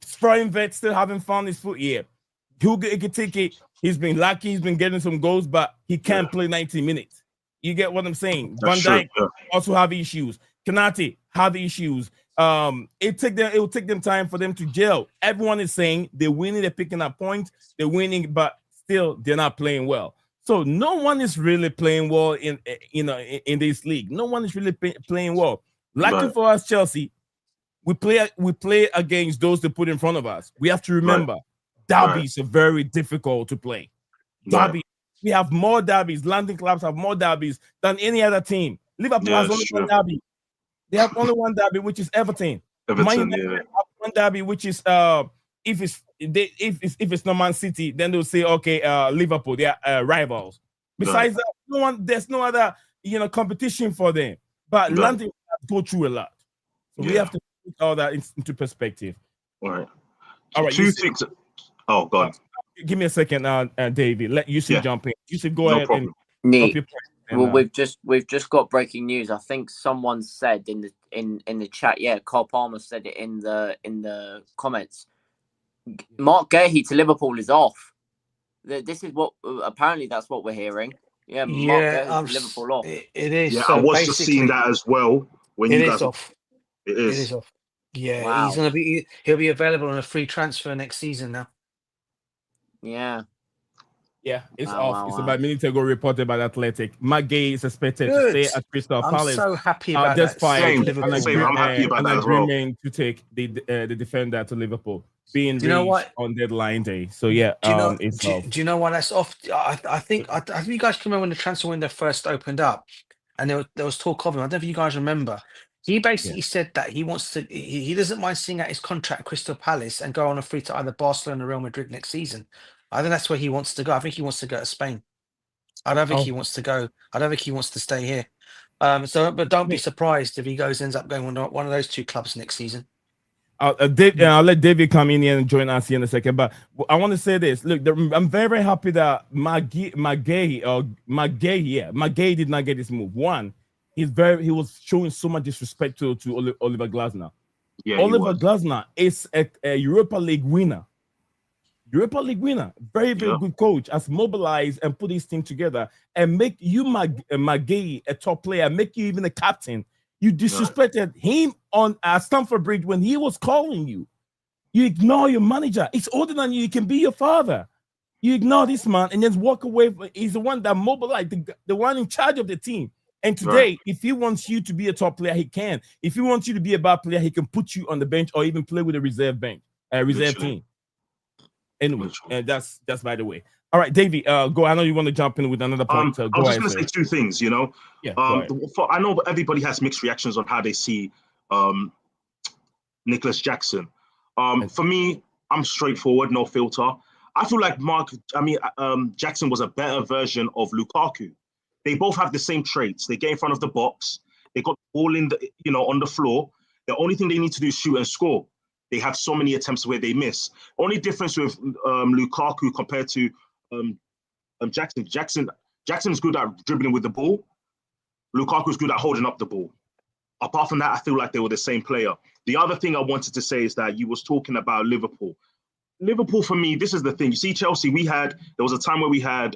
Stroinvet still haven't found his foot yet. Hugo Ekitike, he's been lucky, he's been getting some goals, but he can't play 90 minutes. You get what I'm saying? Van Dijk also have issues. Kanate have issues. It will take them time for them to gel. Everyone is saying they're winning, they're picking up points, they're winning, but still they're not playing well. So no one is really playing well in this league. No one is really playing well. Lucky for us, Chelsea, we play against those they put in front of us. We have to remember derbies are very difficult to play. Derby, we have more derbies. London clubs have more derbies than any other team. Liverpool has only one derby. They have only one derby, which is Everton. Man United have one derby, which is if it's not Man City, then they'll say Liverpool, they are rivals. Besides that, there's no other competition for them. But London go through a lot, so we have to put all that into perspective. All right. Two things. Oh, God. Give me a second, David. Let you jump in. You should go ahead problem. Well, we've just got breaking news. I think someone said in the chat. Yeah, Carl Palmer said it in the comments. Marc Guiu to Liverpool is off. This is what apparently that's what we're hearing. Yeah, Marc Guiu to Liverpool off. It is. Yeah, so I was just seeing that as well. When it you is guys off. It is off. Yeah, wow. He'll be available on a free transfer next season now. Yeah. Yeah, it's off. It's about a minute ago reported by the Athletic. Marc Guiu is expected to stay at Crystal Palace. I'm so happy about that. I'm happy about that as well. Agreement to take the defender to Liverpool being reached on deadline day. So it's off. Do you know why that's off? I think you guys can remember when the transfer window first opened up, and there was talk of him. I don't know if you guys remember. He basically said that he wants to. He doesn't mind seeing out his contract at Crystal Palace and go on a free to either Barcelona or Real Madrid next season. I think that's where he wants to go. I think he wants to go to Spain. I don't think he wants to go. I don't think he wants to stay here. But don't be surprised if he ends up going one of those two clubs next season. I'll let David come in here and join us here in a second. But I want to say this. Look, I'm very, very happy that Marc Guiu did not get this move. One, he was showing so much disrespect to Oliver Glasner. Yeah, Oliver Glasner is a Europa League winner. Very, very good coach, has mobilized and put his team together and make you Marc Guiu a top player, make you even a captain. You disrespected him on Stamford Bridge when he was calling you. You ignore your manager. He's older than you. He can be your father. You ignore this man and just walk away. He's the one that mobilized, the one in charge of the team. And today, if he wants you to be a top player, he can. If he wants you to be a bad player, he can put you on the bench or even play with a reserve team. Anyway, that's by the way. All right, Davey, go. I know you want to jump in with another point. I was just going to say two things. I know everybody has mixed reactions on how they see Nicolas Jackson. For me, I'm straightforward, no filter. I feel like Jackson was a better version of Lukaku. They both have the same traits. They get in front of the box. They got the ball on the floor. The only thing they need to do is shoot and score. They have so many attempts where they miss. Only difference with Lukaku compared to Jackson. Jackson is good at dribbling with the ball. Lukaku is good at holding up the ball. Apart from that, I feel like they were the same player. The other thing I wanted to say is that you was talking about Liverpool. Liverpool, for me, this is the thing. You see, Chelsea, there was a time where we had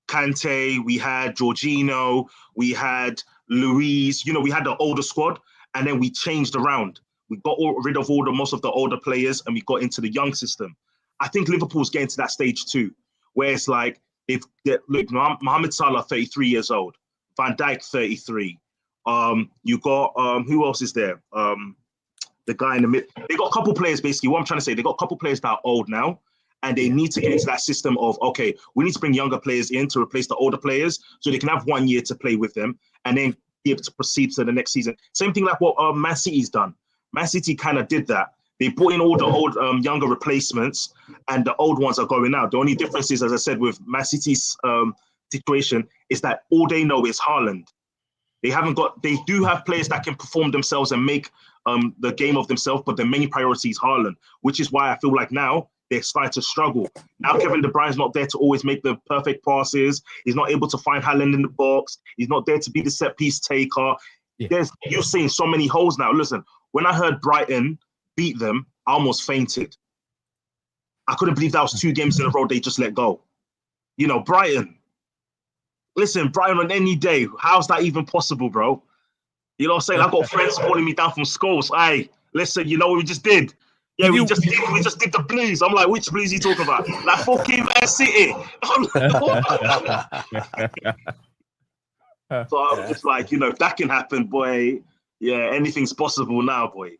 Kante, we had Jorginho, we had Luiz. We had the older squad, and then we changed around. We got rid of most of the older players, and we got into the young system. I think Liverpool's getting to that stage too, where it's like look, Mohamed Salah, 33 years old, Van Dijk, 33. You got who else is there? The guy in the mid. They got a couple players basically. What I'm trying to say, they got a couple players that are old now, and they need to get into that system of, okay, we need to bring younger players in to replace the older players, so they can have 1 year to play with them, and then be able to proceed to the next season. Same thing like what Man City's done. Man City kind of did that. They brought in all the old younger replacements, and the old ones are going out. The only difference is, as I said, with Man City's situation, is that all they know is Haaland. They do have players that can perform themselves and make the game of themselves, but their main priority is Haaland, which is why I feel like now they're starting to struggle. Now Kevin De Bruyne's not there to always make the perfect passes. He's not able to find Haaland in the box. He's not there to be the set piece taker. Yeah. You're seeing so many holes now. Listen, when I heard Brighton beat them, I almost fainted. I couldn't believe that was 2 games in a row they just let go. You know, Brighton. Listen, Brighton on any day. How's that even possible, bro? You know what I'm saying? I've got friends calling me down from schools. Hey, listen, you know what we just did? Yeah, we just did the Blues. I'm like, which Blues are you talking about? Like fucking Man City. So I'm just like, you know, if that can happen, boy, yeah, anything's possible now, boy.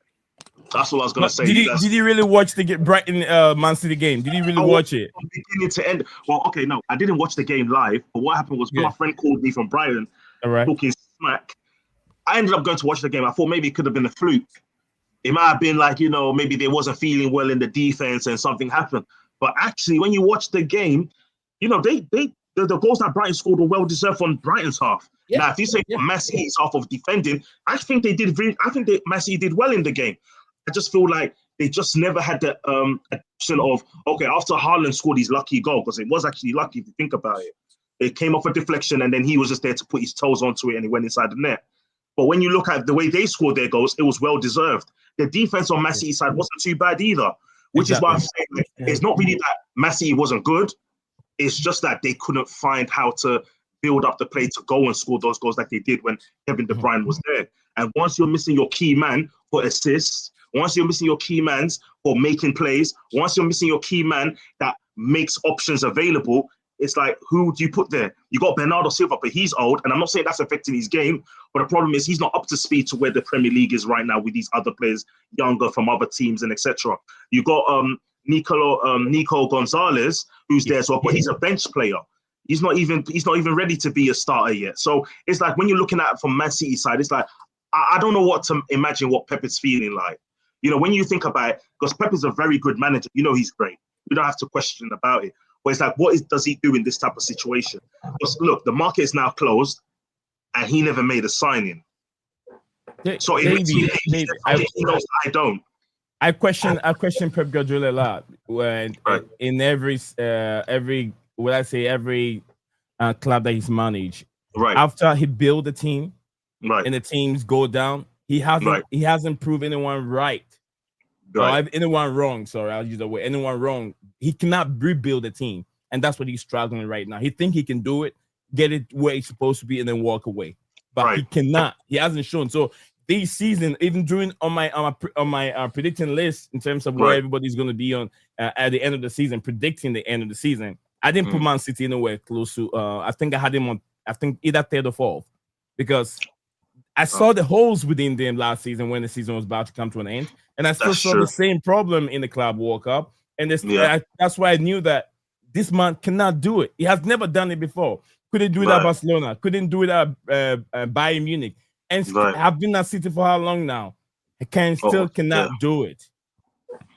That's what I was gonna say. Did you really watch the Brighton Man City game? Did you really watch it from beginning to end? Well, okay, no, I didn't watch the game live. But what happened was, my friend called me from Brighton, talking smack. I ended up going to watch the game. I thought maybe it could have been a fluke. It might have been like, you know, maybe they wasn't feeling well in the defense and something happened. But actually, when you watch the game, you know, the goals that Brighton scored were well deserved on Brighton's half. Yeah. Now, if you say Man City's half of defending, I think Man City did well in the game. I just feel like they just never had the option of, okay, after Haaland scored his lucky goal, because it was actually lucky if you think about it. It came off a deflection, and then he was just there to put his toes onto it, and it went inside the net. But when you look at the way they scored their goals, it was well deserved. The defense on Man City's side wasn't too bad either, which is why I'm saying it's not really that Man City wasn't good. It's just that they couldn't find how to build up the play to go and score those goals like they did when Kevin De Bruyne was there. And once you're missing your key man for assists, once you're missing your key mans for making plays, once you're missing your key man that makes options available, it's like, who do you put there? You got Bernardo Silva, but he's old, and I'm not saying that's affecting his game, but the problem is he's not up to speed to where the Premier League is right now with these other players, younger from other teams and etc. You got Nico Gonzalez, who's there as well, but he's a bench player. He's not even ready to be a starter yet. So it's like when you're looking at it from Man City side, it's like I don't know what to imagine what Pep is feeling like. You know, when you think about it, because Pep is a very good manager, you know he's great. We don't have to question about it. But it's like, does he do in this type of situation? Because look, the market is now closed, and he never made a signing. So he knows I don't. I question Pep Guardiola a lot when in every club that he's managed. Right. After he built the team, and the teams go down, he hasn't proved anyone right. Or anyone wrong. Sorry, I'll use the word. Anyone wrong. He cannot rebuild a team, and that's what he's struggling right now. He thinks he can do it, get it where it's supposed to be, and then walk away. But he cannot. He hasn't shown. So this season, even during on my predicting list in terms of where everybody's going to be on at the end of the season, predicting the end of the season, I didn't put Man City anywhere close to. I think I had him on. I think either third or fourth, because I saw the holes within them last season when the season was about to come to an end, and I still saw the same problem in the Club World Cup. And that's why I knew that this man cannot do it. He has never done it before. Couldn't do it at Barcelona. Couldn't do it at Bayern Munich. And I've been at City for how long now? He cannot do it.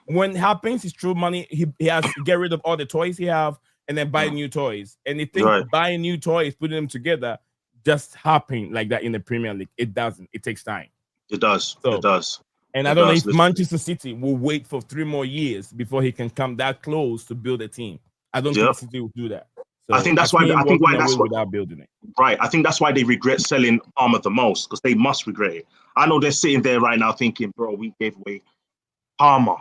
When it happens, it's true money. He has to get rid of all the toys he have and then buy new toys. And they think buying new toys, putting them together, just happen like that in the Premier League. It doesn't. It takes time. It does. It does. And I don't know if Manchester City will wait for 3 more years before he can come that close to build a team. I don't think City will do that. So I think that's why. Without building it. Right. I think that's why they regret selling Palmer the most, because they must regret it. I know they're sitting there right now thinking, bro, we gave away Palmer.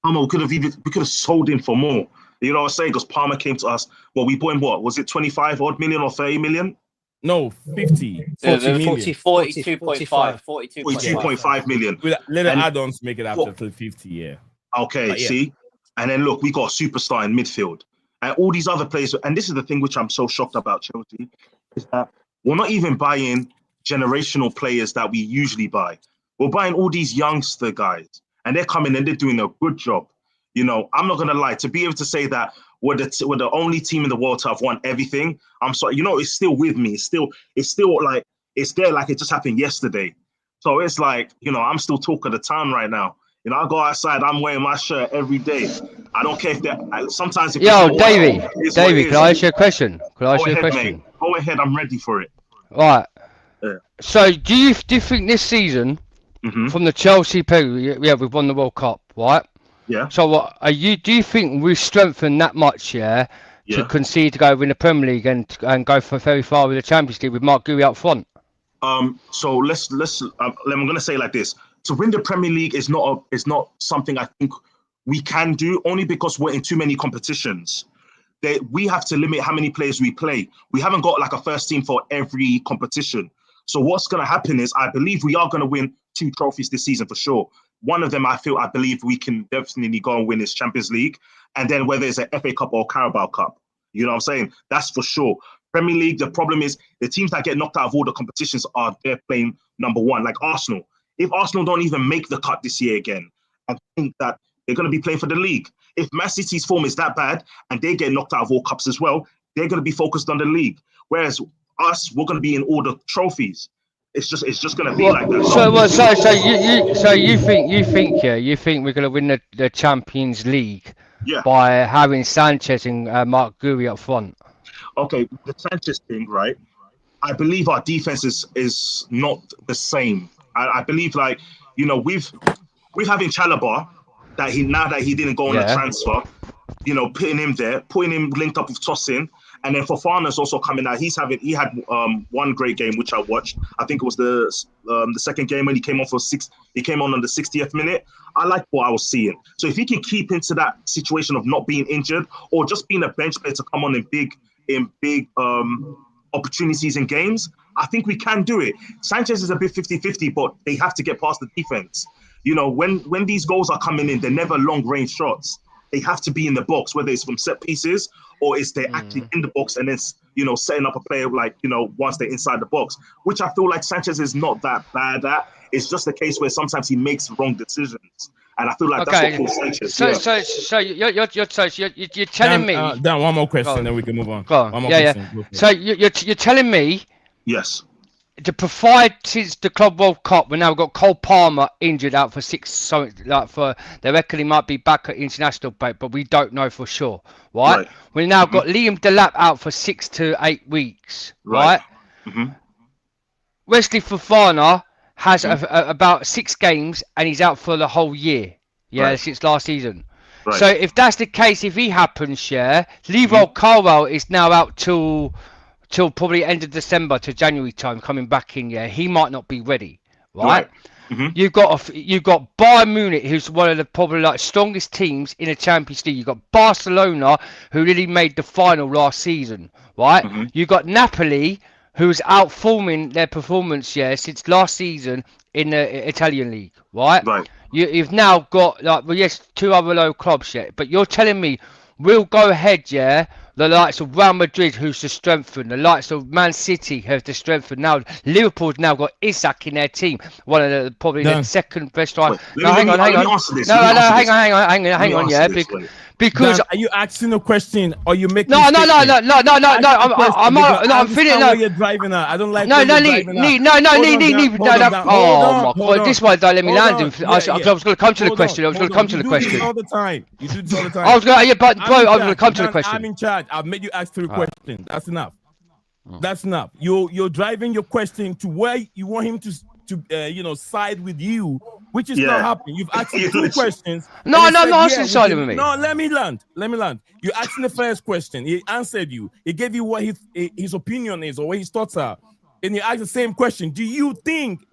We could have sold him for more. You know what I'm saying? Because Palmer came to us. Well, we bought him what? Was it 25 odd million or 30 million? No, 50. 40 million. 42.5. 42.5 million. With little And- add-ons, make it up to 50. Yeah. Okay, But yeah. see, and then look, we got a superstar in midfield, and all these other players. And this is the thing which I'm so shocked about Chelsea, is that we're not even buying generational players that we usually buy. We're buying all these youngster guys, and they're coming and they're doing a good job. You know, I'm not gonna lie. To be able to say that we're the only team in the world to have won everything, I'm sorry. You know, it's still with me. It's still like it's there, like it just happened yesterday. So it's like, you know, I'm still talk of the town right now. You know, I go outside, I'm wearing my shirt every day. I don't care if they're sometimes. If Davey, can I ask you a question? Go ahead, I'm ready for it. Right. Yeah. So, do you think this season, from the Chelsea period, we've won the World Cup, right? Yeah. So, do you think we've strengthened that much, to concede to go win the Premier League and go for very far with the Champions League with Marc Guiu up front? So I'm gonna say like this: to win the Premier League is not something I think we can do, only because we're in too many competitions. We have to limit how many players we play. We haven't got like a first team for every competition. So what's gonna happen is I believe we are gonna win 2 trophies this season for sure. One of them I believe we can definitely go and win is Champions League, and then whether it's an FA Cup or Carabao Cup, you know what I'm saying? That's for sure. Premier League, the problem is the teams that get knocked out of all the competitions are they're playing number one, like Arsenal. If Arsenal don't even make the cut this year again, I think that they're going to be playing for the league. If Man City's form is that bad and they get knocked out of all cups as well, they're going to be focused on the league. Whereas us, we're going to be in all the trophies. It's just going to be like that. So you think we're going to win the Champions League by having Sanchez and Marc Guiu up front? Okay, the Sanchez thing, right? I believe our defense is not the same. I believe, like, you know, we're having Chalobah that he didn't go on a transfer, you know, putting him linked up with Tosin, and then Fofana's also coming out. He had one great game which I watched. I think it was the second game when he came on He came on the 60th minute. I like what I was seeing. So if he can keep into that situation of not being injured or just being a bench player to come on in big opportunities in games, I think we can do it. Sanchez is a bit 50-50, but they have to get past the defense. You know, when these goals are coming in, they're never long-range shots. They have to be in the box, whether it's from set pieces or it's they're actually in the box and then, you know, setting up a player like, you know, once they're inside the box, which I feel like Sanchez is not that bad at. It's just a case where sometimes he makes wrong decisions. And I feel like that's what kills Sanchez. So you're telling me. Dan, one more question, then we can move on. Go on. One more question. So you're telling me. Yes. To provide since the Club World Cup, we now got Cole Palmer injured out for 6. So they reckon he might be back at international break, but we don't know for sure, right? We now got Liam Delap out for 6 to 8 weeks, right? Wesley Fofana has about 6 games and he's out for the whole year. Since last season. So if that's the case, if he happens, Leroy Carwell is now out till probably end of December to January time coming back in. He might not be ready, right? You've got Bayern Munich, who's one of the probably like strongest teams in the Champions League. You've got Barcelona, who really made the final last season, right? You've got Napoli, who's outperforming their performance since last season in the Italian league, right? You've now got 2 other low clubs but you're telling me we'll go ahead, the likes of Real Madrid, who's to strengthen, the likes of Man City have to strengthen. Now Liverpool's now got Isak in their team, one of the probably the second best striker. Hang on. Because Dan, are you asking a question or you making? No. I'm feeling no. You're driving out. I don't like. Oh my God! This one don't let me land him. I was going to come to the question. You do this all the time. I was going to come to the question. I'm in charge. I've made you ask 3 questions. That's enough. That's enough. You're driving your question to where you want him to side with you, which is not happening. You've asked 2 questions. No, I'm not siding with me. No, let me land. You asked him the first question. He answered you. He gave you what his opinion is or what his thoughts are. And you ask the same question. Do you think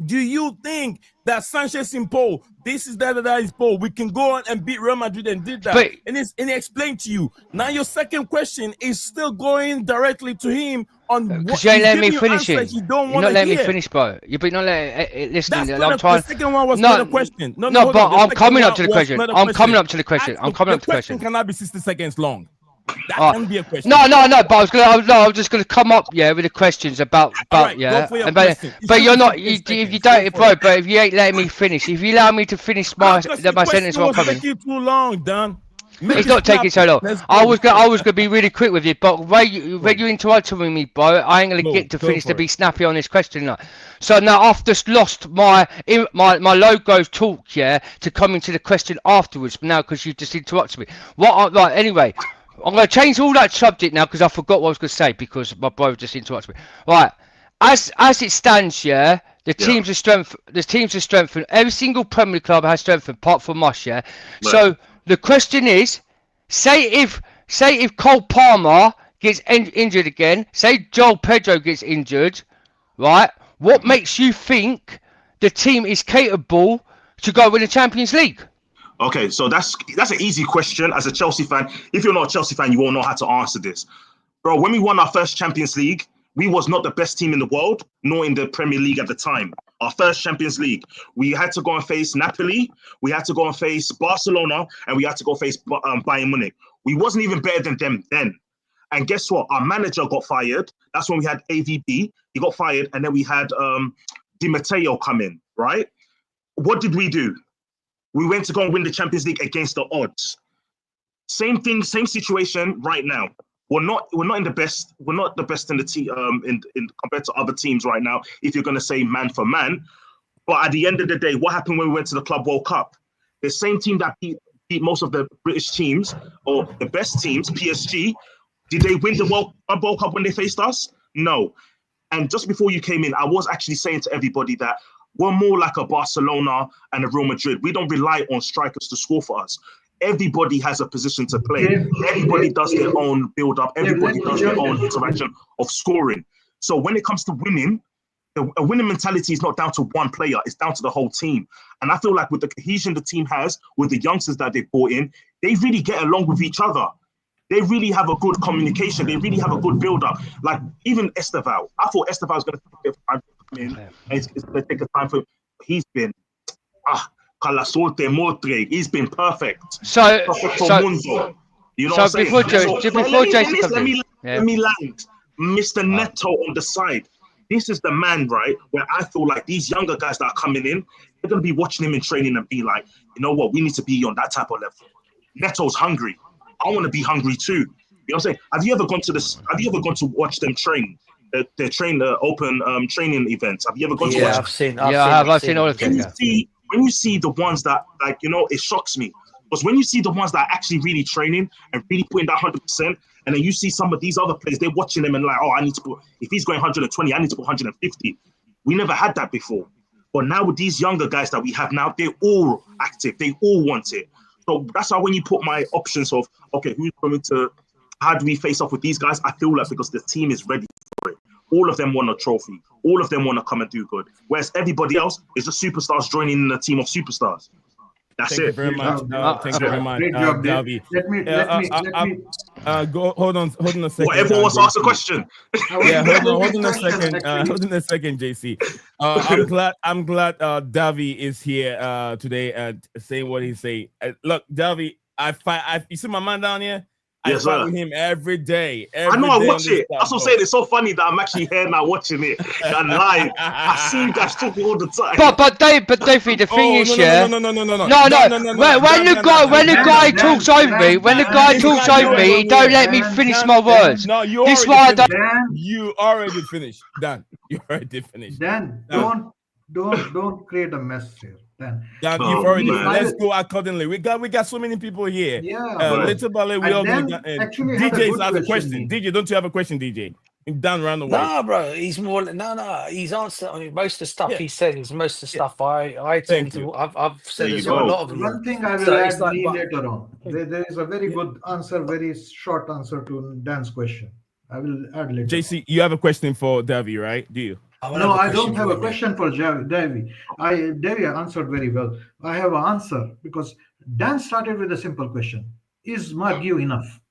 that Sanchez in Paul This is that is Paul. We can go on and beat Real Madrid and did that. But, and he explained to you. Now your second question is still going directly to him on what you ain't letting me finish it. You're not letting me finish, bro. You're not letting listening. The second one was not a question. No, but I'm coming up to the question. I'm coming up to the question. The question cannot be 60 seconds long. That can be a question. No. But I was just gonna come up, with the questions about right, yeah. But you're not. If you don't, bro. But if you ain't letting me finish, if you allow me to finish my sentence, while coming. Taking too long, Dan. It's not taking so long. I was gonna be really quick with you, but when you interrupting me, bro, I ain't gonna get to finish to be snappy on this question. Like. So now I've just lost my logo talk, to come into the question afterwards. Now because you just interrupted me. Anyway. I'm going to change all that subject now because I forgot what I was going to say because my brother just interrupted me. Right, as it stands, the teams are strength. The teams are strengthened. Every single Premier League club has strength apart from us, Right. So the question is, say if Cole Palmer gets injured again, say Joel Pedro gets injured, right? What makes you think the team is capable to go win the Champions League? Okay, so that's an easy question as a Chelsea fan. If you're not a Chelsea fan, you won't know how to answer this. Bro, when we won our first Champions League, we was not the best team in the world, nor in the Premier League at the time. Our first Champions League, we had to go and face Napoli, we had to go and face Barcelona, and we had to go face Bayern Munich. We wasn't even better than them then. And guess what? Our manager got fired. That's when we had AVB. He got fired, and then we had Di Matteo come in, right? What did we do? We went to go and win the Champions League against the odds. Same thing, same situation right now. We're not in the best. We're not the best in the team in compared to other teams right now. If you're going to say man for man, but at the end of the day, what happened when we went to the Club World Cup? The same team that beat most of the British teams or the best teams, PSG, did they win the World Cup when they faced us? No. And just before you came in, I was actually saying to everybody that we're more like a Barcelona and a Real Madrid. We don't rely on strikers to score for us. Everybody has a position to play. Everybody does their own build-up. Everybody does their own interaction of scoring. So when it comes to winning, a winning mentality is not down to one player. It's down to the whole team. And I feel like with the cohesion the team has, with the youngsters that they've brought in, they really get along with each other. They really have a good communication. They really have a good build-up. Like even Esteval. I thought Esteval was going to take a time to come in. And it's going to take a time for him. He's been he's been perfect. So you know what I'm saying? Before Jason let me land. Mr. Neto on the side. This is the man, right? Where I feel like these younger guys that are coming in, they're going to be watching him in training and be like, you know what? We need to be on that type of level. Neto's hungry. I want to be hungry too. You know what I'm saying? Have you ever gone to watch them train? They train the open training events. Have you ever gone to watch? I've seen all of them. When you see the ones that, like, you know, it shocks me. Because when you see the ones that are actually really training and really putting that 100%, and then you see some of these other players, they're watching them and like, oh, I need to put, if he's going 120, I need to put 150. We never had that before. But now with these younger guys that we have now, they're all active. They all want it. So that's why when you put my options of, okay, how do we face off with these guys? I feel like because the team is ready for it. All of them want a trophy. All of them want to come and do good. Whereas everybody else is just superstars joining in a team of superstars. That's Thank it. you very much. Thank you very much, Great job, Davi. Let me. Go. Hold on a second. Well, everyone wants to ask a question. Yeah, hold on a second. Hold on a second, JC. I'm glad Davi is here today saying what he's saying. Look, Davi, you see my man down here? I fight with him every day. I know, I watch it. That's what I'm saying. It's so funny that I'm actually here now watching it and live. I see you guys talking all the time. But Davey, the thing is, No. When the guy talks over me, he don't let me finish my words. No, you already finished. Dan, you already finished. Dan, don't create a mess here. Dan, you've already. Let's go accordingly. We got so many people here. Yeah. Little by little, we all going. DJ has a question. DJ, don't you have a question, DJ? Dan ran away. No, bro. He's more. No. He's answered. I mean, most of the stuff he said is most of the stuff I tend to. I've said as well, a lot of them. One thing I will add later on. There is a very good answer, very short answer to Dan's question. I will add later. JC, you have a question for Davi, right? Do you? No, I don't have a question for Davy. Davy answered very well. I have an answer because Dan started with a simple question: is Marc Guiu enough?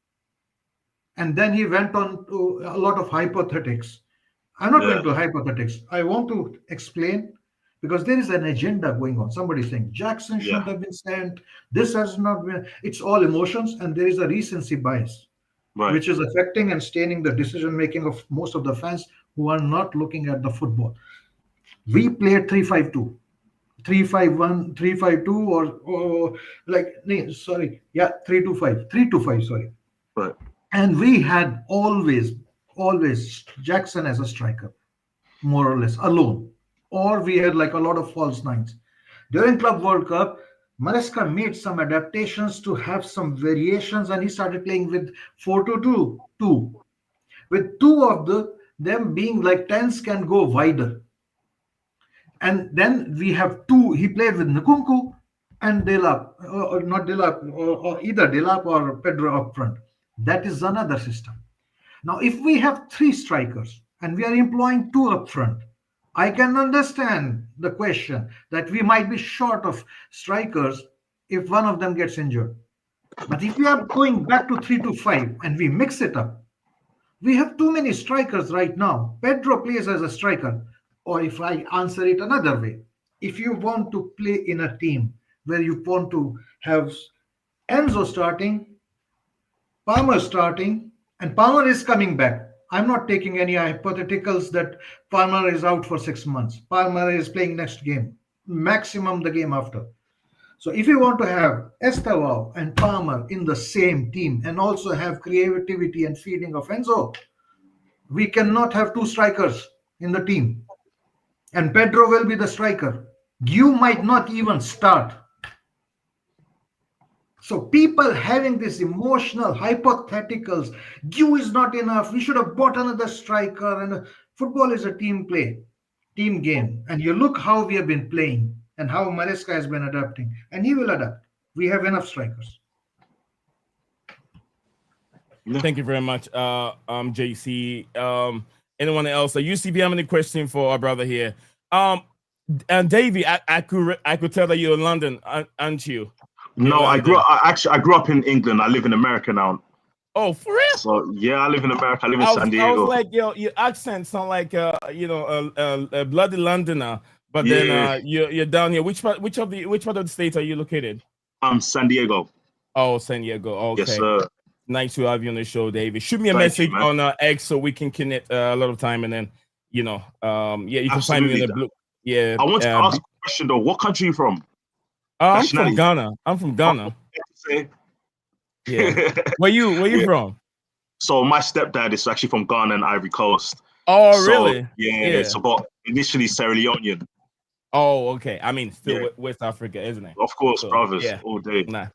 And then he went on to a lot of hypothetics. I'm not going to hypothetics. I want to explain because there is an agenda going on. Somebody saying Jackson shouldn't have been sent. This has not been. It's all emotions, and there is a recency bias, which is affecting and staining the decision making of most of the fans who are not looking at the football. We played 3-5-2, 3-5-1, 3-5-2, or like 3-2-5, 3-2-5. Sorry. Right. And we had always Jackson as a striker, more or less alone, or we had like a lot of false nines. During Club World Cup, Maresca made some adaptations to have some variations, and he started playing with 4-2-2, with two of them being like 10s can go wider. And then we have two. He played with Nkunku and Delap, or not Delap, or either Delap or Pedro up front. That is another system. Now, if we have three strikers and we are employing two up front, I can understand the question that we might be short of strikers if one of them gets injured. But if we are going back to 3-5 and we mix it up, we have too many strikers right now. Pedro plays as a striker. Or if I answer it another way, if you want to play in a team where you want to have Enzo starting, Palmer starting, and Palmer is coming back. I'm not taking any hypotheticals that Palmer is out for 6 months. Palmer is playing next game, maximum the game after. So if you want to have Estevao and Palmer in the same team and also have creativity and feeding of Enzo, we cannot have two strikers in the team. And Pedro will be the striker. Guiu might not even start. So people having this emotional hypotheticals, Guiu is not enough. We should have bought another striker. And football is a team play, team game. And you look how we have been playing and how Maresca has been adapting. And he will adapt. We have enough strikers. Thank you very much, JC. Anyone else? UCB, have any question for our brother here? And Davey, I could tell that you're in London, aren't you? No, I grew up in England. I live in America now. Oh, for real? So yeah, I live in America. I live in San Diego. I was like, your accent sound like a bloody Londoner, but then you're down here. Which part of the state are you located? San Diego. Oh, San Diego. Okay. Yes, sir. Nice to have you on the show, David. Shoot me a message on X so we can connect a lot of time, and then you can find me in the blue. Yeah. I want to ask a question though. What country are you from? I'm from Ghana. I'm from Ghana. Yeah. Where you from? So my stepdad is actually from Ghana and Ivory Coast. Oh, really? Yeah. So, but initially Sierra Leonean. Oh, okay. I mean, still West Africa, isn't it? Of course, brothers. All day. Nah.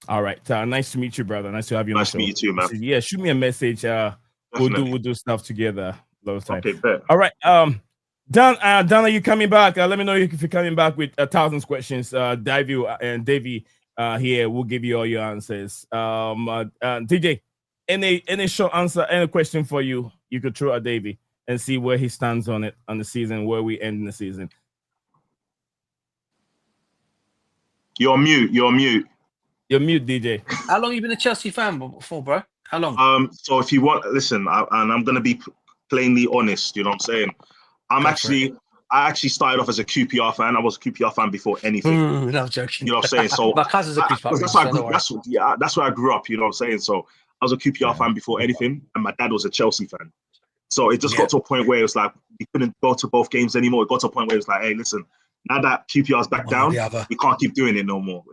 All right. Nice to meet you, brother. Nice to have you on the show. Nice to meet you too, man. Yeah, shoot me a message. We'll do stuff together a lot of time. Okay, bet. All right. Dan, are you coming back? Let me know if you're coming back with 1,000 questions. Davey and Davey here will give you all your answers. DJ, any short answer, any question for you could throw at Davey and see where he stands on the season, where we end in the season. You're mute. You're mute, DJ. How long have you been a Chelsea fan for, bro? How long? So if you want, listen, and I'm gonna be plainly honest. You know what I'm saying? I actually started off as a QPR fan. I was a QPR fan before anything. Ooh, no, I'm joking. You know what I'm saying? So my cousin's a QPR fan. That's where I grew up. You know what I'm saying? So I was a QPR fan before anything, and my dad was a Chelsea fan. So it just got to a point where it was like we couldn't go to both games anymore. It got to a point where it was like, hey, listen, now that QPR's back down, we can't keep doing it no more.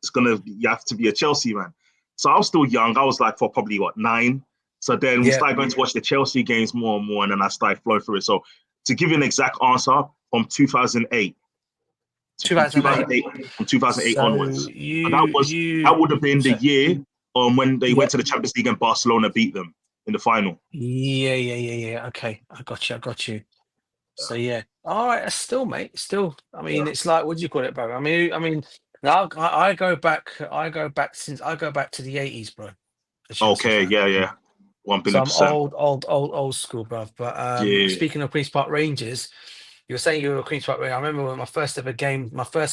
You have to be a Chelsea man. So I was still young. I was like for probably 9. So then we started going to watch the Chelsea games more and more, and then I started flowing through it. So to give you an exact answer, from 2008. From 2008 so onwards. That would have been the year when they went to the Champions League and Barcelona beat them in the final. Yeah. Okay, I got you. So yeah, all right. Still, mate. Still, I mean, it's like, what do you call it, bro? I mean, I go back to the 80s, bro. Okay, yeah. 1 billion%. So I'm old school, bro. But speaking of Queen's Park Rangers, You were saying you were a Queen's Park Rangers. I remember when my first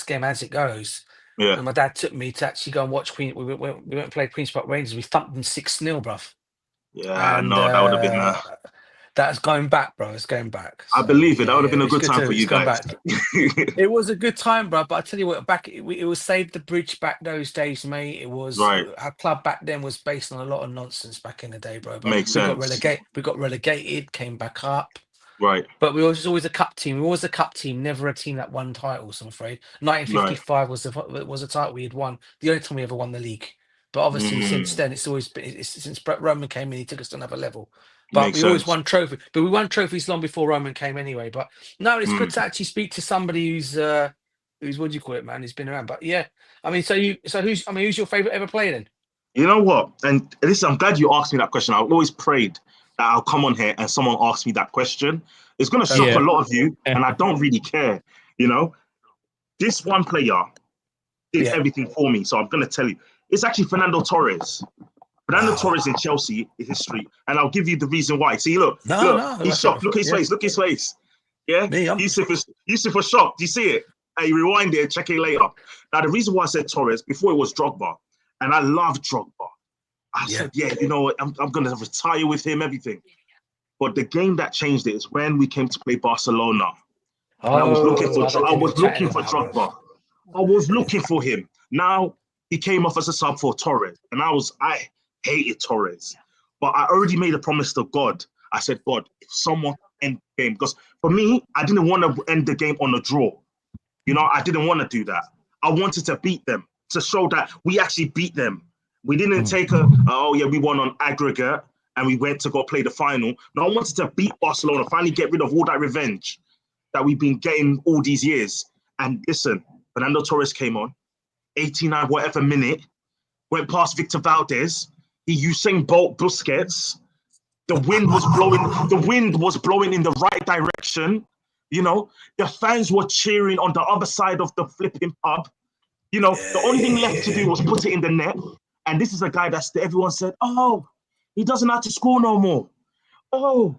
game as it goes. Yeah. And my dad took me to actually go and watch Queen. We went and played Queen's Park Rangers. We thumped them 6-0, bruv. Yeah, And no, that would have been. That's going back, bro. It's going back. I believe it. That would have been a good time for you guys. It was a good time, bro. But I tell you what, it was Save the Bridge back those days, mate. It was our club back then was based on a lot of nonsense back in the day, bro. But Makes sense. We got relegated, came back up. Right. But we was always a cup team. We were always a cup team, never a team that won titles, I'm afraid. 1955 was a title we had won. The only time we ever won the league. But obviously since then since Roman came in, he took us to another level. But we always won trophies. But we won trophies long before Roman came anyway. But no, it's good to actually speak to somebody who's what do you call it, man? Who's been around. But yeah, I mean, who's your favorite ever player then? You know what? And listen, I'm glad you asked me that question. I've always prayed that I'll come on here and someone asks me that question. It's going to shock a lot of you, and I don't really care. You know, this one player did everything for me. So I'm going to tell you, it's actually Fernando Torres. Fernando Torres in Chelsea history, and I'll give you the reason why. See, look, he's shocked. Look at his face. Look at his face. Yeah, Yusuf was shocked. Do you see it? Hey, rewind it and check it later. Now, the reason why I said Torres before it was Drogba, and I love Drogba. I said, you know what, I'm going to retire with him, everything. But the game that changed it is when we came to play Barcelona. I was looking for Drogba. I was looking for him. Now he came off as a sub for Torres, and I hated Torres. But I already made a promise to God. I said, God, if someone end the game, because for me, I didn't want to end the game on a draw. You know, I didn't want to do that. I wanted to beat them, to show that we actually beat them. We didn't take we won on aggregate and we went to go play the final. No, I wanted to beat Barcelona, finally get rid of all that revenge that we've been getting all these years. And listen, Fernando Torres came on, 89 whatever minute, went past Victor Valdez, he Usain Bolt Busquets. The wind was blowing in the right direction. You know, the fans were cheering on the other side of the flipping pub. You know, the only thing left to do was put it in the net. And this is a guy everyone said, oh, he doesn't have to score no more. Oh,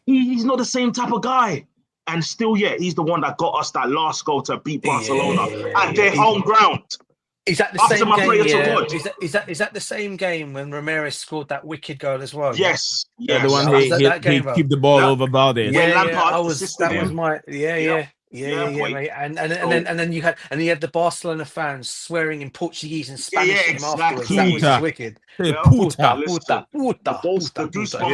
he's not the same type of guy. And still, he's the one that got us that last goal to beat Barcelona at their home ground. Is that the same game? Is that the same game when Ramirez scored that wicked goal as well? Yes. Yeah, the one he keep the ball over Valdez. That was my mate. And then you had the Barcelona fans swearing in Portuguese and Spanish at him afterwards. That was wicked. The goosebumps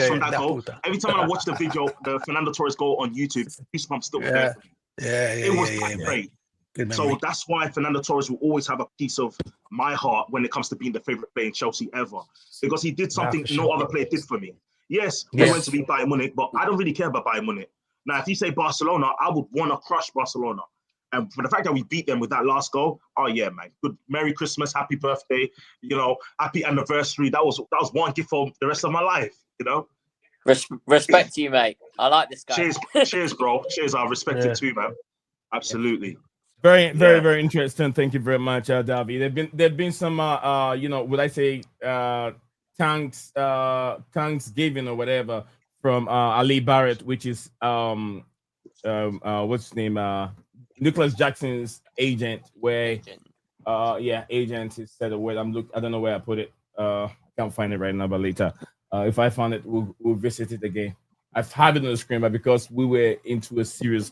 from that goal. Every time I watch the video, the Fernando Torres goal on YouTube, goosebumps still there. It was great. So that's why Fernando Torres will always have a piece of my heart when it comes to being the favorite player in Chelsea ever, because he did something no other player did for me. Yes, we went to beat Bayern Munich, but I don't really care about Bayern Munich. Now, if you say Barcelona, I would want to crush Barcelona. And for the fact that we beat them with that last goal, oh yeah, man. Good, Merry Christmas, happy birthday, you know, happy anniversary. That was one gift for the rest of my life, you know. Respect to you, mate. I like this guy. Cheers, bro. Cheers, I respect it too, man. Absolutely. Very interesting. Thank you very much, Davi. There've been some would I say Thanksgiving or whatever from Ali Barrett, which is what's his name? Nicolas Jackson's agent, where agent is said a word. I don't know where I put it. Can't find it right now, but later. If I found it, we'll visit it again. I've had it on the screen, but because we were into a serious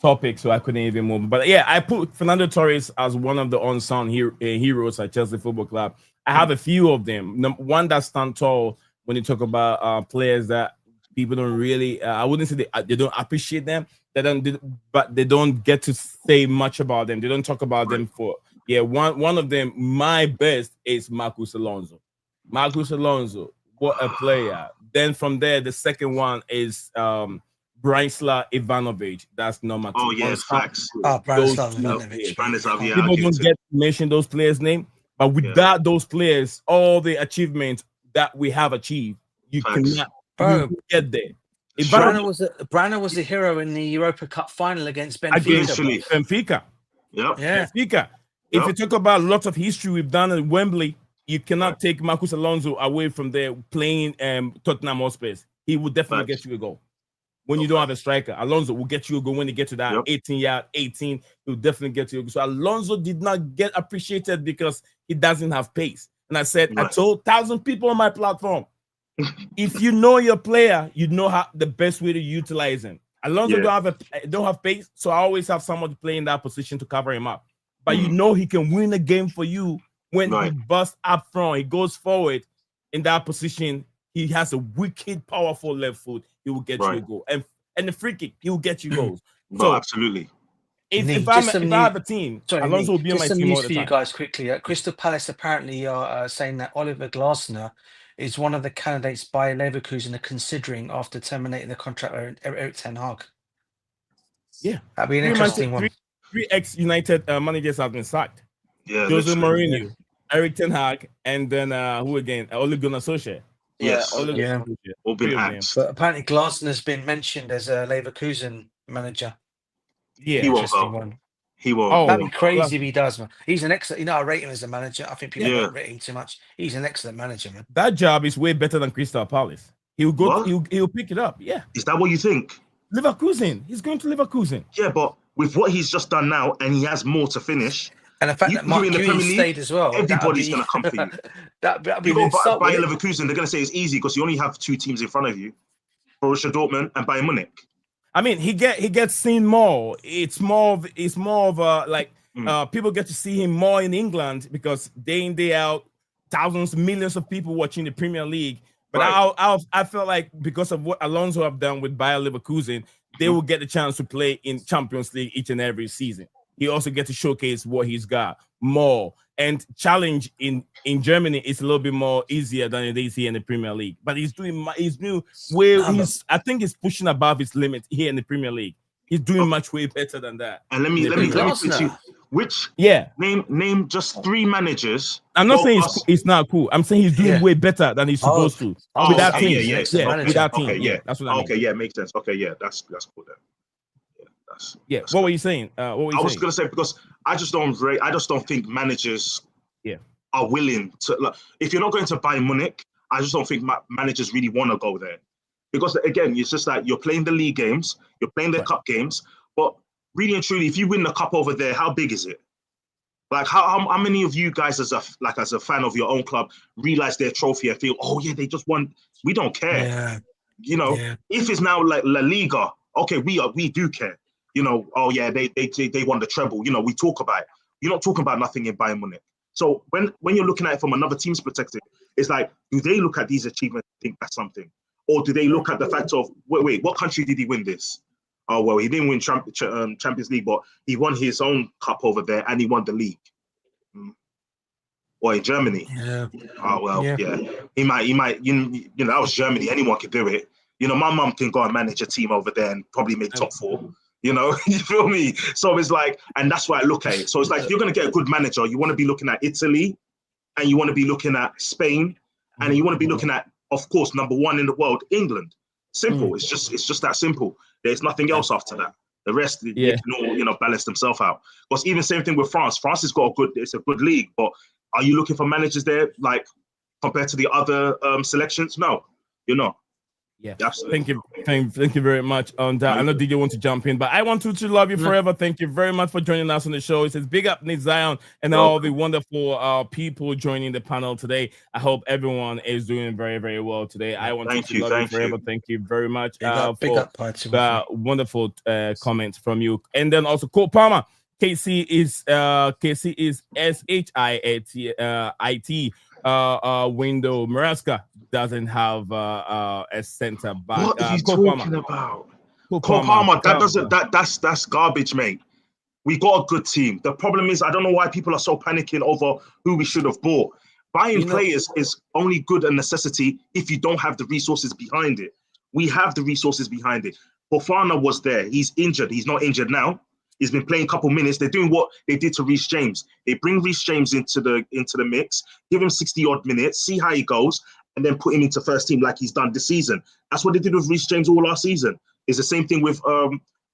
topic, so I couldn't even move. But yeah, I put Fernando Torres as one of the unsung heroes at Chelsea Football Club. I have a few of them. One that stand tall when you talk about players that people don't really, I wouldn't say they don't appreciate them. But they don't get to say much about them. They don't talk about them for. Yeah, one of them, my best, is Marcos Alonso. Marcos Alonso, what a player. Then from there, the second one is Branislav Ivanovic. That's number 2. Oh, yes, facts. Branislav Ivanovic. People don't get to mention those players' name, but without those players, all the achievements that we have achieved, you cannot get there. Brana was the hero in the Europa Cup final against Benfica. Benfica. Yep. Yeah. Benfica. If you talk about lots of history we've done at Wembley, you cannot take Marcos Alonso away from there playing Tottenham Hotspur. He would definitely get you a goal. when you don't have a striker. Alonso will get you a goal when they get to that 18-yard, 18. He'll definitely get you a goal. So Alonso did not get appreciated because he doesn't have pace. And I said, I told 1,000 people on my platform, if you know your player, you know how the best way to utilize him. Alonso don't have pace, so I always have someone to play in that position to cover him up. But you know he can win a game for you when he busts up front. He goes forward in that position. He has a wicked, powerful left foot. He will get you a goal. And the free kick, he will get you goals. So absolutely. If I have a team, Alonso will be on my team all the time. You guys quickly. Crystal Palace apparently are saying that Oliver Glasner is one of the candidates Bayer Leverkusen are considering after terminating the contract with Erik ten Hag. Yeah, that'd be an interesting one. Three ex-United managers have been sacked. Yeah, Jose Mourinho, Erik ten Hag, and then who again? Ole Gunnar Solskjaer. All been axed. But apparently Glasner's been mentioned as a Leverkusen manager. Yeah, he won't go. One. He won't. That'd be crazy if he does, man. He's an excellent. I rate him as a manager. I think people don't rate him too much. He's an excellent manager, man. That job is way better than Crystal Palace. He'll go. He'll pick it up. Yeah. Is that what you think? Leverkusen. He's going to Leverkusen. Yeah, but with what he's just done now, and he has more to finish. And the fact that Marc Guiu stayed as well. Everybody's going to come for you. That'd be you go Bayern Leverkusen, they're going to say it's easy because you only have 2 teams in front of you: Borussia Dortmund and Bayern Munich. I mean, he gets seen more. It's more of a like people get to see him more in England because day in, day out, thousands, millions of people watching the Premier League. But I felt like because of what Alonso have done with Bayer Leverkusen, they will get the chance to play in Champions League each and every season. He also gets to showcase what he's got more. And challenge in Germany is a little bit more easier than it is here in the Premier League. But I think he's pushing above his limit here in the Premier League. He's doing much way better than that. And let me put you. Which name just 3 managers. I'm not saying it's not cool. I'm saying he's doing way better than he's supposed to with that team. With that team. Okay, that's what I mean. Okay, yeah, makes sense. Okay, yeah, that's cool then. That's what were you saying? I was gonna say because I just don't think managers are willing to. Like, if you're not going to Bayern Munich, I just don't think managers really want to go there because again, it's just like you're playing the league games, you're playing the cup games, but really and truly, if you win the cup over there, how big is it? Like how many of you guys as a fan of your own club realize their trophy and feel, oh yeah, they just won. We don't care. Yeah. You know, if it's now like La Liga, okay, we do care. You know, oh yeah, they won the treble. You know, we talk about it. You're not talking about nothing in Bayern Munich. So when you're looking at it from another team's perspective, it's like, do they look at these achievements and think that's something? Or do they look at the fact of, wait, what country did he win this? Oh, well, he didn't win Champions League, but he won his own cup over there and he won the league. Or in Germany. Yeah. Oh, well, yeah. He might, you know, that was Germany. Anyone could do it. You know, my mum can go and manage a team over there and probably make top 4. You know, you feel me? So it's like, and that's why I look at it. So it's like, you're going to get a good manager. You want to be looking at Italy and you want to be looking at Spain and you want to be looking at, of course, number 1 in the world, England. Simple. It's just that simple. There's nothing else after that. The rest, they can all, you know, balance themselves out. Because even same thing with France. France has got it's a good league, but are you looking for managers there, like compared to the other selections? No, you're not. Yeah, thank you very much on that. I know DJ want to jump in, but I want to love you forever. Thank you very much for joining us on the show. It says big up Nick Zion and all the wonderful people joining the panel today. I hope everyone is doing very, very well today. I want to love you forever. Thank you very much for the wonderful comments from you. And then also Cole Palmer. KC is SHIT. Window Maraska doesn't have a center back. What are you talking about? Cole Palmer, that's garbage, mate. We got a good team. The problem is I don't know why people are so panicking over who we should have bought. Buying players is only good a necessity if you don't have the resources behind it. We have the resources behind it. Fofana was there. He's injured. He's not injured now. He's been playing a couple minutes. They're doing what they did to Reece James. They bring Reece James into the mix, give him 60-odd minutes, see how he goes, and then put him into first team like he's done this season. That's what they did with Reece James all last season. It's the same thing with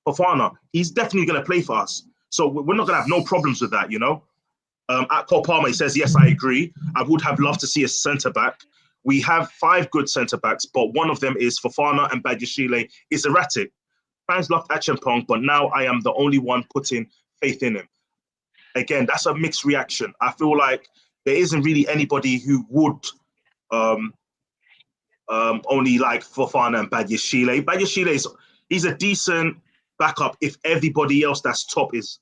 Fofana. He's definitely going to play for us. So we're not going to have no problems with that, you know. At Cole Palmer, he says, yes, I agree. I would have loved to see a centre-back. We have 5 good centre-backs, but one of them is Fofana, and Badiashile is erratic. Fans loved Acheampong, but now I am the only one putting faith in him. Again, that's a mixed reaction. I feel like there isn't really anybody who would only like Fofana and Badiashile. Badiashile he's a decent backup if everybody else that's top is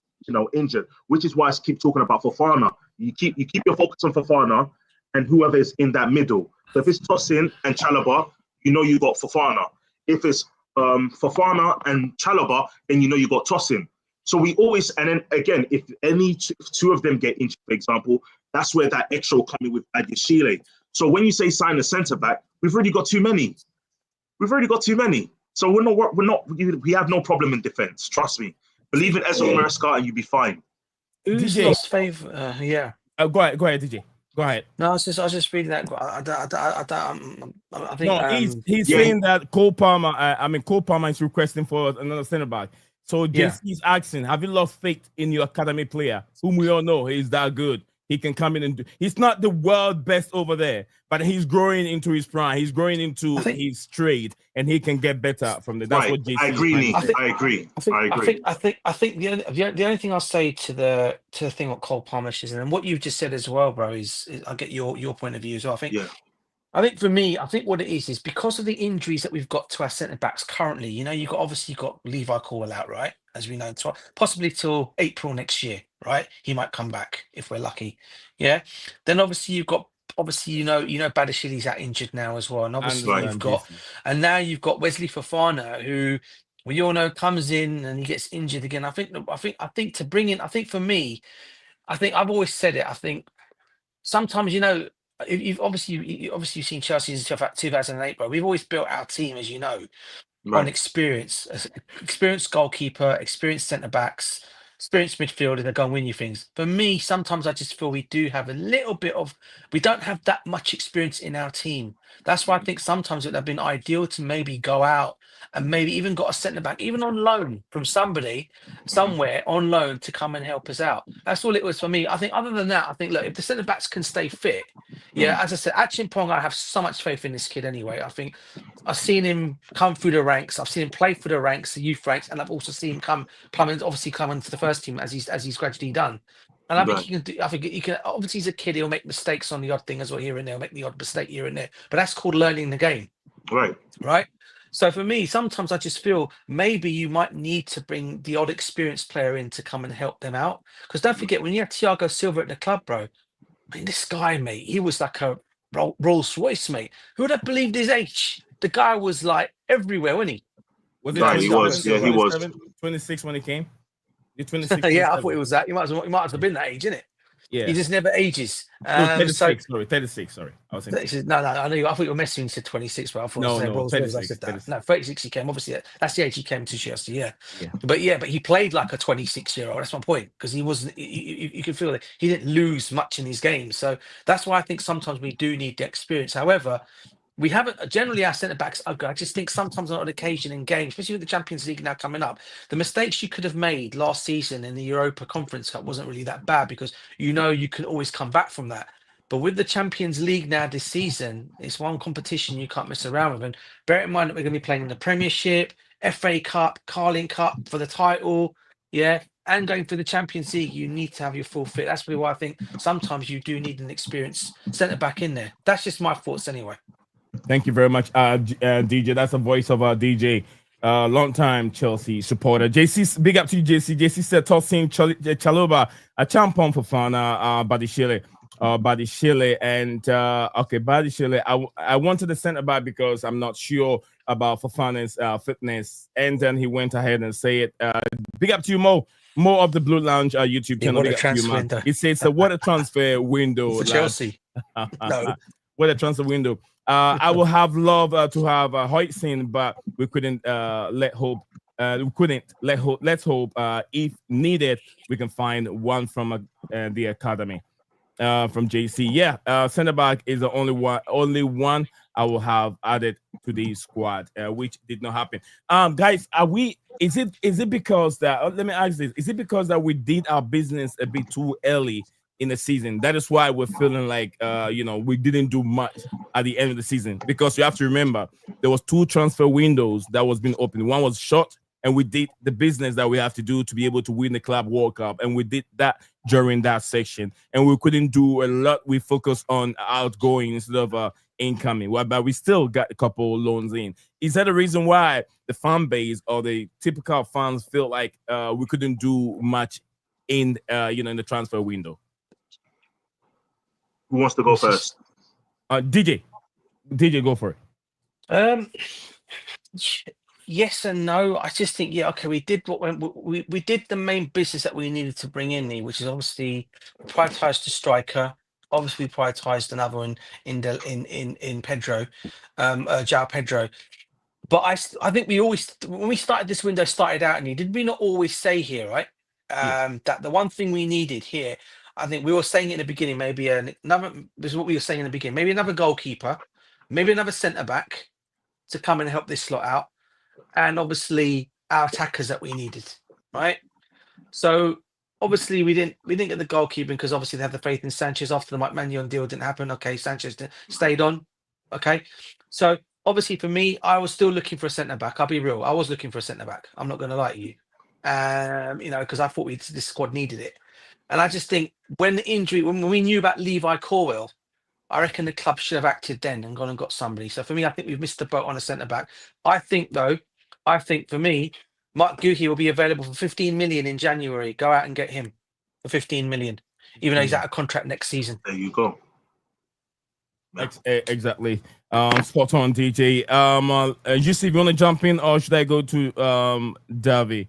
injured, which is why I keep talking about Fofana. You keep your focus on Fofana and whoever is in that middle. So if it's Tosin and Chalobah, you got Fofana. If it's Fofana and Chalobah, then you got Tosin. So we always, and then again, if any two of them get injured, for example, that's where that extra will come in with Badiashile. So when you say sign a centre back, we've already got too many. So we have no problem in defence. Trust me. Believe in Ezra Maresca and you'll be fine. Who's DJ. lost favour? Yeah. Go ahead, DJ. Go ahead. No, I was just reading that. I think he's saying that Cole Palmer is requesting for another centre back. So JC's asking, have you lost faith in your academy player, whom we all know he's that good? He can come in and do. He's not the world best over there, but he's growing into his prime. He's growing into his trade, and he can get better from there. That's what JC. I agree. I think the only thing I'll say to the thing what Cole Palmer is, and what you've just said as well, bro, is I get your point of view as well. I think for me, I think what it is because of the injuries that we've got to our centre backs currently. You've got Levi Caldwell out, right? As we know, possibly till April next year, right? He might come back if we're lucky. Yeah. Then obviously you've got Badiashili's out injured now as well, and obviously and now you've got Wesley Fofana, who we all know comes in and he gets injured again. I think to bring in, for me, I've always said it. I think sometimes you've obviously seen Chelsea in 2008, bro. We've always built our team, as you know, on experience, experienced goalkeeper, experienced centre backs, experienced midfielder that go and win you things. For me, sometimes I just feel we don't have that much experience in our team. That's why I think sometimes it would have been ideal to maybe go out and maybe even got a centre back, even on loan from somebody somewhere on loan to come and help us out. That's all it was for me. I think other than that, look, if the centre backs can stay fit, as I said, Acheampong, I have so much faith in this kid anyway. I think I've seen him come through the ranks. I've seen him play for the ranks, the youth ranks, and I've also seen him come into the first team as he's gradually done. And I think he can do. I think he can. Obviously, he's a kid. He'll make mistakes on the odd thing as well here and there. He'll make the odd mistake here and there. But that's called learning the game. Right. So for me, sometimes I just feel maybe you might need to bring the odd experienced player in to come and help them out. Because don't forget, when you had Thiago Silva at the club, bro, this guy, mate, he was like a Rolls Royce, mate. Who would have believed his age? The guy was like everywhere, wasn't he? He was. Yeah, he was. 26 when he came. Yeah, I thought it was that. You might have been that age, innit? Yeah. He just never ages. 36. Sorry. I was saying no. I know. I thought you were messing. You said 26, but I thought it was 36. I said that. No, 36. He came. Obviously, that's the age he came to Chelsea. Yeah. But he played like a 26-year-old. That's my point, because he wasn't. You can feel that he didn't lose much in his game. So that's why I think sometimes we do need the experience. However, we haven't generally our centre backs are good. I just think sometimes on occasion in games, especially with the Champions League now coming up, the mistakes you could have made last season in the Europa Conference Cup wasn't really that bad, because you can always come back from that. But with the Champions League now this season, it's one competition you can't mess around with. And bear in mind that we're going to be playing in the Premiership, FA Cup, Carling Cup for the title, and going for the Champions League. You need to have your full fit. That's why I think sometimes you do need an experienced centre back in there. That's just my thoughts anyway. Thank you very much, DJ. That's the voice of DJ, long-time Chelsea supporter. JC, big up to you, JC. JC said, Tosin, Chalobah, Acheampong, Fofana, Badiashile, and Badiashile. I wanted to centre back because I'm not sure about Fofana's fitness, and then he went ahead and say it. Big up to you, Mo. More of the Blue Lounge YouTube channel. What a transfer window. He says, what a transfer window. For Chelsea. No. What a transfer window. I would have loved to have Hoytson, but we couldn't let hope. Let's hope if needed, we can find one from the academy. From JC. Centre back is the only one I will have added to the squad, which did not happen. Guys, is it because that let me ask this, is it because that we did our business a bit too early in the season. That is why we're feeling like we didn't do much at the end of the season, because you have to remember there was 2 transfer windows that was being opened. One was short, and we did the business that we have to do to be able to win the Club World Cup, and we did that during that section. And we couldn't do a lot. We focused on outgoing instead of incoming. But we still got a couple loans in. Is that the reason why the fan base or the typical fans feel like we couldn't do much in in the transfer window? Who wants to go first? DJ, go for it. Yes and no. I just think, we did we did the main business that we needed to bring in, which is obviously prioritised the striker. Obviously, we prioritised another one in Pedro, João Pedro. But I think we always, when we started this window, started out, and did we not always say here, right? That the one thing we needed here, I think we were saying it in the beginning, maybe another. This is what we were saying in the beginning. Maybe another goalkeeper, maybe another centre back to come and help this slot out, and obviously our attackers that we needed, right? So obviously we didn't get the goalkeeping because obviously they have the faith in Sanchez after the Mike Maignan deal didn't happen. Okay, Sanchez stayed on. Okay, so obviously for me, I was still looking for a centre back. I'll be real. I was looking for a centre back. I'm not going to lie to you, because I thought this squad needed it. And I just think when we knew about Levi Corwell, I reckon the club should have acted then and gone and got somebody. So for me, I think we've missed the boat on a centre back. I think for me, Marc Guiu will be available for 15 million in January. Go out and get him for 15 million, even though he's out of contract next season. There you go. Exactly. Spot on, DJ. Just if you want to jump in, or should I go to Davy?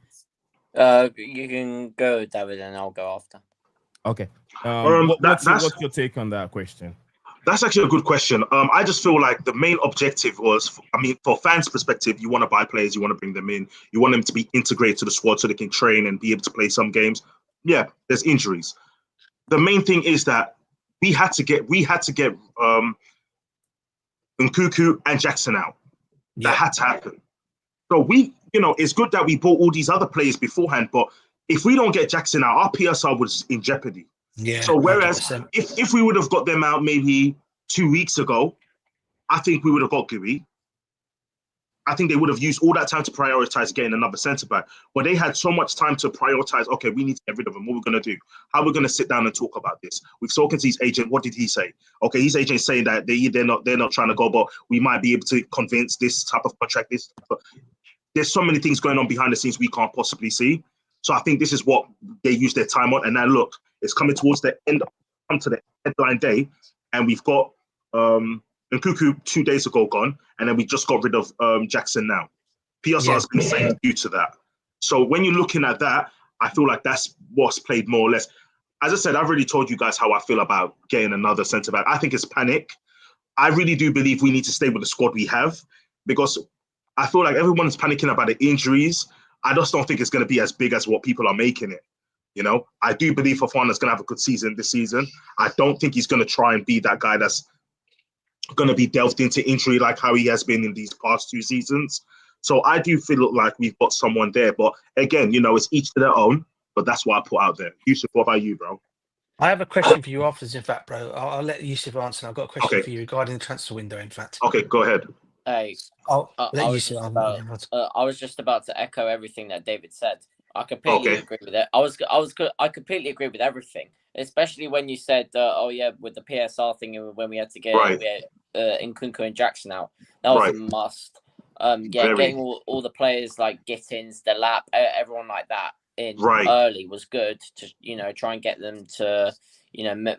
You can go, David, and I'll go after. Okay. What's your take on that question? That's actually a good question. I just feel like the main objective was, for fans' perspective, you want to buy players, you want to bring them in, you want them to be integrated to the squad so they can train and be able to play some games. Yeah, there's injuries. The main thing is that we had to get Nkuku and Jackson out. That had to happen. So it's good that we bought all these other players beforehand, but if we don't get Jackson out, our PSR was in jeopardy. Yeah. So whereas if we would have got them out maybe 2 weeks ago, I think we would have got Guiu. I think they would have used all that time to prioritize getting another centre back. But they had so much time to prioritize, okay, we need to get rid of him. What we're going to do? How we're going to sit down and talk about this? We've spoken to his agent. What did he say? Okay, his agent is saying that they're not trying to go, but we might be able to convince this type of contract. There's so many things going on behind the scenes we can't possibly see. So I think this is what they use their time on. And now look, it's coming towards the end, come to the deadline day, and we've got Nkuku 2 days ago gone, and then we just got rid of Jackson now. PSR has been saying due to that. So when you're looking at that, I feel like that's what's played more or less. As I said, I've already told you guys how I feel about getting another centre back. I think it's panic. I really do believe we need to stay with the squad we have, because I feel like everyone's panicking about the injuries. I just don't think it's going to be as big as what people are making it. I do believe Fofana's going to have a good season this season. I don't think he's going to try and be that guy that's going to be delved into injury like how he has been in these past 2 seasons. So I do feel like we've got someone there. But again, it's each to their own. But that's what I put out there. Yusuf, what about you, bro? I have a question for you afterwards, in fact, bro. I'll let Yusuf answer. I've got a question for you regarding the transfer window, in fact. Okay, go ahead. Hey, I was just about to echo everything that David said. I completely agree with it. I completely agree with everything, especially when you said, with the PSR thing, when we had to get Nkunku and Jackson out. That was a must. Getting all the players like Gittins, Delap, everyone like that in early was good to try and get them to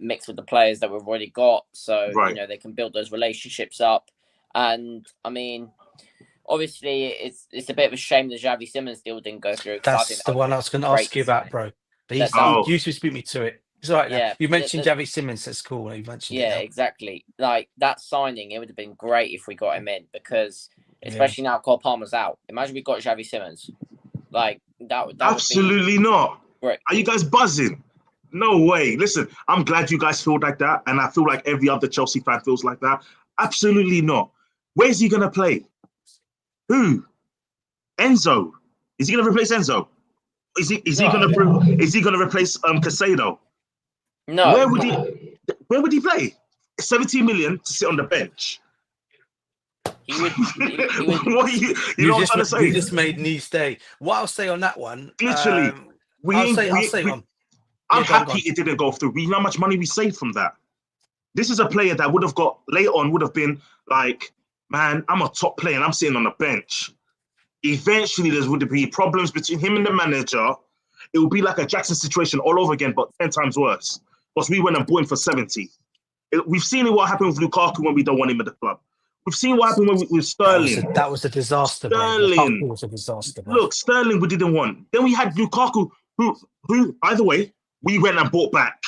mix with the players that we've already got, so they can build those relationships up. And obviously it's a bit of a shame the Xavi Simons deal didn't go through. That's the one I was going to ask you about, bro. But you speak me to it. It's all right. Yeah, you mentioned Xavi Simons. That's cool. You mentioned it. Exactly. Like that signing, it would have been great if we got him in, because especially now Cole Palmer's out. Imagine we got Xavi Simons. Like that absolutely not. Right. Are you guys buzzing? No way. Listen, I'm glad you guys feel like that, and I feel like every other Chelsea fan feels like that. Absolutely not. Where's he gonna play? Who? Enzo? Is he gonna replace Enzo? Is he gonna replace Casado? No. Where would he play? 17 million to sit on the bench. He would. What you know what I'm trying to say? You just made Nice day. What I'll say on that one, literally, I'm happy it didn't go through. We know how much money we saved from that. This is a player that would have got later on would have been like, man, I'm a top player and I'm sitting on the bench. Eventually, there would be problems between him and the manager. It would be like a Jackson situation all over again, but 10 times worse. Because we went and bought him for 70. We've seen what happened with Lukaku when we don't want him at the club. We've seen what happened with Sterling. That was a disaster. Sterling was a disaster. Bro. Look, Sterling we didn't want. Then we had Lukaku, who, by the way, we went and bought back.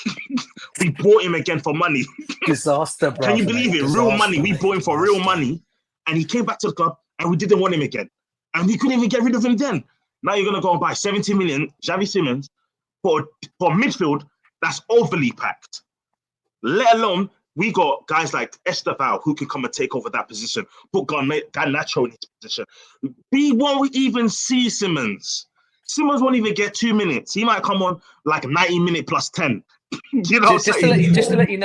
We bought him again for money. Disaster, bro. Can you believe it? Real money. We bought him for real money, and he came back to the club, and we didn't want him again. And we couldn't even get rid of him then. Now you're going to go and buy 70 million, Xavi Simons, for midfield that's overly packed. Let alone, we got guys like Estevao who can come and take over that position, put Garnacho in his position. We won't even see Simons. Simons won't even get 2 minutes. He might come on like 90 minute plus 10. You know just to let you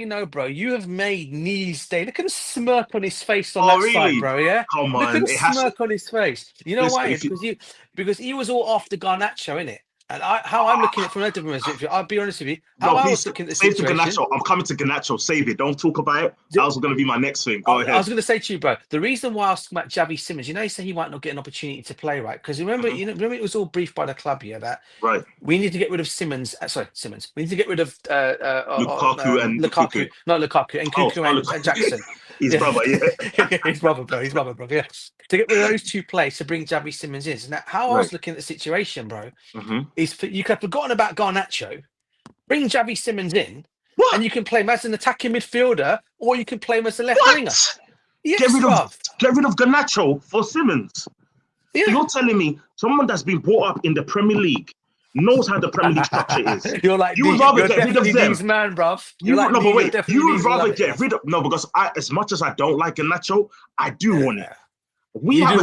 know, bro, you have made Nice day. Look at the smirk on his face on that side, bro. Yeah, come on. Look at the smirk on his face. You know why? Because he was all after Garnacho, innit? And how I'm looking at it from a different perspective, I'll be honest with you. I was looking at the situation. Garnacho. I'm coming to Garnacho. Save it. Don't talk about it. That was going to be my next thing. Go ahead. I was going to say to you, bro, the reason why I was talking about Xavi Simons, you know, you say he might not get an opportunity to play, right? Because remember, remember it was all briefed by the club here that we need to get rid of Simons. Simons. We need to get rid of Lukaku and Lukaku, not Lukaku, and Kuku and Jackson. His brother, yeah. His brother, bro. Yeah. To get rid of those two players to bring Xavi Simons in. Now, how I was looking at the situation, bro, is you could have forgotten about Garnacho, bring Xavi Simons in, and you can play him as an attacking midfielder, or you can play him as a left winger. Yes, get rid of Garnacho for Simons. Yeah. So you're telling me someone that's been brought up in the Premier League knows how the Premier League structure is. You're like, you would rather get rid of them, man, bruv. You would rather get rid of because as much as I don't like Garnacho, I do want it. We have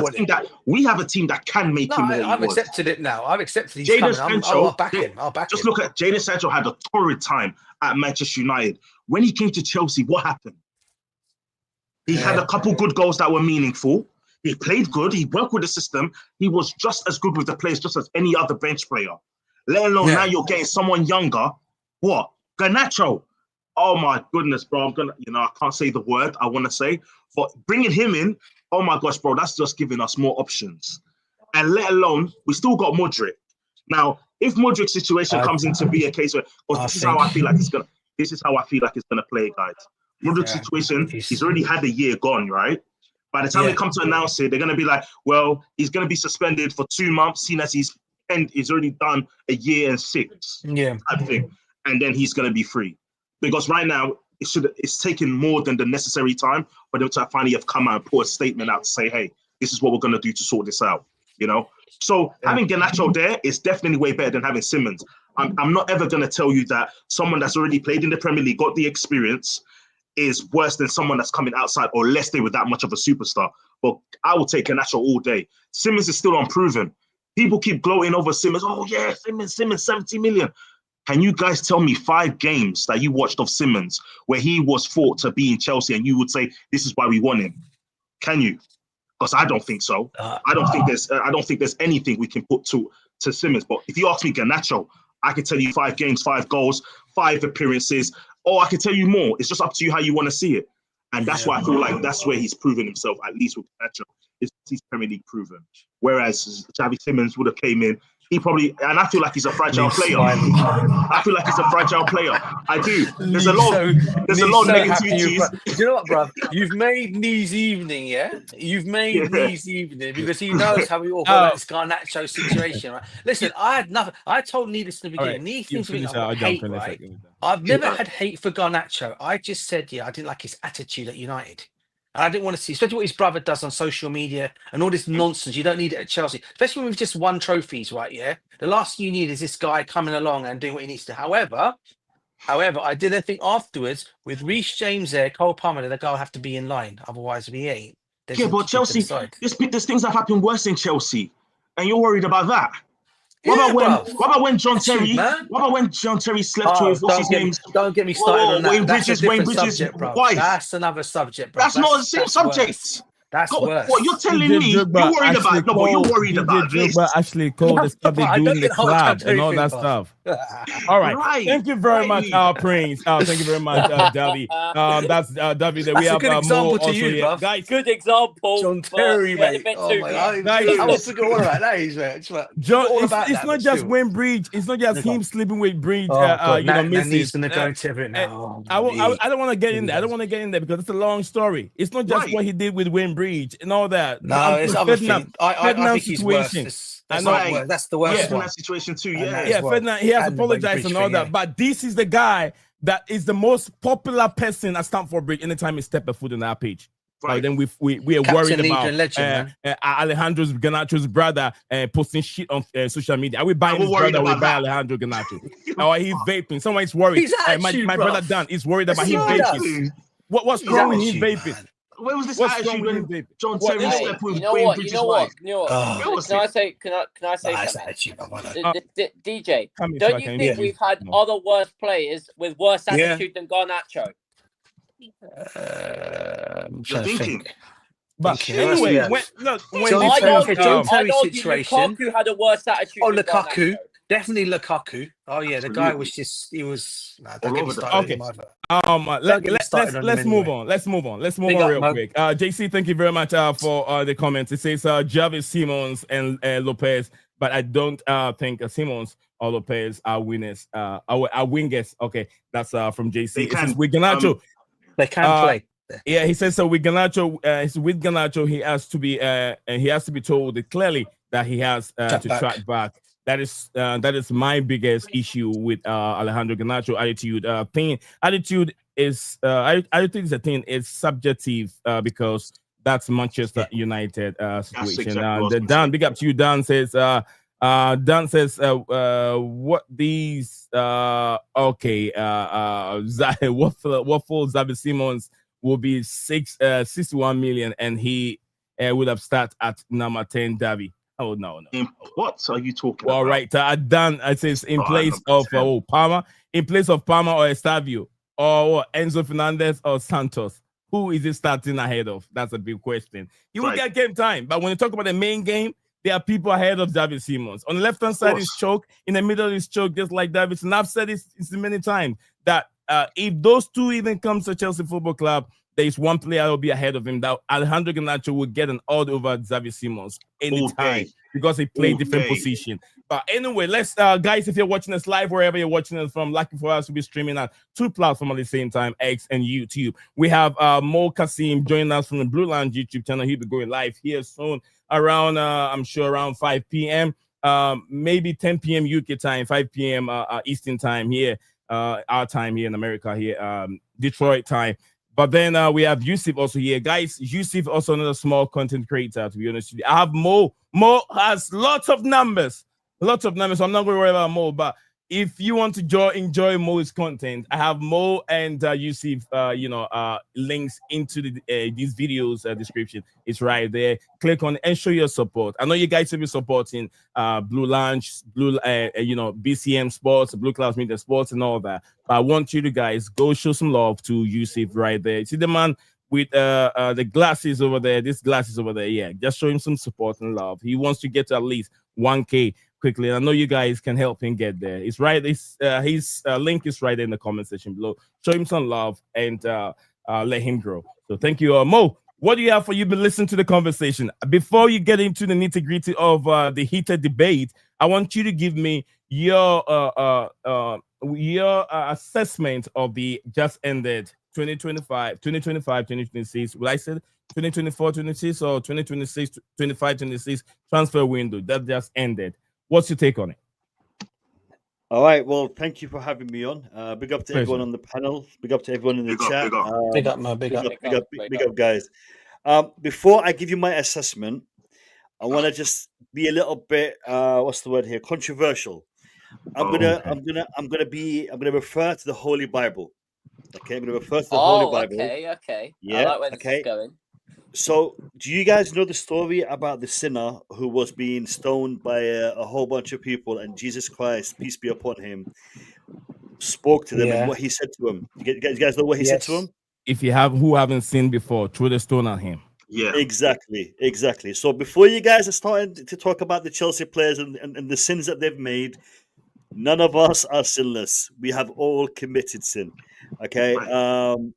a team that can make him more. I've accepted it now. I've accepted he's Jadon coming. Sancho, I'll back him. Just look at Jadon Sancho had a torrid time at Manchester United. When he came to Chelsea, what happened? He had a couple good goals that were meaningful. He played good. He worked with the system. He was just as good with the players, just as any other bench player. Let alone now you're getting someone younger. What? Garnacho. Oh my goodness, bro. I can't say the word I want to say, but bringing him in, oh my gosh, bro, that's just giving us more options. And let alone, we still got Modric. Now, if Modric's situation comes into be a case where, this is how I feel like it's gonna play, guys. Modric's situation, he's already had a year gone, right? By the time they come to announce it, they're gonna be like, well, he's gonna be suspended for 2 months, seeing as he's already done a year and 6. Type thing. And then he's gonna be free. Because right now, it's taken more than the necessary time for them to finally have come out and put a statement out to say, hey, this is what we're gonna do to sort this out. You know? So having Garnacho there is definitely way better than having Simons. I'm not ever gonna tell you that someone that's already played in the Premier League, got the experience, is worse than someone that's coming outside or less they were that much of a superstar. But I will take Garnacho all day. Simons is still unproven. People keep gloating over Simons. Oh yeah, Simons, 70 million. Can you guys tell me 5 games that you watched of Simons where he was thought to be in Chelsea and you would say this is why we want him? Can you? Because I don't think so. I don't think there's anything we can put to Simons. But if you ask me Garnacho, I can tell you 5 games, 5 goals, 5 appearances, or I can tell you more. It's just up to you how you want to see it. And that's why I feel like that's where he's proven himself, at least with Garnacho. He's Premier League proven. Whereas Xavi Simons would have came in, he probably, and I feel like he's a fragile player. I feel like he's a fragile player. I do. There's a lot of negativities. You know what, bruv? You've made Nice evening, yeah? You've made Nice evening because he knows how we all feel about this Garnacho situation, right? Listen, I had nothing. I told Nice in the beginning. Nice thinks hate, right? I've never had hate for Garnacho. I just said, I didn't like his attitude at United. And I didn't want to see, especially what his brother does on social media and all this nonsense. You don't need it at Chelsea, especially when we've just won trophies, right? Yeah. The last thing you need is this guy coming along and doing what he needs to. However, I didn't think afterwards with Reece James there, Cole Palmer, the guy will have to be in line. Otherwise, we ain't. But Chelsea, there's things that have happened worse in Chelsea, and you're worried about that. What about when John Terry? man. What about when John Terry slept with what's his name? Don't get me started on that. Wayne That's Bridges, a different Wayne Bridges' subject, bro. wife. That's another subject, bro. That's not the same subject. Worse. That's God, worse. what you're telling DJ me? You're Drogba worried actually about? No, but you're worried DJ about this. Drogba actually called the stuff they do in the club and all that stuff. All right. Thank you very much, Prince. Thank you very much, Davy. That's Davy. That we That's a have good example more to also you, here. bruv. Guys, Good example. John Terry, but mate. a bit Oh too my far. God. I forgot all about that. It's like, John, all it's about not that, just still. Wayne Bridge. It's not just him sleeping with Bridge. He's gonna go into it now. I don't want to get in there. I don't want to get in there because it's a long story. It's not just what he did with Wayne Bridge and all that. No, it's other things. I think he's worse. Situation. That's the worst one. That situation too. Yeah, Ferdinand, he has apologized and all that. But this is the guy that is the most popular person at Stamford Bridge anytime he step a foot on our page. Right. Then we are worried about Alejandro Garnacho's brother posting shit on social media. Are we buying his brother? We buy Alejandro Garnacho. Or he's vaping. Someone is worried. My brother Dan is worried about him vaping. What's wrong with him vaping? Where was this attitude when John Terry stepped with Wayne Bridges' wife? wife? Can I say something? DJ, don't you think we've had other worse players with worse attitude than Garnacho? You're thinking. But anyway, I know situation. Lukaku had a worse attitude. Oh, Lukaku. Definitely Lukaku. Oh yeah, the guy was just don't get me started. Okay. Let's move on. Let's move on real quick. JC, thank you very much for the comments. It says Javi, Simons, and Lopez, but I don't think Simons or Lopez are winners. Are wingers. Okay, that's from JC. It says with Garnacho, they can play. Yeah, he says so. With Garnacho, he has to be and he has to be told clearly that he has to track back. That is my biggest issue with Alejandro Garnacho attitude. Attitude is I think the thing is subjective because that's Manchester United situation. Dan, big up to you. Dan says what these what for Xavi Simons will be 61 million and he would have started at number 10 Davy. Oh no. What are you talking about? All right, Dan, it says in place of Palmer, or Estavio, or Enzo Fernandez or Santos. Who is it starting ahead of? That's a big question. He will get game time, but when you talk about the main game, there are people ahead of David Simons. On the left-hand side is Choke, in the middle is Choke, just like David. And I've said this many times that if those two even come to Chelsea Football Club, there is one player that will be ahead of him. That Alejandro Garnacho will get an odd over Xavi Simons anytime because he played different position. But anyway, let's guys, if you're watching us live wherever you're watching us from, lucky for us to be streaming at two platforms at the same time, X and YouTube. We have Mo Kasim joining us from the Blue Lounge YouTube channel. He'll be going live here soon around I'm sure around 5 p.m. Maybe 10 p.m. UK time, 5 p.m. Eastern time here, our time here in America here, Detroit time. But then we have Yusuf also here. Guys, Yusuf also another small content creator, to be honest with you. I have Mo. Mo has lots of numbers. So I'm not going to worry about Mo. But if you want to enjoy Mo's content, I have Mo and Yusuf, links into these videos description. It's right there. Click on it and show your support. I know you guys will be supporting Blue Lounge, BCM Sports, BlueClouds Media Sports, and all that. But I want you to guys go show some love to Yusuf right there. See the man with the glasses over there, this glasses over there. Yeah, just show him some support and love. He wants to get to at least 1K quickly. I know you guys can help him get there. It's right. His link is right in the comment section below. Show him some love and let him grow. So thank you, Mo. What do you have for you? Been listening to the conversation. Before you get into the nitty-gritty of the heated debate, I want you to give me your assessment of the just ended 2025-2026. Will I say 2024-26 or 2026-25-26 transfer window that just ended? What's your take on it? All right. Well, thank you for having me on. Big up to everyone on the panel. Big up to everyone in the chat. Big up, man. Big up, guys. Before I give you my assessment, I want to just be a little bit what's the word here? Controversial. I'm gonna refer to the Holy Bible. Okay, I'm gonna refer to the Holy Bible. Okay. Yeah. I like where this is going. So, do you guys know the story about the sinner who was being stoned by a whole bunch of people, and Jesus Christ, peace be upon him, spoke to them, and Yeah. what he said to him? You guys know what he said to him? If you haven't seen before, throw the stone at him. Yeah. Exactly. So before you guys are starting to talk about the Chelsea players and the sins that they've made, none of us are sinless. We have all committed sin. Okay.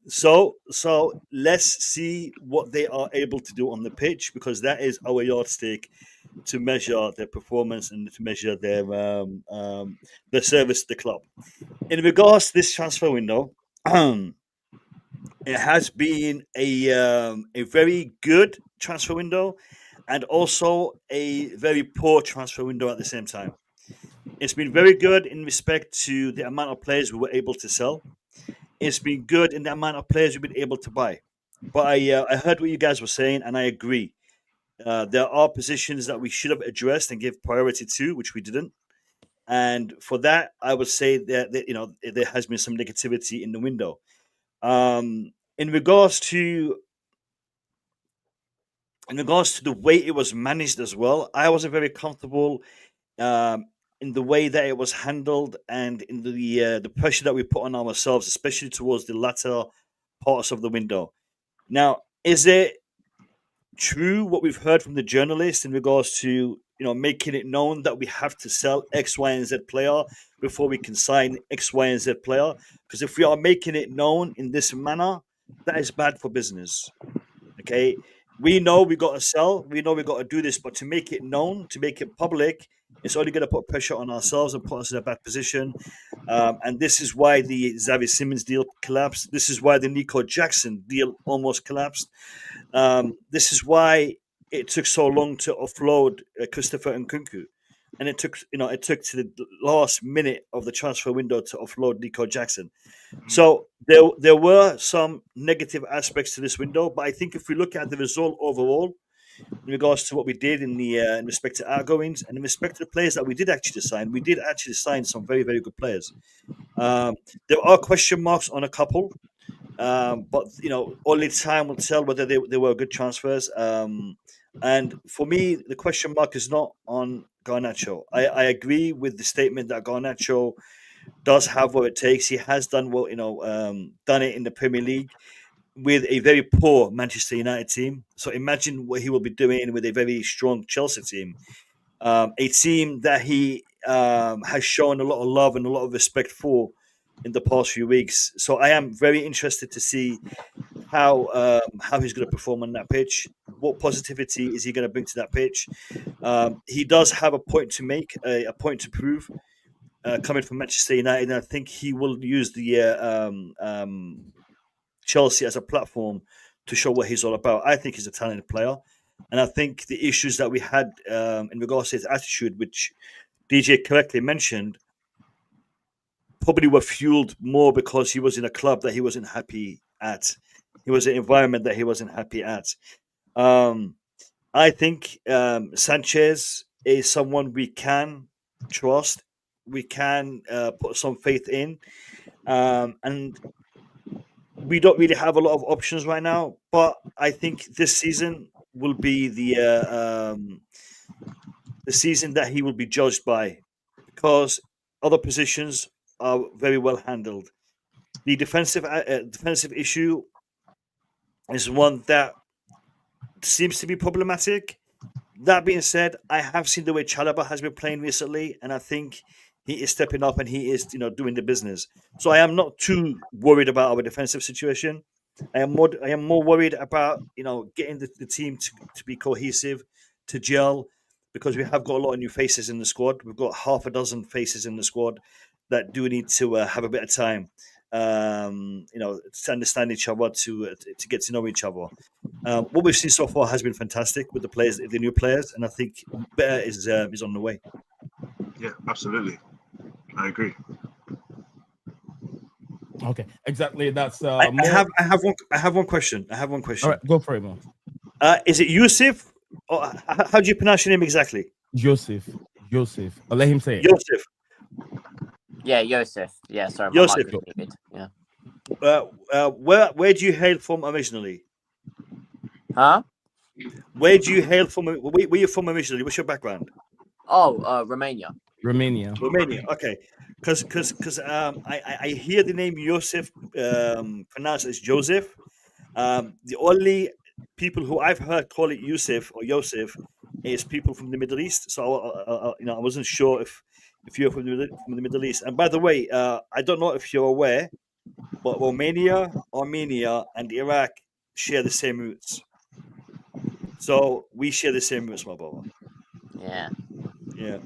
So let's see what they are able to do on the pitch, because that is our yardstick to measure their performance and to measure their service to the club. In regards to this transfer window, it has been a very good transfer window and also a very poor transfer window at the same time. It's been very good in respect to the amount of players we were able to sell. It's been good in the amount of players we've been able to buy. But I heard what you guys were saying, and I agree. There are positions that we should have addressed and give priority to, which we didn't. And for that, I would say that there has been some negativity in the window. In regards to the way it was managed as well, I wasn't very comfortable in the way that it was handled and in the pressure that we put on ourselves, especially towards the latter parts of the window. Now, is it true what we've heard from the journalists in regards to making it known that we have to sell X, Y, and Z player before we can sign X, Y, and Z player? Because if we are making it known in this manner, that is bad for business. Okay, we know we got to sell, we know we got to do this, but to make it known, to make it public, it's only going to put pressure on ourselves and put us in a bad position. And this is why the Xavi Simons deal collapsed. This is why the Nico Jackson deal almost collapsed. This is why it took so long to offload Christopher Nkunku. And it took to the last minute of the transfer window to offload Nico Jackson. So there were some negative aspects to this window, but I think if we look at the result overall, in regards to what we did in respect to outgoings and in respect to the players that we did actually sign, we did actually sign some very, very good players. There are question marks on a couple, but only time will tell whether they were good transfers. And for me, the question mark is not on Garnacho. I agree with the statement that Garnacho does have what it takes. He has done well, done it in the Premier League with a very poor Manchester United team. So imagine what he will be doing with a very strong Chelsea team, a team that he has shown a lot of love and a lot of respect for in the past few weeks. So I am very interested to see how he's going to perform on that pitch. What positivity is he going to bring to that pitch? He does have a point to make, a point to prove, coming from Manchester United. And I think he will use the Chelsea as a platform to show what he's all about. I think he's a talented player. And I think the issues that we had in regards to his attitude, which DJ correctly mentioned, probably were fueled more because he was in a club that he wasn't happy at. He was in an environment that he wasn't happy at. I think Sanchez is someone we can trust. We can put some faith in. And we don't really have a lot of options right now. But I think this season will be the season that he will be judged by, because other positions are very well handled. The defensive issue is one that seems to be problematic. That being said, I have seen the way Chalobah has been playing recently, and I think he is stepping up and he is, doing the business. So I am not too worried about our defensive situation. I am more worried about getting the team to be cohesive, to gel, because we have got a lot of new faces in the squad. We've got half a dozen faces in the squad that do need to have a bit of time, to understand each other, to get to know each other. What we've seen so far has been fantastic with the new players, and I think better is on the way. Yeah, absolutely, I agree. Okay, exactly. That's I have one question. All right, go for it, man. Is it Yusuf? Or how do you pronounce your name exactly? Joseph. I'll let him say it. Joseph. Yeah, Joseph. Yeah, sorry, my Joseph. mic was muted. Yeah. Where do you hail from originally? Huh? Where do you hail from? Where you from originally? What's your background? Oh, Romania. Romania. Okay, because I hear the name Joseph pronounced as Joseph. The only people who I've heard call it Yusuf or Yosef is people from the Middle East. So I wasn't sure if you're from the Middle East. And by the way, I don't know if you're aware, but Romania, Armenia, and Iraq share the same roots. So we share the same roots, my brother. Yeah. Yeah.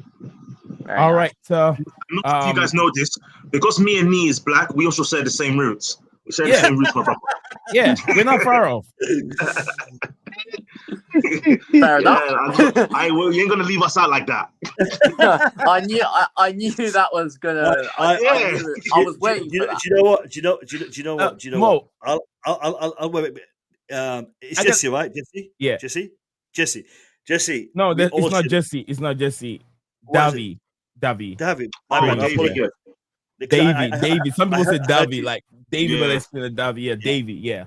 All right. So, I'm not sure if you guys know this, because me and Nee is black, we also share the same roots. We share the Yeah. same roots, my brother. Yeah, we're not far off. Fair enough. You ain't gonna leave us out like that. I knew that was gonna. I was waiting for that. Do you know what? Do you know what? Mo. I'll wait. It's Jesse, right? Jesse. Yeah. Jesse. No, it's not share- Jesse. It's not Jesse. What is Davi. My bad, I Davey. apologize. David. Some people say I heard Davi, you. like David, Yeah. but it's still Davi. Yeah, David. Yeah.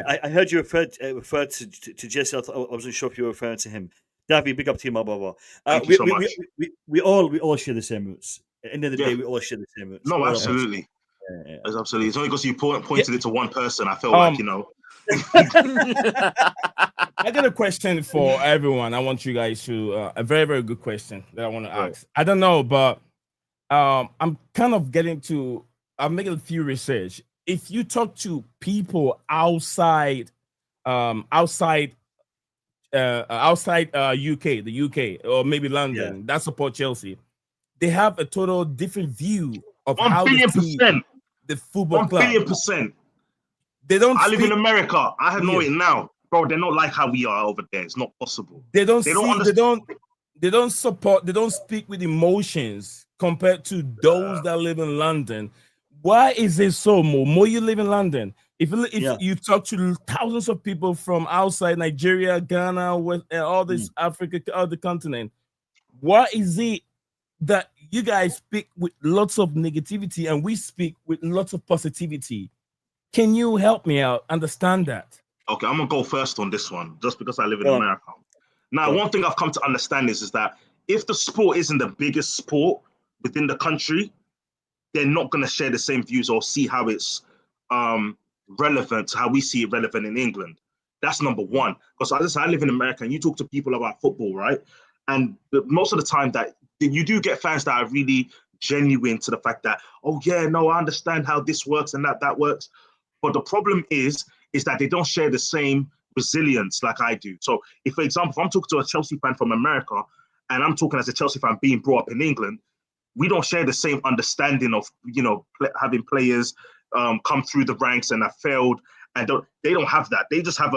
I heard you referred to Jesse. I wasn't sure if you were referring to him. Davy, big up to you, my brother. Thank you so much. We all share the same roots. At the end of the day, we all share the same roots. No, All of us. absolutely. Yeah. It's absolutely. It's only because you pointed it to one person. I feel like, I got a question for everyone. I want you guys to a very, very good question that I want to ask. I don't know, but I'm kind of I'm making a few research. If you talk to people outside UK, the UK, or maybe London, that support Chelsea, they have a total different view of 1 how billion they see percent. the football 1 club. billion percent. They don't. I live in America. I know it now, bro. They're not like how we are over there. It's not possible. They don't speak with emotions compared to those that live in London. Why is it so, Mo? Mo, you live in London. If you talk to thousands of people from outside Nigeria, Ghana, all this Africa, other continent, why is it that you guys speak with lots of negativity and we speak with lots of positivity? Can you help me out understand that? Okay, I'm gonna go first on this one, just because I live in America. Now, one thing I've come to understand is that if the sport isn't the biggest sport within the country, they're not gonna share the same views or see how it's relevant, how we see it relevant in England. That's number one. Because I live in America, and you talk to people about football, right? And most of the time that you do get fans that are really genuine to the fact that, oh yeah, no, I understand how this works and that works. But the problem is that they don't share the same resilience like I do. So if, for example, if I'm talking to a Chelsea fan from America and I'm talking as a Chelsea fan being brought up in England, we don't share the same understanding of, having players come through the ranks and have failed. And they don't have that. They just have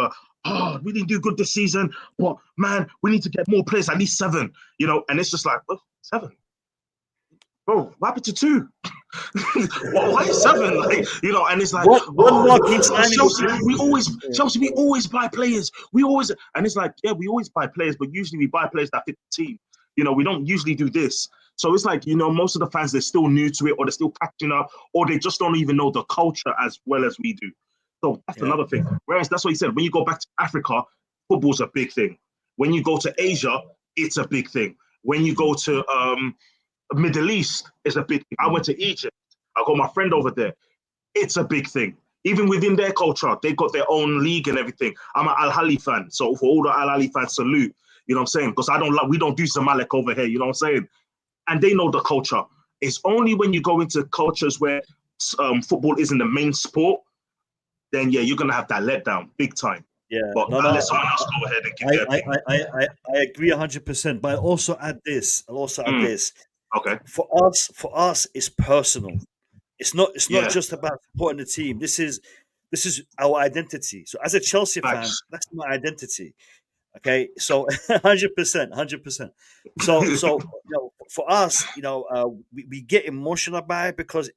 we didn't do good this season, but man, we need to get more players, at least 7, and it's just like, 7? Bro, what happened to 2? Why 7? And it's like, Chelsea, we always buy players. And it's like, yeah, we always buy players, but usually we buy players that fit the team. We don't usually do this. So it's like, most of the fans, they're still new to it, or they're still catching up, or they just don't even know the culture as well as we do. So that's another thing. Whereas that's what he said, when you go back to Africa, football's a big thing. When you go to Asia, it's a big thing. When you go to Middle East, it's a big thing. I went to Egypt. I got my friend over there. It's a big thing. Even within their culture, they've got their own league and everything. I'm an Al Ahly fan. So for all the Al Ahly fans, salute. You know what I'm saying? Because we don't do Zamalek over here. You know what I'm saying? And they know the culture. It's only when you go into cultures where football isn't the main sport, then yeah, you're gonna have that letdown big time. Yeah, but I'll let someone else go ahead and give their opinion. I agree 100%. But I'll also add this. Okay. For us, it's personal. It's not just about supporting the team. This is our identity. So as a Chelsea fan, that's my identity. Okay, so 100%. So for us, we get emotional about it because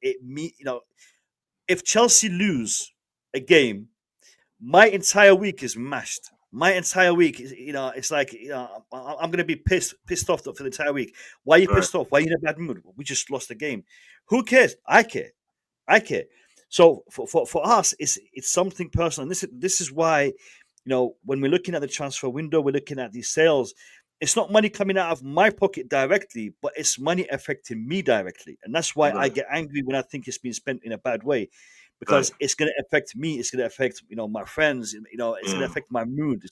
if Chelsea lose a game, my entire week is mashed. My entire week is, it's like, I'm gonna be pissed off for the entire week. Why are you pissed off? Why are you in a bad mood? We just lost the game. Who cares? I care. So for us, it's something personal. And this is why when we're looking at the transfer window, we're looking at these sales. It's not money coming out of my pocket directly, but it's money affecting me directly. And that's why I get angry when I think it's being spent in a bad way, because it's going to affect me. It's going to affect, my friends, it's going to affect my mood.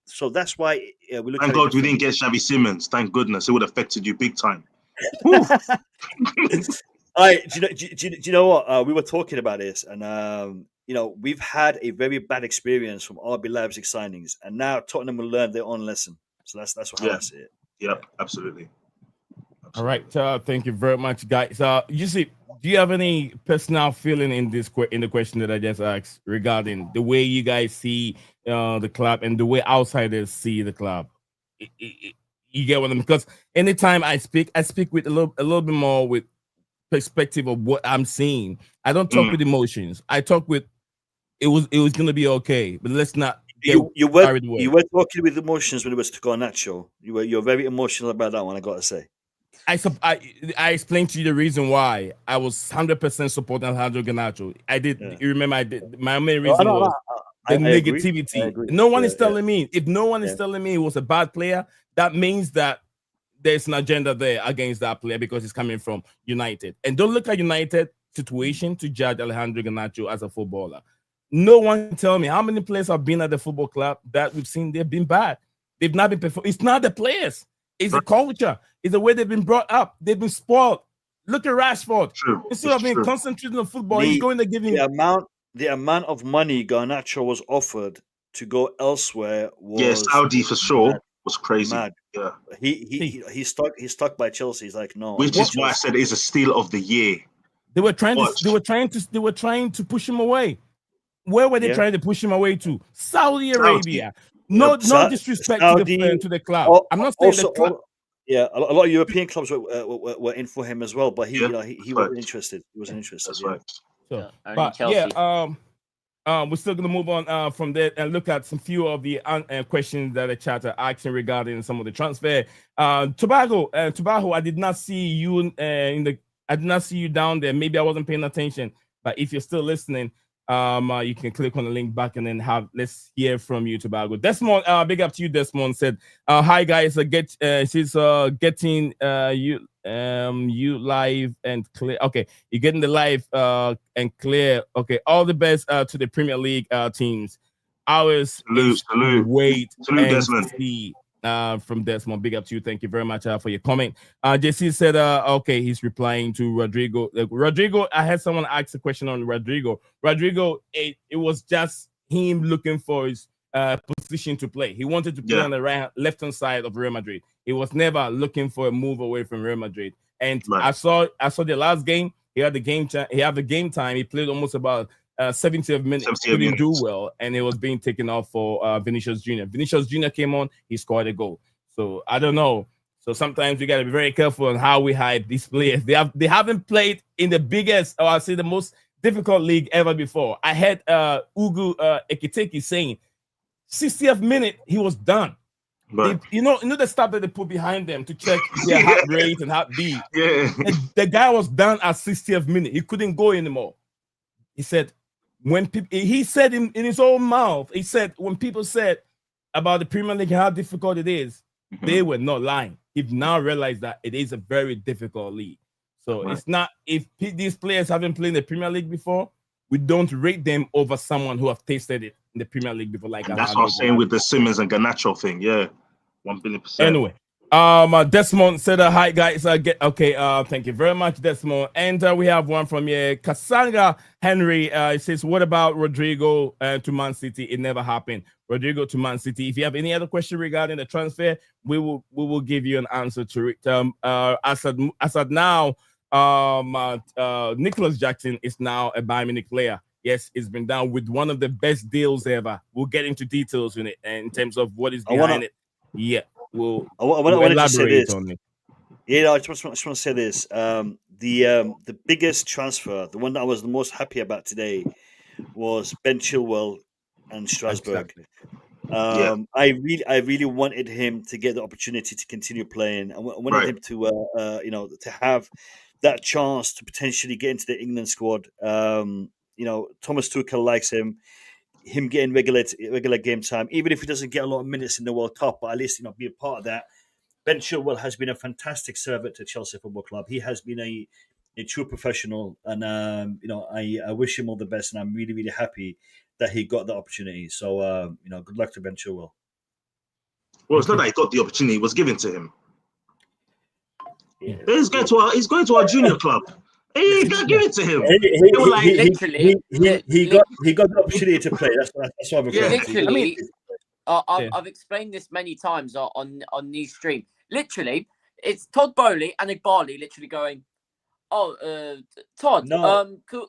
So that's why we look Thank at God we didn't get Xavi Simons. Thank goodness. It would have affected you big time. Do you know what? We were talking about this, and we've had a very bad experience from RB Leipzig signings, and now Tottenham will learn their own lesson. So that's how I see it. Yep, absolutely. All right, thank you very much, guys. You see, do you have any personal feeling in the question that I just asked regarding the way you guys see the club and the way outsiders see the club? You get what I mean? Because anytime I speak with a little bit more with perspective of what I'm seeing. I don't talk with emotions. I talk with it was gonna be okay, but let's not. You were talking with emotions when it was to Garnacho. You're very emotional about that one. I gotta say. I explained to you the reason why I was 100% supporting Alejandro Garnacho. I did. Yeah. You remember? I did. My main reason was the negativity. Agree. No one is telling me. If no one is telling me he was a bad player, that means that there's an agenda there against that player because he's coming from United. And don't look at United situation to judge Alejandro Garnacho as a footballer. No one can tell me how many players have been at the football club that we've seen they've been bad. They've not been performing. It's not the players. It's the culture. It's the way they've been brought up. They've been spoiled. Look at Rashford. Instead of being concentrated on football, he's going to give him the amount of money Garnacho was offered to go elsewhere was Saudi for sure. Was crazy. Mad. Yeah. He's stuck by Chelsea. He's like, no. Which is why I said it's a steal of the year. They were trying to push him away. Where were they trying to push him away to? Saudi Arabia. No disrespect to the club. I'm not saying the club. A lot of European clubs were in for him as well, but he wasn't interested. He wasn't interested. That's right. So, but we're still going to move on from there and look at some few of the questions that the chat are asking regarding some of the transfer. Tobago, I did not see you I did not see you down there. Maybe I wasn't paying attention. But if you're still listening, you can click on the link back and then let's hear from you, Tobago. Desmond, big up to you. Desmond said, "Hi guys, she's getting you live and clear. Okay, you're getting the live and clear. Okay, all the best to the Premier League teams. Ours wait salute, Desmond. See." From Desmond, big up to you. Thank you very much for your comment. JC said, okay, he's replying to Rodrigo. Rodrigo, I had someone ask a question on Rodrigo. Rodrigo, it was just him looking for his position to play. He wanted to play on the left-hand side of Real Madrid. He was never looking for a move away from Real Madrid. And I saw the last game. He had the game time. He played almost about 70 minutes, didn't do well, and it was being taken off for Vinicius Jr. Vinicius Jr. came on, he scored a goal. So I don't know. So sometimes we got to be very careful on how we hype these players. They haven't played in the biggest, or I'll say the most difficult league ever before. I had Ugu Ekiteke saying 60th minute he was done. Right. You know the stuff that they put behind them to check their heart rate and heartbeat. Yeah, the guy was done at 60th minute. He couldn't go anymore. He said. He said in his own mouth, he said when people said about the Premier League and how difficult it is, they were not lying. He've now realized that it is a very difficult league. So it's not, if these players haven't played in the Premier League before, we don't rate them over someone who have tasted it in the Premier League before. Like that's what I'm saying with the Simmons and Garnacho thing. Yeah, 1,000,000,000%. Anyway. Desmond said, hi guys. Thank you very much, Desmond. And we have one from Cassandra Henry. It says, what about Rodrigo to Man City? It never happened. Rodrigo to Man City. If you have any other question regarding the transfer, we will give you an answer to it. As of now, Nicolas Jackson is now a Bayern Munich player. Yes, it's been done with one of the best deals ever. We'll get into details in it in terms of what is behind it. Yeah. We'll elaborate on it. Yeah, I just want to say this. The biggest transfer, the one that I was the most happy about today, was Ben Chilwell and Strasbourg. Exactly. I really wanted him to get the opportunity to continue playing. I wanted him to have that chance to potentially get into the England squad. Thomas Tuchel likes him. him getting regular game time, even if he doesn't get a lot of minutes in the World Cup, but at least be a part of that. Ben Chilwell has been a fantastic servant to Chelsea Football Club. He has been a true professional, and I wish him all the best, and I'm really, really happy that he got the opportunity. So good luck to Ben Chilwell. Well, it's not that he got the opportunity; it was given to him. Yeah. He's going to our junior club. He got give it to him. He got the opportunity to play. That's what I'm referring to. Literally, I've explained this many times on the stream. Literally, it's Todd Bowley and Igbali literally going, Todd,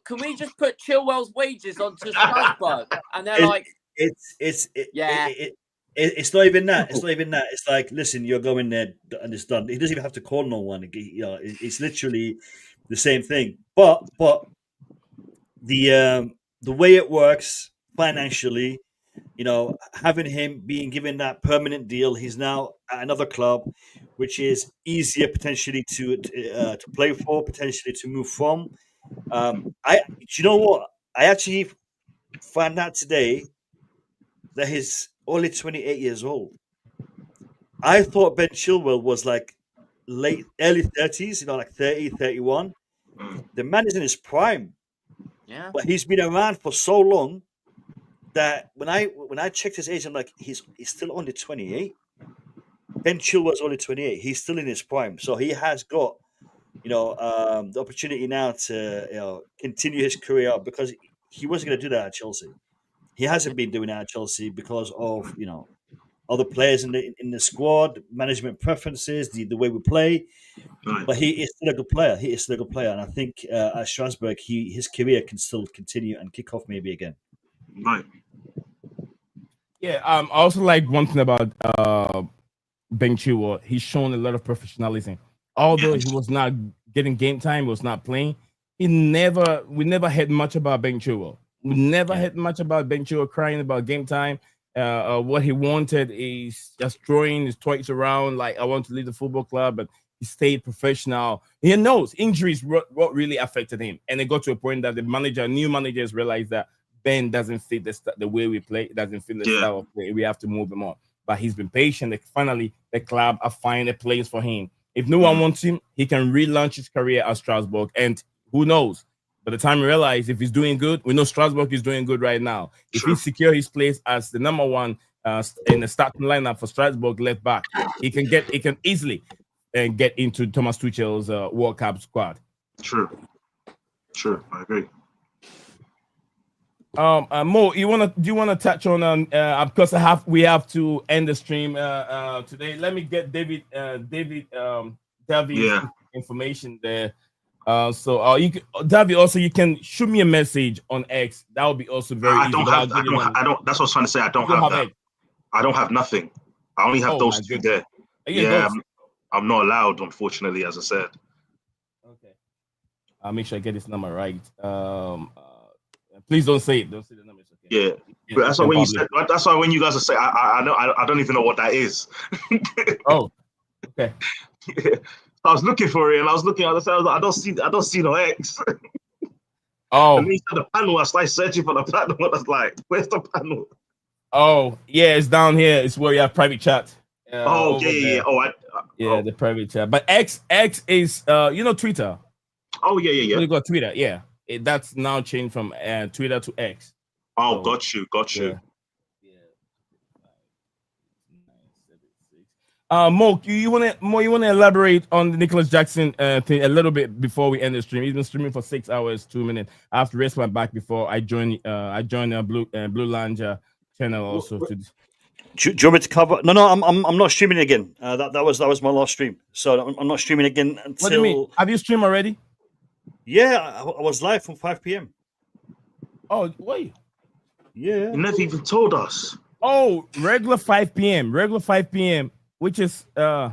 can we just put Chilwell's wages onto Strasbourg? And they're it's not even that. It's not even that. It's like, listen, you're going there and it's done. He doesn't even have to call no one. It's literally the same thing. But the way it works financially, having him being given that permanent deal, he's now at another club, which is easier potentially to play for, potentially to move from. You know what? I actually found out today that he's only 28 years old. I thought Ben Chilwell was like early 30s, like 30, 31. The man is in his prime. Yeah. But he's been around for so long that when I checked his age, I'm like, he's still only 28. Ben Chilwell's only 28. He's still in his prime. So he has got, the opportunity now to continue his career, because he wasn't going to do that at Chelsea. He hasn't been doing that at Chelsea because of other players in the squad, management preferences, the way we play. Right. But he is still a good player. And I think at Strasbourg, his career can still continue and kick off maybe again. Right. Yeah. I also like one thing about Ben Chilwell. He's shown a lot of professionalism. Although he was not getting game time, he was not playing. We never heard much about Ben Chilwell. We never heard much about Ben Chilwell crying about game time. What he wanted is just throwing his toys around, like, I want to leave the football club, but he stayed professional. He knows injuries what really affected him, and it got to a point that new managers realized that Ben doesn't fit the way we play. It doesn't fit the style of play. We have to move him on. But he's been patient. Finally, the club are finding a place for him. If no one wants him, he can relaunch his career at Strasbourg, and who knows? By the time we realize if he's doing good, we know Strasbourg is doing good right now. If he secures his place as the number one in the starting lineup for Strasbourg left back, he can easily get into Thomas Tuchel's World Cup squad. True, I agree. Mo, do you wanna touch on because we have to end the stream today. Let me get David information there. David, also you can shoot me a message on X. That would be also very easy. I don't. That's what I was trying to say. I don't have that. I don't have nothing. I only have those two there. I'm not allowed, unfortunately, as I said. Okay. I'll make sure I get this number right. Please don't say it. Don't say the number. Okay. Yeah. But that's why when you said. That's why when you guys are saying, I don't even know what that is. Oh. Okay. Yeah. I was looking for it, and I was looking. I don't see no X. Oh. And then he said the panel. I started searching for the panel. I was like, "Where's the panel?" Oh, yeah, it's down here. It's where you have private chat. Yeah. The private chat. But X is Twitter. Oh yeah. You got Twitter, yeah. That's now changed from Twitter to X. Oh, so, got you. Mo, you want to elaborate on the Nicolas Jackson thing a little bit before we end the stream? He's been streaming for 6 hours, 2 minutes. I have to rest my back before I join a Blue Lounge channel also. Do you want me to cover? No, I'm not streaming again. That was my last stream, so I'm not streaming again until. What do you mean? Have you streamed already? Yeah, I was live from 5 p.m. Oh wait. Yeah. You never even told us. Oh, regular 5 p.m. Which is I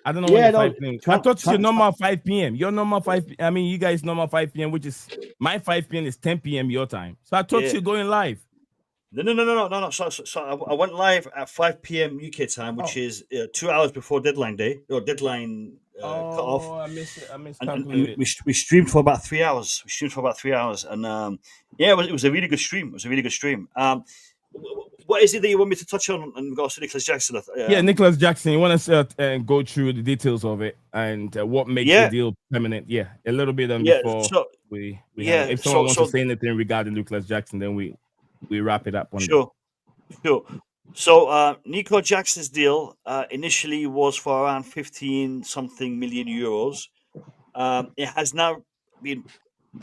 don't know when 5 p.m. I thought it's your normal 5 p.m. Your normal 5 p.m. I mean, you guys normal 5 p.m., which is my 5 p.m. is 10 p.m. your time. So I thought you're going live. No. So I went live at 5 p.m. UK time, which is 2 hours before deadline day or deadline cut off. I missed it. I And miscalculated. we streamed for about 3 hours. And yeah, it was a really good stream. What is it that you want me to touch on in regards to Nicolas Jackson? Yeah, Nicolas Jackson. You want to go through the details of it and what makes the deal permanent? Yeah, a little bit before we if someone wants to say anything regarding Nicolas Jackson, then we wrap it up. Sure. So Nico Jackson's deal initially was for around 15-something million euros. It has now been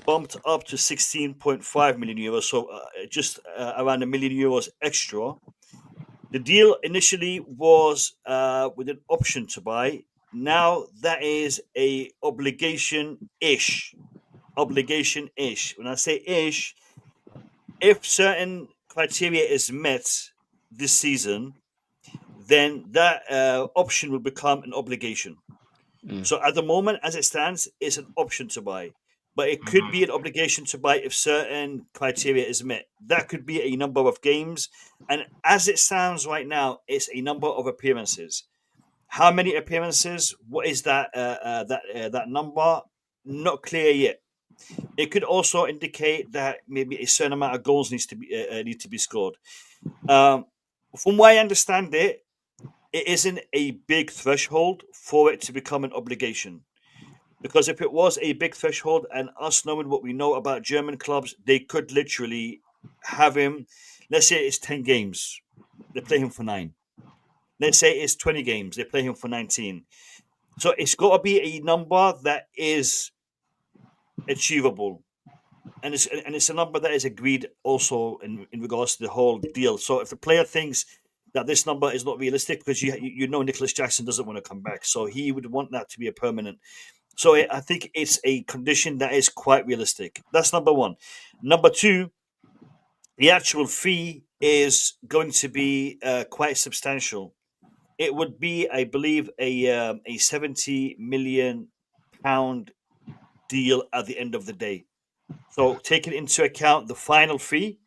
bumped up to 16.5 million euros, so just around €1 million extra. The deal initially was with an option to buy. Now that is a obligation-ish. When I say ish, if certain criteria is met this season, then that option will become an obligation. So at the moment, as it stands, it's an option to buy. But it could be an obligation to buy if certain criteria is met. That could be a number of games. And as it stands right now, it's a number of appearances. How many appearances? What is that that number? Not clear yet. It could also indicate that maybe a certain amount of goals need to be scored. From what I understand it isn't a big threshold for it to become an obligation. Because if it was a big threshold, and us knowing what we know about German clubs, they could literally have him. Let's say it's 10 games, they play him for 9. Let's say it's 20 games, they play him for 19. So it's got to be a number that is achievable, and it's a number that is agreed also in regards to the whole deal. So if the player thinks that this number is not realistic, because you know Nicolas Jackson doesn't want to come back, so he would want that to be a permanent. So I think it's a condition that is quite realistic. That's number one. Number two, the actual fee is going to be quite substantial. It would be, I believe, a £70 million deal at the end of the day. So taking into account the final fee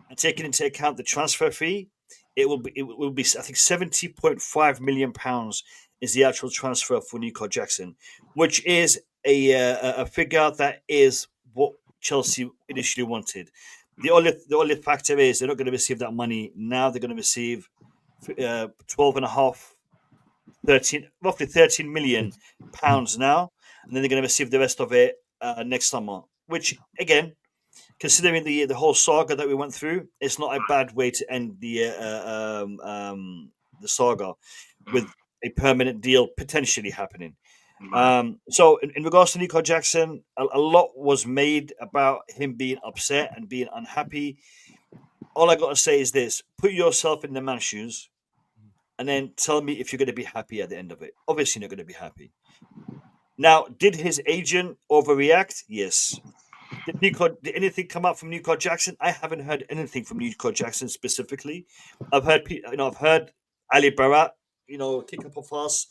and taking into account the transfer fee, it will be I think £70.5 million is the actual transfer for Nico Jackson, which is a figure that is what Chelsea initially wanted. The only factor is they're not going to receive that money now. They're going to receive roughly 13 million pounds now, and then they're going to receive the rest of it next summer. Which, again, considering the whole saga that we went through, it's not a bad way to end the saga with a permanent deal potentially happening. So in regards to Nico Jackson, a lot was made about him being upset and being unhappy. All I got to say is this: put yourself in the man's shoes and then tell me if you're going to be happy at the end of it. Obviously not going to be happy. Now, did his agent overreact? Yes. Did anything come out from Nico Jackson? I haven't heard anything from Nico Jackson specifically. I've heard Ali Barat, kick up a fuss.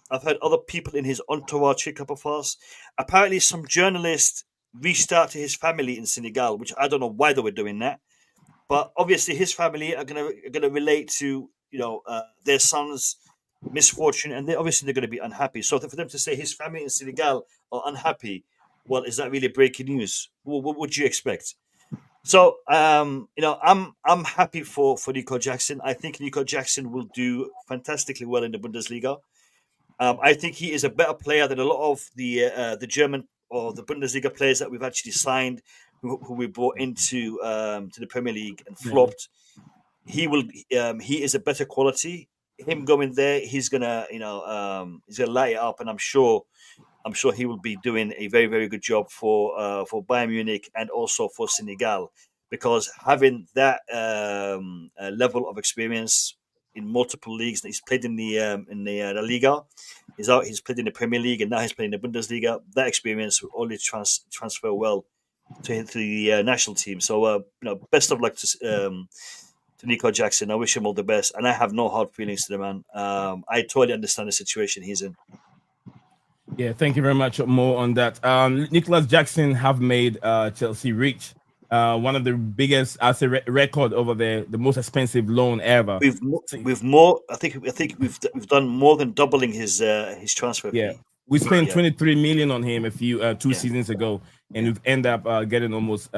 I've heard other people in his entourage kick up a fuss. Apparently, some journalists reached out to his family in Senegal, which I don't know why they were doing that. But obviously, his family are gonna relate to their son's misfortune, and they're going to be unhappy. So for them to say his family in Senegal are unhappy, well, is that really breaking news? What would you expect? So I'm happy for Nico Jackson. I think Nico Jackson will do fantastically well in the Bundesliga. I think he is a better player than a lot of the German or the Bundesliga players that we've actually signed, who we brought into to the Premier League and flopped. He is a better quality. Him going there, he's gonna light it up, and I'm sure he will be doing a very, very good job for Bayern Munich and also for Senegal, because having that level of experience in multiple leagues, he's played in the La Liga, he's played in the Premier League, and now he's playing in the Bundesliga. That experience will only transfer well to the national team. So best of luck to Nico Jackson. I wish him all the best, and I have no hard feelings to the man. I totally understand the situation he's in. Yeah, thank you very much, Mo, on that. Nicolas Jackson have made Chelsea reach one of the biggest, record over there, the most expensive loan ever. We've more. I think we've done more than doubling his transfer fee. We spent 23 million on him two seasons ago, and we've ended up getting almost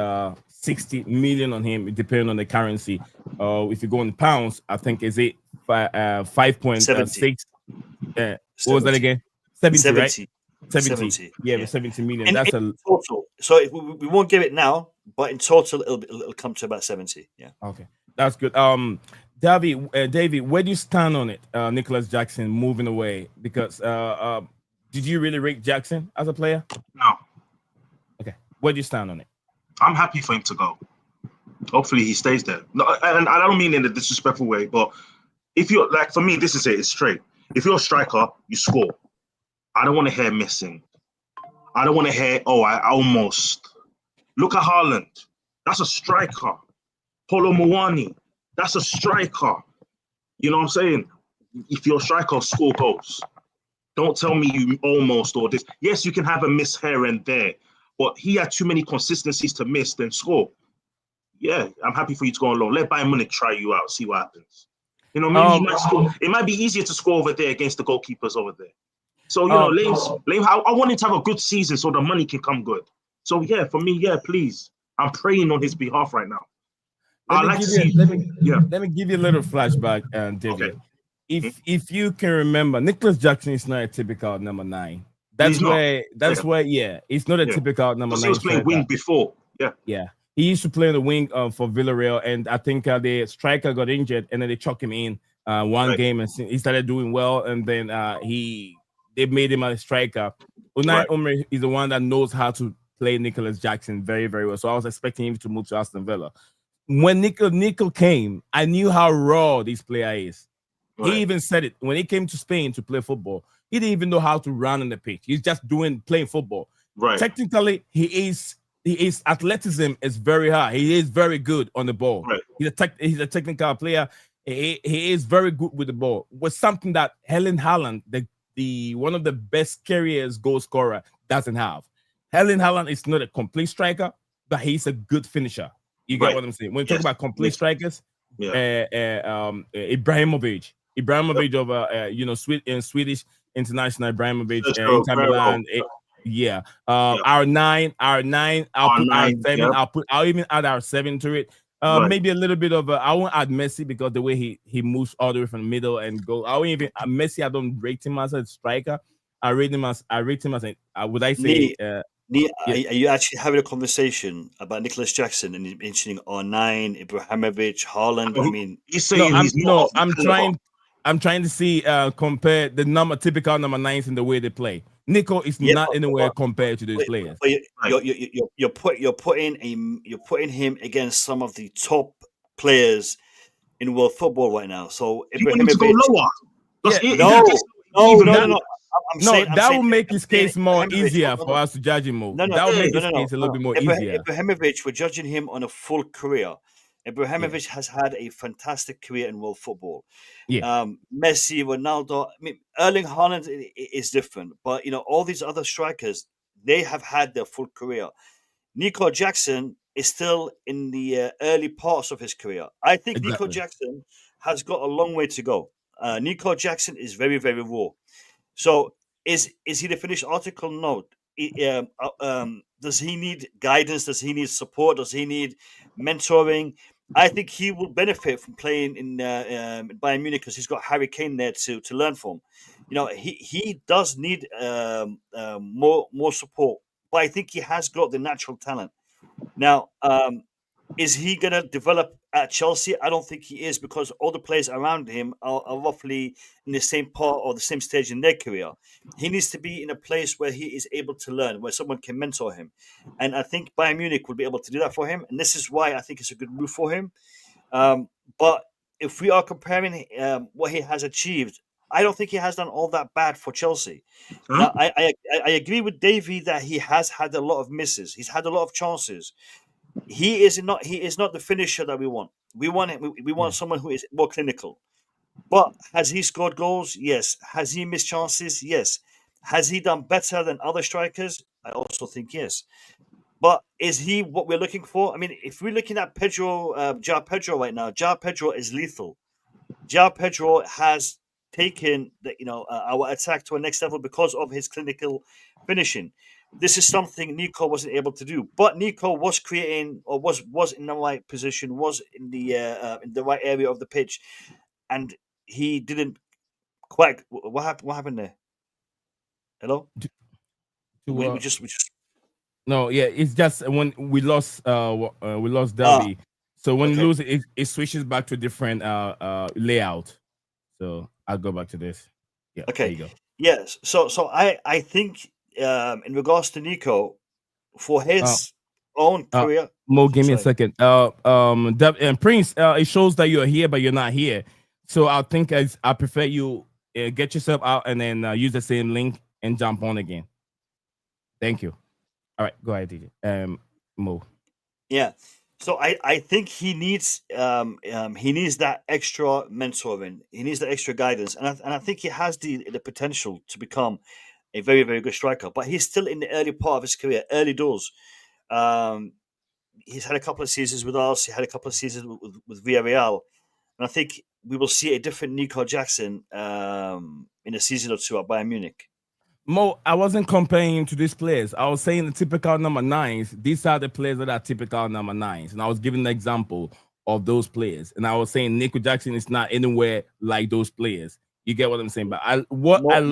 60 million on him, depending on the currency. If you go in pounds, I think is it 5.6. What was that again? 70, right? 70. Yeah, 70 million. In total. So we won't give it now, but in total, it'll come to about 70. Yeah. Okay, that's good. David, where do you stand on it? Nicolas Jackson moving away, because did you really rate Jackson as a player? No. Okay, where do you stand on it? I'm happy for him to go. Hopefully he stays there. No, and I don't mean in a disrespectful way, but if you're like, for me, this is it. It's straight. If you're a striker, you score. I don't want to hear missing. I don't want to hear, I almost. Look at Haaland. That's a striker. Polo Muani. That's a striker. You know what I'm saying? If you're a striker, score goals. Don't tell me you almost or this. Yes, you can have a miss here and there, but he had too many consistencies to miss than score. Yeah, I'm happy for you to go on loan. Let Bayern Munich try you out, see what happens. You know, maybe you might score. It might be easier to score over there against the goalkeepers over there. So, Lame, I want him to have a good season so the money can come good. So, yeah, for me, please. I'm praying on his behalf right now. Let me give you a little flashback, David. Okay. If you can remember, Nicolas Jackson is not a typical number 9. He's not a typical number 9. He was playing wing before. Yeah. He used to play on the wing for Villarreal, and I think the striker got injured, and then they chucked him in one game, and he started doing well, and then they made him a striker. Unai Emery is the one that knows how to play Nicolas Jackson very, very well. So I was expecting him to move to Aston Villa. When Nico came, I knew how raw this player is. He even said it when he came to Spain to play football. He didn't even know how to run on the pitch. He's just playing football. Right. Technically, his athleticism is very high. He is very good on the ball. Right. He's a technical player. He is very good with the ball. Was something that Erling Haaland, the one of the best careers goal scorer, doesn't have. Erling Haaland is not a complete striker, but he's a good finisher. You get what I'm saying? When you talk about complete strikers, Ibrahimovic of Swedish international, Ibrahimovic, Inter Milan. Our 9. I'll put our 7. I'll even add our 7 to it. Maybe a little bit of I won't add Messi because the way he moves all the way from the middle and go. I won't even Messi. I don't rate him as a striker. I rate him as would I say? Are you actually having a conversation about Nicolas Jackson and mentioning R9, Ibrahimovic, Haaland? I mean, he's saying I'm trying to see compare the typical number 9s in the way they play. Nico is not anywhere compared to those players. You're putting him against some of the top players in world football right now. So you want him to go lower? No. That will make his case more easier for us to judge him more. That will make his case a little bit more easier. Ibrahimovic, we're judging him on a full career. Ibrahimovic has had a fantastic career in world football. Messi, Ronaldo, Erling Haaland is different, but all these other strikers, they have had their full career. Nico Jackson is still in the early parts of his career. I think Nico Jackson has got a long way to go. Nico Jackson is very, very raw. So is he the finished article? No. Does he need guidance? Does he need support? Does he need mentoring? I think he will benefit from playing in Bayern Munich because he's got Harry Kane there to learn from. He does need more support, but I think he has got the natural talent. Now, is he going to develop at Chelsea? I don't think he is because all the players around him are roughly in the same part or the same stage in their career. He needs to be in a place where he is able to learn, where someone can mentor him. And I think Bayern Munich will be able to do that for him. And this is why I think it's a good move for him. But if we are comparing what he has achieved, I don't think he has done all that bad for Chelsea. Now, I agree with Davey that he has had a lot of misses. He's had a lot of chances. He is not the finisher that we want. We want someone who is more clinical. But has he scored goals? Yes. Has he missed chances? Yes. Has he done better than other strikers? I also think yes. But is he what we're looking for? I mean, if we're looking at João Pedro right now, João Pedro is lethal. João Pedro has taken our attack to a next level because of his clinical finishing. This is something Nico wasn't able to do, but Nico was creating, or was in the right position, was in the right area of the pitch, and he didn't quite. What happened? What happened there? Hello. We just. No, yeah, it's just when we lost Derby. So when you lose it switches back to a different layout. So I'll go back to this. Yeah. Okay. There you go. Yes. So I think in regards to Nico, for his own career. Mo, give me a second. And Prince, it shows that you're here, but you're not here. So I think I prefer you get yourself out and then use the same link and jump on again. Thank you. All right, go ahead, DJ. Mo. Yeah. So I think he needs that extra mentoring. He needs that extra guidance, and I think he has the potential to become a very, very good striker. But he's still in the early part of his career, early doors. He's had a couple of seasons with us. He had a couple of seasons with Villarreal, and I think we will see a different Nicolas Jackson in a season or two at Bayern Munich. Mo, I wasn't comparing him to these players. I was saying the typical number 9s. These are the players that are typical number 9s. And I was giving an example of those players. And I was saying Nicolas Jackson is not anywhere like those players. You get what I'm saying? But what was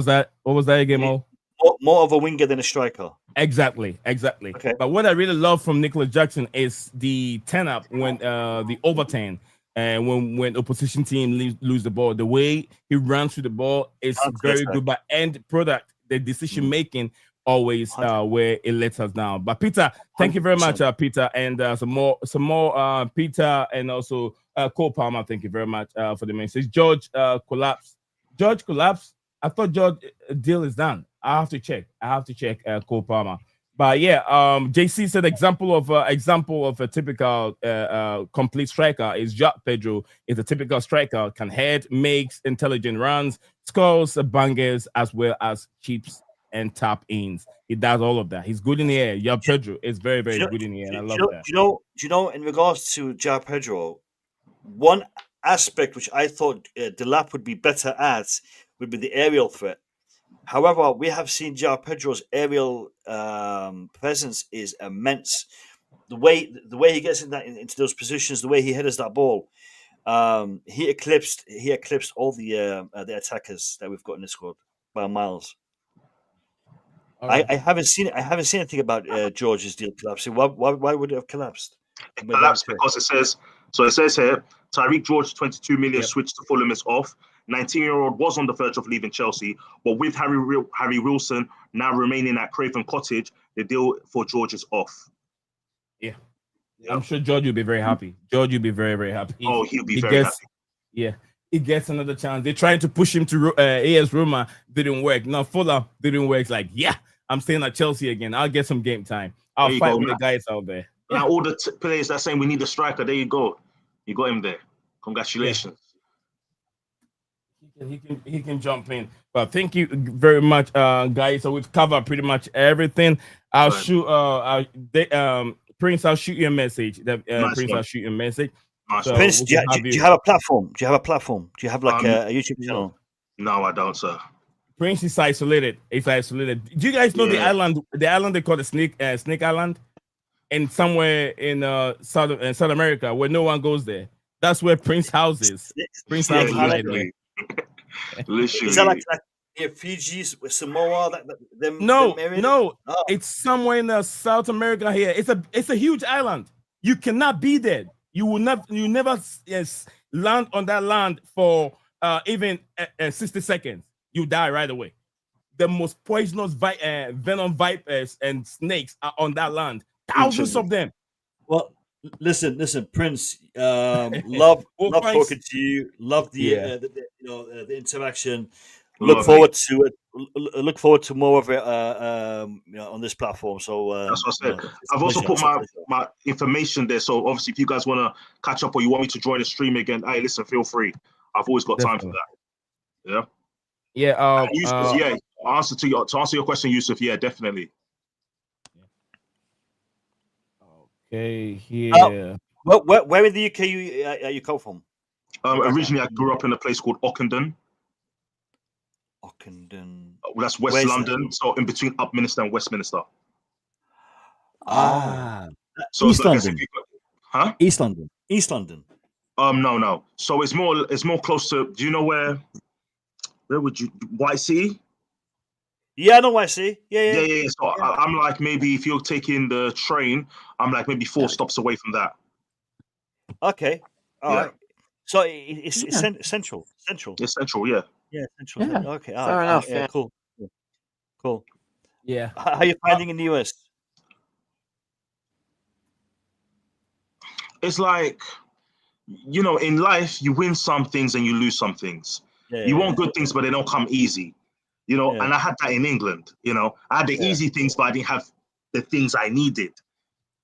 that? What was that again, Mo? More of a winger than a striker. Exactly. Okay. But what I really love from Nicolas Jackson is the 10-up when the overturn. And when opposition team lose the ball, the way he runs through the ball is very good. But end product, the decision making always where it lets us down. But Peter, thank you very much, Peter, and some more Peter and also Cole Palmer. Thank you very much for the message. George collapsed. George collapsed. I thought George deal is done. I have to check Cole Palmer. But yeah, JC said example of a typical complete striker is João Pedro. Is a typical striker, can head, makes intelligent runs, scores bangers as well as chips and tap ins. He does all of that. He's good in the air. João Pedro is very, very good in the air. And I love that. Do you know, in regards to João Pedro, one aspect which I thought Delap would be better at would be the aerial threat. However, we have seen João Pedro's aerial presence is immense. The way he gets into those positions, the way he headers that ball, he eclipsed all the attackers that we've got in the squad by miles. Right. I haven't seen anything about George's deal collapsing. Why would it have collapsed? It collapsed because it says here Tyreek George 22 million switched to Fulham is off. 19-year-old was on the verge of leaving Chelsea, but with Harry Wilson now remaining at Craven Cottage, the deal for George is off. Yeah. I'm sure George will be very happy. George will be very, very happy. He'll be very happy. Yeah, he gets another chance. They're trying to push him to AS Roma, didn't work. No, Fulham didn't work. It's like, yeah, I'm staying at Chelsea again. I'll get some game time. I'll fight with the guys out there. Now all the players that saying we need a striker, there you go. You got him there. Congratulations. He can jump in. But thank you very much, guys. So we've covered pretty much everything. I'll shoot Prince, I'll shoot you a message. Prince, I'll shoot you a message. So Prince, do you have a platform? Do you have like a YouTube channel? No, I don't, sir. Prince is isolated. Do you guys know the island they call the Snake Island? And somewhere in South America where no one goes there. That's where Prince house is. Prince house is right there. Literally. Is that like Fiji, Samoa? No. It's somewhere in South America here. It's a huge island. You cannot be there. You never land on that land for even 60 seconds. You die right away. The most poisonous venom vipers and snakes are on that land. Thousands of them. Well, listen, Prince. Love talking to you. Love the interaction. Look forward to more of it on this platform. So that's what I said. I've also put my information there. So obviously, if you guys want to catch up or you want me to join the stream again, hey, listen, feel free. I've always got time for that. Yeah. Yeah. Yusuf, to answer your question, Yusuf. Yeah, definitely. Okay. Here. Where in the UK you come from? Originally, I grew up in a place called Ockenden. That's West Where's London, that? so in between Upminster and Westminster. Ah, So East I guess London. if you huh? East London. East London. No. So it's more close to. Do you know where would you White City? Yeah, I know what I see. Yeah. So I'm like, maybe if you're taking the train, I'm like maybe 4 stops away from that. Okay. All right. So it's central. It's central, yeah. Yeah, central. Yeah, Okay. fair enough. Yeah, cool. Yeah. How are you finding in the US? It's like, in life, you win some things and you lose some things. You want good things, but they don't come easy. And I had that in England. I had the easy things, but I didn't have the things I needed.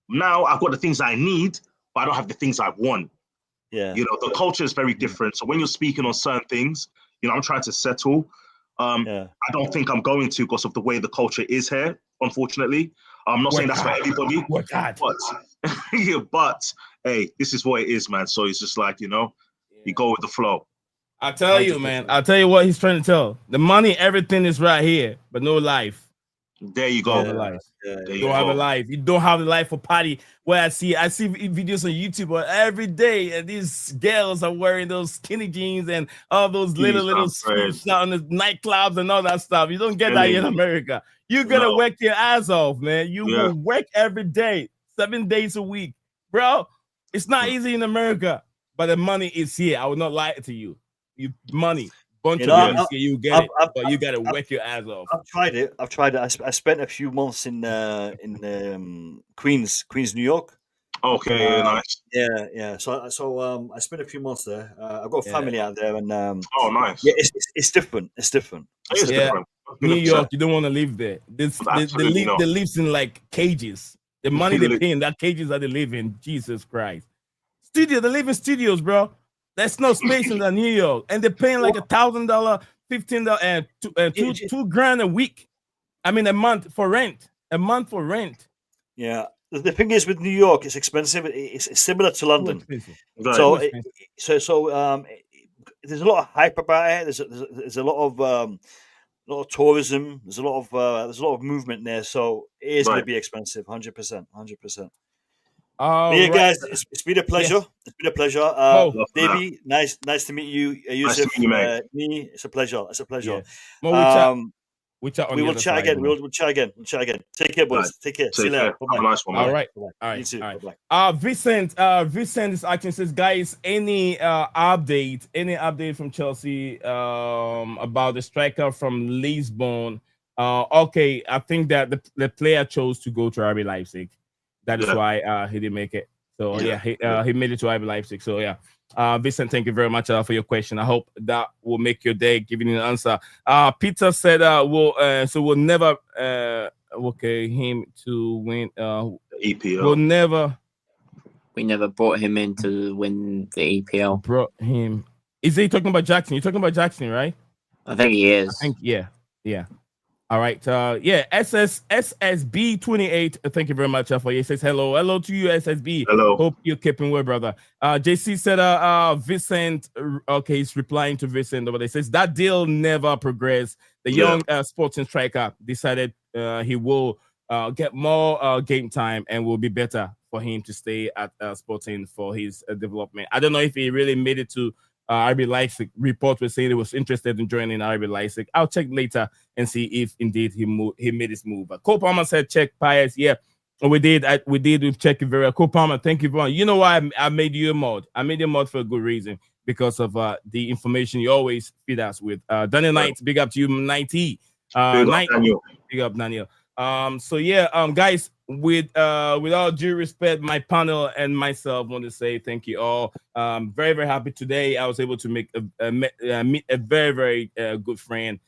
Now I've got the things I need, but I don't have the things I want. Yeah. The culture is very different. So when you're speaking on certain things, I'm trying to settle. I don't think I'm going to because of the way the culture is here, unfortunately. I'm not saying that's for everybody. But hey, this is what it is, man. So it's just like, you go with the flow. I'll tell you, man. I'll tell you what he's trying to tell. The money, everything is right here, but no life. There you go. You don't have a life. You don't have a life for party. Where I see videos on YouTube where every day, and these girls are wearing those skinny jeans and all those little suits out in the nightclubs and all that stuff. You don't get that here in America. You gotta work your ass off, man. You will work every day, 7 days a week, bro. It's not easy in America, but the money is here. I will not lie to you. Money. Bunch of money, you get it, but you gotta work your ass off. I've tried it. I spent a few months in Queens, New York. Okay, nice. Yeah. So I spent a few months there. I've got family out there, and nice. Yeah, it's different. It's different. Different. New York, you don't want to live there. They live in like cages. The money they pay in that cages that they live in. Jesus Christ. They live in studios, bro. There's no space in the New York, and they're paying like $1,000, $15, and $2,000 a week. I mean, a month for rent. Yeah, the thing is with New York, it's expensive. It's similar to London. Right. So there's a lot of hype about it. There's a lot of tourism. There's a lot of movement there. So it is going to be expensive. 100%. Yeah, guys, it's been a pleasure. Yes. It's been a pleasure. Davey, nice to meet you. Yusuf, nice to meet you, mate. Me, it's a pleasure. Yeah. We will chat again. We'll chat again. Take care, boys. Take care. See you later. Have a nice one, All man. right. You too. Bye-bye. Vincent is actually says, guys, any update from Chelsea about the striker from Lisbon? Okay, I think that the player chose to go to RB Leipzig. That is why he didn't make it. So he made it to RB Leipzig. So Vincent, thank you very much for your question. I hope that will make your day giving you an answer. Peter said we'll never him to win EPL. We never brought him in to win the EPL. Brought him. Is he talking about Jackson? You're talking about Jackson, right? I think he is. Yeah. All right. SSB 28. Thank you very much for you. Says hello to you, SSB. Hello. Hope you're keeping well, brother. JC said Vincent. Okay, he's replying to Vincent over there. Says that deal never progressed. The young Sporting striker decided he will get more game time and will be better for him to stay at Sporting for his development. I don't know if he really made it to RB Leipzig. Report was saying he was interested in joining RB Leipzig. I'll check later and see if indeed he made his move. Cole Palmer said check Pius. Yeah, we did. We've checked it very well. Cole Palmer, thank you very much. You know why I made you a mod? I made you a mod for a good reason, because of the information you always feed us with. Daniel Knight, big up to you, 90. Big up Daniel. Guys, with all due respect, my panel and myself want to say thank you all. Very, very happy today. I was able to meet a very, very good friend,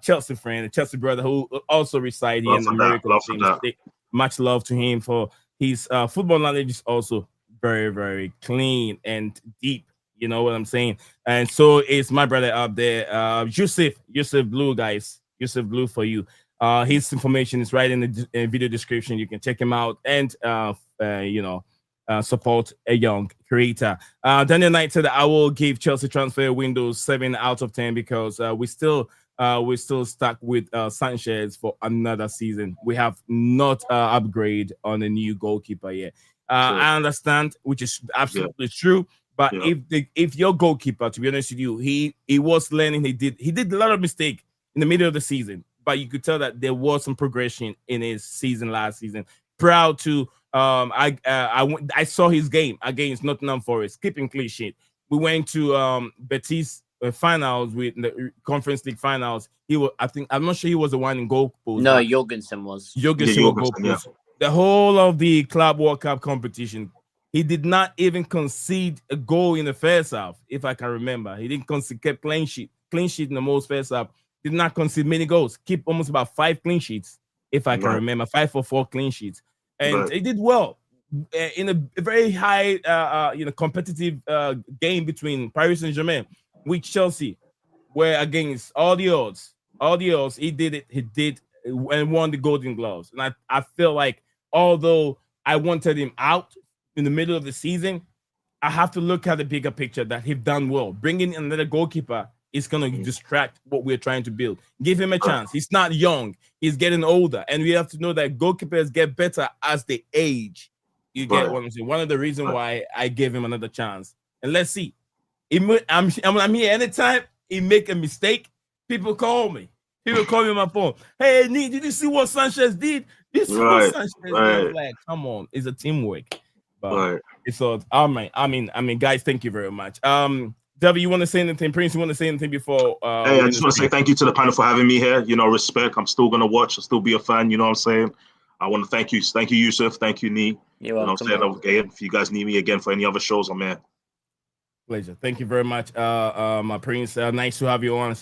Chelsea friend, a Chelsea brother who also resides here in America. Much love to him for his football knowledge is also very, very clean and deep. You know what I'm saying? And so it's my brother up there, Yusuf Blue, guys. Yusuf Blue for you. His information is right in the video description. You can check him out, and support a young creator. Daniel Knight said, I will give Chelsea transfer window 7 out of 10 because we're still stuck with Sanchez for another season. We have not upgrade on a new goalkeeper yet. I understand, which is absolutely true. But if your goalkeeper, to be honest with you, he was learning, he did a lot of mistake in the middle of the season, but you could tell that there was some progression in his season last season. Proud to I saw his game against Nottingham Forest, keeping clean sheet. We went to Betis finals with the Conference League finals. I'm not sure he was the one in goal post. No, Jorgensen was. Jorgensen was goal post. The whole of the Club World Cup competition, he did not even concede a goal in the first half, if I can remember. He didn't concede, kept clean sheet in the most first half. Did not concede many goals. Keep almost about 5 clean sheets, if I can remember, 5 or 4 clean sheets. And he did well in a very high, competitive game between Paris Saint-Germain with Chelsea, where against all the odds, he did it. He did and won the Golden Gloves. And I feel like, although I wanted him out in the middle of the season, I have to look at the bigger picture that he's done well. Bringing in another goalkeeper is going to distract what we're trying to build. Give him a chance. He's not young. He's getting older. And we have to know that goalkeepers get better as they age. You get what I'm saying? One of the reasons why I gave him another chance. And let's see. I'm here anytime he make a mistake, people call me. People call me on my phone. Hey, did you see what Sanchez did? This is what Sanchez did. Like, come on. It's a teamwork. But it's all, I mean, guys, thank you very much. Debbie, you want to say anything? Prince, you want to say anything before? Hey, I just want to say thank you to the panel for having me here. You know, respect. I'm still going to watch. I'll still be a fan. You know what I'm saying? I want to thank you. Thank you, Yusuf. Thank you, Nee. You're welcome. You know what I'm saying? Again, if you guys need me again for any other shows, I'm here. Pleasure. Thank you very much, my Prince. Nice to have you on.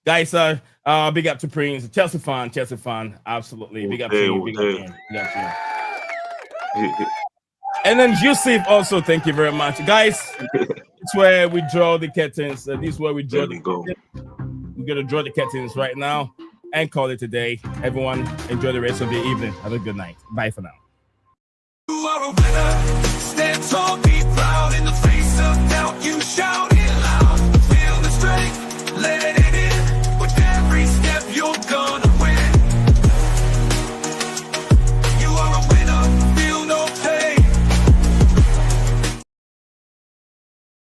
Guys, big up to Prince. Chelsea fan. Absolutely. Big up to you. Big up to you. And then Yusuf also, thank you very much. Guys, it's where we draw the curtains. This is where we draw the curtains. We're going to draw the curtains right now and call it a day. Everyone, enjoy the rest of the evening. Have a good night. Bye for now. You are a winner. Stand tall, be proud. In the face of doubt, you shout.